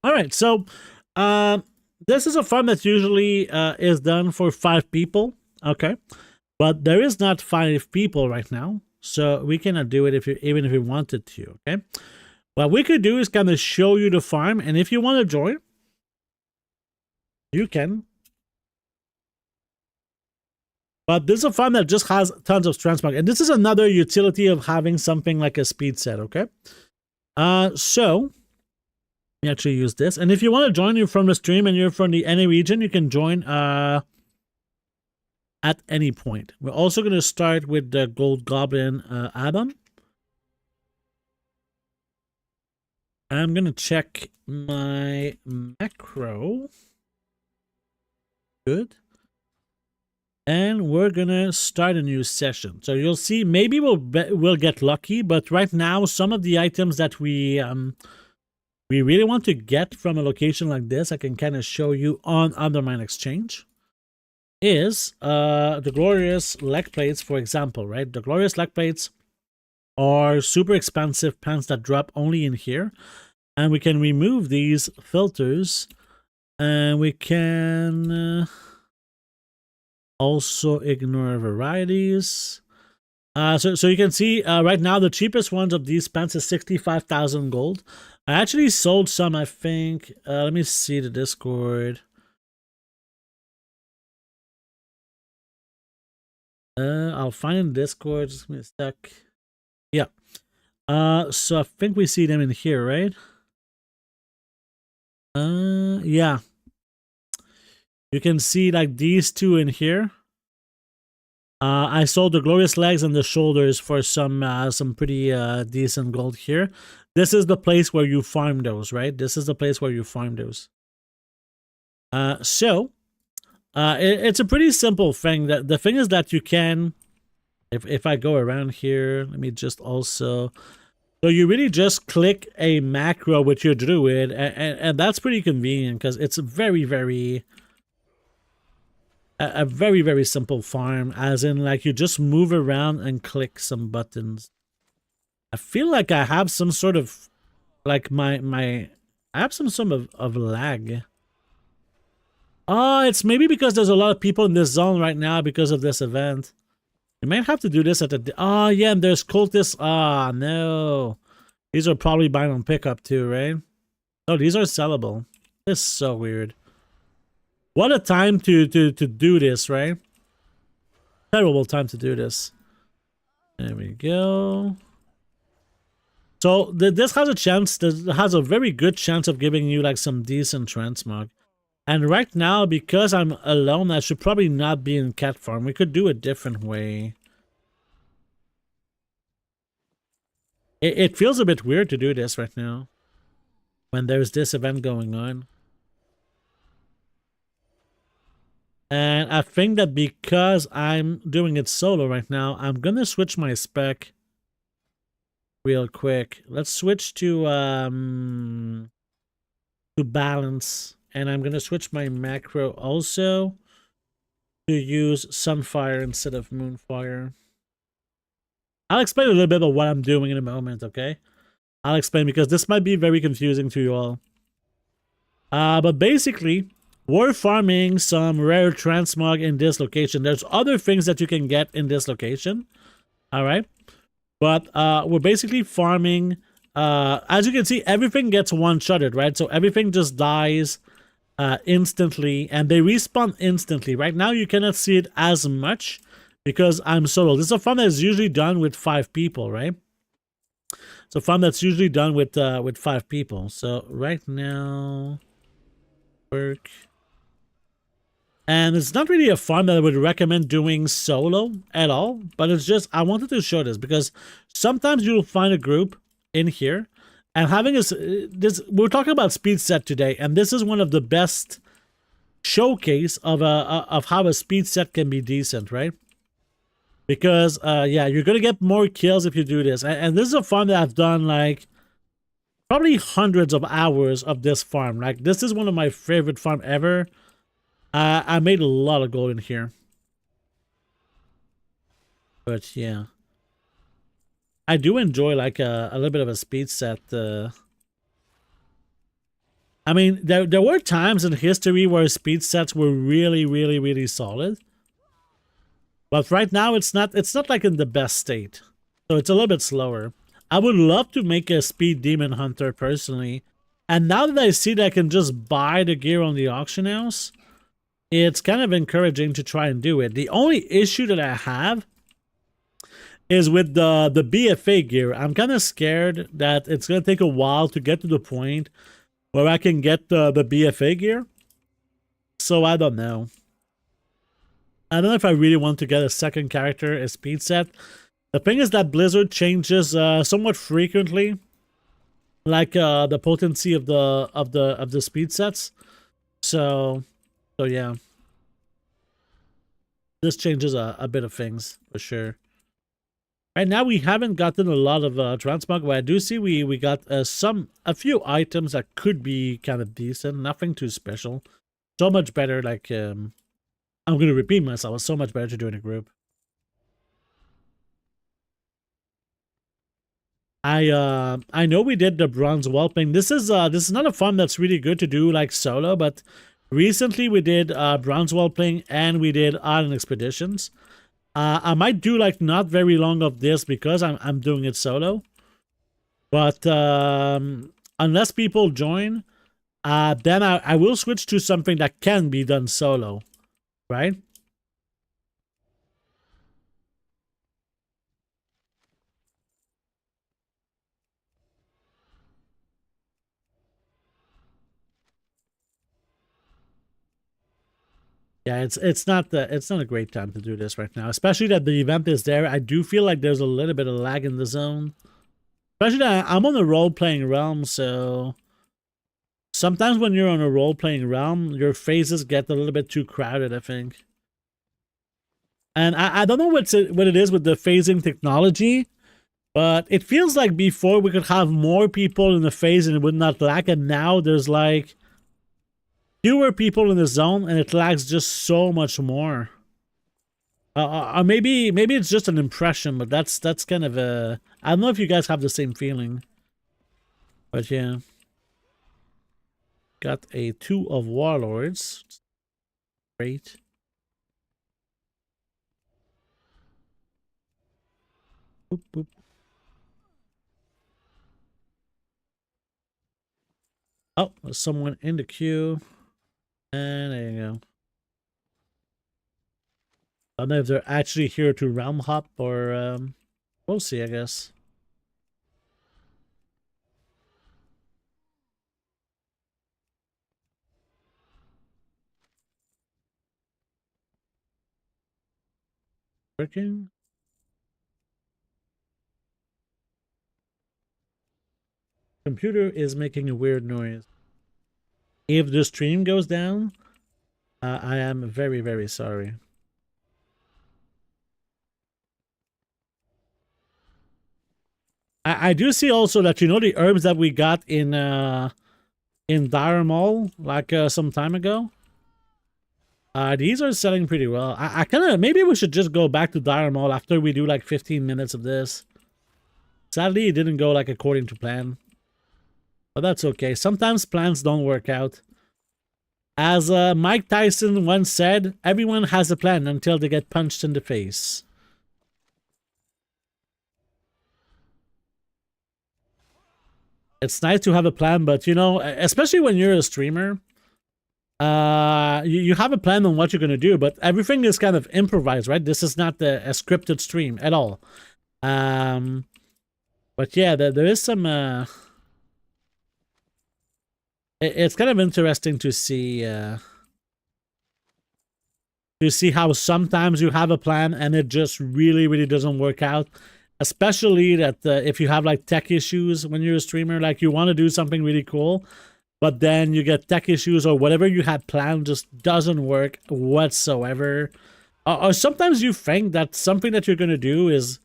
All right, so this is a farm that usually is done for 5 people. Okay, but there is not 5 people right now, so we cannot do it even if we wanted to. Okay, what we could do is kind of show you the farm, and if you want to join, you can. But this is a farm that just has tons of transmog, and this is another utility of having something like a speed set. Okay, so we actually use this, and if you want to join you from the stream and you're from any region, you can join at any point. We're also going to start with the gold goblin add-on. I'm going to check my macro. Good. And we're going to start a new session. So you'll see, maybe we'll get lucky, but right now some of the items that we really want to get from a location like this, I can kind of show you on Undermine Exchange, is the glorious leg plates, for example, right? The glorious leg plates are super expensive pants that drop only in here, and we can remove these filters, and we can also ignore varieties. So you can see right now the cheapest ones of these pants is 65,000 gold. I actually sold some, I think. Let me see the Discord. I'll find Discord. Just give me a sec. Yeah. So I think we see them in here, right? Yeah. You can see like these two in here. I sold the glorious legs and the shoulders for some pretty decent gold here. This is the place where you farm those, right? This is the place where you farm those. It's a pretty simple thing. The thing is that you can, if I go around here, let me just also. So you really just click a macro with your druid, and that's pretty convenient because it's a very very simple farm. As in, like, you just move around and click some buttons. I feel like I have some sort of, like, I have some sort of lag. Oh, it's maybe because there's a lot of people in this zone right now because of this event. You might have to do this at the... Oh, yeah, and there's cultists. Ah, no. These are probably buying on pickup too, right? Oh, these are sellable. This is so weird. What a time to do this, right? Terrible time to do this. There we go. So this has a chance. This has a very good chance of giving you like some decent transmog. And right now, because I'm alone, I should probably not be in cat farm. We could do a different way. It feels a bit weird to do this right now, when there's this event going on. And I think that because I'm doing it solo right now, I'm gonna switch my spec real quick. Let's switch to balance, and I'm gonna switch my macro also to use Sunfire instead of Moonfire. I'll explain a little bit about what I'm doing in a moment, okay? I'll explain because this might be very confusing to you all. But basically, we're farming some rare transmog in this location. There's other things that you can get in this location, all right? But we're basically farming. As you can see, everything gets one-shotted, right? So everything just dies instantly, and they respawn instantly. Right now, you cannot see it as much because I'm solo. This is a farm that's usually done with 5 people, right? It's a farm that's usually done with 5 people. So right now, work. And it's not really a farm that I would recommend doing solo at all, but it's just, I wanted to show this because sometimes you'll find a group in here, and having this, we're talking about speed set today, and this is one of the best showcase of how a speed set can be decent, right? Because yeah, you're gonna get more kills if you do this, and this is a farm that I've done like probably hundreds of hours of this farm. Like, this is one of my favorite farm ever. I made a lot of gold in here. But yeah. I do enjoy like a little bit of a speed set. I mean, there were times in history where speed sets were really solid. But right now it's not like in the best state. So it's a little bit slower. I would love to make a speed demon hunter personally. And now that I see that I can just buy the gear on the auction house, it's kind of encouraging to try and do it. The only issue that I have is with the BFA gear. I'm kind of scared that it's going to take a while to get to the point where I can get the BFA gear. So I don't know. I don't know if I really want to get a second character, a speed set. The thing is that Blizzard changes somewhat frequently, like the potency of the speed sets. So yeah, this changes a bit of things for sure. Right now we haven't gotten a lot of transmog, but I do see we got a few items that could be kind of decent. Nothing too special. So much better. Like I'm gonna repeat myself. It's so much better to do in a group. I know we did the bronze whelping. This is not a farm that's really good to do like solo, but recently we did bronze whelping and we did island expeditions. I might do like not very long of this because I'm doing it solo. But unless people join, then I will switch to something that can be done solo, right? Yeah, it's not a great time to do this right now, especially that the event is there. I do feel like there's a little bit of lag in the zone, especially that I'm on a role-playing realm, so sometimes when you're on a role-playing realm, your phases get a little bit too crowded, I think. And I don't know what it is with the phasing technology, but it feels like before we could have more people in the phase and it would not lag, and now there's like fewer people in the zone and it lags just so much more. Maybe it's just an impression, but that's kind of a... I don't know if you guys have the same feeling. But yeah. Got a 2 of Warlords. Great. Boop, boop. Oh, there's someone in the queue. And there you go. I don't know if they're actually here to realm hop or we'll see, I guess. Working. Computer is making a weird noise. If the stream goes down, I am very, very sorry. I do see also that, you know, the herbs that we got in Dire Maul like some time ago. These are selling pretty well. I kind of, maybe we should just go back to Dire Maul after we do like 15 minutes of this. Sadly, it didn't go like according to plan. But that's okay. Sometimes plans don't work out. As Mike Tyson once said, everyone has a plan until they get punched in the face. It's nice to have a plan, but you know, especially when you're a streamer, you have a plan on what you're going to do, but everything is kind of improvised, right? This is not a scripted stream at all. But yeah, there is some... it's kind of interesting to see how sometimes you have a plan and it just really, really doesn't work out. Especially that if you have like tech issues when you're a streamer, like you want to do something really cool, but then you get tech issues or whatever you had planned just doesn't work whatsoever. Or sometimes you think that something that you're going to do is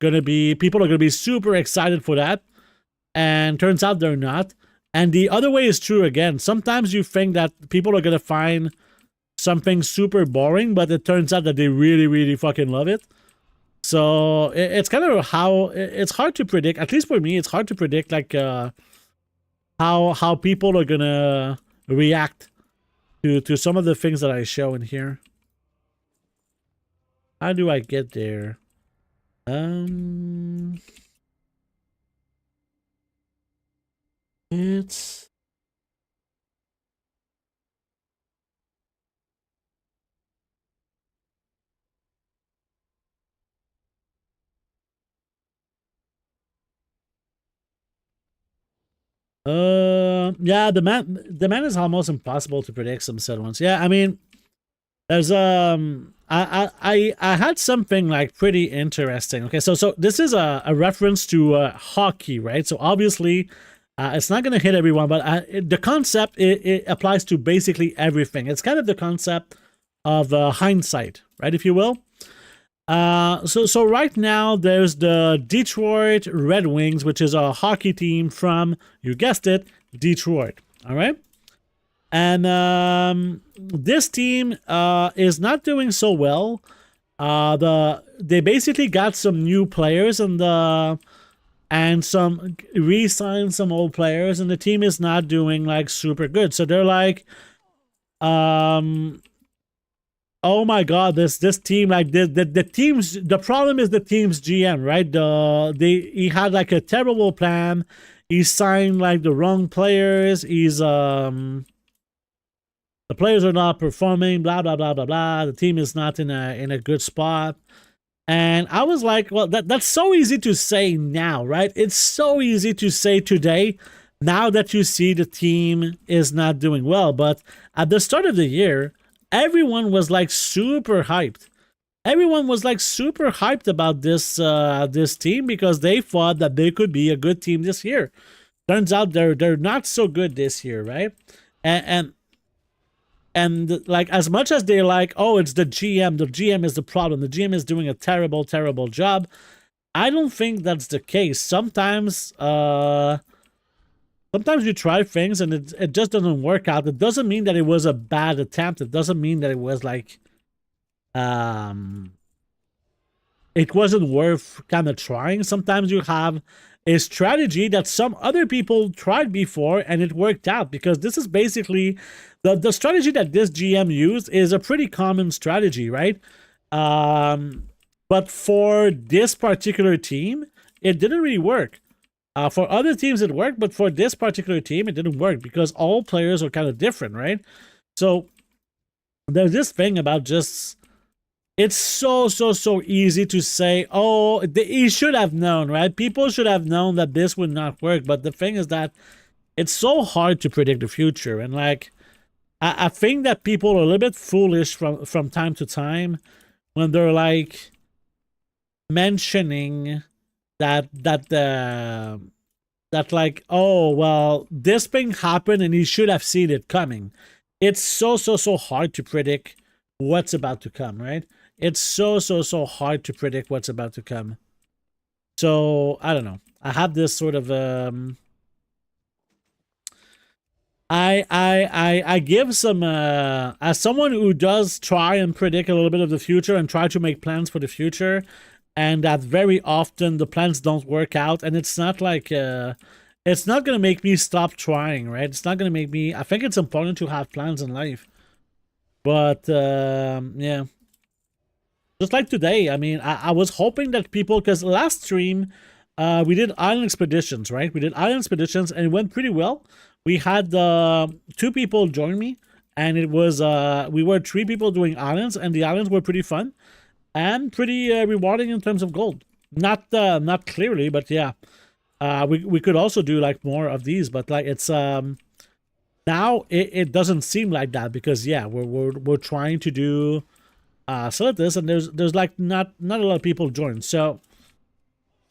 going to be, people are going to be super excited for that, and turns out they're not. And the other way is true again. Sometimes you think that people are going to find something super boring, but it turns out that they really, really fucking love it. So it's kind of how it's hard to predict. At least for me, it's hard to predict like how people are gonna react to some of the things that I show in here. How do I get there? It's... yeah, the man is almost impossible to predict some said ones. Yeah, I mean, there's I had something like pretty interesting. Okay, so this is a reference to hockey, right? So obviously, it's not gonna hit everyone, but the concept it applies to basically everything. It's kind of the concept of hindsight, right, if you will. So right now there's the Detroit Red Wings, which is a hockey team from, you guessed it, Detroit. All right. And this team is not doing so well. They basically got some new players and some re-signed some old players, and the team is not doing like super good. So they're like, oh my god, this team, like the team's, the problem is the team's GM, right? He had like a terrible plan. He signed like the wrong players. The players are not performing, blah blah blah blah blah. The team is not in a good spot. And I was like, well, that's so easy to say now, right? It's so easy to say today, now that you see the team is not doing well. But at the start of the year, everyone was like super hyped. Everyone was like super hyped about this team because they thought that they could be a good team this year. Turns out they're not so good this year, right? And like, as much as they're like, oh, it's the GM is the problem, the GM is doing a terrible job, I don't think that's the case. Sometimes you try things and it just doesn't work out. It doesn't mean that it was a bad attempt. It doesn't mean that it was like it wasn't worth kind of trying. Sometimes you have a strategy that some other people tried before and it worked out, because this is basically the strategy that this GM used is a pretty common strategy, right? But for this particular team, it didn't really work. For other teams it worked, but for this particular team it didn't work because all players are kind of different, right? So there's this thing about just, it's so easy to say, oh, he should have known, right? People should have known that this would not work. But the thing is that it's so hard to predict the future. And like, I think that people are a little bit foolish from time to time when they're like mentioning that like, oh, well, this thing happened and he should have seen it coming. It's so hard to predict what's about to come, right? It's so hard to predict what's about to come. So I don't know. I have this sort of I give some as someone who does try and predict a little bit of the future and try to make plans for the future, and that very often the plans don't work out, and it's not like it's not gonna make me stop trying, right? It's not gonna make me. I think it's important to have plans in life, but yeah. Just like today, I mean, I was hoping that people, because last stream, we did island expeditions, right? We did island expeditions and it went pretty well. We had 2 people join me, and it was, we were 3 people doing islands, and the islands were pretty fun and pretty rewarding in terms of gold. Not clearly, but yeah. We could also do like more of these, but like it's, now it doesn't seem like that because yeah, we're trying to do Silithus, and there's like not a lot of people join. So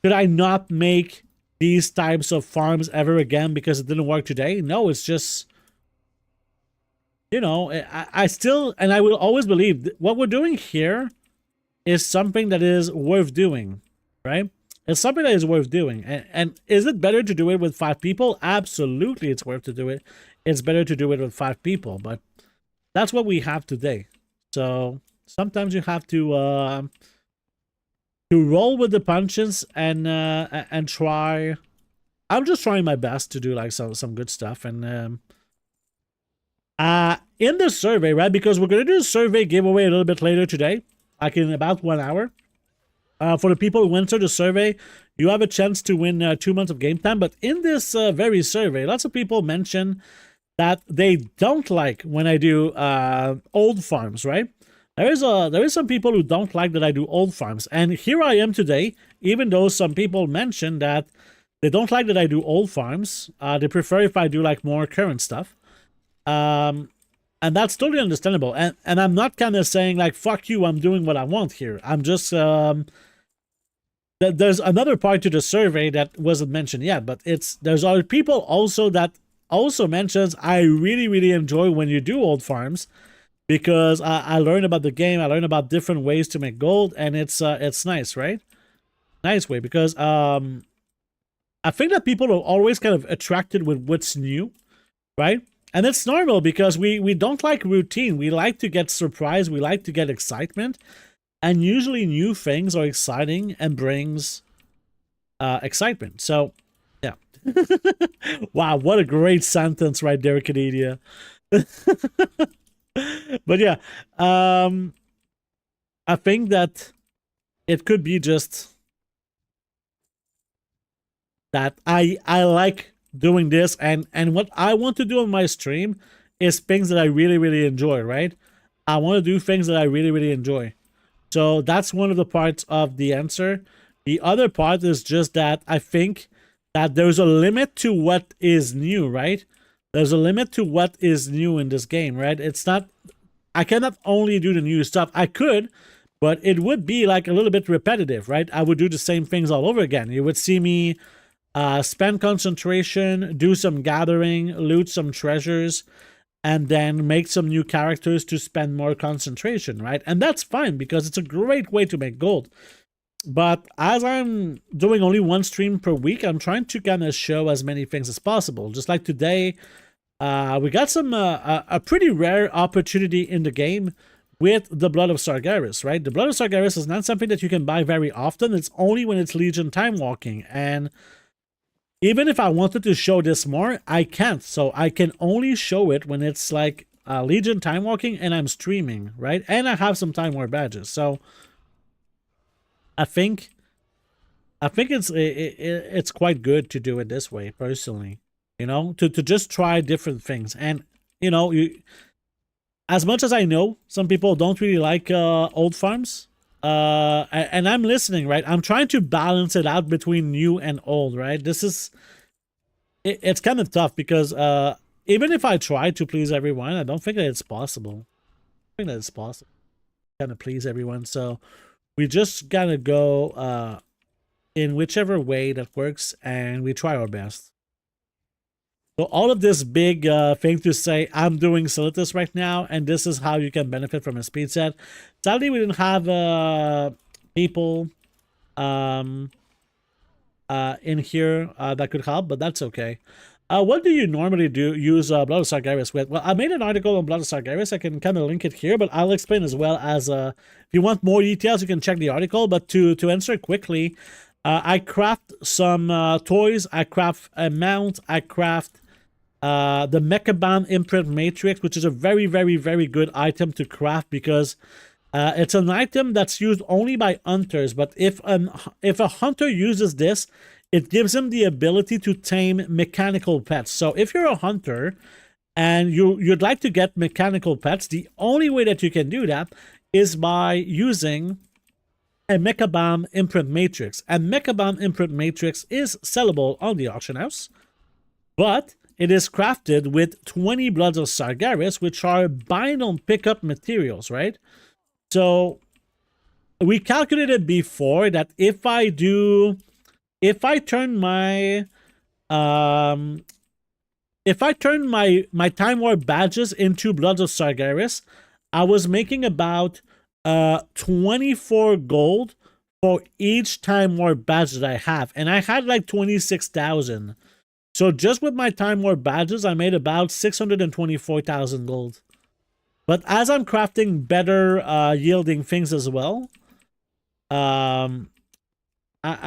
should I not make these types of farms ever again because it didn't work today? No, it's just, you know, I still, and I will always believe what we're doing here is something that is worth doing, right? It's something that is worth doing. And is it better to do it with 5 people? Absolutely, it's worth to do it. It's better to do it with 5 people, but that's what we have today. So sometimes you have to roll with the punches and try. I'm just trying my best to do like some good stuff. And in the survey, right? Because we're gonna do a survey giveaway a little bit later today, like in about 1 hour. For the people who enter the survey, you have a chance to win 2 months of game time. But in this very survey, lots of people mention that they don't like when I do old farms, right? There is some people who don't like that I do old farms, and here I am today. Even though some people mention that they don't like that I do old farms, they prefer if I do like more current stuff, and that's totally understandable. And I'm not kind of saying like fuck you, I'm doing what I want here. I'm just there's another part to the survey that wasn't mentioned yet, but there's other people also that also mentions I really enjoy when you do old farms. Because I learned about the game, I learned about different ways to make gold, and it's nice, right? Nice way, because I think that people are always kind of attracted with what's new, right? And it's normal because we don't like routine. We like to get surprised, we like to get excitement, and usually new things are exciting and brings excitement. So, yeah. Wow, what a great sentence right there, Canada. But yeah, I think that it could be just that I like doing this, and what I want to do on my stream is things that I really enjoy, right? I want to do things that I really enjoy. So that's one of the parts of the answer. The other part is just that I think that there's a limit to what is new, right? There's a limit to what is new in this game, right? It's not I cannot only do the new stuff. I could, but it would be like a little bit repetitive, right? I would do the same things all over again. You would see me spend concentration, do some gathering, loot some treasures, and then make some new characters to spend more concentration, right? And that's fine because it's a great way to make gold. But as I'm doing only one stream per week, I'm trying to kind of show as many things as possible. Just like today, we got some a pretty rare opportunity in the game with the Blood of Sargeras, right? The Blood of Sargeras is not something that you can buy very often. It's only when it's Legion time walking. And even if I wanted to show this more, I can't. So I can only show it when it's like Legion time walking and I'm streaming, right? And I have some Time War badges. So I think it's quite good to do it this way, personally. You know, to just try different things. And, you know, as much as I know, some people don't really like old farms. And I'm listening, right? I'm trying to balance it out between new and old, right? This is... It's kind of tough because even if I try to please everyone, I don't think that it's possible. I think that it's possible to kind of please everyone. So we just gotta go in whichever way that works, and we try our best. So all of this big thing to say, I'm doing Silithus right now, and this is how you can benefit from a speed set. Sadly, we didn't have people in here that could help, but that's okay. What do you normally use Blood of Sargeras with? Well, I made an article on Blood of Sargeras. I can kind of link it here, but I'll explain as well as if you want more details, you can check the article. But to answer quickly, I craft some toys. I craft a mount. I craft the Mechabam Imprint Matrix, which is a very, very, very good item to craft because it's an item that's used only by hunters. But if a hunter uses this, it gives him the ability to tame mechanical pets. So if you're a hunter and you'd like to get mechanical pets, the only way that you can do that is by using a Mechabam Imprint Matrix. And Mechabam Imprint Matrix is sellable on the auction house, but it is crafted with 20 Bloods of Sargeras, which are bind on pickup materials, right? So we calculated before that if I turn my Time War badges into Bloods of Sargeras, I was making about 24 gold for each Time War badge that I have, and I had like 26,000. So just with my Time War badges, I made about 624,000 gold. But as I'm crafting better yielding things as well, I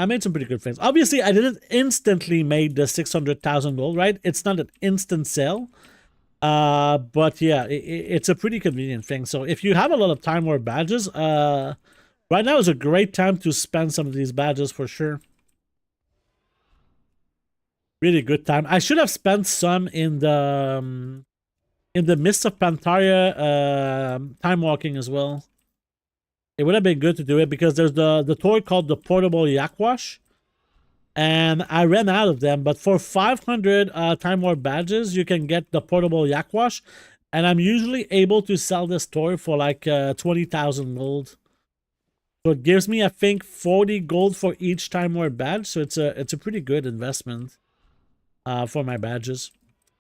made some pretty good things. Obviously, I didn't instantly make the 600,000 gold, right? It's not an instant sale. But yeah, it's a pretty convenient thing. So if you have a lot of Time War badges, right now is a great time to spend some of these badges for sure. Really good time. I should have spent some in the Mist of Pantaria time walking as well. It would have been good to do it because there's the toy called the Portable Yak Wash. And I ran out of them, but for 500 Time War badges, you can get the Portable Yak Wash. And I'm usually able to sell this toy for like 20,000 gold. So it gives me, I think, 40 gold for each Time War badge. So it's a pretty good investment for my badges.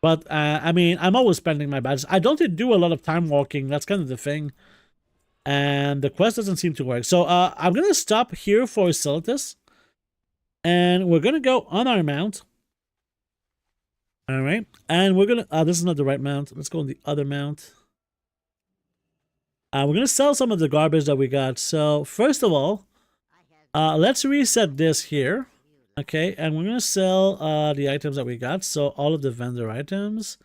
But I mean, I'm always spending my badges. I don't do a lot of time walking. That's kind of the thing. And the quest doesn't seem to work. So I'm going to stop here for Silithus. And we're going to go on our mount. All right. And we're going to... this is not the right mount. Let's go on the other mount. We're going to sell some of the garbage that we got. So first of all, let's reset this here. Okay. And we're going to sell the items that we got. So all of the vendor items.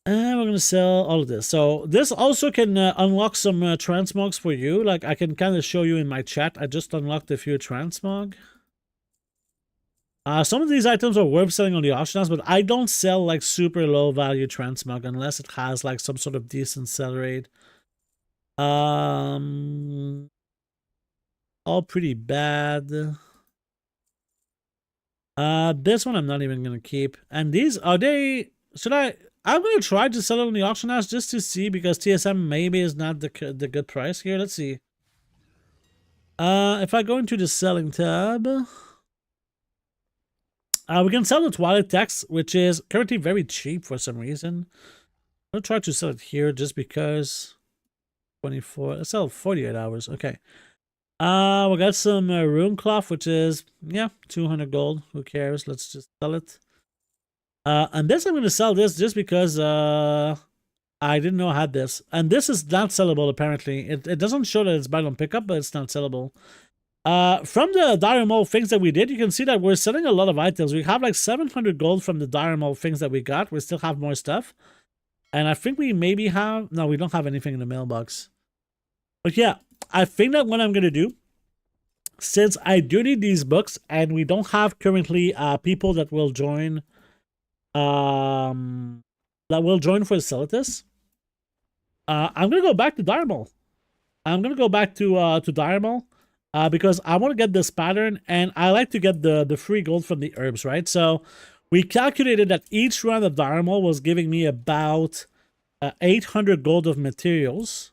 And we're going to sell all of this. So this also can unlock some transmogs for you. Like I can kind of show you in my chat. I just unlocked a few transmog. Some of these items are worth selling on the auction house, but I don't sell like super low value transmog unless it has like some sort of decent sell rate. All pretty bad. This one I'm not even going to keep. And these, are they... Should I I'm gonna try to sell it on the auction house just to see, because TSM maybe is not the good price here. Let's see. If I go into the selling tab, we can sell the Twilight Text, which is currently very cheap for some reason. I'll try to sell it here just because. 24. Let's sell 48 hours. Okay. We got some rune cloth, which is 200 gold. Who cares? Let's just sell it. And this I'm gonna sell this just because I didn't know I had this. And this is not sellable apparently. It doesn't show that it's buy on pickup, but it's not sellable. From the Dire Maul things that we did, you can see that we're selling a lot of items. We have like 700 gold from the Dire Maul things that we got. We still have more stuff. And I think we maybe have... No, we don't have anything in the mailbox. But yeah, I think that what I'm going to do, since I do need these books, and we don't have currently people that will join... for Silithus, I'm going to go back to Dire Maul. I'm going to go back to Dire Maul. Because I want to get this pattern, and I like to get the free gold from the herbs, right? So we calculated that each round of Dire Maul was giving me about 800 gold of materials.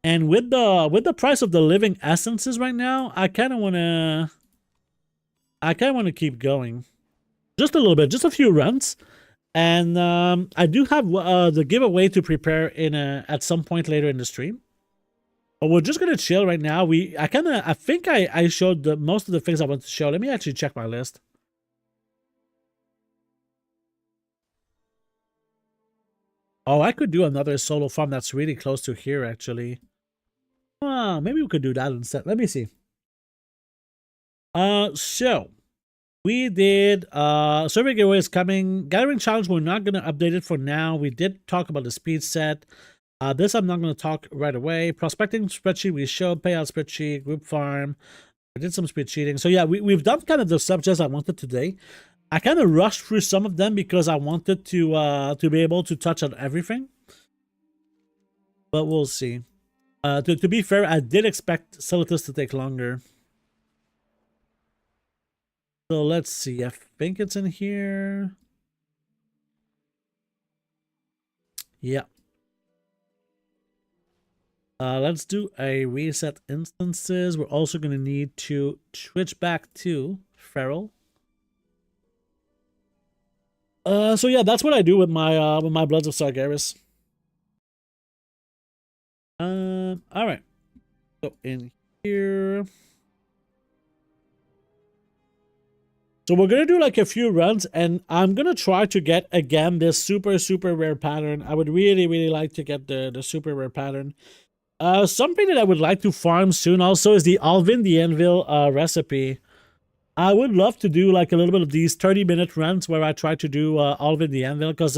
And with the price of the living essences right now, I kind of want to keep going, just a little bit, just a few runs. And I do have the giveaway to prepare in at some point later in the stream. But we're just gonna chill right now. I think I showed most of the things I want to show. Let me actually check my list. Oh, I could do another solo farm that's really close to here, actually. Maybe we could do that instead. Let me see. So we did survey giveaway is coming. Gathering challenge, we're not gonna update it for now. We did talk about the speed set. This I'm not going to talk right away. Prospecting spreadsheet, we showed payout spreadsheet, group farm. I did some speed cheating. So yeah, we've done kind of the subjects I wanted today. I kind of rushed through some of them because I wanted to be able to touch on everything. But we'll see. To be fair, I did expect Silithus to take longer. So let's see. I think it's in here. Yeah. Let's do a reset instances. We're also going to need to switch back to Feral. So yeah, that's what I do with my Bloods of Sargeras. All right. So in here. So we're going to do like a few runs, and I'm going to try to get again this super rare pattern. I would really like to get the super rare pattern. Something that I would like to farm soon also is the Alvin the Anvil recipe. I would love to do like a little bit of these 30-minute runs where I try to do Alvin the Anvil, because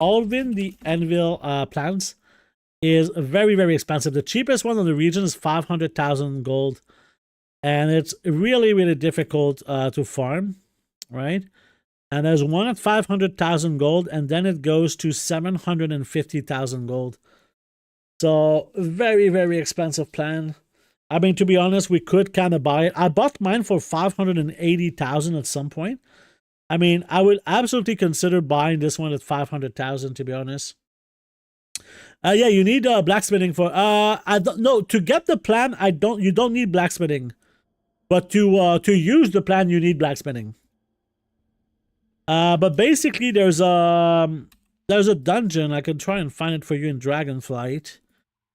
Alvin the Anvil plants is very expensive. The cheapest one in the region is 500,000 gold, and it's really difficult to farm, right? And there's one at 500,000 gold, and then it goes to 750,000 gold. So very expensive plan. I mean, to be honest, we could kind of buy it. I bought mine for 580,000 at some point. I mean, I would absolutely consider buying this one at 500,000, to be honest. Yeah, you need blacksmithing for I don't know, to get the plan. You don't need blacksmithing, but to use the plan you need blacksmithing. But basically there's a dungeon. I can try and find it for you in Dragonflight.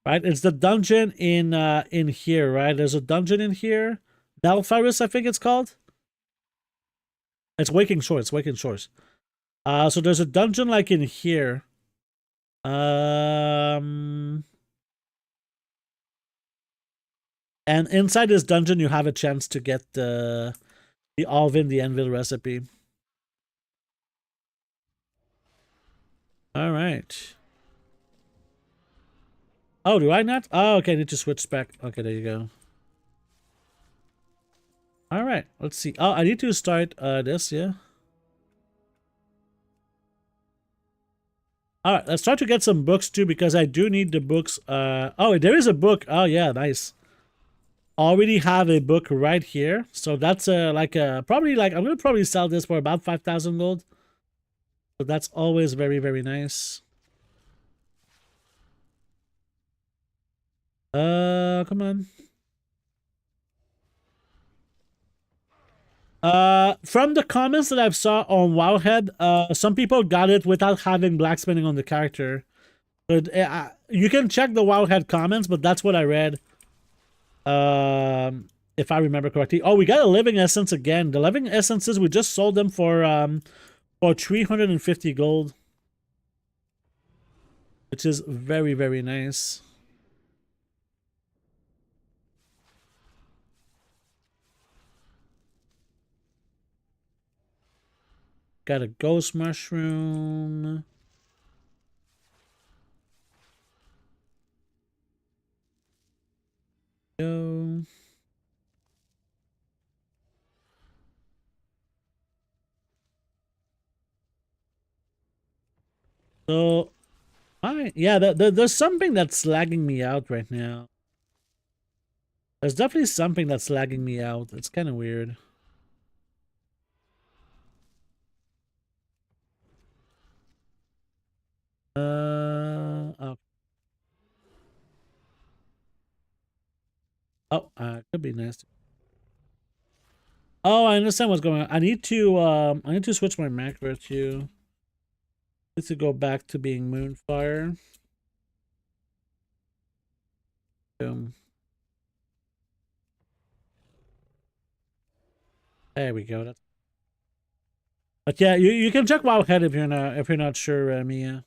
Right, it's the dungeon in here, right? There's a dungeon in here. Belphyrus, I think it's called. It's Waking Shores. So there's a dungeon like in here. And inside this dungeon, you have a chance to get the Alvin the Anvil recipe. All right. Oh, do I not? Oh, okay, I need to switch back. Okay, there you go. All right, let's see. Oh, I need to start this, yeah. All right, let's try to get some books too, because I do need the books. Oh, there is a book. Oh, yeah, nice. Already have a book right here. So that's probably like, I'm going to probably sell this for about 5,000 gold. So that's always very, very nice. Come on. From the comments that I've saw on Wowhead, some people got it without having blacksmithing on the character. But you can check the Wowhead comments, but that's what I read. If I remember correctly. Oh, we got a living essence again. The living essences, we just sold them for 350 gold, which is very, very nice. Got a ghost mushroom. Go. So, yeah, there's something that's lagging me out right now. There's definitely something that's lagging me out. It's kind of weird. Oh. Could be nice. Oh, I understand what's going on. I need to switch my macro to. Need to go back to being Moonfire. Boom. There we go. But yeah, you can check Wowhead if you're not sure, Mia.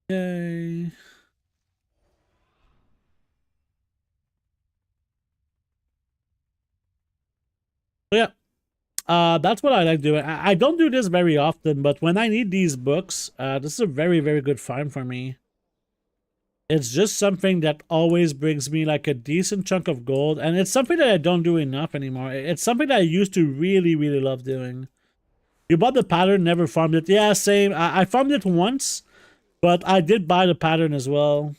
Yay. So yeah, that's what I like doing. I don't do this very often, but when I need these books, this is a very, very good farm for me. It's just something that always brings me like a decent chunk of gold, and it's something that I don't do enough anymore. It's something that I used to really, really love doing. You bought the pattern, never farmed it. Yeah, same. I farmed it once, but I did buy the pattern as well.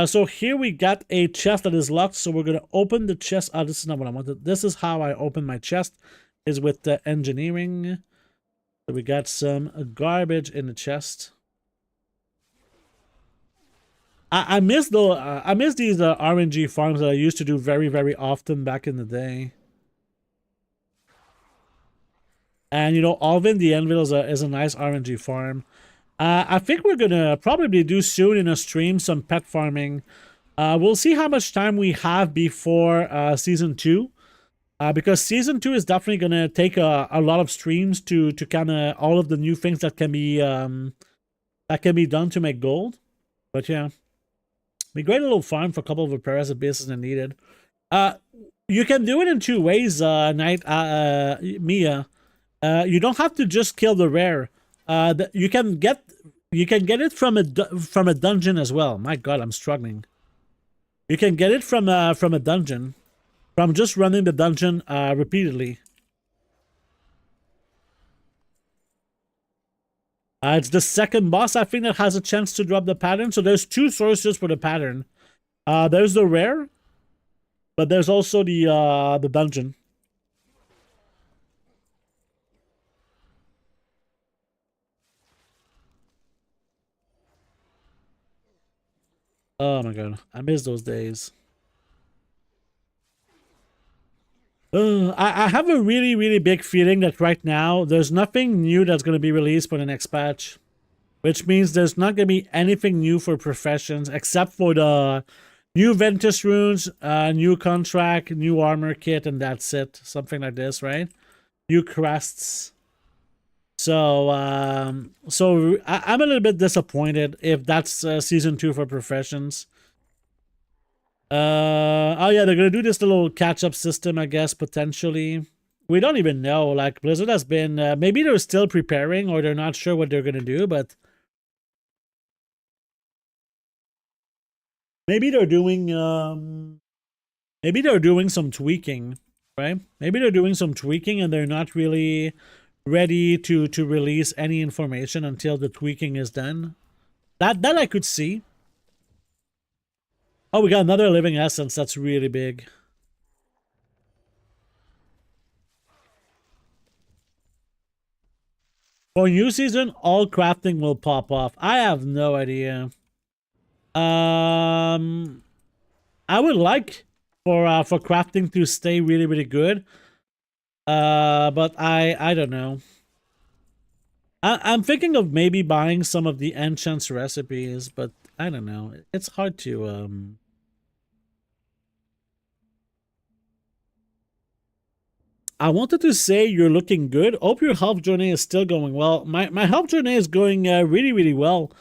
So here we got a chest that is locked, so we're going to open the chest. This is not what I wanted. This is how I open my chest, is with the engineering. So we got some garbage in the chest. I miss these RNG farms that I used to do very, very often back in the day. And, you know, Alvin the Anvil is a nice RNG farm. I think we're going to probably do soon in a stream some pet farming. We'll see how much time we have before Season 2. Because Season 2 is definitely going to take a lot of streams to kind of all of the new things that can be done to make gold. But yeah. We create a little farm for a couple of repairs if business is needed. You can do it in two ways, Mia. You don't have to just kill the rare. You can get it from a dungeon as well. My God, I'm struggling. You can get it from a dungeon, from just running the dungeon repeatedly. It's the second boss, I think, that has a chance to drop the pattern. So there's two sources for the pattern. There's the rare, but there's also the dungeon. Oh my God, I miss those days. I have a really, really big feeling that right now there's nothing new that's going to be released for the next patch. Which means there's not going to be anything new for professions except for the new Ventus runes, new contract, new armor kit, and that's it. Something like this, right? New crests. So, I'm a little bit disappointed if that's Season 2 for professions. Oh yeah, they're gonna do this little catch-up system, I guess, potentially. We don't even know. Like, Blizzard has been... maybe they're still preparing, or they're not sure what they're gonna do, but... Maybe they're doing some tweaking, right? Maybe they're doing some tweaking and they're not really ready to release any information until the tweaking is done. That I could see. Oh, we got another living essence. That's really big. For new season, all crafting will pop off. I have no idea. I would like for crafting to stay really, really good. But I don't know. I'm thinking of maybe buying some of the enchants recipes, but I don't know. It's hard to I wanted to say you're looking good. Hope your health journey is still going well. My health journey is going really, really well.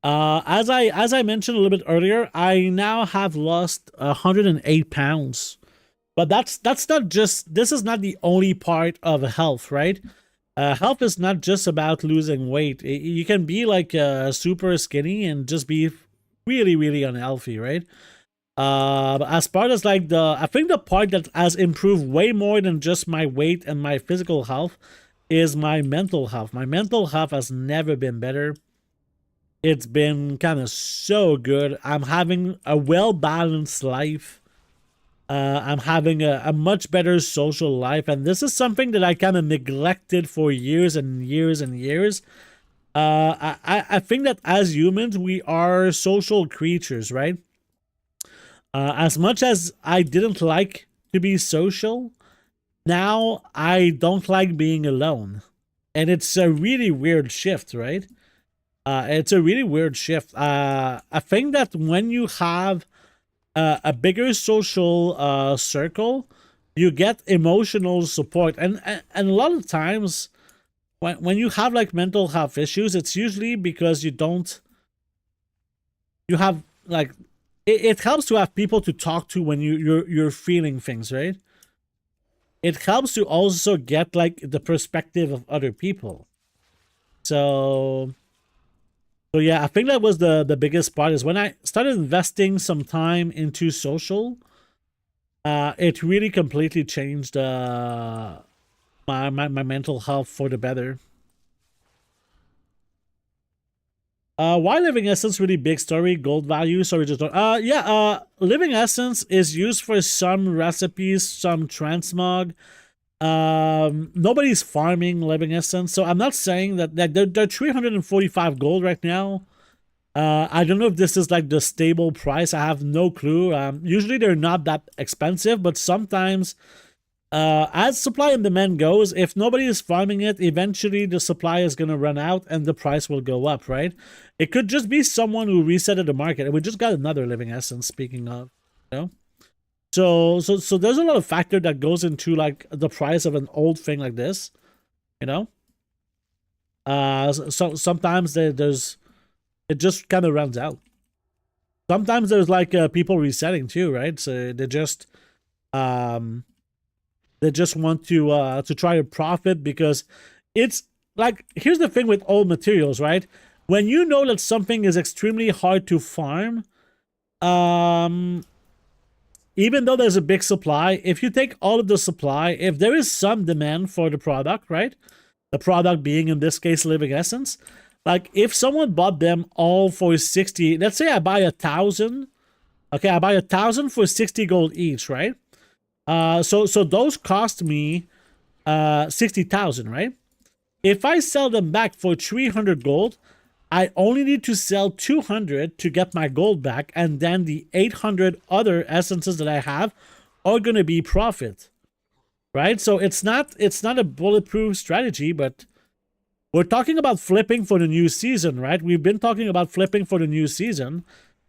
As I mentioned a little bit earlier, I now have lost 108 pounds. But that's not just, this is not the only part of health, right? Health is not just about losing weight. You can be like super skinny and just be really, really unhealthy, right? As part as like I think the part that has improved way more than just my weight and my physical health is my mental health. My mental health has never been better. It's been kind of so good. I'm having a well-balanced life. I'm having a much better social life, and this is something that I kind of neglected for years and years and years. I think that as humans, we are social creatures, right? As much as I didn't like to be social, now I don't like being alone. And it's a really weird shift, right? It's a really weird shift. I think that when you have a bigger social circle, you get emotional support. And a lot of times, when you have like mental health issues, it's usually because you have like, it helps to have people to talk to when you're feeling things, right? It helps to also get like the perspective of other people. So yeah, I think that was the biggest part, is when I started investing some time into social, it really completely changed my mental health for the better. Why living essence? Really big story, gold value. Sorry, just don't. Living essence is used for some recipes, some transmog. Nobody's farming living essence, so I'm not saying that they're 345 gold right now. I don't know if this is like the stable price. I have no clue. Usually they're not that expensive, but sometimes as supply and demand goes, if nobody is farming it, eventually the supply is going to run out and the price will go up, right? It could just be someone who resetted the market. And we just got another living essence, speaking of, you know? So there's a lot of factor that goes into like the price of an old thing like this, you know? So sometimes there's, it just kind of runs out. Sometimes there's like people resetting too, right? So they just want to try to profit, because it's like, here's the thing with old materials, right? When you know that something is extremely hard to farm, even though there's a big supply, if you take all of the supply, if there is some demand for the product, right? The product being, in this case, living essence. Like, if someone bought them all for 60, let's say I buy 1,000. Okay, I buy 1,000 for 60 gold each, right? So those cost me 60,000, right? If I sell them back for 300 gold, I only need to sell 200 to get my gold back, and then the 800 other essences that I have are going to be profit, right? So it's not a bulletproof strategy, but we're talking about flipping for the new season, right? We've been talking about flipping for the new season.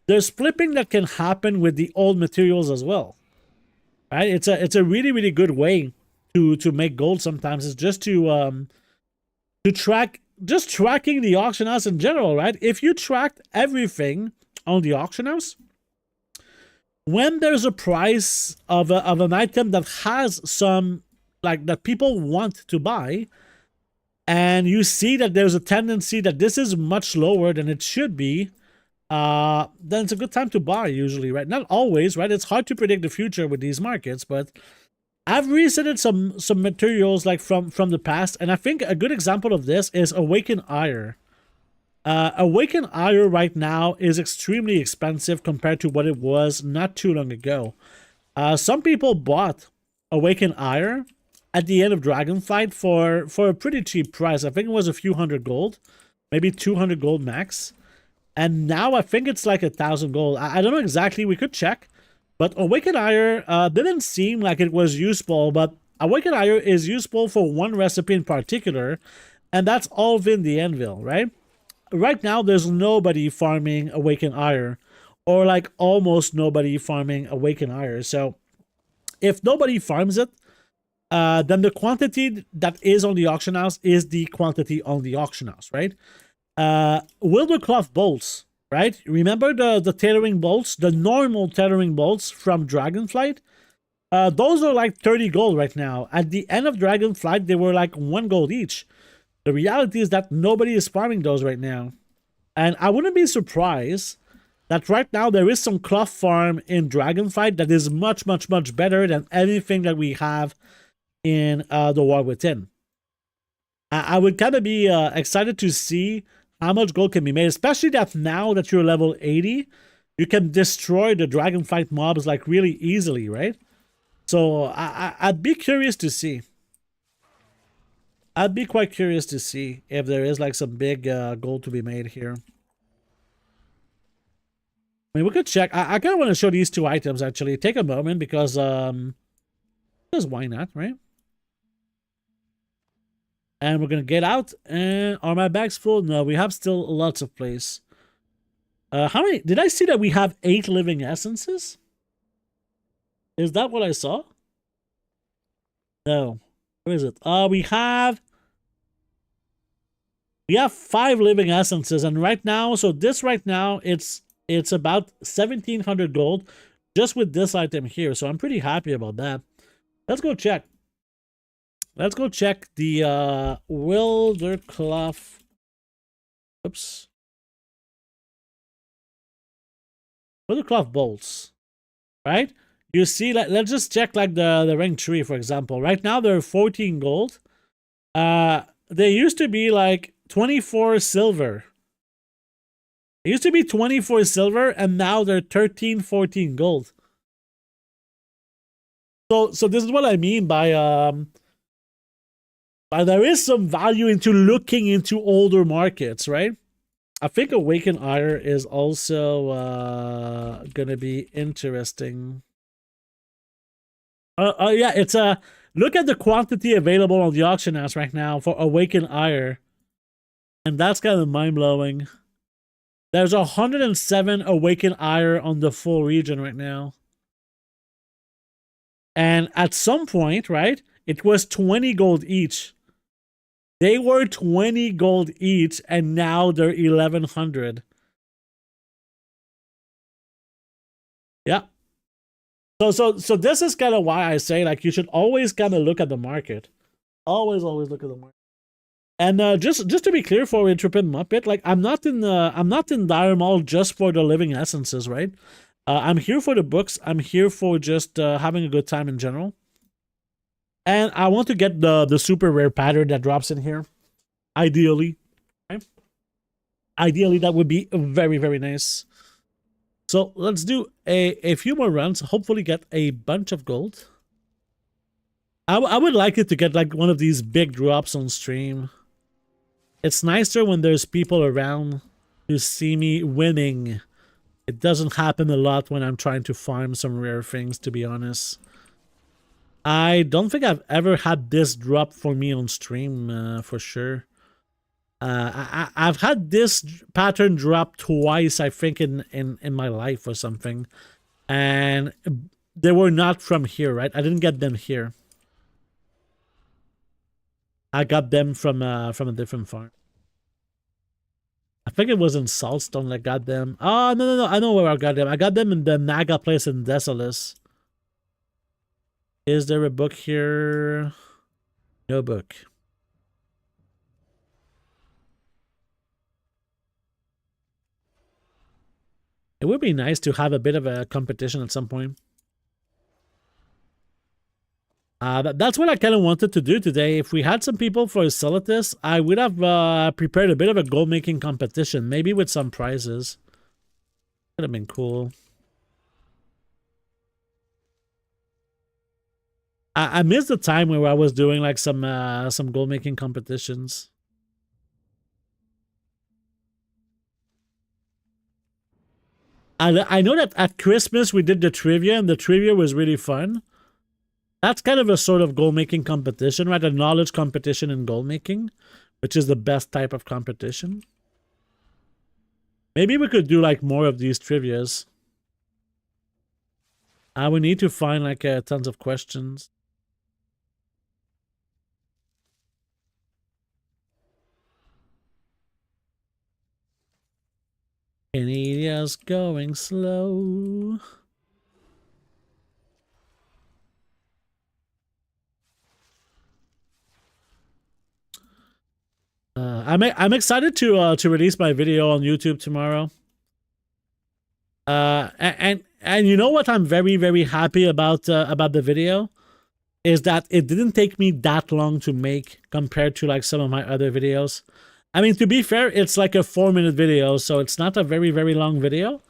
There's flipping that can happen with the old materials as well, right? It's a really, really good way to make gold sometimes. It's just to track, just tracking the auction house in general, right? If you tracked everything on the auction house, when there's a price of an item that has some, like, that people want to buy, and you see that there's a tendency that this is much lower than it should be, then it's a good time to buy usually, right? Not always, right? It's hard to predict the future with these markets, but I've resetted some materials like from the past, and I think a good example of this is Awakened Ire. Awakened Ire right now is extremely expensive compared to what it was not too long ago. Some people bought Awakened Ire at the end of Dragonflight for a pretty cheap price. I think it was a few hundred gold, maybe 200 gold max. And now I think it's like 1,000 gold. I don't know exactly. We could check. But Awakened Ire didn't seem like it was useful. But Awakened Ire is useful for one recipe in particular. And that's Alvin the Anvil, right? Right now, there's nobody farming Awakened Ire. Or like almost nobody farming Awakened Ire. So if nobody farms it, then the quantity that is on the auction house is the quantity on the auction house, right? Wildercloth bolts, right? Remember the tailoring bolts, the normal tailoring bolts from Dragonflight? Those are like 30 gold right now. At the end of Dragonflight, they were like 1 gold each. The reality is that nobody is farming those right now. And I wouldn't be surprised that right now there is some cloth farm in Dragonflight that is much, much, much better than anything that we have in the War Within. I would kind of be excited to see how much gold can be made, especially that now that you're level 80, you can destroy the Dragonflight mobs like really easily, right? So I'd be curious to see. I'd be quite curious to see if there is like some big gold to be made here. I mean, we could check. I kind of want to show these two items, actually. Take a moment because why not, right? And we're going to get out. And are my bags full? No, we have still lots of place. How many? Did I see that we have 8 living essences? Is that what I saw? No. Where is it? We have 5 living essences. And right now, so this right now, it's about 1,700 gold just with this item here. So I'm pretty happy about that. Let's go check. Let's go check the Wildercloth. Oops. Wildercloth bolts. Right? You see, let's just check like the rank 3, for example. Right now they're 14 gold. They used to be like 24 silver. It used to be 24 silver, and now they're 13, 14 gold. So this is what I mean by there is some value into looking into older markets, right? I think Awakened Ire is also gonna be interesting. Yeah, it's look at the quantity available on the auction house right now for Awakened Ire, and that's kind of mind-blowing. There's 107 Awakened Ire on the full region right now. And at some point, right, it was 20 gold each. They were 20 gold each, and now they're 1,100. Yeah. So this is kind of why I say, like, you should always kind of look at the market. Always look at the market. And just to be clear for Intrepid Muppet, like I'm not in Dire Maul just for the living essences, right? I'm here for the books. I'm here for just having a good time in general. And I want to get the super rare pattern that drops in here. Ideally. Right? Ideally, that would be very, very nice. So let's do a few more runs. Hopefully get a bunch of gold. I would like it to get like one of these big drops on stream. It's nicer when there's people around to see me winning. It doesn't happen a lot when I'm trying to farm some rare things, to be honest. I don't think I've ever had this drop for me on stream, for sure. I've had this pattern drop twice, I think, in my life or something. And they were not from here, right? I didn't get them here. I got them from a different farm. I think it was in Saltstone that I got them. Oh, no. I know where I got them. I got them in the Naga place in Desolus. Is there a book here? No book. It would be nice to have a bit of a competition at some point. That's what I kind of wanted to do today. If we had some people for Silithus, I would have prepared a bit of a gold making competition, maybe with some prizes. Would have been cool. I missed the time where I was doing like some gold making competitions. I know that at Christmas we did the trivia, and the trivia was really fun. That's kind of a sort of goal making competition, right? A knowledge competition in goal making, which is the best type of competition. Maybe we could do like more of these trivias. I would need to find like tons of questions. Canadia's going slow. I'm excited to release my video on YouTube tomorrow. And you know what I'm very happy about the video is that it didn't take me that long to make compared to like some of my other videos. I mean, to be fair, it's like a 4-minute video, so it's not a very long video.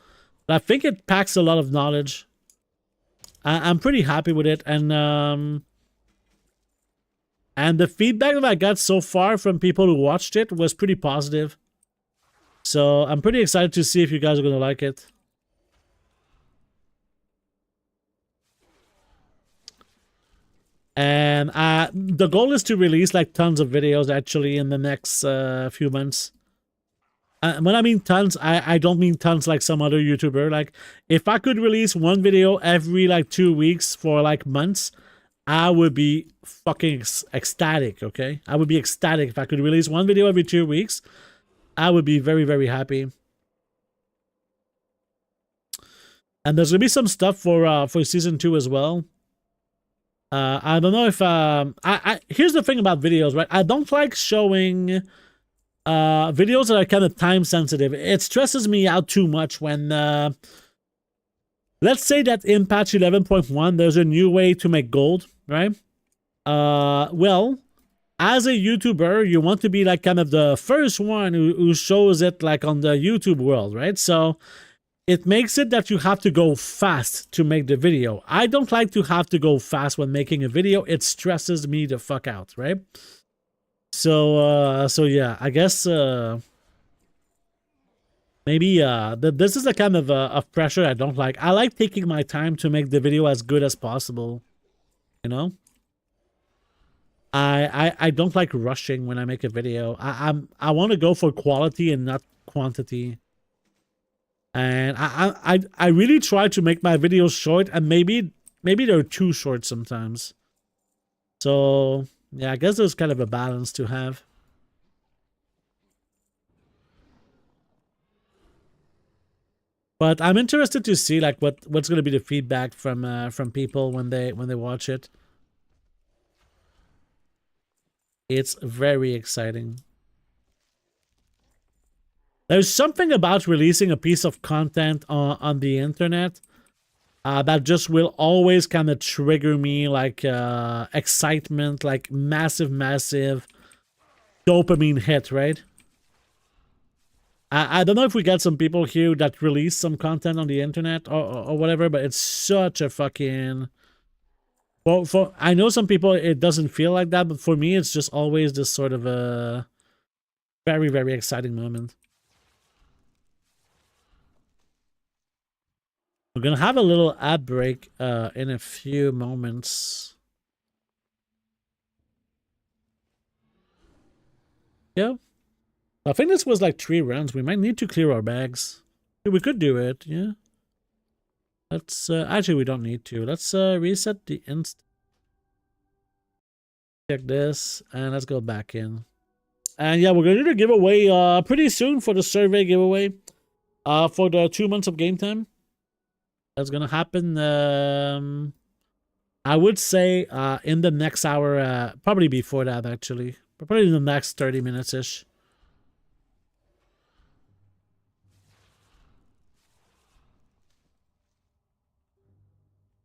But I think it packs a lot of knowledge. I'm pretty happy with it, and the feedback that I got so far from people who watched it was pretty positive. So I'm pretty excited to see if you guys are gonna like it. And the goal is to release like tons of videos actually in the next few months. When I mean tons, I don't mean tons like some other YouTuber. Like, if I could release one video every like 2 weeks for like months, I would be fucking ecstatic, okay? I would be ecstatic if I could release one video every 2 weeks. I would be very happy. And there's gonna be some stuff for season 2 as well. I don't know if here's the thing about videos, right? I don't like showing videos that are kind of time sensitive. It stresses me out too much when let's say that in patch 11.1 there's a new way to make gold, right? Well, as a YouTuber, you want to be like kind of the first one who shows it like on the YouTube world, right? So it makes it that you have to go fast to make the video. I don't like to have to go fast when making a video. It stresses me the fuck out, right? So yeah, I guess maybe this is a kind of pressure I don't like. I like taking my time to make the video as good as possible, you know? I don't like rushing when I make a video. I want to go for quality and not quantity. And I really try to make my videos short, and maybe they're too short sometimes. So yeah, I guess there's kind of a balance to have. But I'm interested to see like what's going to be the feedback from people when they watch it. It's very exciting. There's something about releasing a piece of content on the internet that just will always kind of trigger me like excitement, like massive dopamine hit, right? I don't know if we got some people here that release some content on the internet or whatever, but it's such a fucking... Well, I know some people it doesn't feel like that, but for me it's just always this sort of a very exciting moment. We're gonna have a little ad break in a few moments. Yeah. I think this was like 3 rounds. We might need to clear our bags. We could do it, yeah. Let's actually we don't need to. Let's reset the inst. Check this and let's go back in. And yeah, we're gonna do a giveaway pretty soon for the survey giveaway. For the 2 months of game time. That's gonna happen I would say in the next hour, probably before that actually. But probably in the next 30 minutes-ish.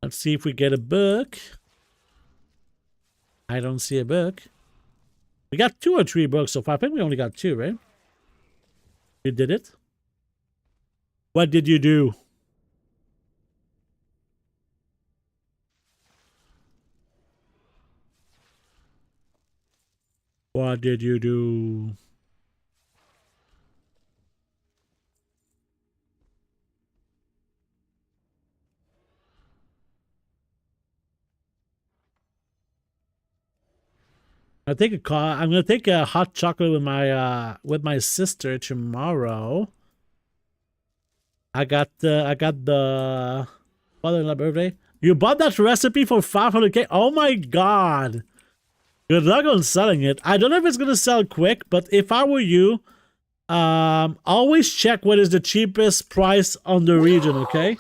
Let's see if we get a book. I don't see a book. We got 2 or 3 books so far. I think we only got 2, right? You did it? What did you do? What did you do? I'm gonna take a hot chocolate with my sister tomorrow. I got the father-in-law birthday. You bought that recipe for 500k? Oh my god! Good luck on selling it. I don't know if it's gonna sell quick, but if I were you, always check what is the cheapest price on the region. Okay.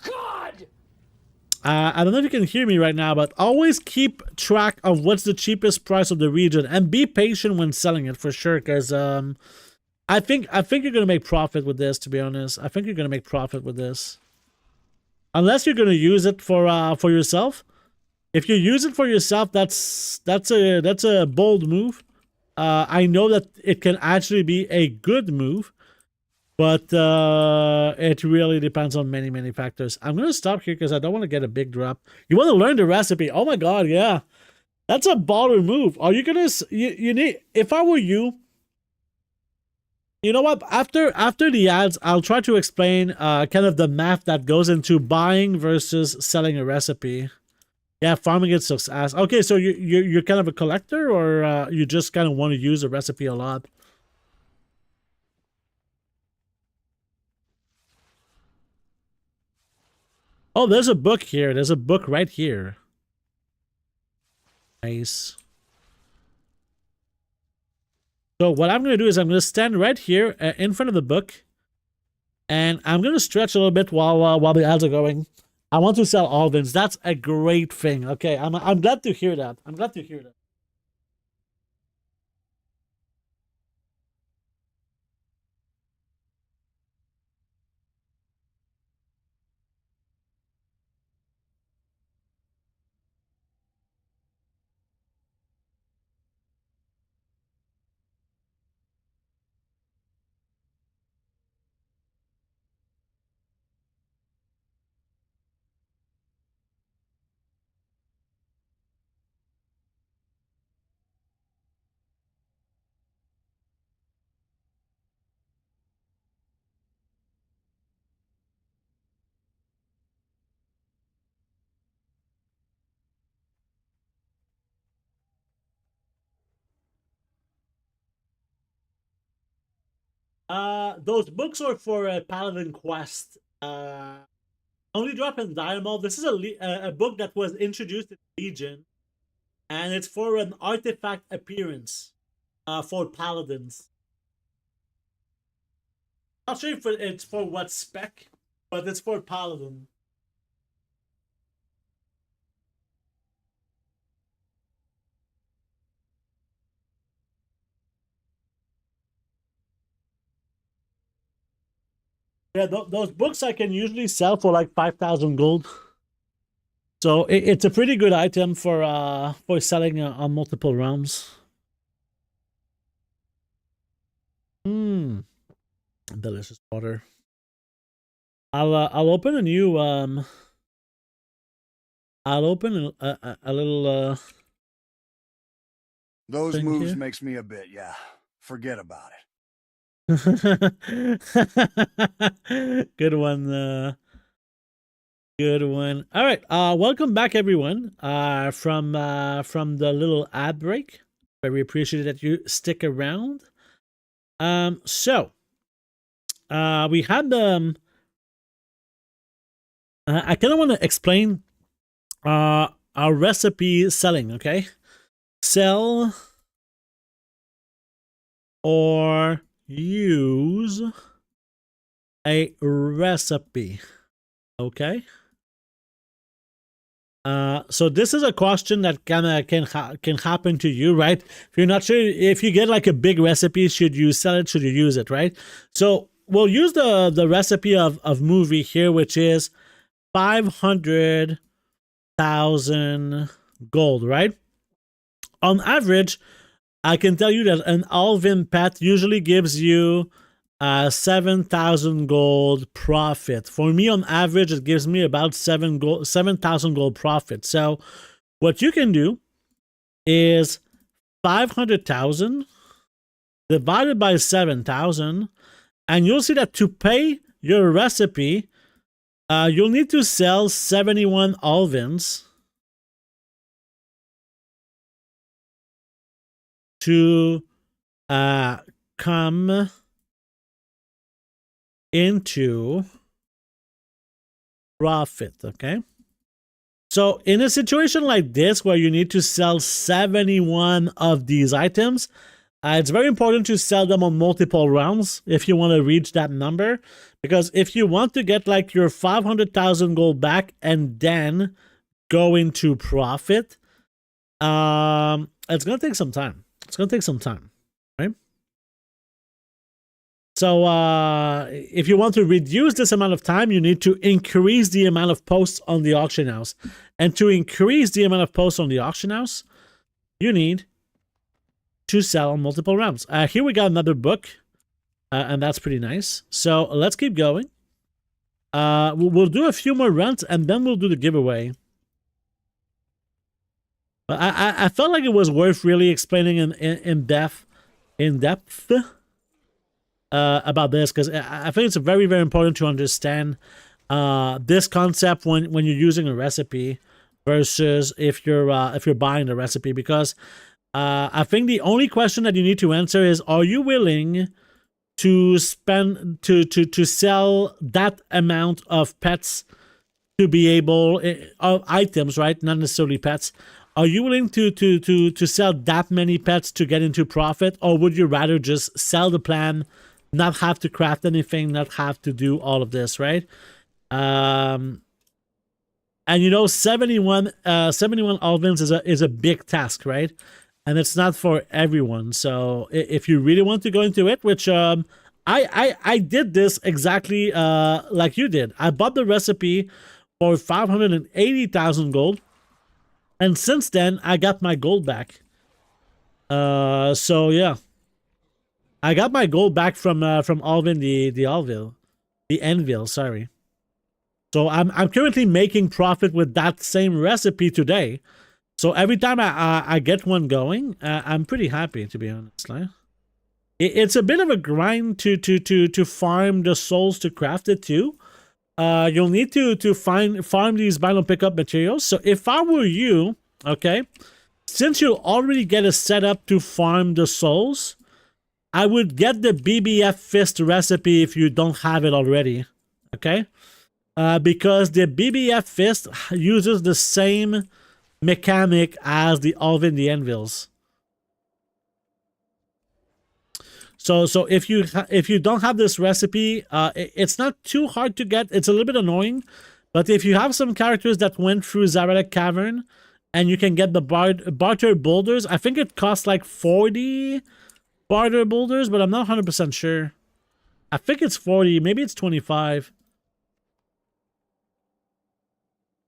I don't know if you can hear me right now, but always keep track of what's the cheapest price of the region and be patient when selling it for sure. Because I think you're gonna make profit with this. To be honest, I think you're gonna make profit with this, unless you're gonna use it for yourself. If you use it for yourself, that's a bold move. I know that it can actually be a good move. But it really depends on many factors. I'm going to stop here because I don't want to get a big drop. You want to learn the recipe. Oh my god, yeah. That's a baller move. Are you going to... You need... If I were you... You know what? After the ads, I'll try to explain kind of the math that goes into buying versus selling a recipe. Yeah, farming it sucks ass. Okay, so you're kind of a collector, or you just kind of want to use a recipe a lot? Oh, there's a book here. There's a book right here. Nice. So what I'm going to do is I'm going to stand right here in front of the book. And I'm going to stretch a little bit while the ads are going. I want to sell almonds. That's a great thing. Okay, I'm glad to hear that. I'm glad to hear that. Those books are for Paladin Quest. Only drop in Dynamo. This is a book that was introduced in Legion, and it's for an artifact appearance for Paladins. Not sure if it's for what spec, but it's for Paladin. Yeah, those books I can usually sell for like 5,000 gold. So it's a pretty good item for selling on multiple realms. Mmm, delicious water. I'll open a new I'll open a little Those moves here makes me a bit, yeah. Forget about it. Good one. Good one. All right. Welcome back, everyone. From the little ad break. Very appreciate that you stick around. So we had I kind of want to explain our recipe selling. Okay, sell or use a recipe. Okay. So this is a question that can happen to you, right? If you're not sure, if you get like a big recipe, should you sell it? Should you use it, right? So we'll use the recipe of movie here, which is 500,000 gold, right? on average, I can tell you that an Alvin pet usually gives you 7,000 gold profit. For me, on average, it gives me about 7,000 gold profit. So what you can do is 500,000 divided by 7,000, and you'll see that to pay your recipe, you'll need to sell 71 Alvins to come into profit, okay? So in a situation like this where you need to sell 71 of these items, it's very important to sell them on multiple rounds if you want to reach that number, because if you want to get like your 500,000 gold back and then go into profit, it's going to take some time. It's going to take some time, right? So if you want to reduce this amount of time, you need to increase the amount of posts on the auction house. And to increase the amount of posts on the auction house, you need to sell on multiple rounds. Here we got another book, and that's pretty nice. So let's keep going. We'll do a few more runs, and then we'll do the giveaway. But I felt like it was worth really explaining in depth about this, because I think it's very, very important to understand this concept when you're using a recipe versus if you're buying the recipe, because I think the only question that you need to answer is, are you willing to spend to sell that amount of pets to be able of items, right? Not necessarily pets. Are you willing to sell that many pets to get into profit, or would you rather just sell the plan, not have to craft anything, not have to do all of this, right? And you know, 71 Alvins is a big task, right? And it's not for everyone. So if you really want to go into it, which I did this exactly like you did. I bought the recipe for 580,000 gold, and since then I got my gold back. So yeah, I got my gold back from Alvin the Envil, sorry. So I'm currently making profit with that same recipe today. So every time I get one going, I'm pretty happy, to be honest. Right? It's a bit of a grind to farm the souls to craft it too. You'll need to farm these vinyl pickup materials. So if I were you, okay, since you already get a setup to farm the souls, I would get the BBF Fist recipe if you don't have it already, okay? Because the BBF Fist uses the same mechanic as the Alvin the Anvils. So if you don't have this recipe, it's not too hard to get. It's a little bit annoying, but if you have some characters that went through Zaralek Cavern, and you can get the barter boulders, I think it costs like 40 barter boulders, but I'm not 100% sure. I think it's 40, maybe it's 25.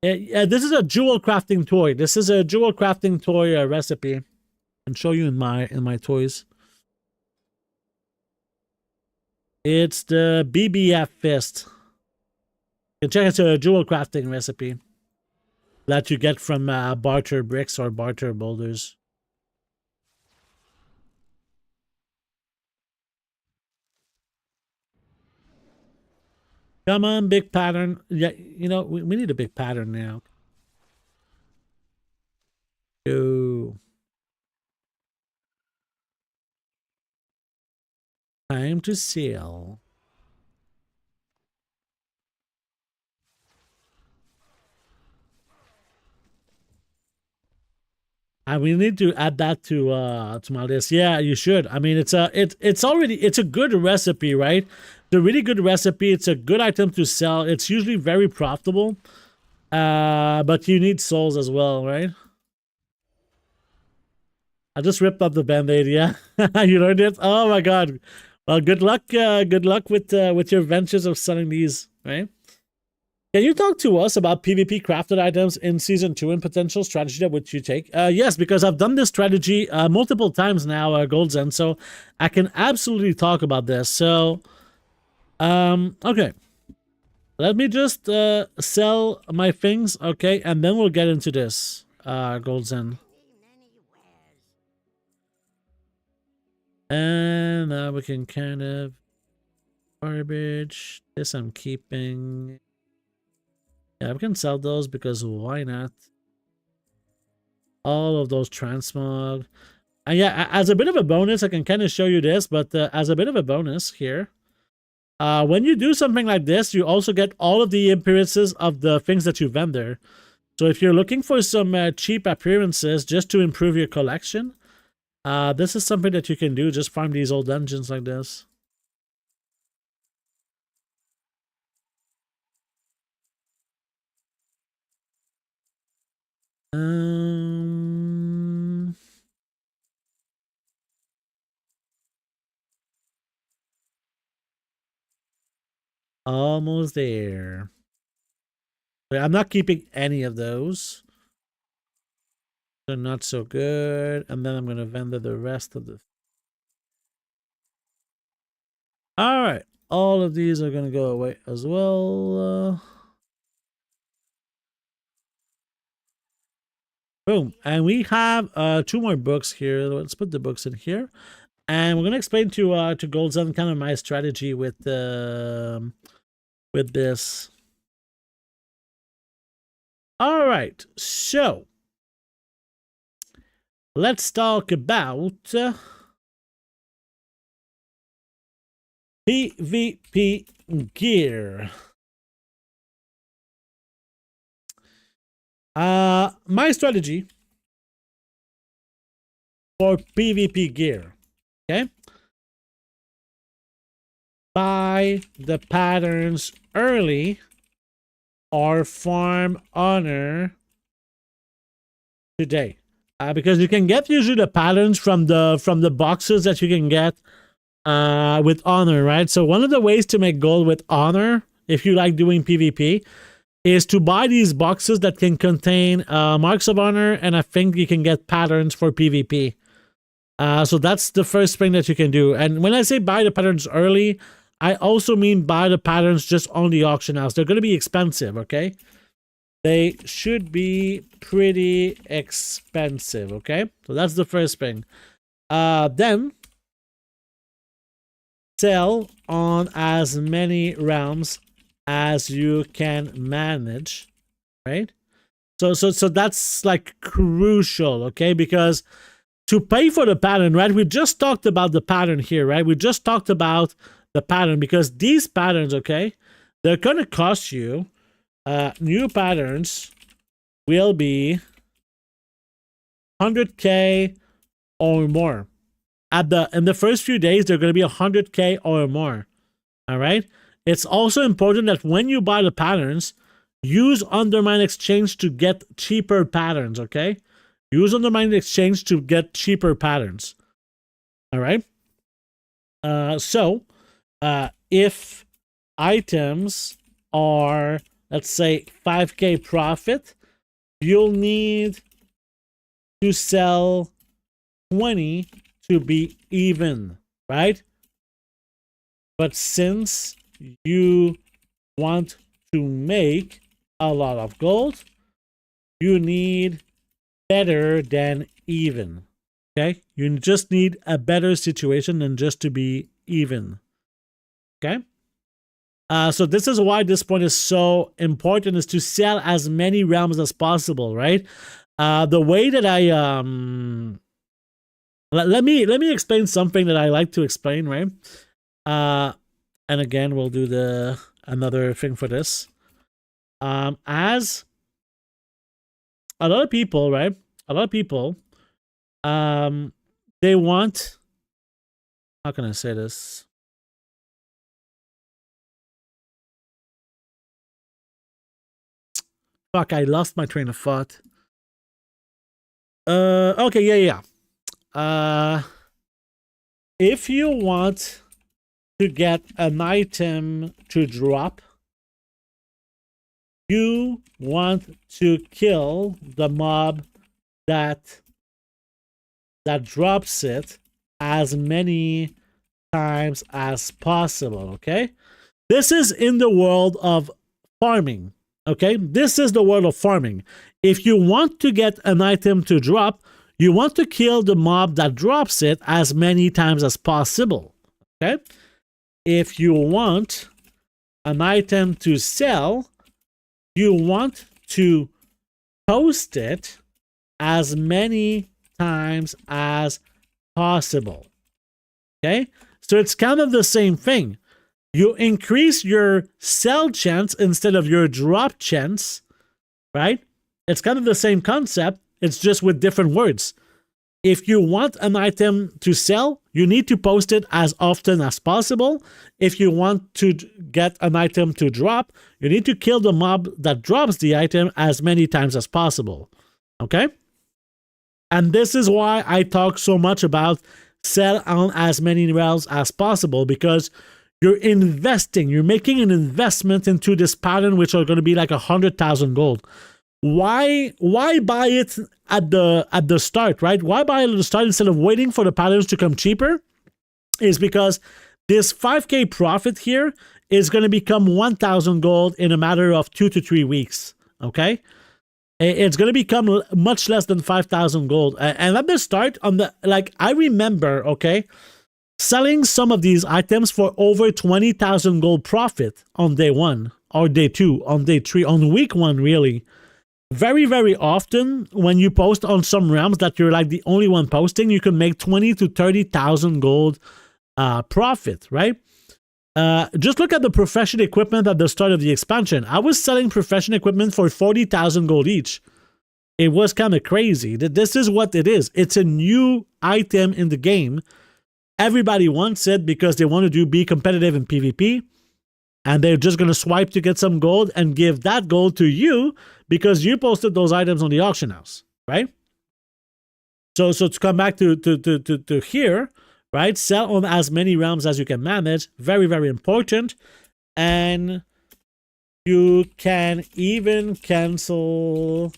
This is a jewel crafting toy. This is a jewel crafting toy recipe. I can show you in my toys. It's the BBF Fist. You can check it's a jewel crafting recipe that you get from barter bricks or barter boulders. Come on, big pattern. Yeah, you know, we need a big pattern now. Go. Time to sell. We need to add that to my list. Yeah, you should. I mean, it's a good recipe, right? It's a really good recipe. It's a good item to sell. It's usually very profitable. But you need souls as well, right? I just ripped up the band-aid, yeah. You learned it? Oh my god. Well, good luck with your ventures of selling these, right? Can you talk to us about PvP crafted items in Season 2 and potential strategy that would you take? Yes, because I've done this strategy multiple times now, Goldzend, so I can absolutely talk about this. So, okay. Let me just sell my things, okay, and then we'll get into this, Goldzend. And now we can kind of garbage. This I'm keeping. Yeah, we can sell those because why not? All of those transmog. And yeah, as a bit of a bonus, I can kind of show you this, but as a bit of a bonus here, when you do something like this, you also get all of the appearances of the things that you vendor. So if you're looking for some cheap appearances just to improve your collection, this is something that you can do. Just farm these old dungeons like this. Almost there. I'm not keeping any of those. They're not so good. And then I'm going to vendor the rest of the... Alright. All of these are going to go away as well. Boom. And we have 2 more books here. Let's put the books in here. And we're going to explain to Goldzend kind of my strategy with this. Alright. So, let's talk about PvP gear. My strategy for PvP gear, okay? Buy the patterns early or farm honor today. Because you can get usually the patterns from the boxes that you can get with honor, right? So one of the ways to make gold with honor, if you like doing PvP, is to buy these boxes that can contain marks of honor, and I think you can get patterns for PvP. So that's the first thing that you can do. And when I say buy the patterns early, I also mean buy the patterns just on the auction house. They're going to be expensive, okay? They should be pretty expensive, okay? So that's the first thing. Then sell on as many realms as you can manage, right? So that's like crucial, okay? Because to pay for the pattern, right? We just talked about the pattern here, right? We just talked about the pattern because these patterns, okay, they're going to cost you. New patterns will be 100k or more. In the first few days, they're going to be 100k or more. All right. It's also important that when you buy the patterns, use Undermine Exchange to get cheaper patterns. Okay. Use Undermine Exchange to get cheaper patterns. All right. If items are, let's say, 5k profit, you'll need to sell 20 to be even, right? But since you want to make a lot of gold, you need better than even, okay? You just need a better situation than just to be even, okay? So this is why this point is so important, is to sell as many realms as possible, right? The way that I let me explain something that I like to explain, right? And again, we'll do another thing for this. As a lot of people, right? A lot of people, they want, how can I say this? Fuck, I lost my train of thought. Okay, yeah. If you want to get an item to drop, you want to kill the mob that drops it as many times as possible. Okay, this is in the world of farming. Okay, this is the world of farming. If you want to get an item to drop, you want to kill the mob that drops it as many times as possible. Okay, if you want an item to sell, you want to post it as many times as possible. Okay, so it's kind of the same thing. You increase your sell chance instead of your drop chance, right? It's kind of the same concept. It's just with different words. If you want an item to sell, you need to post it as often as possible. If you want to get an item to drop, you need to kill the mob that drops the item as many times as possible. Okay? And this is why I talk so much about sell on as many realms as possible, because you're investing, you're making an investment into this pattern, which are going to be like 100,000 gold. Why buy it at the start, right? Why buy it at the start instead of waiting for the patterns to come cheaper? Is because this 5k profit here is going to become 1,000 gold in a matter of 2 to 3 weeks. Okay, it's going to become much less than 5,000 gold. And at the start, on the I remember, okay, selling some of these items for over 20,000 gold profit on day 1 or day 2, on day 3, on week 1, really. Very, very often when you post on some realms that you're like the only one posting, you can make 20 to 30,000 gold profit, right? Just look at the profession equipment at the start of the expansion. I was selling profession equipment for 40,000 gold each. It was kind of crazy. This is what it is. It's a new item in the game. Everybody wants it because they want to be competitive in PvP. And they're just going to swipe to get some gold and give that gold to you because you posted those items on the auction house, right? So to come back to here, right? Sell on as many realms as you can manage. Very, very important. And you can even cancel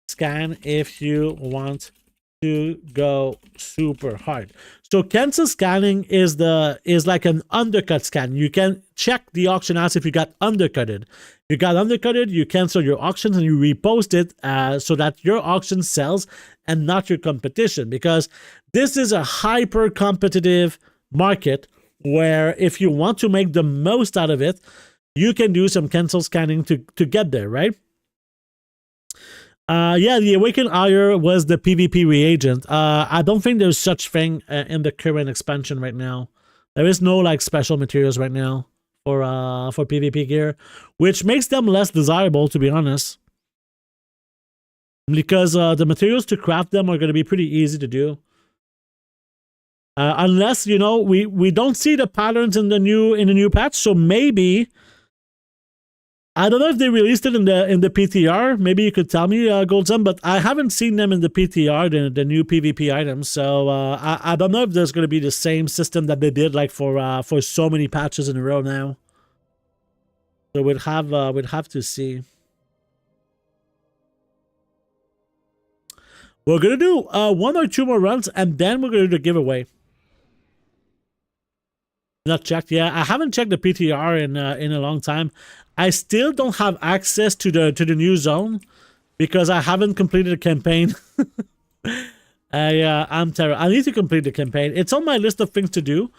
scan if you want to go super hard. So cancel scanning is like an undercut scan. You can check the auction house if you got undercutted. You got undercutted, you cancel your auctions and you repost it so that your auction sells and not your competition, because this is a hyper competitive market where if you want to make the most out of it, you can do some cancel scanning to get there, right? Yeah, the Awakened Ire was the PvP reagent. I don't think there's such thing in the current expansion right now. There is no like special materials right now for PvP gear, which makes them less desirable, to be honest. Because the materials to craft them are going to be pretty easy to do. Unless, you know, we don't see the patterns in the new patch, so maybe I don't know if they released it in the PTR. Maybe you could tell me, Goldzem, but I haven't seen them in the PTR, the new PvP items. So I don't know if there's going to be the same system that they did like for so many patches in a row now. So we'd have to see. We're gonna do 1 or 2 more runs, and then we're gonna do the giveaway. Not checked. Yeah, I haven't checked the PTR in a long time. I still don't have access to the new zone because I haven't completed the campaign. I'm terrible. I need to complete the campaign. It's on my list of things to do,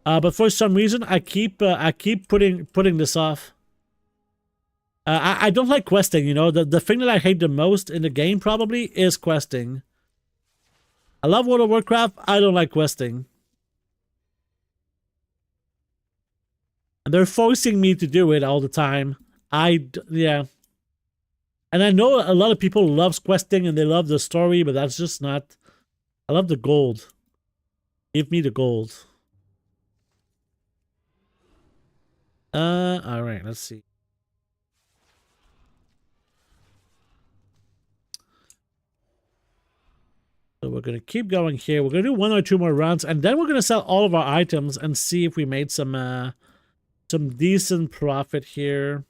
but for some reason I keep putting this off. I don't like questing. You know, the thing that I hate the most in the game probably is questing. I love World of Warcraft. I don't like questing. And they're forcing me to do it all the time. Yeah. And I know a lot of people love questing and they love the story, but that's just not... I love the gold. Give me the gold. Alright, let's see. So we're going to keep going here. We're going to do 1 or 2 more runs, and then we're going to sell all of our items and see if we made some decent profit here.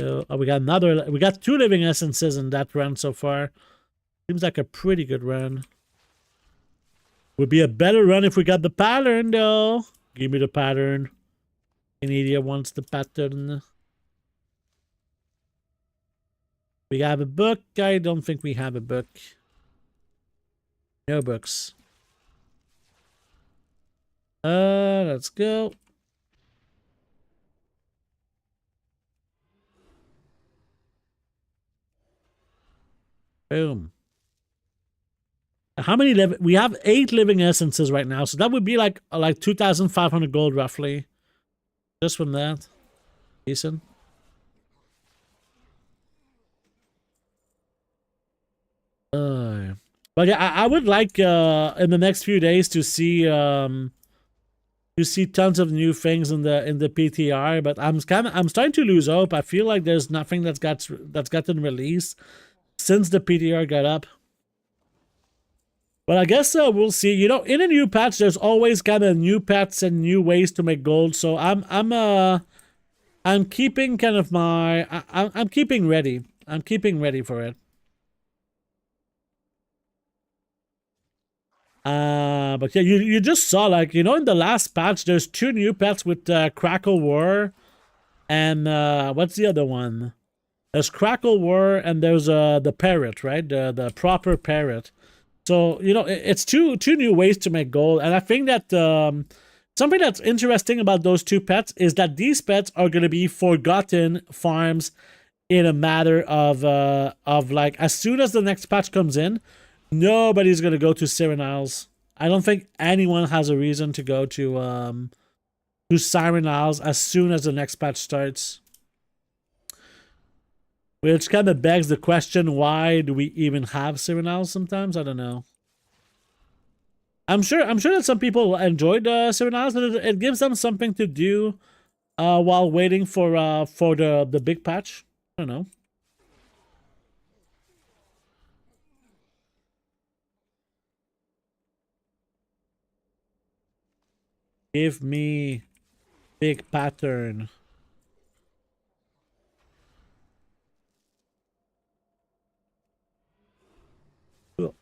So, we got another. We got 2 living essences in that run so far. Seems like a pretty good run. Would be a better run if we got the pattern, though. Give me the pattern. Canada wants the pattern. We have a book. I don't think we have a book. No books. Let's go. Boom. How many we have 8 living essences right now, so that would be like 2,500 gold roughly. Just from that. Decent. But yeah, I would like in the next few days to see tons of new things in the PTR, but I'm starting to lose hope. I feel like there's nothing that's gotten released since the PTR got up. But I guess we'll see. You know, in a new patch, there's always kind of new pets and new ways to make gold. So I'm keeping kind of I'm keeping ready. I'm keeping ready for it. But yeah, you just saw, like, you know, in the last patch, there's 2 new pets with Crackle War and what's the other one? There's Crackle War and there's the parrot, right? The proper parrot. So, you know, it's two new ways to make gold, and I think that something that's interesting about those 2 pets is that these pets are going to be forgotten farms in a matter of like, as soon as the next patch comes in, nobody's going to go to Siren Isles. I don't think anyone has a reason to go to Siren Isles as soon as the next patch starts. Which kind of begs the question, why do we even have Siren Isles sometimes? I don't know. I'm sure that some people enjoyed Siren Isles, but it gives them something to do while waiting for the big patch. I don't know. Give me big pattern. Cool.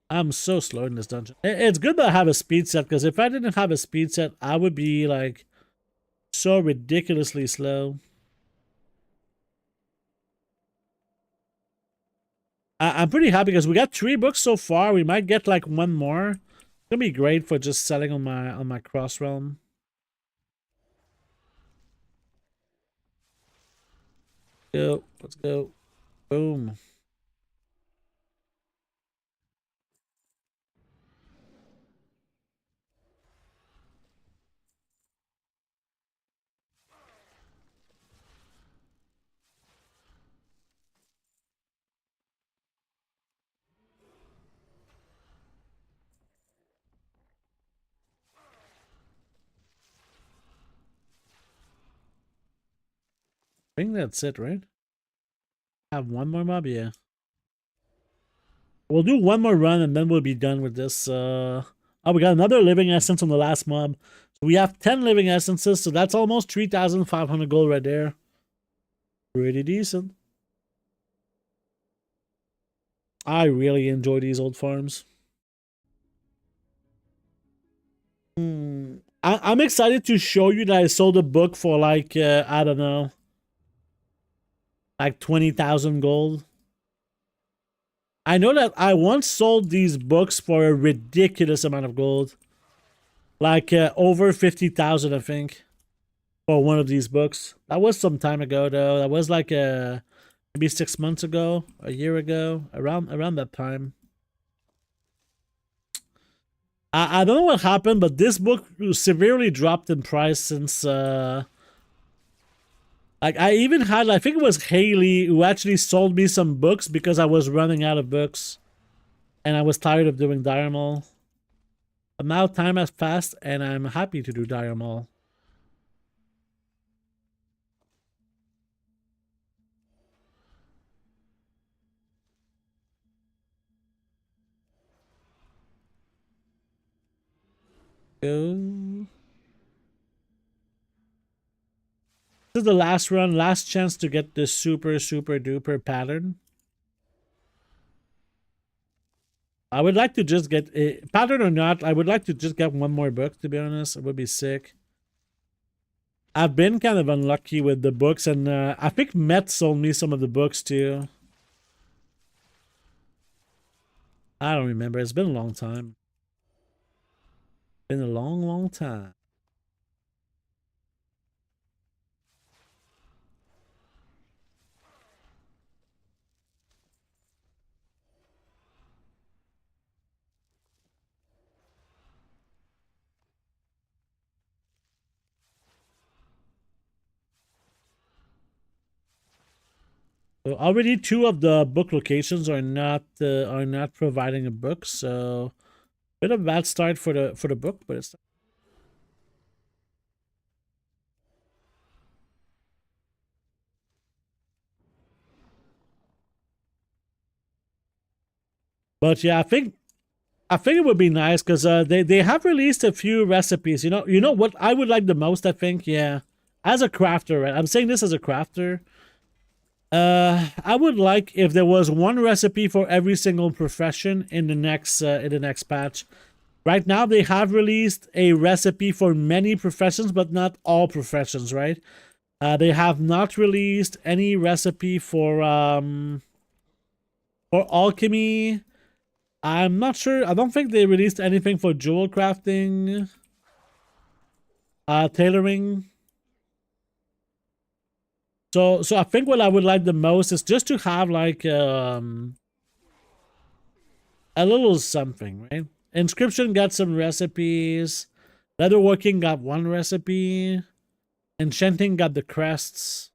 I'm so slow in this dungeon. It's good that I have a speed set, because if I didn't have a speed set, I would be like so ridiculously slow. I'm pretty happy because we got 3 books so far. We might get like 1 more. It's gonna be great for just selling on my cross realm. Go, let's go. Boom. I think that's it, right? Have 1 more mob, yeah. We'll do 1 more run and then we'll be done with this. Oh, we got another living essence on the last mob. So we have 10 living essences, so that's almost 3,500 gold right there. Pretty decent. I really enjoy these old farms. I'm excited to show you that I sold a book for like, I don't know, like 20,000 gold. I know that I once sold these books for a ridiculous amount of gold. Like over 50,000, I think, for one of these books. That was some time ago, though. That was like maybe 6 months ago, a year ago, around that time. I don't know what happened, but this book severely dropped in price since like, I even had, I think it was Haley who actually sold me some books because I was running out of books and I was tired of doing Diamol. But now time has passed and I'm happy to do Diamol. Go. is the last run, last chance to get this super duper pattern. I would like to just get a pattern or not. I would like to just get one more book, to be honest. It would be sick. I've been kind of unlucky with the books, and I think Met sold me some of the books too. I don't remember. It's been a long time. Been a long time. So already 2 of the book locations are not providing a book, so bit of a bad start for the book, but it's. But yeah, I think it would be nice because they have released a few recipes. You know what I would like the most. I think, yeah, as a crafter, right? I'm saying this as a crafter. I would like if there was one recipe for every single profession in the next patch. Right now, they have released a recipe for many professions, but not all professions, right? They have not released any recipe for alchemy. I'm not sure. I don't think they released anything for jewel crafting, tailoring. So I think what I would like the most is just to have like a little something, right? Inscription got some recipes. Leatherworking got one recipe. Enchanting got the crests.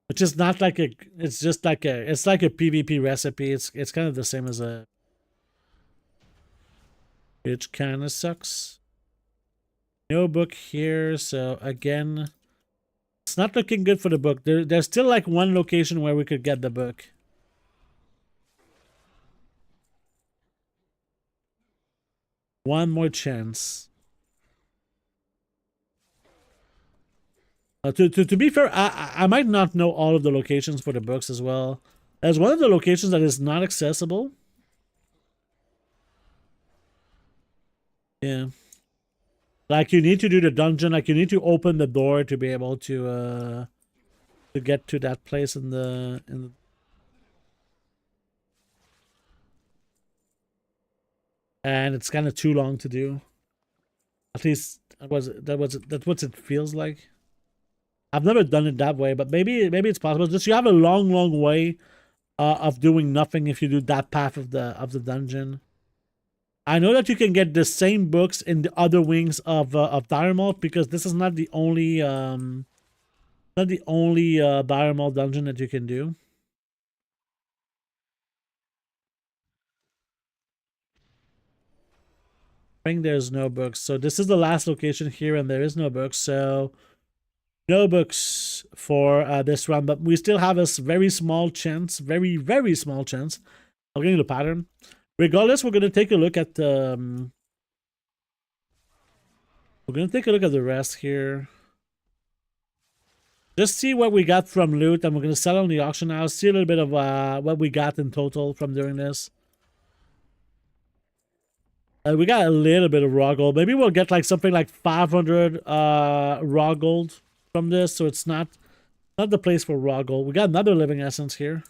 Which is not like a, it's just like a, it's like a PvP recipe. It's kind of the same as a, which kind of sucks. No book here, so again, it's not looking good for the book. There's still like one location where we could get the book. One more chance. To be fair, I might not know all of the locations for the books as well. There's one of the locations that is not accessible. Yeah. Like you need to do the dungeon, like you need to open the door to be able to get to that place in the and it's kind of too long to do. At least that's what it feels like. I've never done it that way, but maybe it's possible. Just you have a long way of doing nothing if you do that path of the dungeon. I know that you can get the same books in the other wings of Timewarped because this is not the only Timewarped dungeon that you can do. I think there's no books, so this is the last location here, and there is no books, so no books for this run. But we still have a very small chance, very small chance of getting the pattern. Regardless, we're gonna take a look at the rest here. Just see what we got from loot, and we're gonna sell on the auction house. See a little bit of what we got in total from doing this. We got a little bit of raw gold. Maybe we'll get like something like 500 raw gold from this, so it's not the place for raw gold. We got another living essence here.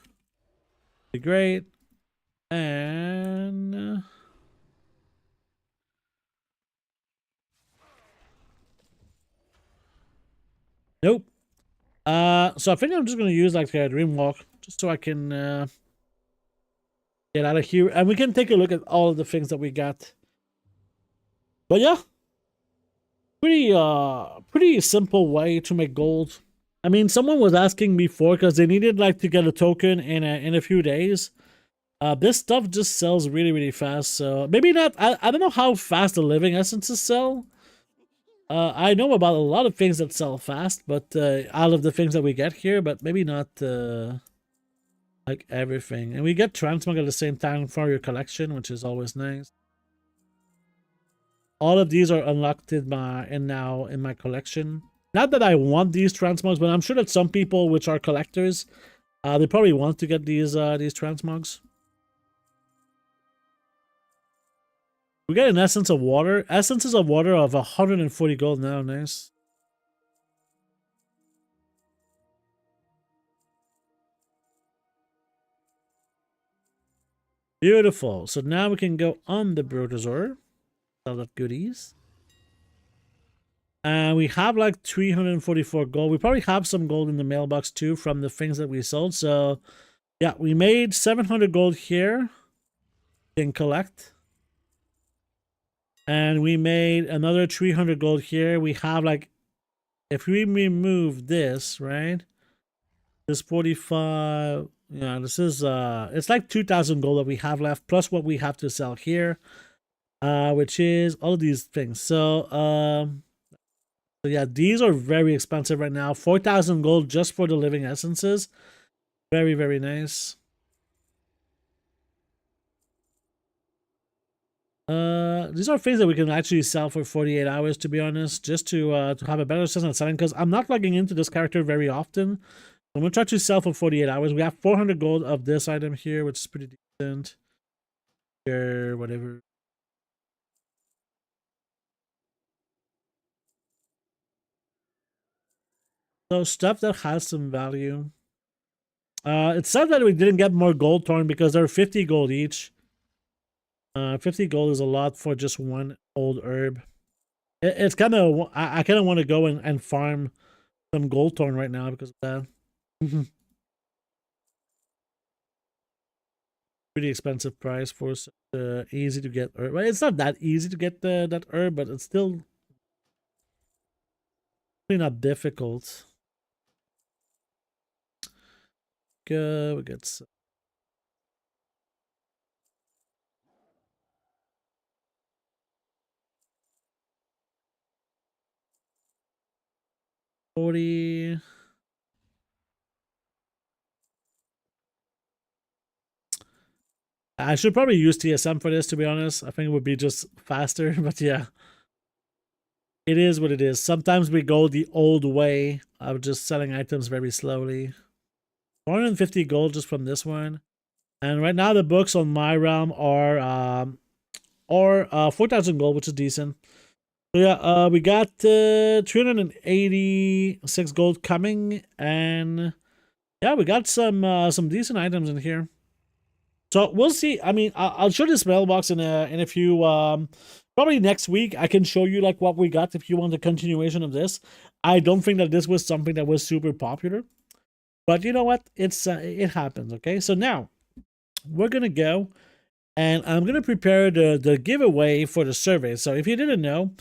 Be great. And nope. So I think I'm just gonna use like a dream walk just so I can get out of here, and we can take a look at all of the things that we got. But yeah, pretty simple way to make gold. I mean, someone was asking before because they needed like to get a token in a few days. This stuff just sells really fast, so maybe not. I don't know how fast the living essences sell. I know about a lot of things that sell fast, but out of the things that we get here, but maybe not like everything. And we get transmog at the same time for your collection, which is always nice. All of these are unlocked now in my collection. Not that I want these transmogs, but I'm sure that some people which are collectors, they probably want to get these transmogs. We get an essence of water. Essences of water of 140 gold now. Nice. Beautiful. So now we can go on the Brotosaur. Sell that goodies. And we have like 344 gold. We probably have some gold in the mailbox too from the things that we sold. So yeah, we made 700 gold here. We can collect. And we made another 300 gold here. We have like, if we remove this, right? This 45, yeah, this is, it's like 2,000 gold that we have left, plus what we have to sell here, which is all of these things. So yeah, these are very expensive right now. 4,000 gold just for the living essences. Very, very nice. These are things that we can actually sell for 48 hours, to be honest, just to have a better sense of selling, because I'm not logging into this character very often. I'm gonna try to sell for 48 hours. We have 400 gold of this item here, which is pretty decent. Sure, whatever. So stuff that has some value. It's sad that we didn't get more gold torn because they're 50 gold each. 50 gold is a lot for just one old herb. It's kind of, I kind of want to go and farm some gold torn right now because of that. Pretty expensive price for easy to get herb. Well, it's not that easy to get that herb, but it's still really not difficult. Go, we get some. $40. I should probably use TSM for this, to be honest. I think it would be just faster, but yeah. It is what it is. Sometimes we go the old way of just selling items very slowly. 450 gold just from this one. And right now the books on my realm are 4,000 gold, which is decent. So yeah, we got 386 gold coming, and yeah, we got some decent items in here. So we'll see. I mean, I'll show this mailbox in a few, probably next week. I can show you like what we got if you want a continuation of this. I don't think that this was something that was super popular, but you know what? It's it happens. Okay, so now we're gonna go, and I'm gonna prepare the giveaway for the survey. So if you didn't know,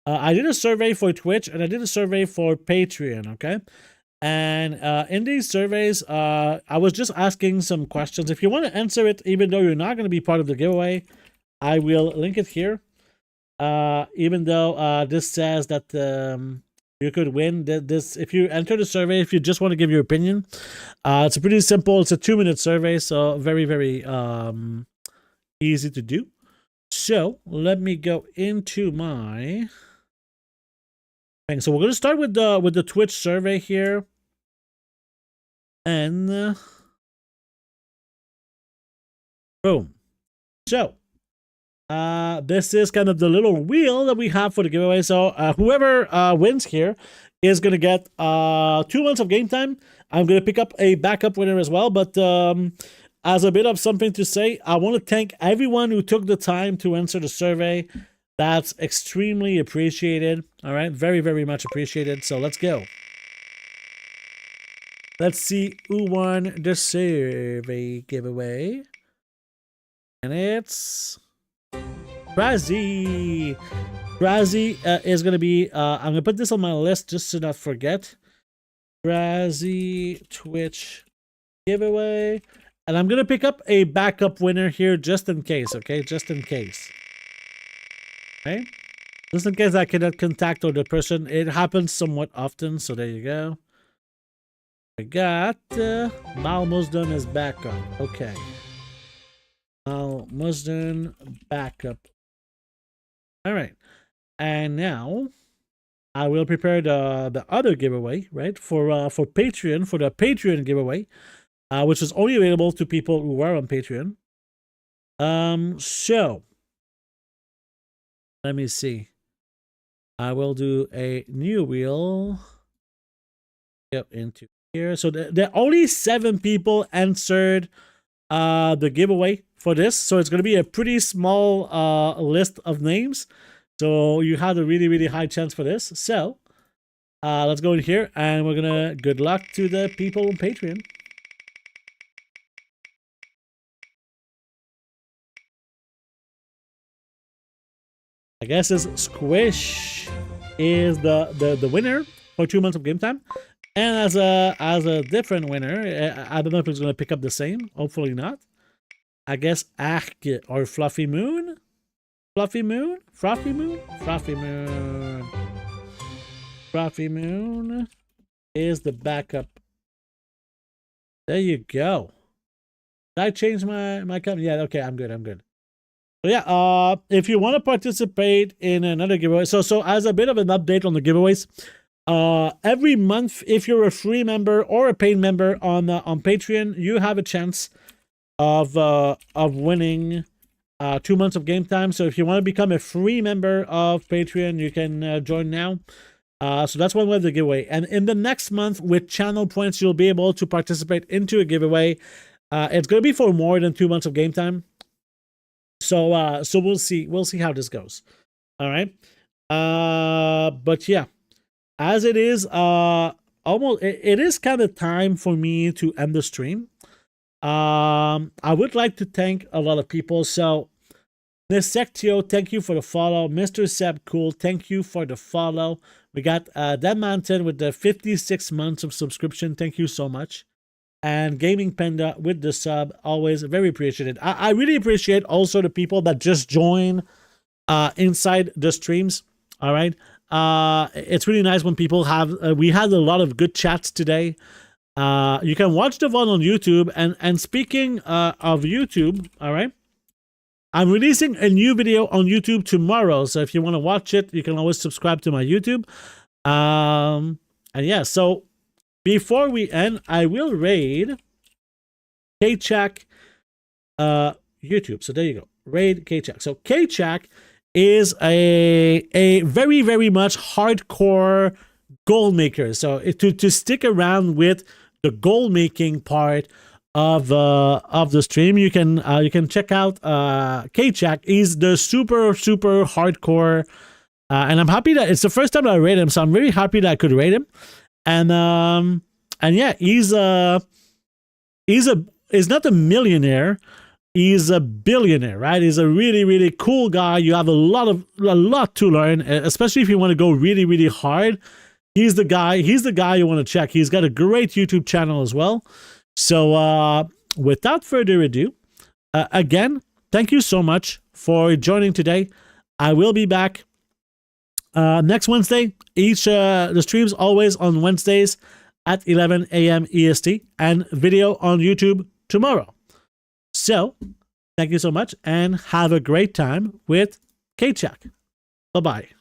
I did a survey for Twitch and I did a survey for Patreon. Okay. And in these surveys, I was just asking some questions. If you want to answer it, even though you're not going to be part of the giveaway, I will link it here. Even though this says that you could win this if you enter the survey, if you just want to give your opinion. It's pretty simple. It's a 2-minute survey, so very, very easy to do. So let me go into my thing. So we're going to start with the Twitch survey here. And boom. So this is kind of the little wheel that we have for the giveaway. So whoever wins here is going to get 2 months of game time. I'm going to pick up a backup winner as well. But as a bit of something to say, I want to thank everyone who took the time to answer the survey. That's extremely appreciated. All right. Very, very much appreciated. So let's go. Let's see who won the survey giveaway. And it's Razzie. Razzie is going to be, I'm going to put this on my list just to not forget. Razzie Twitch giveaway. And I'm going to pick up a backup winner here just in case, okay? Just in case. Okay? Just in case I cannot contact the person. It happens somewhat often, so there you go. I got Maul Musdon as backup. Okay. Maul Musdon backup. Alright. And now I will prepare the other giveaway, right, for Patreon, for the Patreon giveaway, which is only available to people who are on Patreon. So let me see. I will do a new wheel. Go into here. So there are only 7 people answered the giveaway for this, so it's going to be a pretty small list of names, so you have a really high chance for this. So let's go in here, and we're gonna good luck to the people on Patreon. I guess this Squish is the winner for 2 months of game time. And as a different winner, I don't know if it's going to pick up the same. Hopefully not. I guess Arc or Fluffy Moon? Fluffy Moon? Frothy Moon? Frothy Moon. Frothy Moon is the backup. There you go. Did I change my company? Yeah, okay, I'm good. So yeah, if you want to participate in another giveaway, so as a bit of an update on the giveaways, every month, if you're a free member or a paid member on Patreon, you have a chance of winning 2 months of game time. So if you want to become a free member of Patreon, you can join now. So that's one way of the giveaway. And in the next month, with channel points, you'll be able to participate into a giveaway. It's going to be for more than 2 months of game time. So we'll see how this goes. All right. But yeah. As it is, it is kind of time for me to end the stream. I would like to thank a lot of people. So, Nisectio, thank you for the follow. Mr. Seb Cool, thank you for the follow. We got Dead Mountain with the 56 months of subscription. Thank you so much. And Gaming Panda with the sub, always very appreciated. I really appreciate also the people that just join inside the streams. All right. It's really nice when people have we had a lot of good chats today. You can watch the one on YouTube, and speaking of YouTube, all right, I'm releasing a new video on YouTube tomorrow, so if you want to watch it, you can always subscribe to my YouTube. And yeah, so before we end, I will raid K-Chak YouTube. So there you go, raid K-Chak. So K-Chak is a very much hardcore gold maker. So to stick around with the gold making part of the stream, you can check out K-Chak. He's the super hardcore, and I'm happy that it's the first time that I rate him. So I'm very happy that I could rate him, and yeah, he's not a millionaire. He's a billionaire, right? He's a really cool guy. You have a lot to learn, especially if you want to go really hard. He's the guy you want to check. He's got a great YouTube channel as well. So without further ado, again, thank you so much for joining today. I will be back next Wednesday. The streams always on Wednesdays at 11 a.m. EST, and video on YouTube tomorrow. So, thank you so much, and have a great time with K-Chak. Bye-bye.